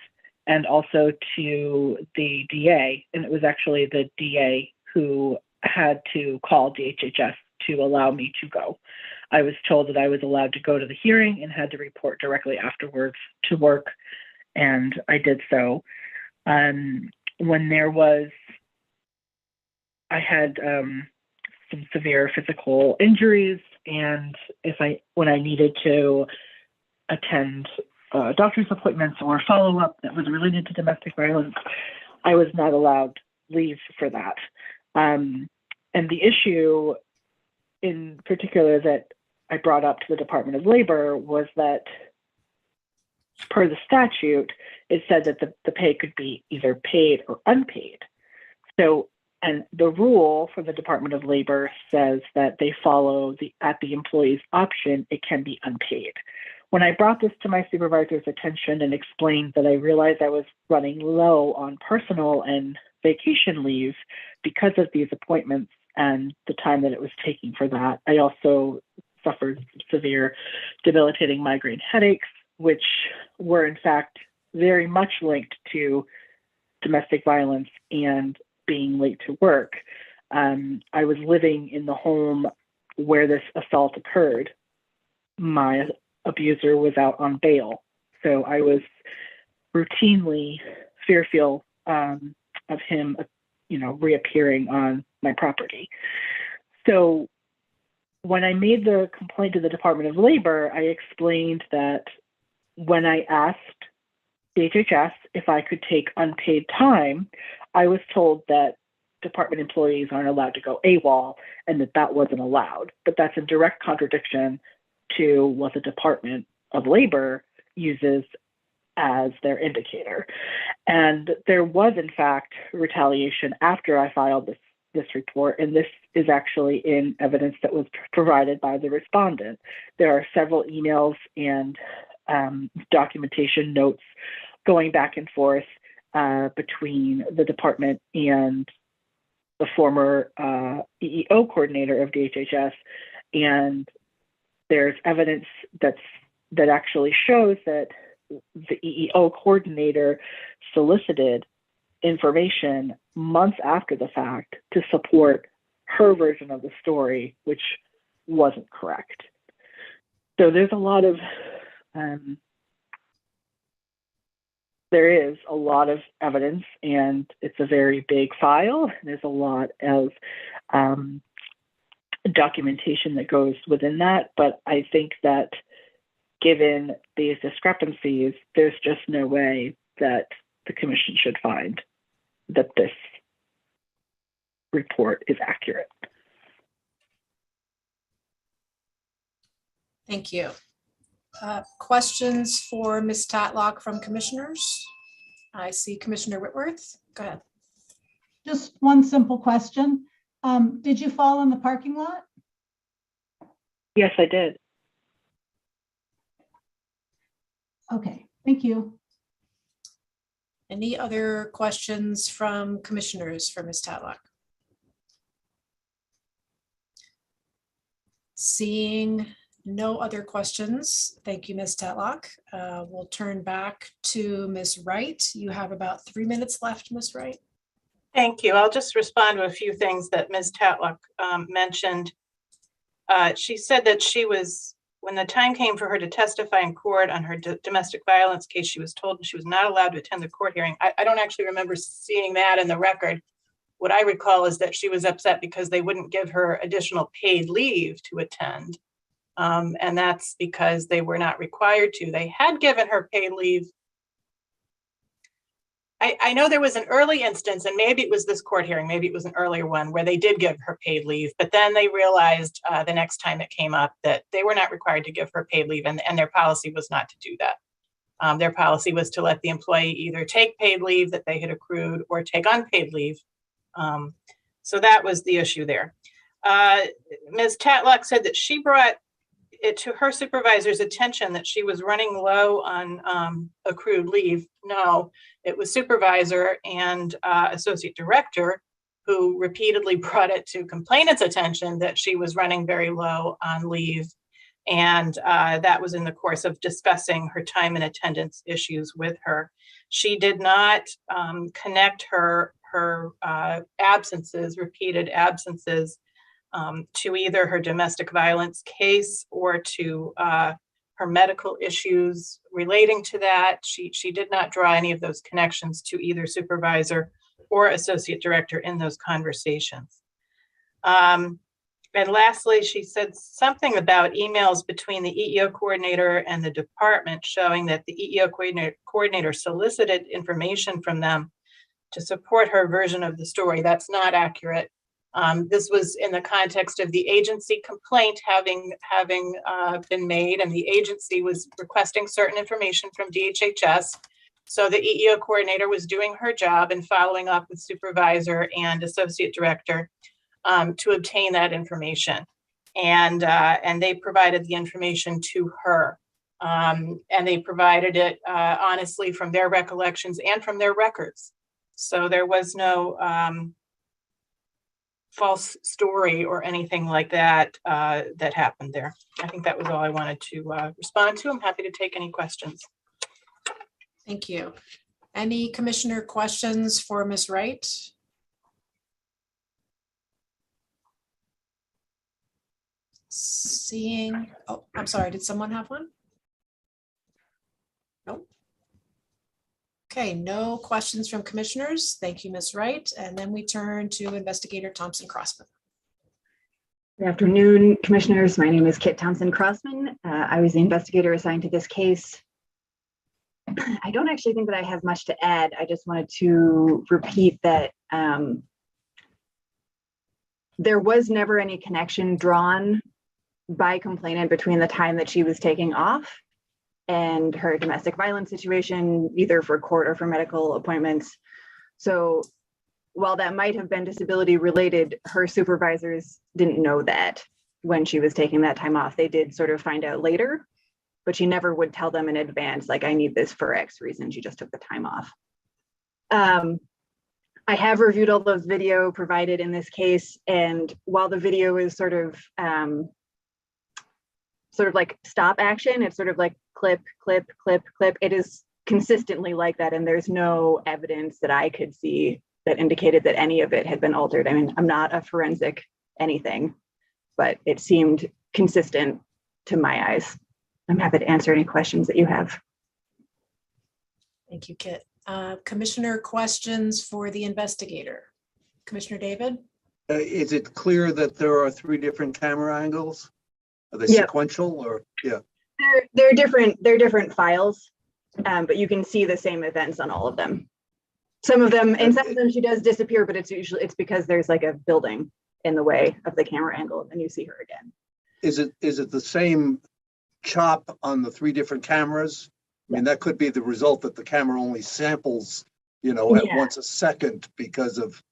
and also to the DA. And it was actually the DA who had to call DHHS to allow me to go. I was told that I was allowed to go to the hearing and had to report directly afterwards to work, and I did so. When there was, I had some severe physical injuries, and when I needed to attend doctor's appointments or follow-up that was related to domestic violence, I was not allowed leave for that. And the issue in particular that I brought up to the Department of Labor was that per the statute, it said that the pay could be either paid or unpaid. So, and the rule for the Department of Labor says that they follow at the employee's option, it can be unpaid. When I brought this to my supervisor's attention and explained that I realized I was running low on personal and vacation leave because of these appointments and the time that it was taking for that, I also suffered severe debilitating migraine headaches, which were in fact very much linked to domestic violence and being late to work. I was living in the home where this assault occurred. My abuser was out on bail, so I was routinely fearful of him, reappearing on my property. So when I made the complaint to the Department of Labor, I explained that when I asked DHHS if I could take unpaid time, I was told that department employees aren't allowed to go AWOL and that wasn't allowed. But that's in direct contradiction to what the Department of Labor uses as their indicator. And there was, in fact, retaliation after I filed this report, and this is actually in evidence that was provided by the respondent. There are several emails and documentation notes going back and forth between the department and the former EEO coordinator of DHHS, and there's evidence that actually shows that the EEO coordinator solicited information months after the fact to support her version of the story, which wasn't correct. So there's a lot of there is a lot of evidence, and it's a very big file. There's a lot of documentation that goes within that, but I think that given these discrepancies, there's just no way that the commission should find that this report is accurate. Thank you. Questions for Ms. Tatlock from commissioners? I see Commissioner Whitworth. Go ahead. Just one simple question. Did you fall in the parking lot? Yes, I did. Okay, thank you. Any other questions from commissioners for Ms. Tatlock? Seeing no other questions, thank you, Ms. Tatlock. We'll turn back to Ms. Wright. You have about 3 minutes left, Ms. Wright. Thank you. I'll just respond to a few things that Ms. Tatlock mentioned. She said that when the time came for her to testify in court on her domestic violence case, she was told she was not allowed to attend the court hearing. I don't actually remember seeing that in the record. What I recall is that she was upset because they wouldn't give her additional paid leave to attend. And that's because they were not required to. They had given her paid leave. I know there was an early instance, and maybe it was this court hearing, maybe it was an earlier one, where they did give her paid leave, but then they realized the next time it came up that they were not required to give her paid leave, and their policy was not to do that. Their policy was to let the employee either take paid leave that they had accrued or take unpaid leave. So that was the issue there. Ms. Tatlock said that she brought it to her supervisor's attention that she was running low on accrued leave. No, it was supervisor and associate director who repeatedly brought it to complainant's attention that she was running very low on leave. And that was in the course of discussing her time and attendance issues with her. She did not connect her absences, repeated absences, to either her domestic violence case or to her medical issues relating to that. She did not draw any of those connections to either supervisor or associate director in those conversations. And lastly, she said something about emails between the EEO coordinator and the department showing that the EEO coordinator solicited information from them to support her version of the story. That's not accurate. This was in the context of the agency complaint having been made, and the agency was requesting certain information from DHHS. So the EEO coordinator was doing her job and following up with supervisor and associate director to obtain that information. And they provided the information to her. And they provided it honestly from their recollections and from their records. So there was no false story or anything like that that happened there. I think that was all I wanted to respond to. I'm happy to take any questions. Thank you. Any commissioner questions for Ms. Wright? Seeing, oh, I'm sorry, did someone have one? Nope. Okay, no questions from commissioners. Thank you, Ms. Wright. And then we turn to Investigator Thompson-Crossman. Good afternoon, commissioners. My name is Kit Thompson-Crossman. I was the investigator assigned to this case. I don't actually think that I have much to add. I just wanted to repeat that there was never any connection drawn by complainant between the time that she was taking off and her domestic violence situation, either for court or for medical appointments. So while that might have been disability related, her supervisors didn't know that when she was taking that time off. They did sort of find out later, but she never would tell them in advance, like, I need this for X reason. She just took the time off. I have reviewed all those video provided in this case, and while the video is sort of like stop action, it's sort of like clip, clip, clip, clip. It is consistently like that, and there's no evidence that I could see that indicated that any of it had been altered. I mean, I'm not a forensic anything, but it seemed consistent to my eyes. I'm happy to answer any questions that you have. Thank you, Kit. Commissioner questions for the investigator? Commissioner David? Is it clear that there are 3 different camera angles? Are they sequential or, yeah? They're different files, but you can see the same events on all of them. Some of them she does disappear, but it's because there's like a building in the way of the camera angle, and you see her again. Is it the same chop on the 3 different cameras? I mean, that could be the result that the camera only samples, at once a second because of,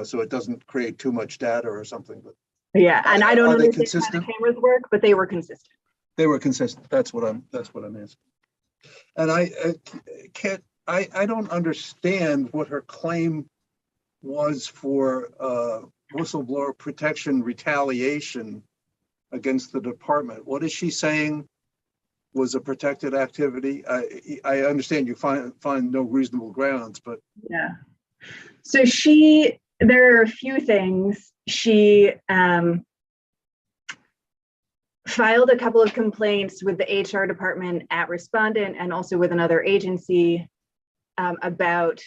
so it doesn't create too much data or something. But yeah, and I don't understand consistent? How the cameras work, but they were consistent. They were consistent. That's what I'm asking. And I don't understand what her claim was for whistleblower protection retaliation against the department. What is she saying was a protected activity? I understand you find no reasonable grounds, but yeah. So there are a few things. She filed a couple of complaints with the HR department at Respondent and also with another agency about,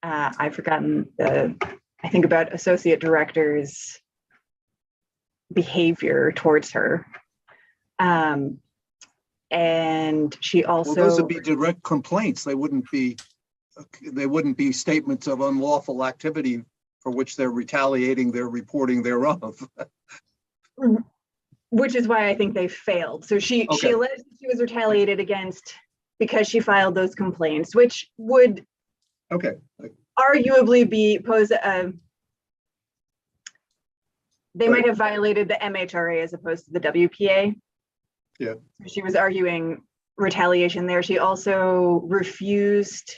I've forgotten I think about associate director's behavior towards her. And she also— well, those would be direct complaints. They wouldn't be statements of unlawful activity for which they're retaliating, they're reporting thereof. Which is why I think they failed. So she alleged she was retaliated against because she filed those complaints, which would arguably they might have violated the MHRA as opposed to the WPA. Yeah. She was arguing retaliation there. She also refused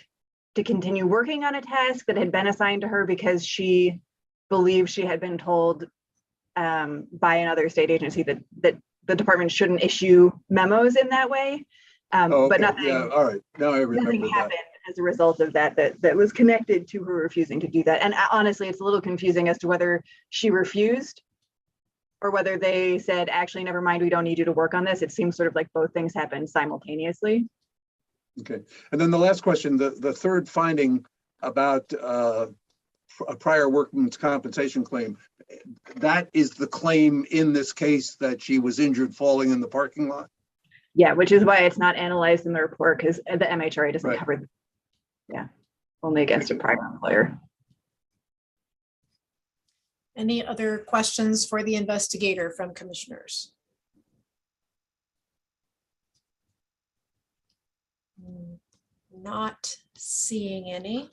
to continue working on a task that had been assigned to her because she believed she had been told by another state agency that the department shouldn't issue memos in that way. Oh, But okay. nothing, Yeah, all right. Now I nothing remember that. happened as a result of that, that was connected to her refusing to do that. And honestly, it's a little confusing as to whether she refused or whether they said, actually, never mind, we don't need you to work on this. It seems sort of like both things happened simultaneously. Okay. And then the last question, the third finding about a prior workman's compensation claim, that is the claim in this case that she was injured falling in the parking lot? Yeah, which is why it's not analyzed in the report, because the MHRA doesn't Right. cover, yeah, only against a prior employer. Any other questions for the investigator from commissioners? Not seeing any.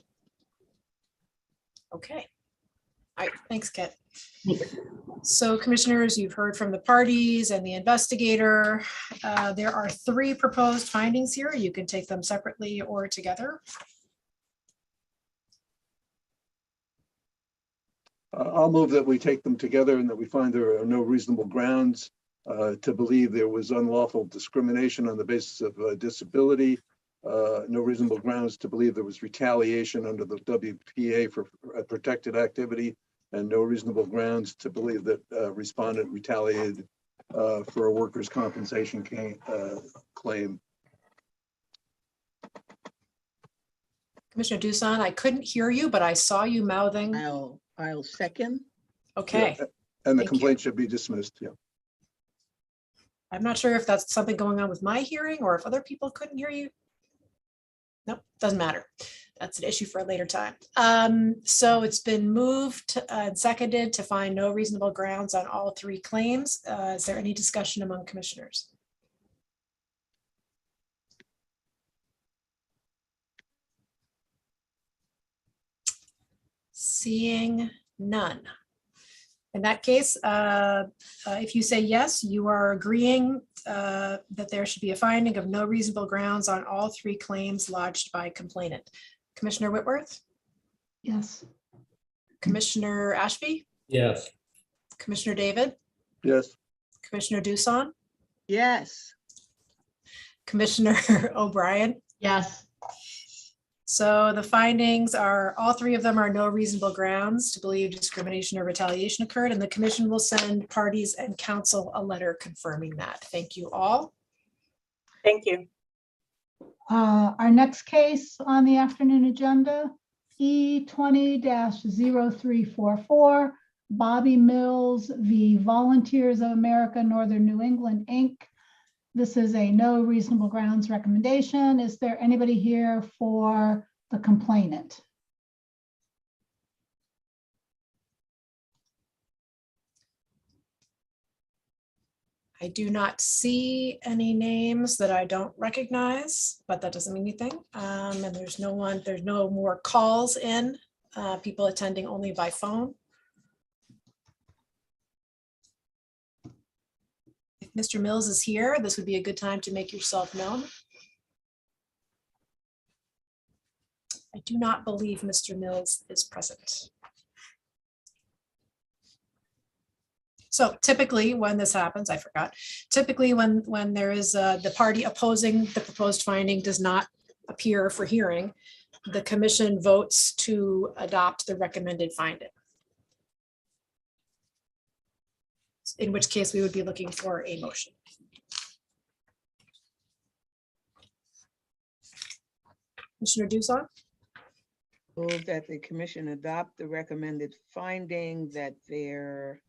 Okay. All right, thanks, Kit. So commissioners, you've heard from the parties and the investigator. There are 3 proposed findings here. You can take them separately or together. I'll move that we take them together and that we find there are no reasonable grounds to believe there was unlawful discrimination on the basis of disability, no reasonable grounds to believe there was retaliation under the WPA for a protected activity, and no reasonable grounds to believe that respondent retaliated for a workers' compensation claim. Commissioner Dusan, I couldn't hear you, but I saw you mouthing. I'll second. Okay. Yeah, and the Thank complaint should be dismissed. Yeah. I'm not sure if that's something going on with my hearing or if other people couldn't hear you. Nope, doesn't matter. That's an issue for a later time. So it's been moved and seconded to find no reasonable grounds on all 3 claims. Is there any discussion among commissioners? Seeing none. In that case, if you say yes, you are agreeing that there should be a finding of no reasonable grounds on all 3 claims lodged by complainant. Commissioner Whitworth? Yes. Commissioner Ashby? Yes. Commissioner David? Yes. Commissioner Dusan? Yes. Commissioner O'Brien? Yes. So the findings are, all 3 of them are no reasonable grounds to believe discrimination or retaliation occurred, and the commission will send parties and counsel a letter confirming that. Thank you all. Thank you. Our next case on the afternoon agenda, E20-0344, Bobby Mills v. Volunteers of America, Northern New England, Inc. This is a no reasonable grounds recommendation. Is there anybody here for the complainant? I do not see any names that I don't recognize, but that doesn't mean anything. And there's no more calls in, people attending only by phone. If Mr. Mills is here, this would be a good time to make yourself known. I do not believe Mr. Mills is present. So typically when this happens, I forgot, typically when there is the party opposing the proposed finding does not appear for hearing, the commission votes to adopt the recommended finding. In which case we would be looking for a motion. Commissioner Dusan? Move that the commission adopt the recommended finding that there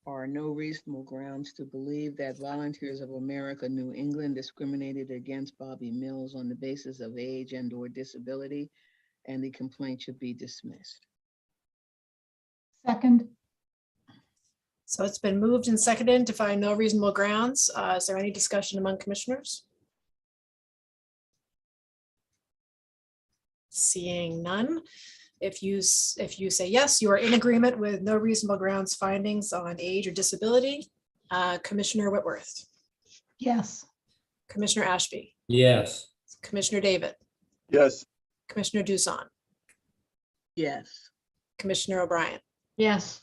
are no reasonable grounds to believe that Volunteers of America, New England discriminated against Bobby Mills on the basis of age and/or disability, and the complaint should be dismissed. Second. So it's been moved and seconded to find no reasonable grounds. Is there any discussion among commissioners? Seeing none. If you say yes, you are in agreement with no reasonable grounds findings on age or disability. Commissioner Whitworth? Yes. Commissioner Ashby? Yes. Commissioner David? Yes. Commissioner Dusan? Yes. Commissioner O'Brien? Yes.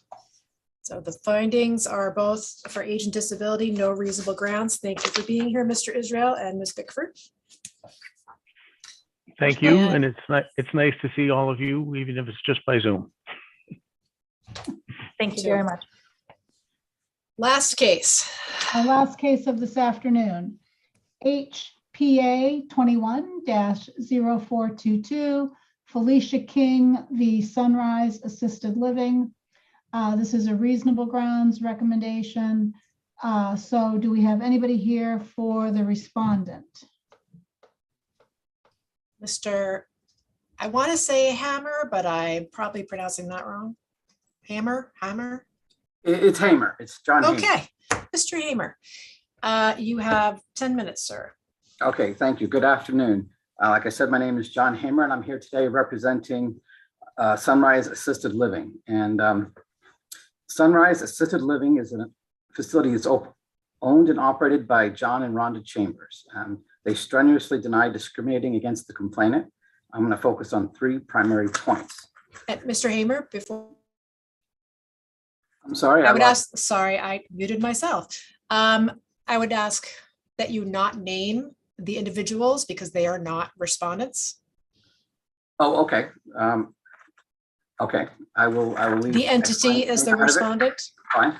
So the findings are both for age and disability, no reasonable grounds. Thank you for being here, Mr. Israel and Ms. Bickford. Thank you, and it's nice to see all of you, even if it's just by Zoom. Thank you very much. Last case. Our last case of this afternoon, HPA 21-0422, Felicia King v. Sunrise Assisted Living. This is a reasonable grounds recommendation. So do we have anybody here for the respondent? Mr. I want to say Hammer, but I'm probably pronouncing that wrong. Hammer? It's Hamer. It's John Hamer. Okay, Mr. Hamer, you have 10 minutes, sir. Okay, thank you. Good afternoon. Like I said, my name is John Hamer, and I'm here today representing Sunrise Assisted Living. And Sunrise Assisted Living is a facility that's owned and operated by John and Rhonda Chambers. They strenuously deny discriminating against the complainant. I'm going to focus on 3 primary points. Mr. Hamer, before I'm sorry. I would ask, sorry, I muted myself. I would ask that you not name the individuals because they are not respondents. Oh, okay. Okay, I will leave. The entity is the respondent. Fine.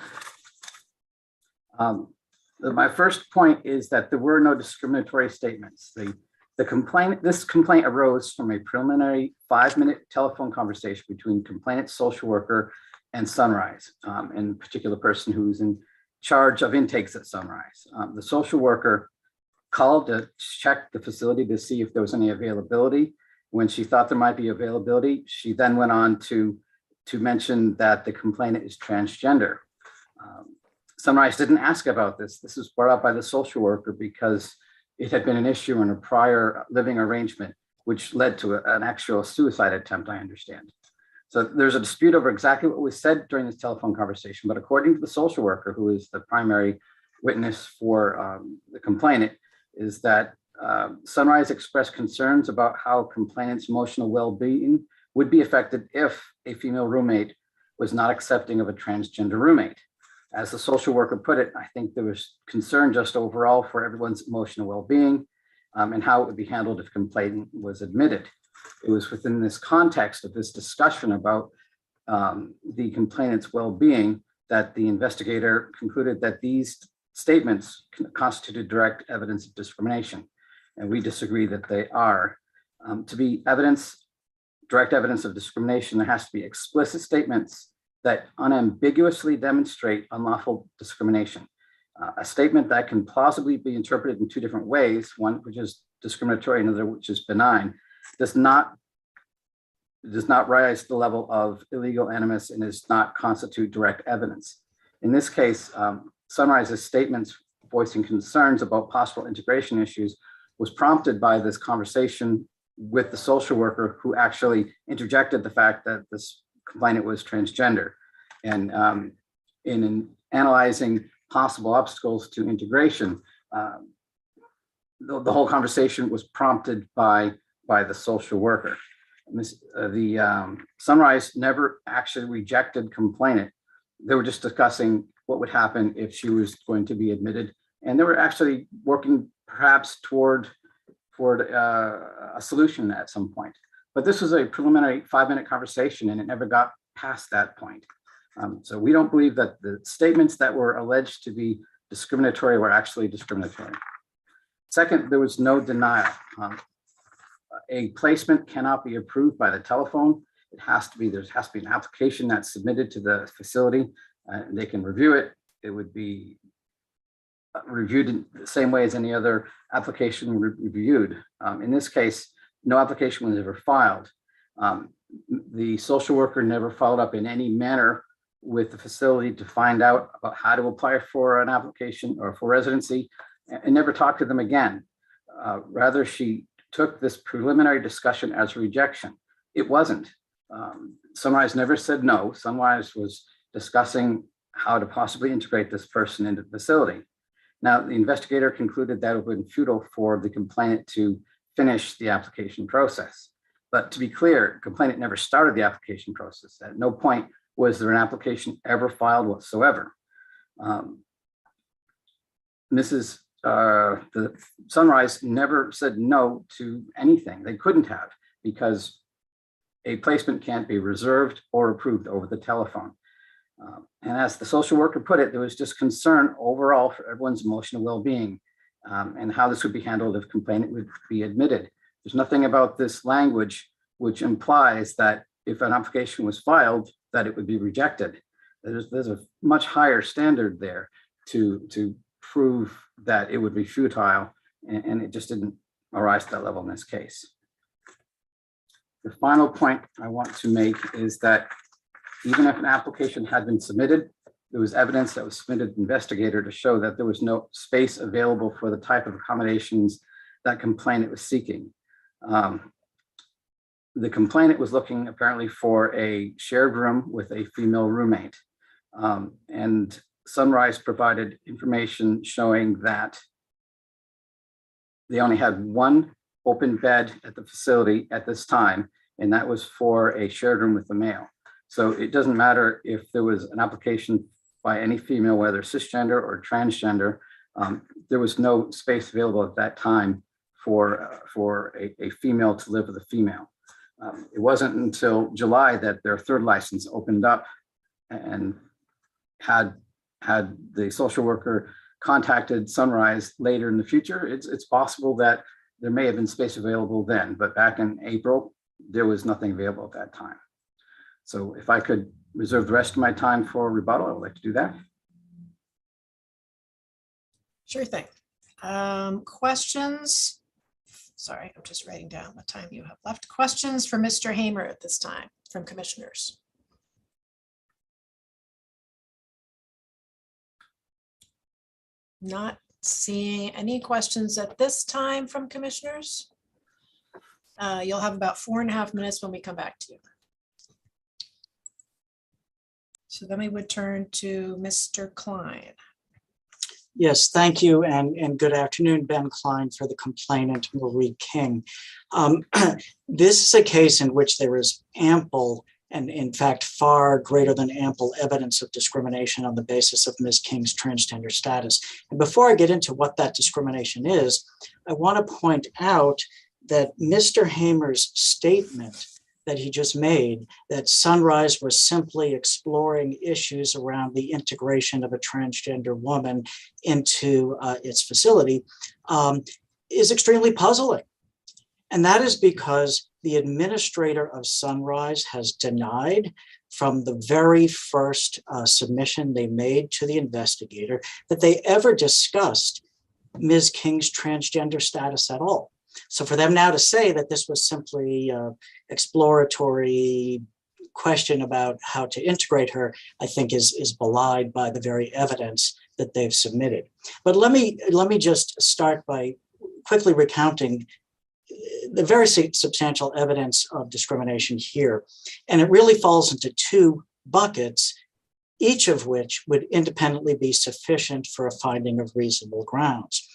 My first point is that there were no discriminatory statements. This complaint arose from a preliminary 5-minute telephone conversation between complainant's social worker and Sunrise, and a particular person who's in charge of intakes at Sunrise. The social worker called to check the facility to see if there was any availability. When she thought there might be availability, she then went on to mention that the complainant is transgender. Sunrise didn't ask about this. This was brought up by the social worker because it had been an issue in a prior living arrangement, which led to an actual suicide attempt, I understand. So there's a dispute over exactly what was said during this telephone conversation, but according to the social worker, who is the primary witness for the complainant, is that Sunrise expressed concerns about how complainant's emotional well-being would be affected if a female roommate was not accepting of a transgender roommate. As the social worker put it, I think there was concern just overall for everyone's emotional well-being and how it would be handled if complainant was admitted. It was within this context of this discussion about the complainant's well-being that the investigator concluded that these statements constituted direct evidence of discrimination. And we disagree that they are. To be direct evidence of discrimination, there has to be explicit statements that unambiguously demonstrate unlawful discrimination. A statement that can plausibly be interpreted in 2 different ways, one which is discriminatory, another which is benign, does not rise to the level of illegal animus and does not constitute direct evidence. In this case, Sunrise's statements voicing concerns about possible integration issues was prompted by this conversation with the social worker, who actually interjected the fact that this complainant was transgender. And in analyzing possible obstacles to integration, the whole conversation was prompted by the social worker. Sunrise never actually rejected complainant. They were just discussing what would happen if she was going to be admitted. And they were actually working perhaps toward a solution at some point. But this was a preliminary 5-minute conversation, and it never got past that point. So we don't believe that the statements that were alleged to be discriminatory were actually discriminatory. Second, there was no denial. A placement cannot be approved by the telephone. There has to be an application that's submitted to the facility. They can review it. It would be reviewed in the same way as any other application reviewed. In this case, no application was ever filed. The social worker never followed up in any manner with the facility to find out about how to apply for an application or for residency, and never talked to them again. Rather, she took this preliminary discussion as a rejection. It wasn't. Sunrise never said no. Sunrise was discussing how to possibly integrate this person into the facility. Now, the investigator concluded that it would have been futile for the complainant to finish the application process. But to be clear, complainant never started the application process. At no point Was there an application ever filed whatsoever? The Sunrise never said no to anything. They couldn't have, because a placement can't be reserved or approved over the telephone. And as the social worker put it, there was just concern overall for everyone's emotional well-being, and how this would be handled if complainant would be admitted. There's nothing about this language which implies that if an application was filed, that it would be rejected. There's a much higher standard there to prove that it would be futile, and it just didn't arise to that level in this case. The final point I want to make is that even if an application had been submitted, there was evidence that was submitted to the investigator to show that there was no space available for the type of accommodations that complainant was seeking. The complainant was looking apparently for a shared room with a female roommate. And Sunrise provided information showing that they only had one open bed at the facility at this time, and that was for a shared room with a male. So it doesn't matter if there was an application by any female, whether cisgender or transgender, there was no space available at that time for a female to live with a female. It wasn't until July that their third license opened up, and had the social worker contacted Sunrise later in the future, it's possible that there may have been space available then, but back in April, there was nothing available at that time. So if I could reserve the rest of my time for rebuttal, I would like to do that. Sure thing. Questions? Sorry, I'm just writing down what time you have left. Questions for Mr. Hamer at this time from commissioners? Not seeing any questions at this time from commissioners. You'll have about 4.5 minutes when we come back to you. So then we would turn to Mr. Klein. Yes, thank you, and good afternoon, Ben Klein for the complainant, Marie King. This is a case in which there is ample, and in fact, far greater than ample evidence of discrimination on the basis of Ms. King's transgender status. And before I get into what that discrimination is, I want to point out that Mr. Hamer's statement that he just made, that Sunrise was simply exploring issues around the integration of a transgender woman into its facility, is extremely puzzling. And that is because the administrator of Sunrise has denied from the very first submission they made to the investigator that they ever discussed Ms. King's transgender status at all. So for them now to say that this was simply exploratory question about how to integrate her, I think is belied by the very evidence that they've submitted. But let me just start by quickly recounting the very substantial evidence of discrimination here. And it really falls into two buckets, each of which would independently be sufficient for a finding of reasonable grounds.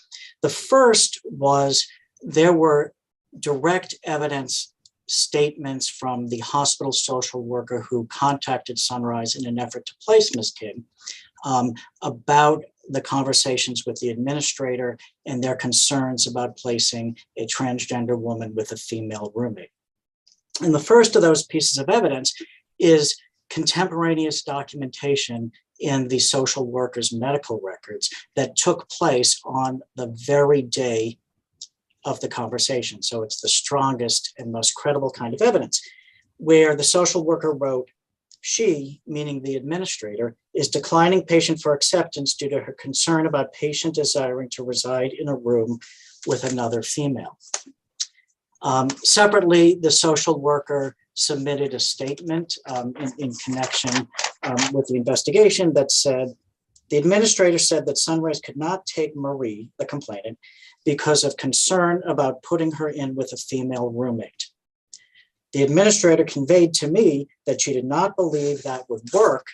The first was there were direct evidence statements from the hospital social worker who contacted Sunrise in an effort to place Ms. King about the conversations with the administrator and their concerns about placing a transgender woman with a female roommate. And the first of those pieces of evidence is contemporaneous documentation in the social worker's medical records that took place on the very day of the conversation. So it's the strongest and most credible kind of evidence, where the social worker wrote, she, meaning the administrator, is declining patient for acceptance due to her concern about patient desiring to reside in a room with another female. Separately, the social worker submitted a statement in connection with the investigation that said, the administrator said that Sunrise could not take Marie, the complainant, because of concern about putting her in with a female roommate. The administrator conveyed to me that she did not believe that would work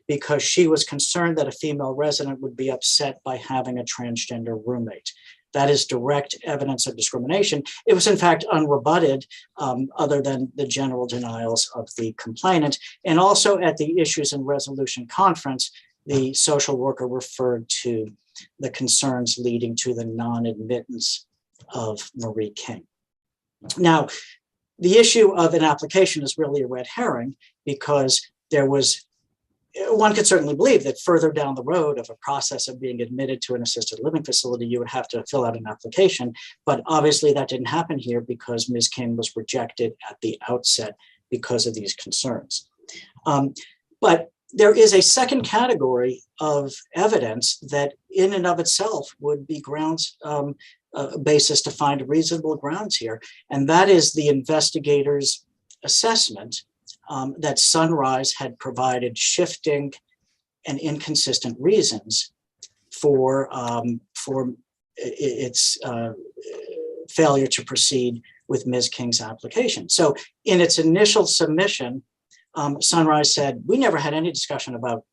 because she was concerned that a female resident would be upset by having a transgender roommate. That is direct evidence of discrimination. It was in fact unrebutted, other than the general denials of the complainant. And also at the Issues and Resolution Conference, the social worker referred to the concerns leading to the non-admittance of Marie King. Now, the issue of an application is really a red herring, because one could certainly believe that further down the road of a process of being admitted to an assisted living facility, you would have to fill out an application. But obviously that didn't happen here because Ms. King was rejected at the outset because of these concerns. But there is a second category of evidence that in and of itself would be grounds, basis to find reasonable grounds here. And that is the investigator's assessment that Sunrise had provided shifting and inconsistent reasons for its failure to proceed with Ms. King's application. So in its initial submission, Sunrise said, we never had any discussion about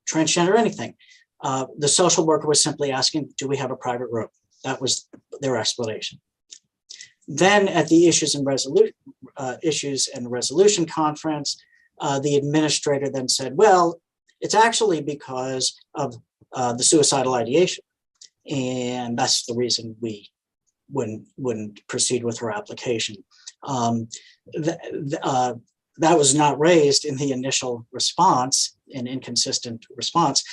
transgender or anything. The social worker was simply asking, do we have a private room? That was their explanation. Then at the Issues and Resolution Conference, the administrator then said, well, it's actually because of the suicidal ideation. And that's the reason we wouldn't proceed with her application. That was not raised in the initial response, an inconsistent response.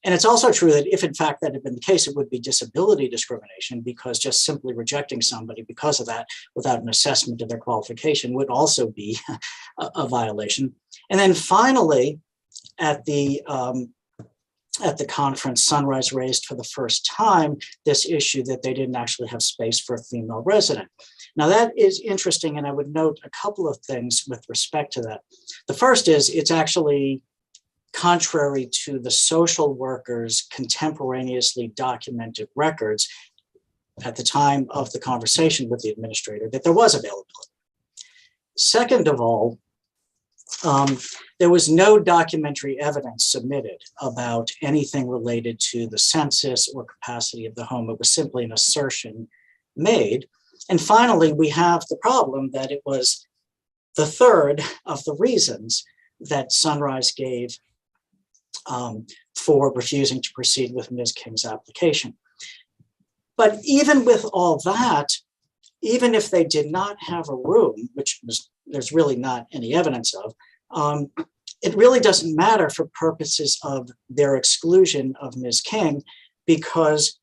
And it's also true that if in fact that had been the case, it would be disability discrimination, because just simply rejecting somebody because of that without an assessment of their qualification would also be a violation. And then finally, at the conference, Sunrise raised for the first time this issue that they didn't actually have space for a female resident. Now that is interesting, and I would note a couple of things with respect to that. The first is it's actually contrary to the social worker's contemporaneously documented records at the time of the conversation with the administrator that there was availability. Second of all, there was no documentary evidence submitted about anything related to the census or capacity of the home. It was simply an assertion made. And finally, we have the problem that it was the third of the reasons that Sunrise gave for refusing to proceed with Ms. King's application. But even with all that, even if they did not have a room, which there's really not any evidence of, it really doesn't matter for purposes of their exclusion of Ms. King, because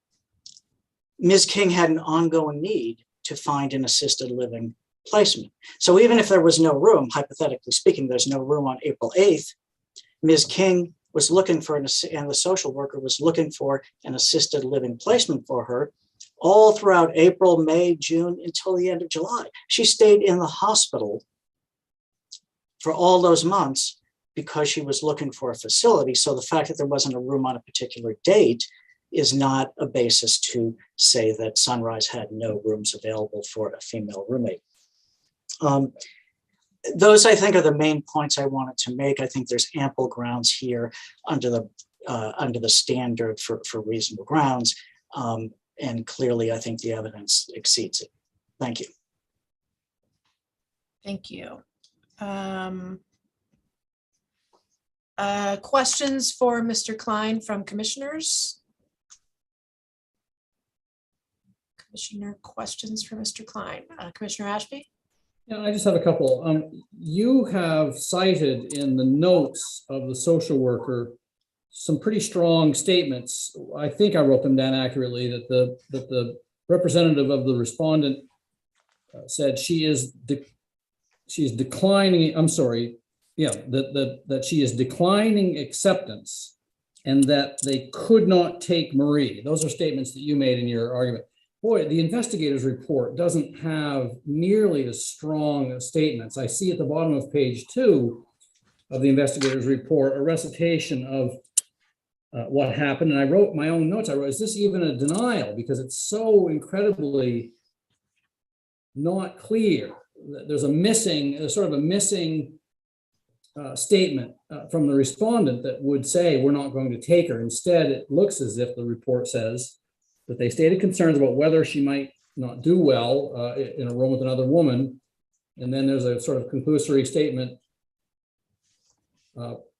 Ms. King had an ongoing need to find an assisted living placement. So even if there was no room, hypothetically speaking, there's no room on April 8th, Ms. King was looking for and the social worker was looking for an assisted living placement for her all throughout April, May, June, until the end of July. She stayed in the hospital for all those months because she was looking for a facility. So the fact that there wasn't a room on a particular date is not a basis to say that Sunrise had no rooms available for a female roommate. Those, I think, are the main points I wanted to make. I think there's ample grounds here under the standard for reasonable grounds. And clearly, I think the evidence exceeds it. Thank you. Thank you. Questions for Mr. Klein from commissioners? Commissioner questions for Mr. Klein. Commissioner Ashby? Yeah, I just have a couple. You have cited in the notes of the social worker some pretty strong statements. I think I wrote them down accurately, that the representative of the respondent said she is declining. I'm sorry. Yeah, that she is declining acceptance, and that they could not take Marie. Those are statements that you made in your argument. Boy, the investigator's report doesn't have nearly as strong statements. I see at the bottom of page 2 of the investigator's report a recitation of what happened. And I wrote my own notes. I wrote, is this even a denial? Because it's so incredibly not clear. There's a missing statement from the respondent that would say we're not going to take her. Instead, it looks as if the report says that they stated concerns about whether she might not do well in a room with another woman. And then there's a sort of conclusory statement,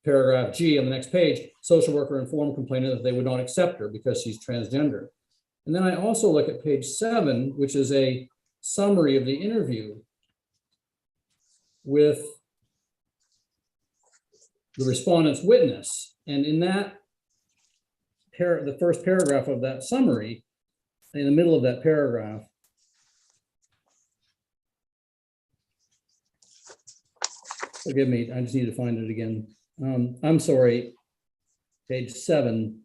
paragraph G on the next page, social worker informed complainant that they would not accept her because she's transgender. And then I also look at page 7, which is a summary of the interview with the respondent's witness. And in that the first paragraph of that summary, in the middle of that paragraph, forgive me, I just need to find it again. I'm sorry, page 7,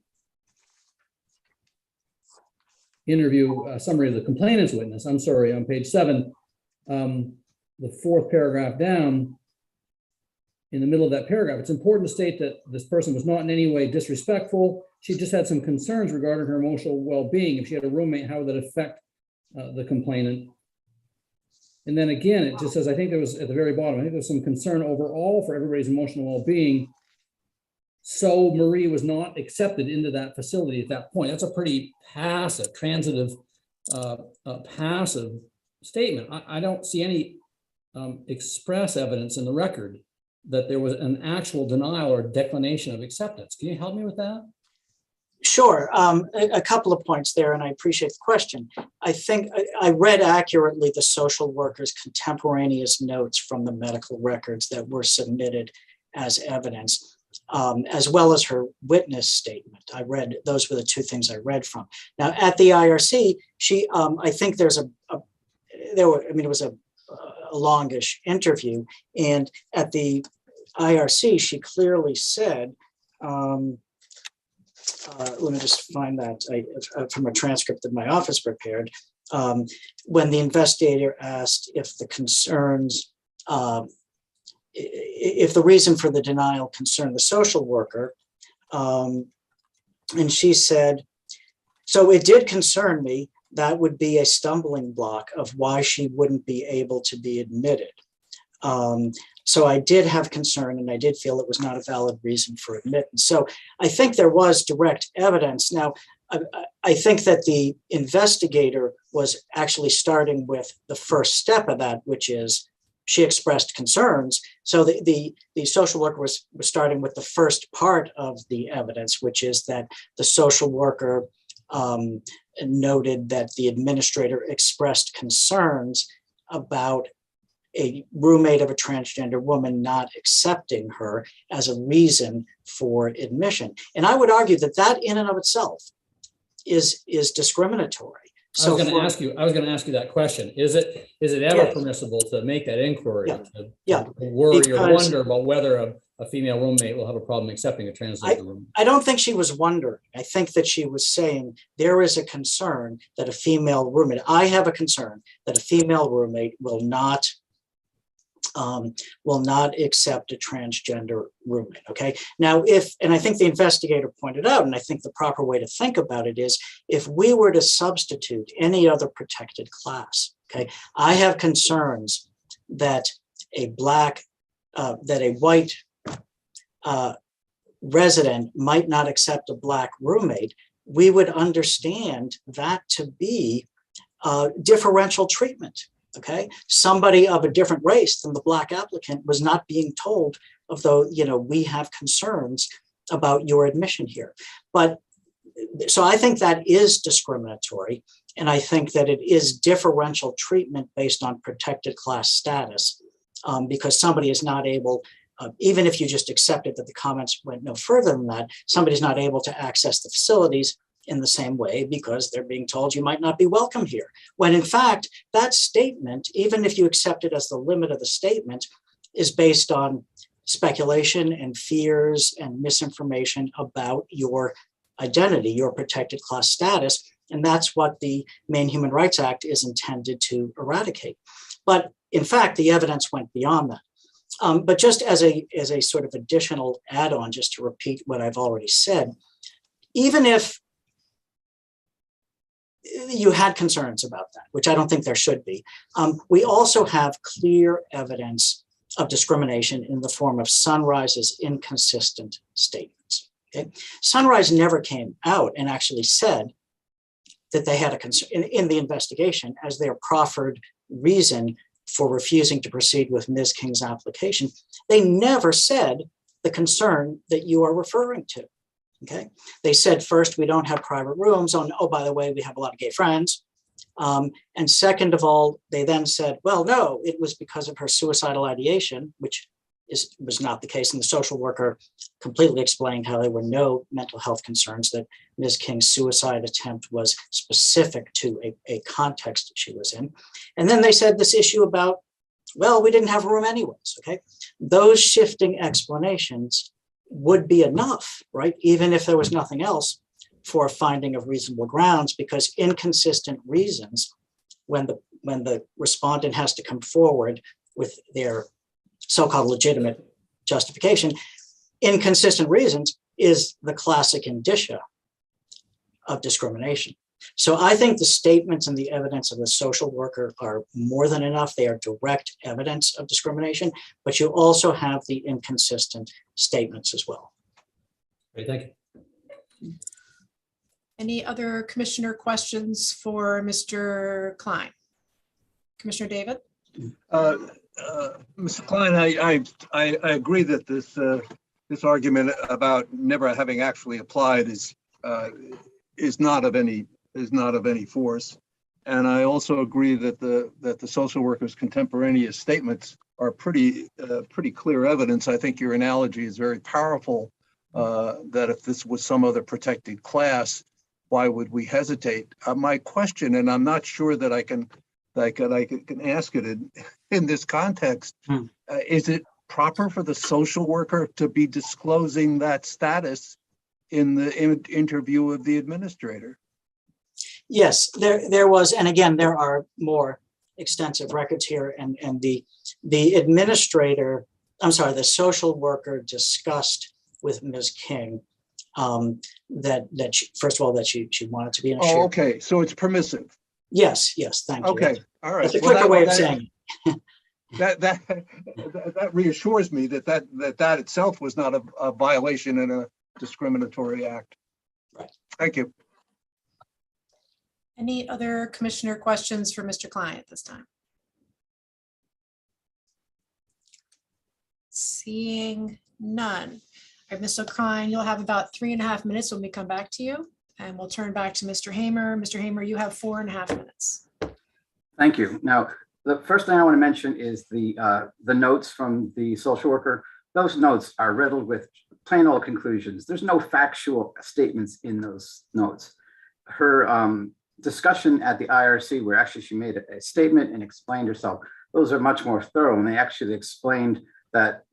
interview summary of the complainant's witness. I'm sorry, on page 7, the fourth paragraph down, in the middle of that paragraph, it's important to state that this person was not in any way disrespectful. She just had some concerns regarding her emotional well-being. If she had a roommate, how would that affect the complainant? And then again, it just says, I think there was at the very bottom, I think there's some concern overall for everybody's emotional well-being. So Marie was not accepted into that facility at that point. That's a pretty passive, transitive, passive statement. I don't see any express evidence in the record that there was an actual denial or declination of acceptance. Can you help me with that? Sure. A couple of points there, and I appreciate the question. I think I read accurately the social worker's contemporaneous notes from the medical records that were submitted as evidence, as well as her witness statement. I read, those were the two things I read from. Now at the IRC, she, I think there's it was a longish interview, and at the IRC, she clearly said, let me just find that from a transcript that my office prepared, when the investigator asked if the concerns, if the reason for the denial concerned the social worker, and she said, so it did concern me. That would be a stumbling block of why she wouldn't be able to be admitted. So I did have concern, and I did feel it was not a valid reason for admittance. So I think there was direct evidence. Now, I think that the investigator was actually starting with the first step of that, which is she expressed concerns. So the social worker was starting with the first part of the evidence, which is that the social worker noted that the administrator expressed concerns about a roommate of a transgender woman not accepting her as a reason for admission. And I would argue that that in and of itself is discriminatory. So I was going to ask you that question. Is it ever permissible to make that inquiry? To worry or wonder about whether a female roommate will have a problem accepting a transgender roommate? I don't think she was wondering. I think that she was saying there is a concern that a female roommate, I have a concern that a female roommate will not accept a transgender roommate. Okay. Now, and I think the investigator pointed out, and I think the proper way to think about it is if we were to substitute any other protected class, okay, I have concerns that a white resident might not accept a Black roommate, we would understand that to be differential treatment. Okay, somebody of a different race than the Black applicant was not being told, although, we have concerns about your admission here. But so I think that is discriminatory. And I think that it is differential treatment based on protected class status, because somebody is not able, even if you just accepted that the comments went no further than that, somebody's not able to access the facilities in the same way because they're being told you might not be welcome here. When in fact, that statement, even if you accept it as the limit of the statement, is based on speculation and fears and misinformation about your identity, your protected class status. And that's what the Maine Human Rights Act is intended to eradicate. But in fact, the evidence went beyond that. But just as a sort of additional add-on, just to repeat what I've already said, even if you had concerns about that, which I don't think there should be, we also have clear evidence of discrimination in the form of Sunrise's inconsistent statements. Okay? Sunrise never came out and actually said that they had a concern in the investigation as their proffered reason for refusing to proceed with Ms. King's application. They never said the concern that you are referring to. Okay. They said, first, we don't have private rooms. Oh, by the way, we have a lot of gay friends. And second of all, they then said, well, no, it was because of her suicidal ideation, which was not the case. And the social worker completely explained how there were no mental health concerns, that Ms. King's suicide attempt was specific to a context that she was in. And then they said this issue about, well, we didn't have a room anyways, okay? Those shifting explanations would be enough, right? Even if there was nothing else for a finding of reasonable grounds, because inconsistent reasons, when the respondent has to come forward with their so-called legitimate justification, inconsistent reasons is the classic indicia of discrimination. So I think the statements and the evidence of the social worker are more than enough. They are direct evidence of discrimination, but you also have the inconsistent statements as well. Great, thank you. Any other commissioner questions for Mr. Klein? Commissioner David? Mr. Klein, I agree that this argument about never having actually applied is not of any force, and I also agree that the social worker's contemporaneous statements are pretty clear evidence. I think your analogy is very powerful. That if this was some other protected class, why would we hesitate? My question, and I'm not sure that I can ask it in this context, is it proper for the social worker to be disclosing that status in the interview of the administrator? Yes, there was, and again, there are more extensive records here, and the administrator, I'm sorry, the social worker discussed with Ms. King that she, first of all, that she wanted to be in a Oh, okay, so it's permissive. Yes, thank you. Okay, all right. That's a quicker way of saying it. That reassures me that itself was not a violation in a discriminatory act. Right. Thank you. Any other commissioner questions for Mr. Klein at this time? Seeing none. All right, Mr. Klein, you'll have about 3.5 minutes when we come back to you, and we'll turn back to Mr. Hamer. Mr. Hamer, you have 4.5 minutes. Thank you. Now, the first thing I want to mention is the notes from the social worker. Those notes are riddled with plain old conclusions. There's no factual statements in those notes. Her discussion at the IRC, where actually she made a statement and explained herself, those are much more thorough, and they actually explained that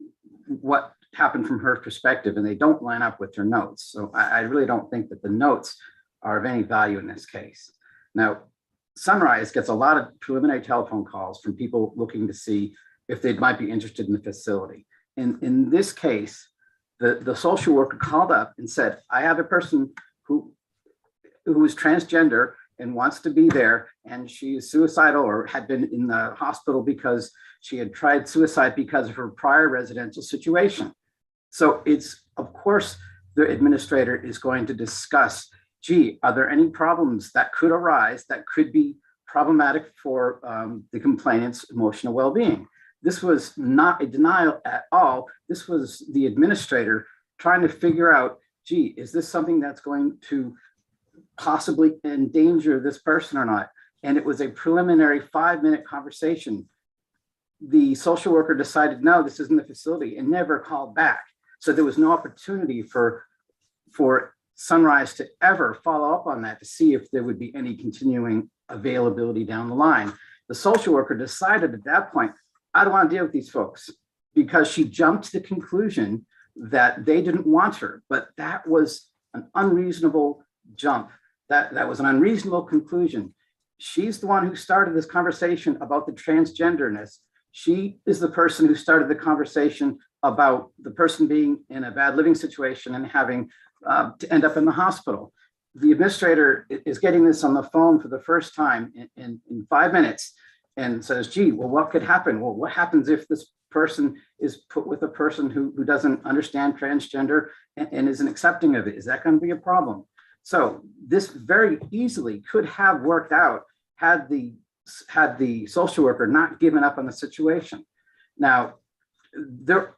what happened from her perspective, and they don't line up with her notes. So I really don't think that the notes are of any value in this case. Now, Sunrise gets a lot of preliminary telephone calls from people looking to see if they might be interested in the facility. In this case, the social worker called up and said, I have a person who is transgender and wants to be there, and she is suicidal or had been in the hospital because she had tried suicide because of her prior residential situation. So it's, of course, the administrator is going to discuss, gee, are there any problems that could arise that could be problematic for the complainant's emotional well-being? This was not a denial at all. This was the administrator trying to figure out, gee, is this something that's going to possibly endanger this person or not? And it was a preliminary 5-minute conversation. The social worker decided, no, this isn't the facility, and never called back. So there was no opportunity for Sunrise to ever follow up on that to see if there would be any continuing availability down the line. The social worker decided at that point, I don't want to deal with these folks, because she jumped to the conclusion that they didn't want her. But that was an unreasonable jump. That was an unreasonable conclusion. She's the one who started this conversation about the transgenderness. She is the person who started the conversation about the person being in a bad living situation and having to end up in the hospital. The administrator is getting this on the phone for the first time in 5 minutes and says, gee, well, what could happen? Well, what happens if this person is put with a person who doesn't understand transgender and isn't accepting of it? Is that going to be a problem? So this very easily could have worked out had the social worker not given up on the situation. Now, the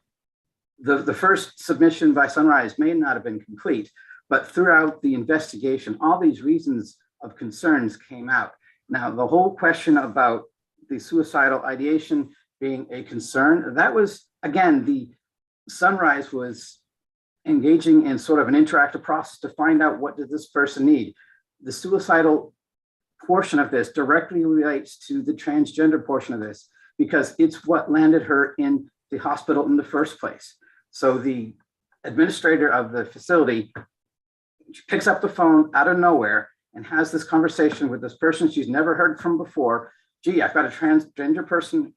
first submission by Sunrise may not have been complete, but throughout the investigation, all these reasons of concerns came out. Now, the whole question about the suicidal ideation being a concern, that was, again, the Sunrise was engaging in sort of an interactive process to find out what did this person need. The suicidal portion of this directly relates to the transgender portion of this because it's what landed her in the hospital in the first place. So the administrator of the facility picks up the phone out of nowhere and has this conversation with this person she's never heard from before. Gee, I've got a transgender person.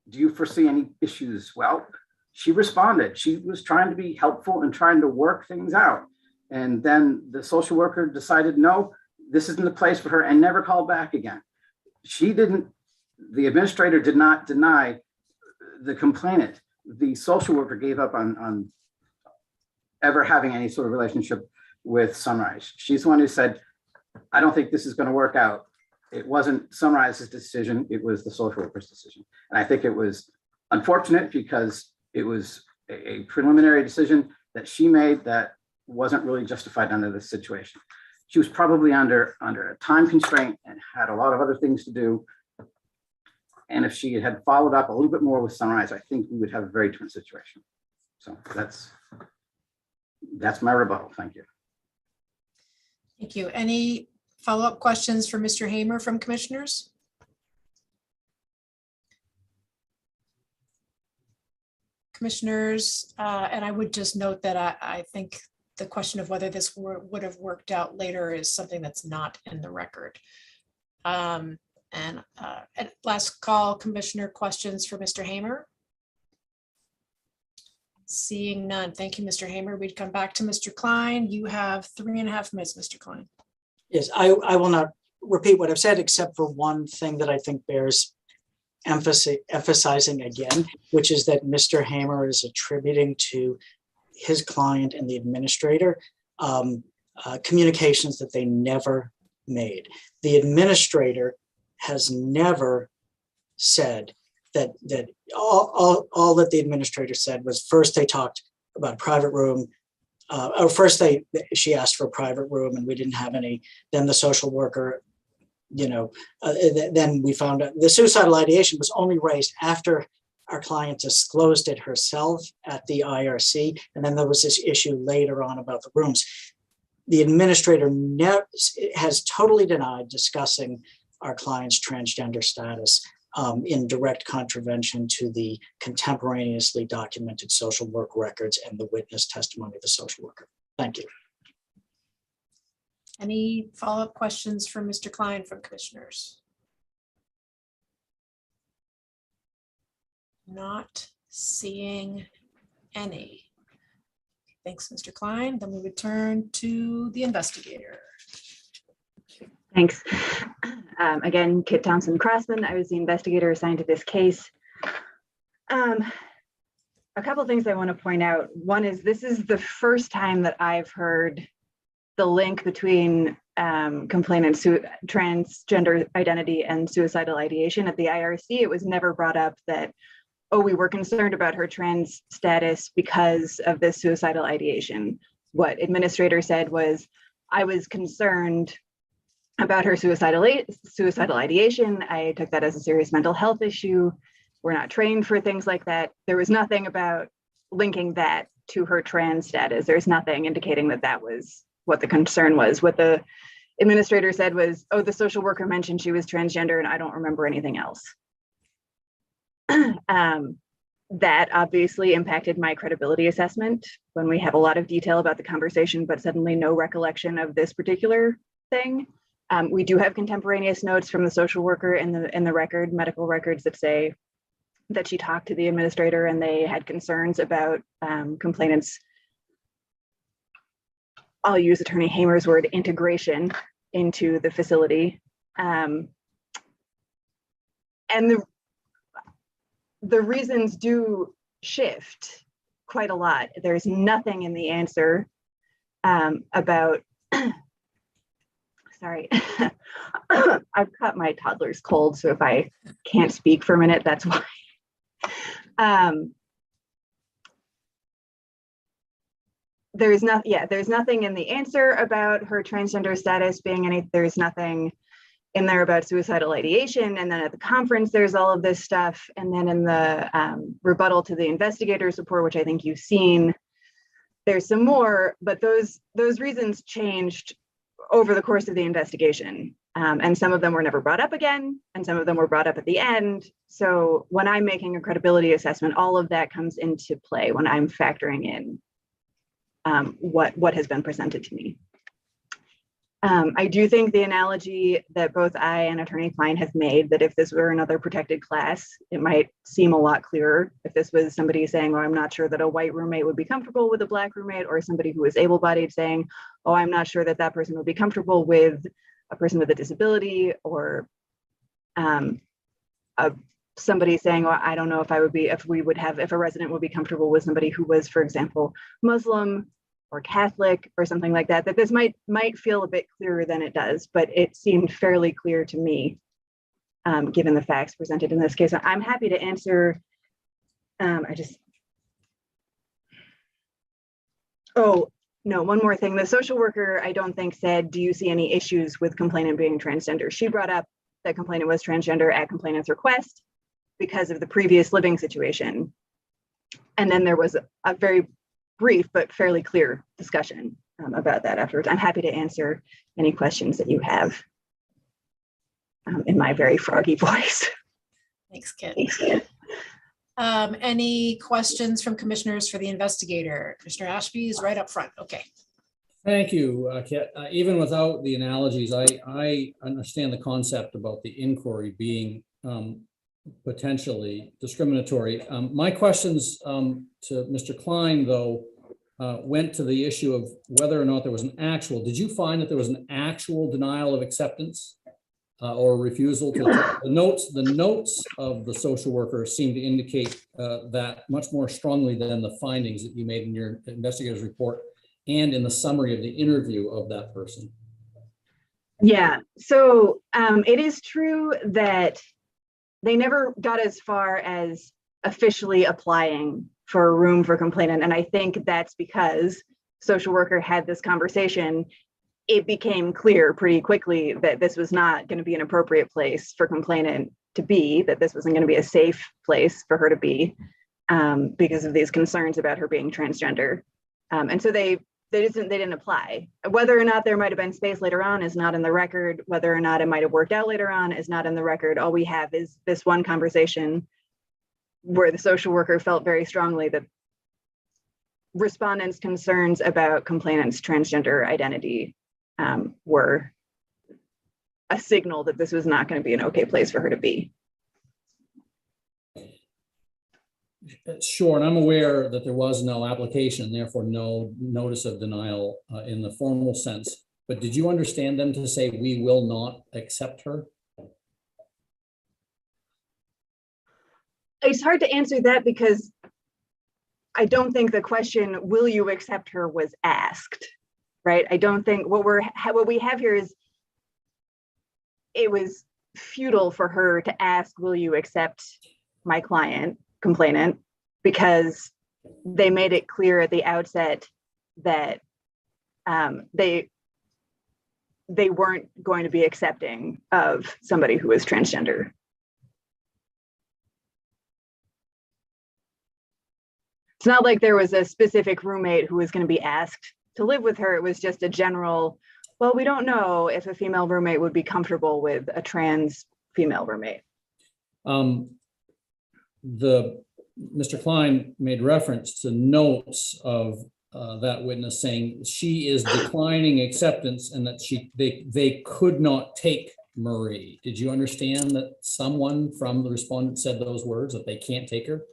Do you foresee any issues? Well, she responded. She was trying to be helpful and trying to work things out. And then the social worker decided, no, this isn't the place for her, and never called back again. The administrator did not deny the complainant. The social worker gave up on ever having any sort of relationship with Sunrise. She's the one who said, I don't think this is going to work out. It wasn't Sunrise's decision, it was the social worker's decision. And I think it was unfortunate because it was a preliminary decision that she made that wasn't really justified under this situation. She was probably under a time constraint and had a lot of other things to do. And if she had followed up a little bit more with Sunrise, I think we would have a very different situation. So that's my rebuttal. Thank you. Thank you. Any follow-up questions for Mr. Hamer from commissioners? Commissioners, and I would just note that I think the question of whether this would have worked out later is something that's not in the record. And last call, commissioner questions for Mr. Hamer. Seeing none. Thank you, Mr. Hamer. We'd come back to Mr. Klein. You have 3.5 minutes, Mr. Klein. Yes, I will not repeat what I've said, except for one thing that I think bears emphasizing again, which is that Mr. Hamer is attributing to his client and the administrator communications that they never made. The administrator has never said that all that the administrator said was first they talked about a private room, or first she asked for a private room and we didn't have any. Then the social worker, then we found out the suicidal ideation was only raised after our client disclosed it herself at the IRC. And then there was this issue later on about the rooms. The administrator has totally denied discussing our client's transgender status in direct contravention to the contemporaneously documented social work records and the witness testimony of the social worker. Thank you. Any follow-up questions from Mr. Klein from commissioners? Not seeing any. Thanks, Mr. Klein. Then we would turn to the investigator. Thanks. Again, Kit Townsend-Crossman. I was the investigator assigned to this case. A couple of things I want to point out. One is this is the first time that I've heard the link between complainant's transgender identity and suicidal ideation at the IRC. It was never brought up that, oh, we were concerned about her trans status because of this suicidal ideation. What administrator said was, I was concerned about her suicidal ideation. I took that as a serious mental health issue. We're not trained for things like that. There was nothing about linking that to her trans status. There's nothing indicating that that was what the concern was. What the administrator said was, oh, the social worker mentioned she was transgender and I don't remember anything else. That obviously impacted my credibility assessment when we have a lot of detail about the conversation, but suddenly no recollection of this particular thing. We do have contemporaneous notes from the social worker in the record, medical records that say that she talked to the administrator and they had concerns about complainants. I'll use Attorney Hamer's word, integration into the facility. And the reasons do shift quite a lot. There's nothing in the answer about sorry. I've got my toddler's cold, so if I can't speak for a minute, that's why. There's nothing in the answer about her transgender status being there's nothing in there about suicidal ideation. And then at the conference, there's all of this stuff. And then in the rebuttal to the investigator's report, which I think you've seen, there's some more, but those reasons changed over the course of the investigation. And some of them were never brought up again, and some of them were brought up at the end. So when I'm making a credibility assessment, all of that comes into play when I'm factoring in what has been presented to me. I do think the analogy that both I and Attorney Klein have made, that if this were another protected class, it might seem a lot clearer. If this was somebody saying, oh, I'm not sure that a white roommate would be comfortable with a black roommate, or somebody who is able-bodied saying, oh, I'm not sure that that person would be comfortable with a person with a disability, or somebody saying, well, I don't know if if a resident would be comfortable with somebody who was, for example, Muslim or Catholic or something like that, that this might feel a bit clearer than it does, but it seemed fairly clear to me, given the facts presented in this case. I'm happy to answer. Oh, no, one more thing. The social worker, I don't think, said, do you see any issues with complainant being transgender? She brought up that complainant was transgender at complainant's request because of the previous living situation. And then there was a very brief but fairly clear discussion about that afterwards. I'm happy to answer any questions that you have in my very froggy voice. Thanks, Kit. Any questions from commissioners for the investigator? Commissioner Ashby is right up front. Okay. Thank you, Kit. Even without the analogies, I understand the concept about the inquiry being potentially discriminatory. My questions to Mr. Klein, though, went to the issue of whether or not there was an actual, did you find that there was an actual denial of acceptance or refusal to the notes of the social worker seem to indicate that much more strongly than the findings that you made in your investigator's report and in the summary of the interview of that person? Yeah, so it is true that they never got as far as officially applying for a room for complainant. And I think that's because social worker had this conversation. It became clear pretty quickly that this was not going to be an appropriate place for complainant to be, that this wasn't going to be a safe place for her to be because of these concerns about her being transgender. And so they didn't apply. Whether or not there might have been space later on is not in the record. Whether or not it might have worked out later on is not in the record. All we have is this one conversation where the social worker felt very strongly that respondents' concerns about complainant's transgender identity were a signal that this was not going to be an okay place for her to be. Sure, and I'm aware that there was no application, therefore no notice of denial in the formal sense. But did you understand them to say, we will not accept her? It's hard to answer that because I don't think the question, will you accept her, was asked, right? I don't think what we have here is, it was futile for her to ask, will you accept my complainant, because they made it clear at the outset that they weren't going to be accepting of somebody who was transgender. It's not like there was a specific roommate who was going to be asked to live with her. It was just a general, well, we don't know if a female roommate would be comfortable with a trans female roommate. Mr. Klein made reference to notes of that witness saying she is declining acceptance and that they could not take Marie. Did you understand that someone from the respondent said those words, that they can't take her?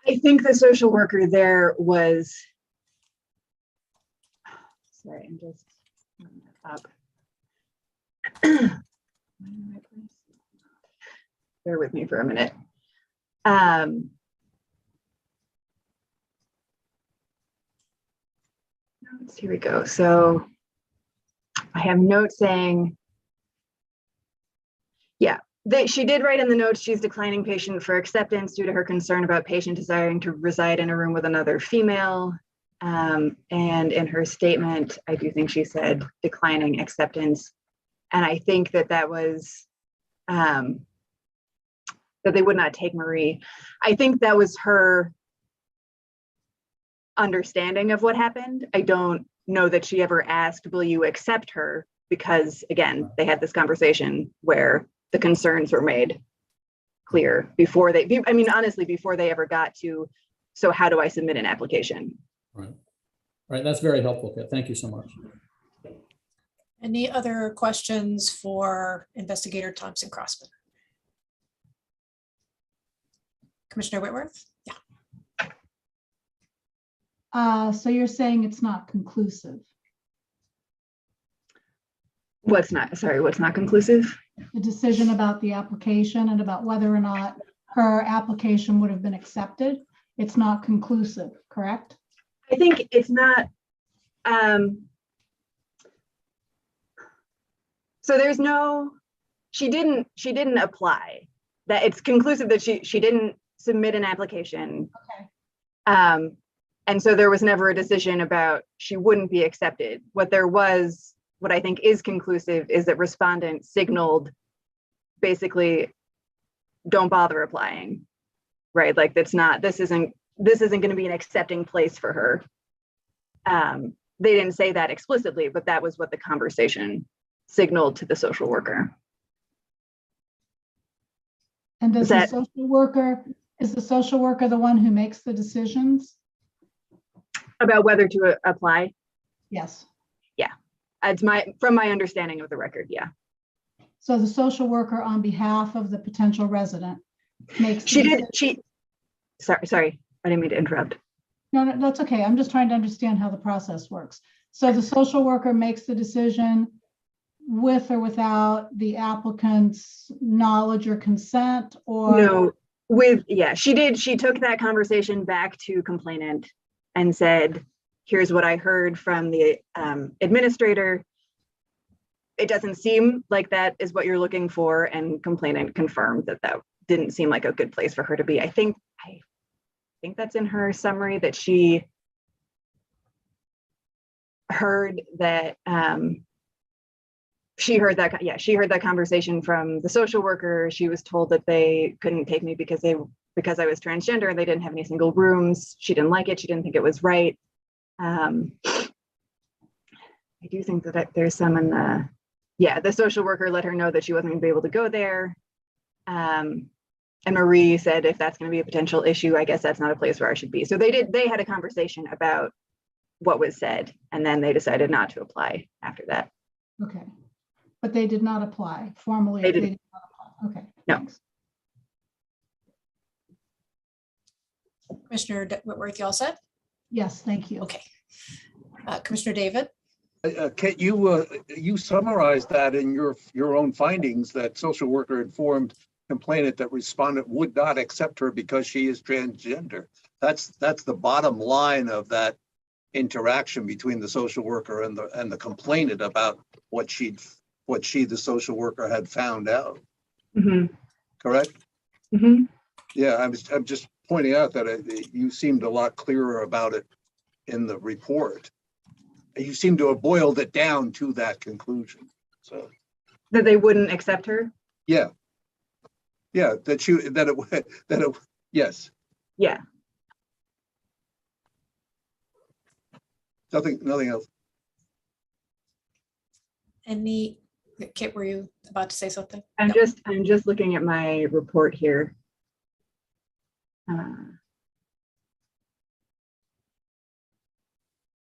I think the social worker there was, sorry, I'm just up. Bear with me for a minute. Here we go. So I have notes saying, yeah, she did write in the notes she's declining patient for acceptance due to her concern about patient desiring to reside in a room with another female. And in her statement, I do think she said declining acceptance. And I think that was, that they would not take Marie. I think that was her understanding of what happened. I don't know that she ever asked, will you accept her? Because again, they had this conversation where the concerns were made clear before they, I mean, honestly, before they ever got to, so how do I submit an application? Right. All right. That's very helpful, Kit. Thank you so much. Any other questions for Investigator Thompson Crossman? Commissioner Whitworth? Yeah. So you're saying it's not conclusive? What's not conclusive? The decision about the application and about whether or not her application would have been accepted. It's not conclusive, correct? I think it's not. So there's no, she didn't apply. That it's conclusive that she didn't submit an application. Okay. And so there was never a decision about she wouldn't be accepted. What I think is conclusive is that respondent signaled basically, don't bother applying, right? Like this isn't going to be an accepting place for her. They didn't say that explicitly, but that was what the conversation signaled to the social worker. And is the social worker the one who makes the decisions? About whether to apply? Yes. Yeah. It's from my understanding of the record, yeah. So the social worker on behalf of the potential resident makes. Sorry, I didn't mean to interrupt. No, that's okay. I'm just trying to understand how the process works. So the social worker makes the decision with or without the applicant's knowledge or consent, or? No, she took that conversation back to complainant and said, here's what I heard from the administrator. It doesn't seem like that is what you're looking for, and complainant confirmed that didn't seem like a good place for her to be. I think that's in her summary, that she heard that she heard that conversation from the social worker. She was told that they couldn't take me because I was transgender and they didn't have any single rooms. She didn't like it. She didn't think it was right. I do think that there's some in the social worker let her know that she wasn't going to be able to go there. And Marie said, if that's going to be a potential issue, I guess that's not a place where I should be. So they had a conversation about what was said, and then they decided not to apply after that. Okay. But they did not apply formally. They did not apply. Okay. No. Thanks. Commissioner Whitworth, you all set? Yes, thank you. Okay. Commissioner David? Kate, you summarized that in your own findings, that social worker informed complainant that respondent would not accept her because she is transgender. That's the bottom line of that interaction between the social worker and the complainant about what the social worker had found out. Mm-hmm. Correct? Mm-hmm. Yeah, I'm just pointing out that you seemed a lot clearer about it in the report. You seem to have boiled it down to that conclusion. So that they wouldn't accept her. Yeah. Yeah, yes. Yeah. Nothing else. Kit, were you about to say something? I'm just looking at my report here.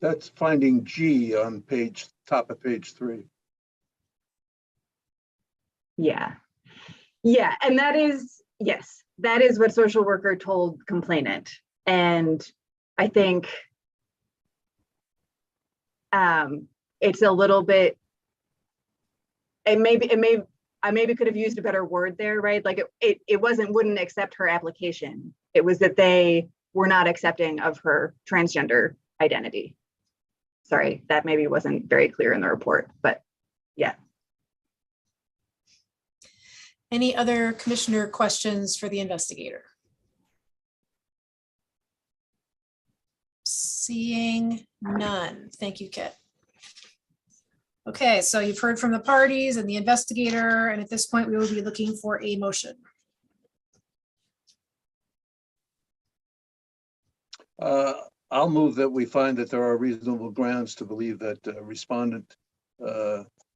That's finding G on top of page 3. Yeah. Yeah, and that is what social worker told complainant. And I think it's a little bit, I maybe could have used a better word there, right? Like it wouldn't accept her application. It was that they were not accepting of her transgender identity. Sorry, that maybe wasn't very clear in the report, but Yeah. Any other commissioner questions for the investigator? Seeing none. Thank you, Kit. Okay, so you've heard from the parties and the investigator, and at this point, we will be looking for a motion. I'll move that we find that there are reasonable grounds to believe that respondent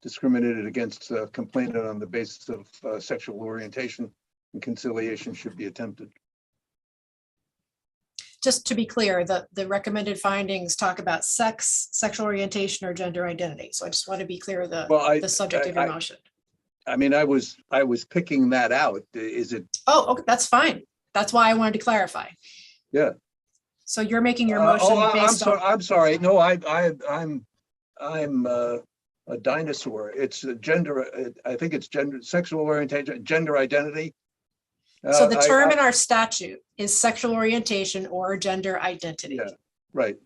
discriminated against complainant on the basis of sexual orientation, and conciliation should be attempted. Just to be clear, the recommended findings talk about sex, sexual orientation, or gender identity. So I just want to be clear the subject of your motion. I mean, I was picking that out. Is it? Oh, okay, that's fine. That's why I wanted to clarify. Yeah. So you're making your motion based on. I'm sorry. No, I'm a dinosaur. It's a gender. I think it's gender, sexual orientation, gender identity. So the term in our statute is sexual orientation or gender identity. Yeah, right.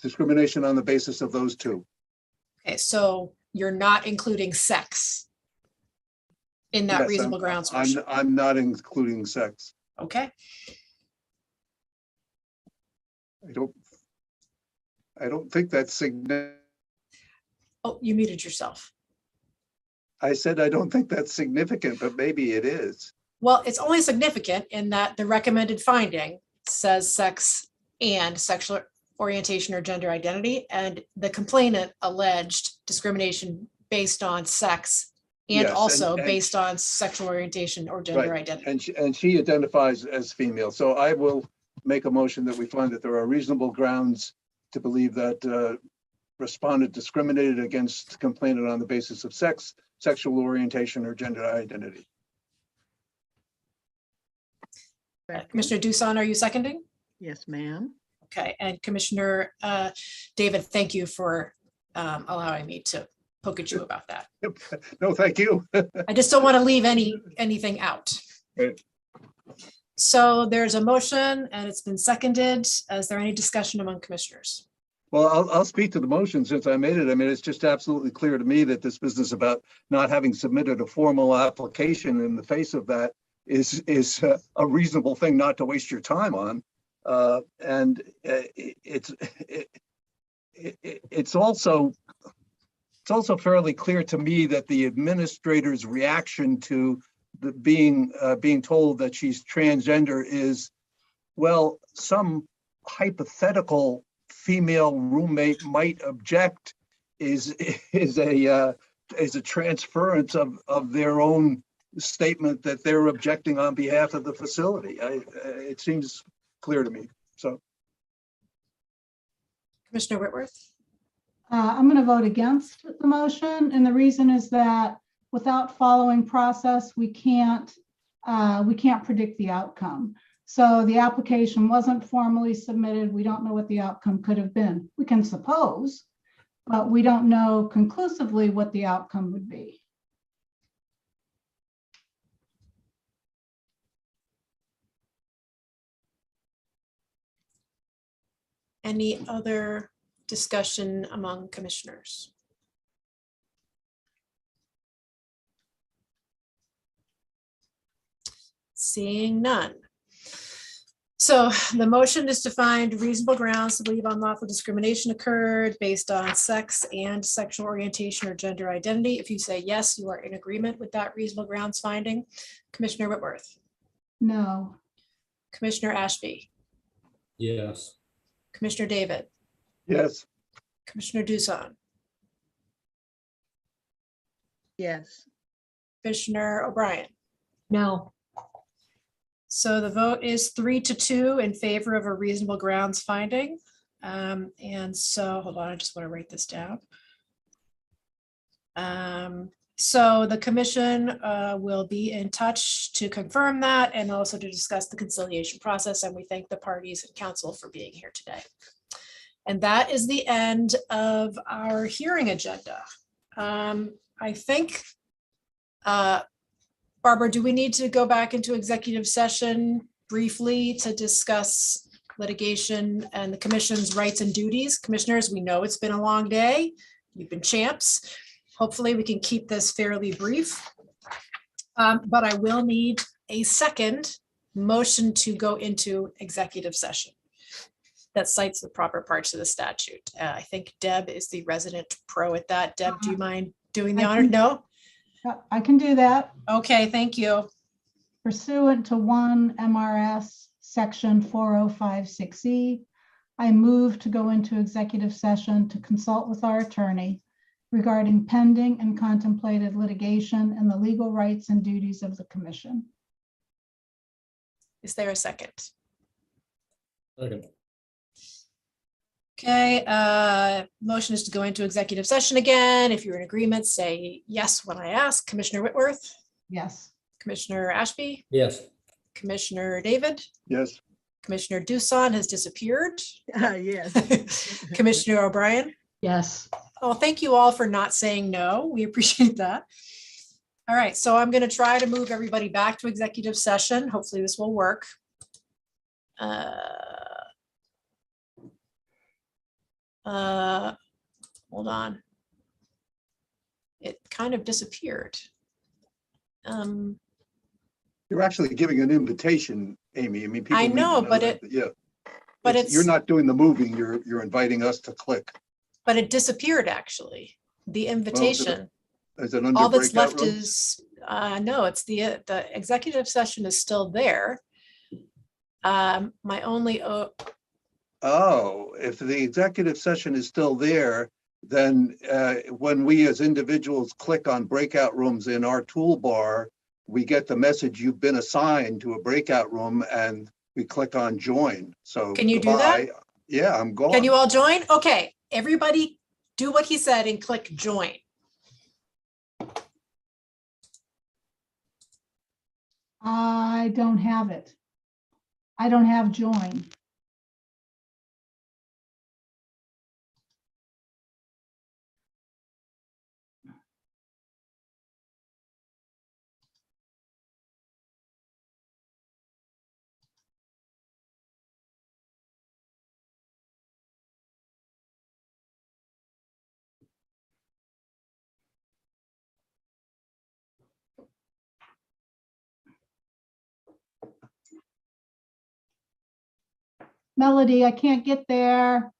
Discrimination on the basis of those two. Okay, so you're not including sex in that reasonable grounds motion. I'm not including sex. Okay. I don't think that's significant. Oh, you muted yourself. I said, I don't think that's significant, but maybe it is. Well, it's only significant in that the recommended finding says sex and sexual orientation or gender identity, and the complainant alleged discrimination based on sex and Yes, also and based on sexual orientation or gender Right. identity. And she identifies as female. So I will make a motion that we find that there are reasonable grounds to believe that respondent discriminated against complainant on the basis of sex, sexual orientation, or gender identity. Commissioner Doosan, are you seconding? Yes, ma'am. Okay, and Commissioner David, thank you for allowing me to poke at you about that. No, thank you. I just don't want to leave anything out. Right. So there's a motion and it's been seconded. Is there any discussion among commissioners? Well, I'll speak to the motion since I made it. I mean, it's just absolutely clear to me that this business about not having submitted a formal application in the face of that is a reasonable thing not to waste your time on. And it's also fairly clear to me that the administrator's reaction to the being told that she's transgender is, well, some hypothetical female roommate might object is a transference of their own statement that they're objecting on behalf of the facility. It seems clear to me. So, Commissioner Whitworth? I'm going to vote against the motion, and the reason is that without following process, we can't predict the outcome. So the application wasn't formally submitted. We don't know what the outcome could have been. We can suppose, but we don't know conclusively what the outcome would be. Any other discussion among commissioners? Seeing none. So the motion is to find reasonable grounds to believe unlawful discrimination occurred based on sex and sexual orientation or gender identity. If you say yes, you are in agreement with that reasonable grounds finding. Commissioner Whitworth? No. Commissioner Ashby? Yes. Commissioner David? yes. Commissioner Doosan? Yes. Commissioner O'Brien? No. So the vote is 3-2 in favor of a reasonable grounds finding. And so, hold on, I just want to write this down. So the commission will be in touch to confirm that and also to discuss the conciliation process. And we thank the parties and council for being here today. And that is the end of our hearing agenda. I think, Barbara, do we need to go back into executive session briefly to discuss litigation and the commission's rights and duties? Commissioners, we know it's been a long day. You've been champs. Hopefully we can keep this fairly brief. But I will need a second motion to go into executive session that cites the proper parts of the statute. I think Deb is the resident pro at that. Deb, do you mind doing the honor? No? I can do that. Okay, thank you. Pursuant to 1 MRS Section 4056E, I move to go into executive session to consult with our attorney regarding pending and contemplated litigation and the legal rights and duties of the commission. Is there a second? Second. Okay, motion is to go into executive session again. If you're in agreement, say yes when I ask. Commissioner Whitworth, Yes. Commissioner Ashby, Yes. Commissioner David, Yes. Commissioner Doosan has disappeared. Yes. Commissioner O'Brien. Yes. Oh, thank you all for not saying no. We appreciate that. All right, so I'm going to try to move everybody back to executive session. Hopefully this will work. Hold on. It kind of disappeared. You're actually giving an invitation, Amy. I mean, people I need to know, but that, yeah. but You're it's not doing the moving, you're inviting us to click. but it disappeared actually. The invitation. Is it under All that's breakout left rooms? is no, it's the executive session is still there. My only Oh, if the executive session is still there, then when we as individuals click on breakout rooms in our toolbar, we get the message you've been assigned to a breakout room and we click on join. So Can you do that? goodbye. Yeah, I'm gone. Can you all join? Okay, everybody do what he said and click join. I don't have it. I don't have join. Melody, I can't get there.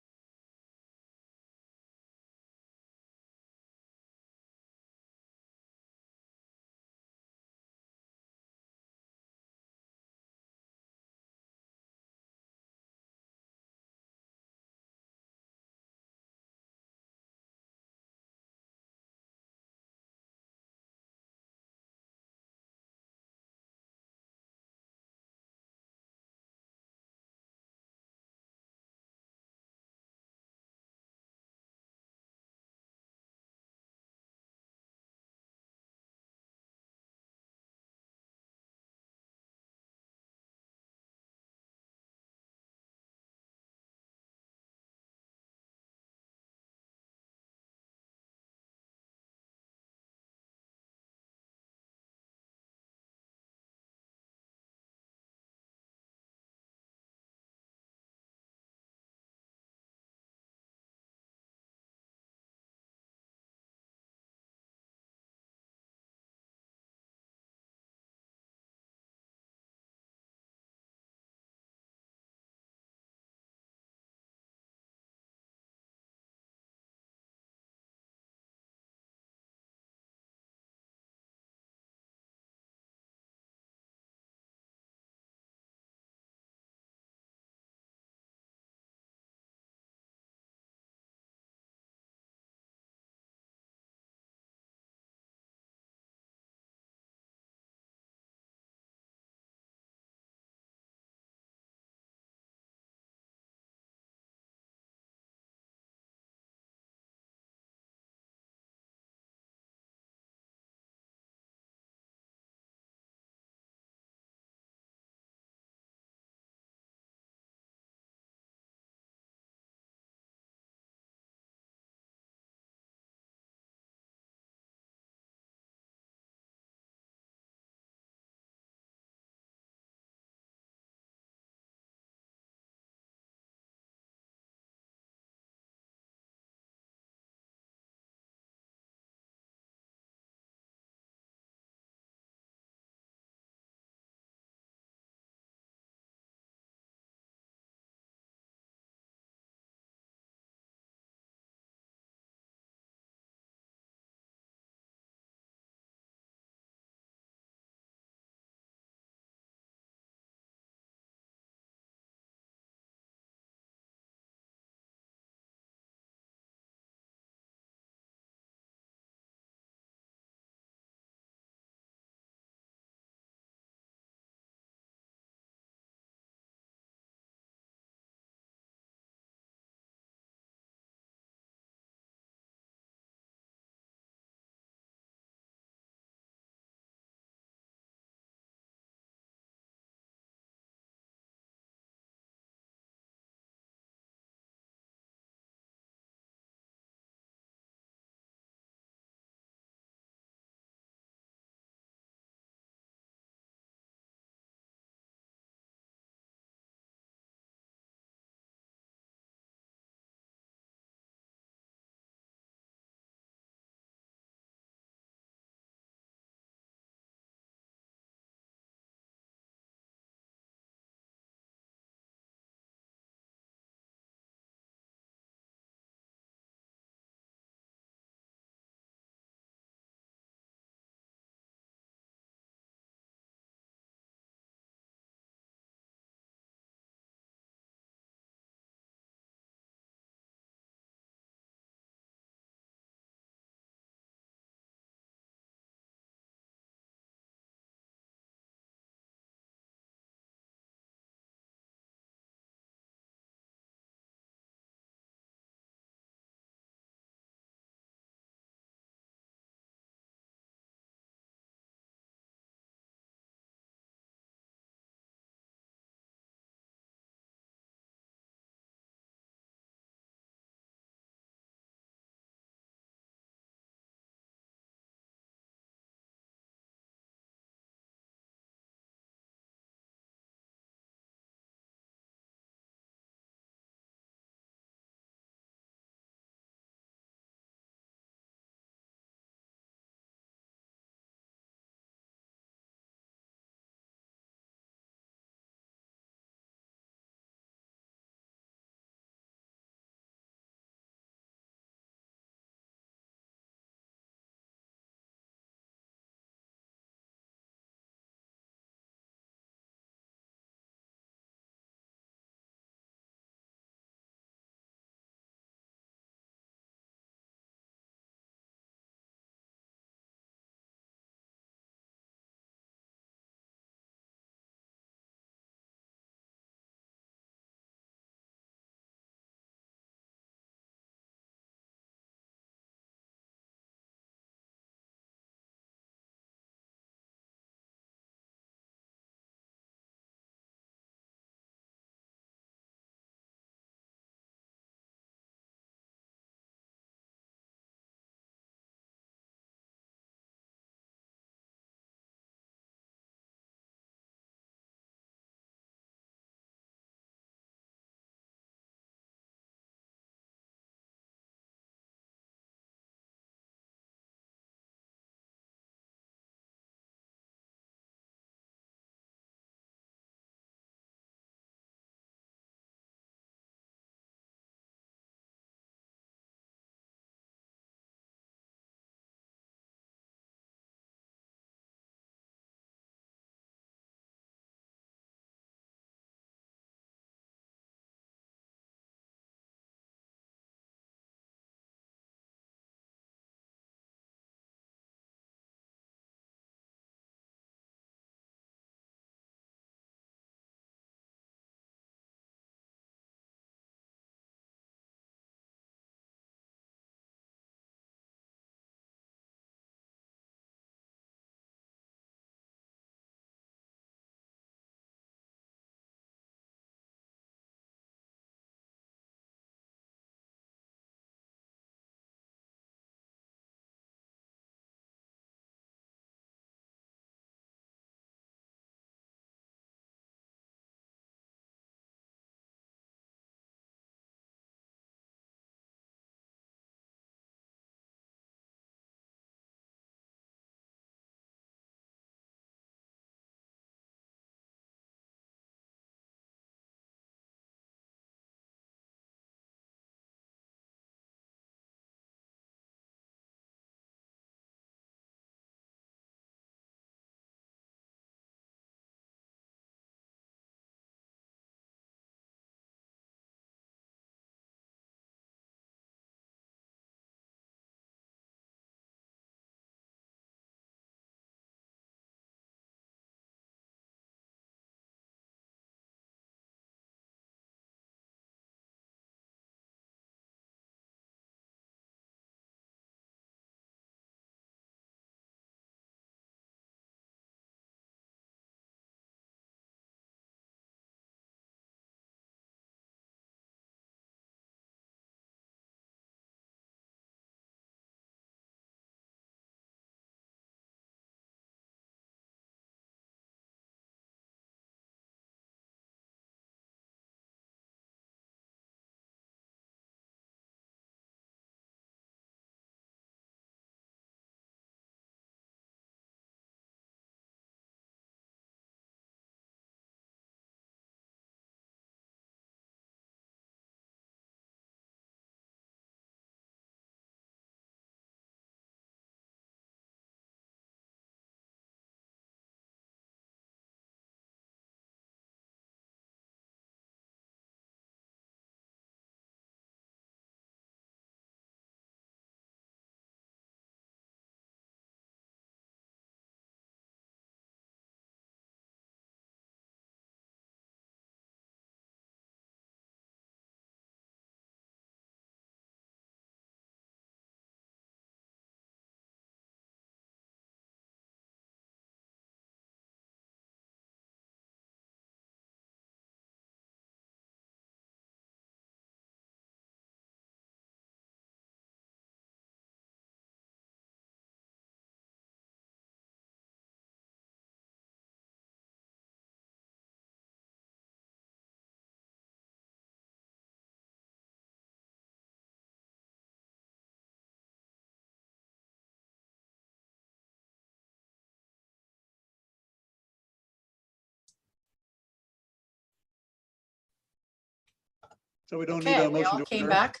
So we don't need Okay, a we motion all to came adjourn? back.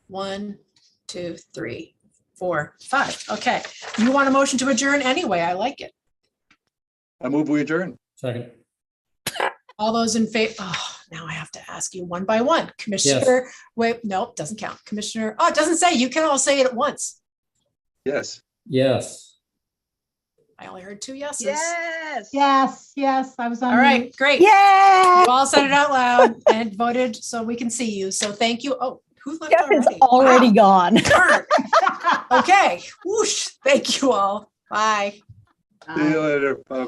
1, 2, 3, 4, 5. Okay. You want a motion to adjourn anyway? I like it. I move we adjourn. Second. All those in favor, oh, now I have to ask you one by one. Commissioner, wait, nope, doesn't count. Commissioner, oh, it doesn't say, you can all say it at once. Yes. Yes. I only heard 2 yeses. Yes. Yes, I was on. All right, mute. great. Yeah. You all said it out loud and voted so we can see you. So thank you. Oh, who left Jeff is already? already Wow. gone. Darn. Okay, whoosh, thank you all. Bye. See you later. Bye-bye.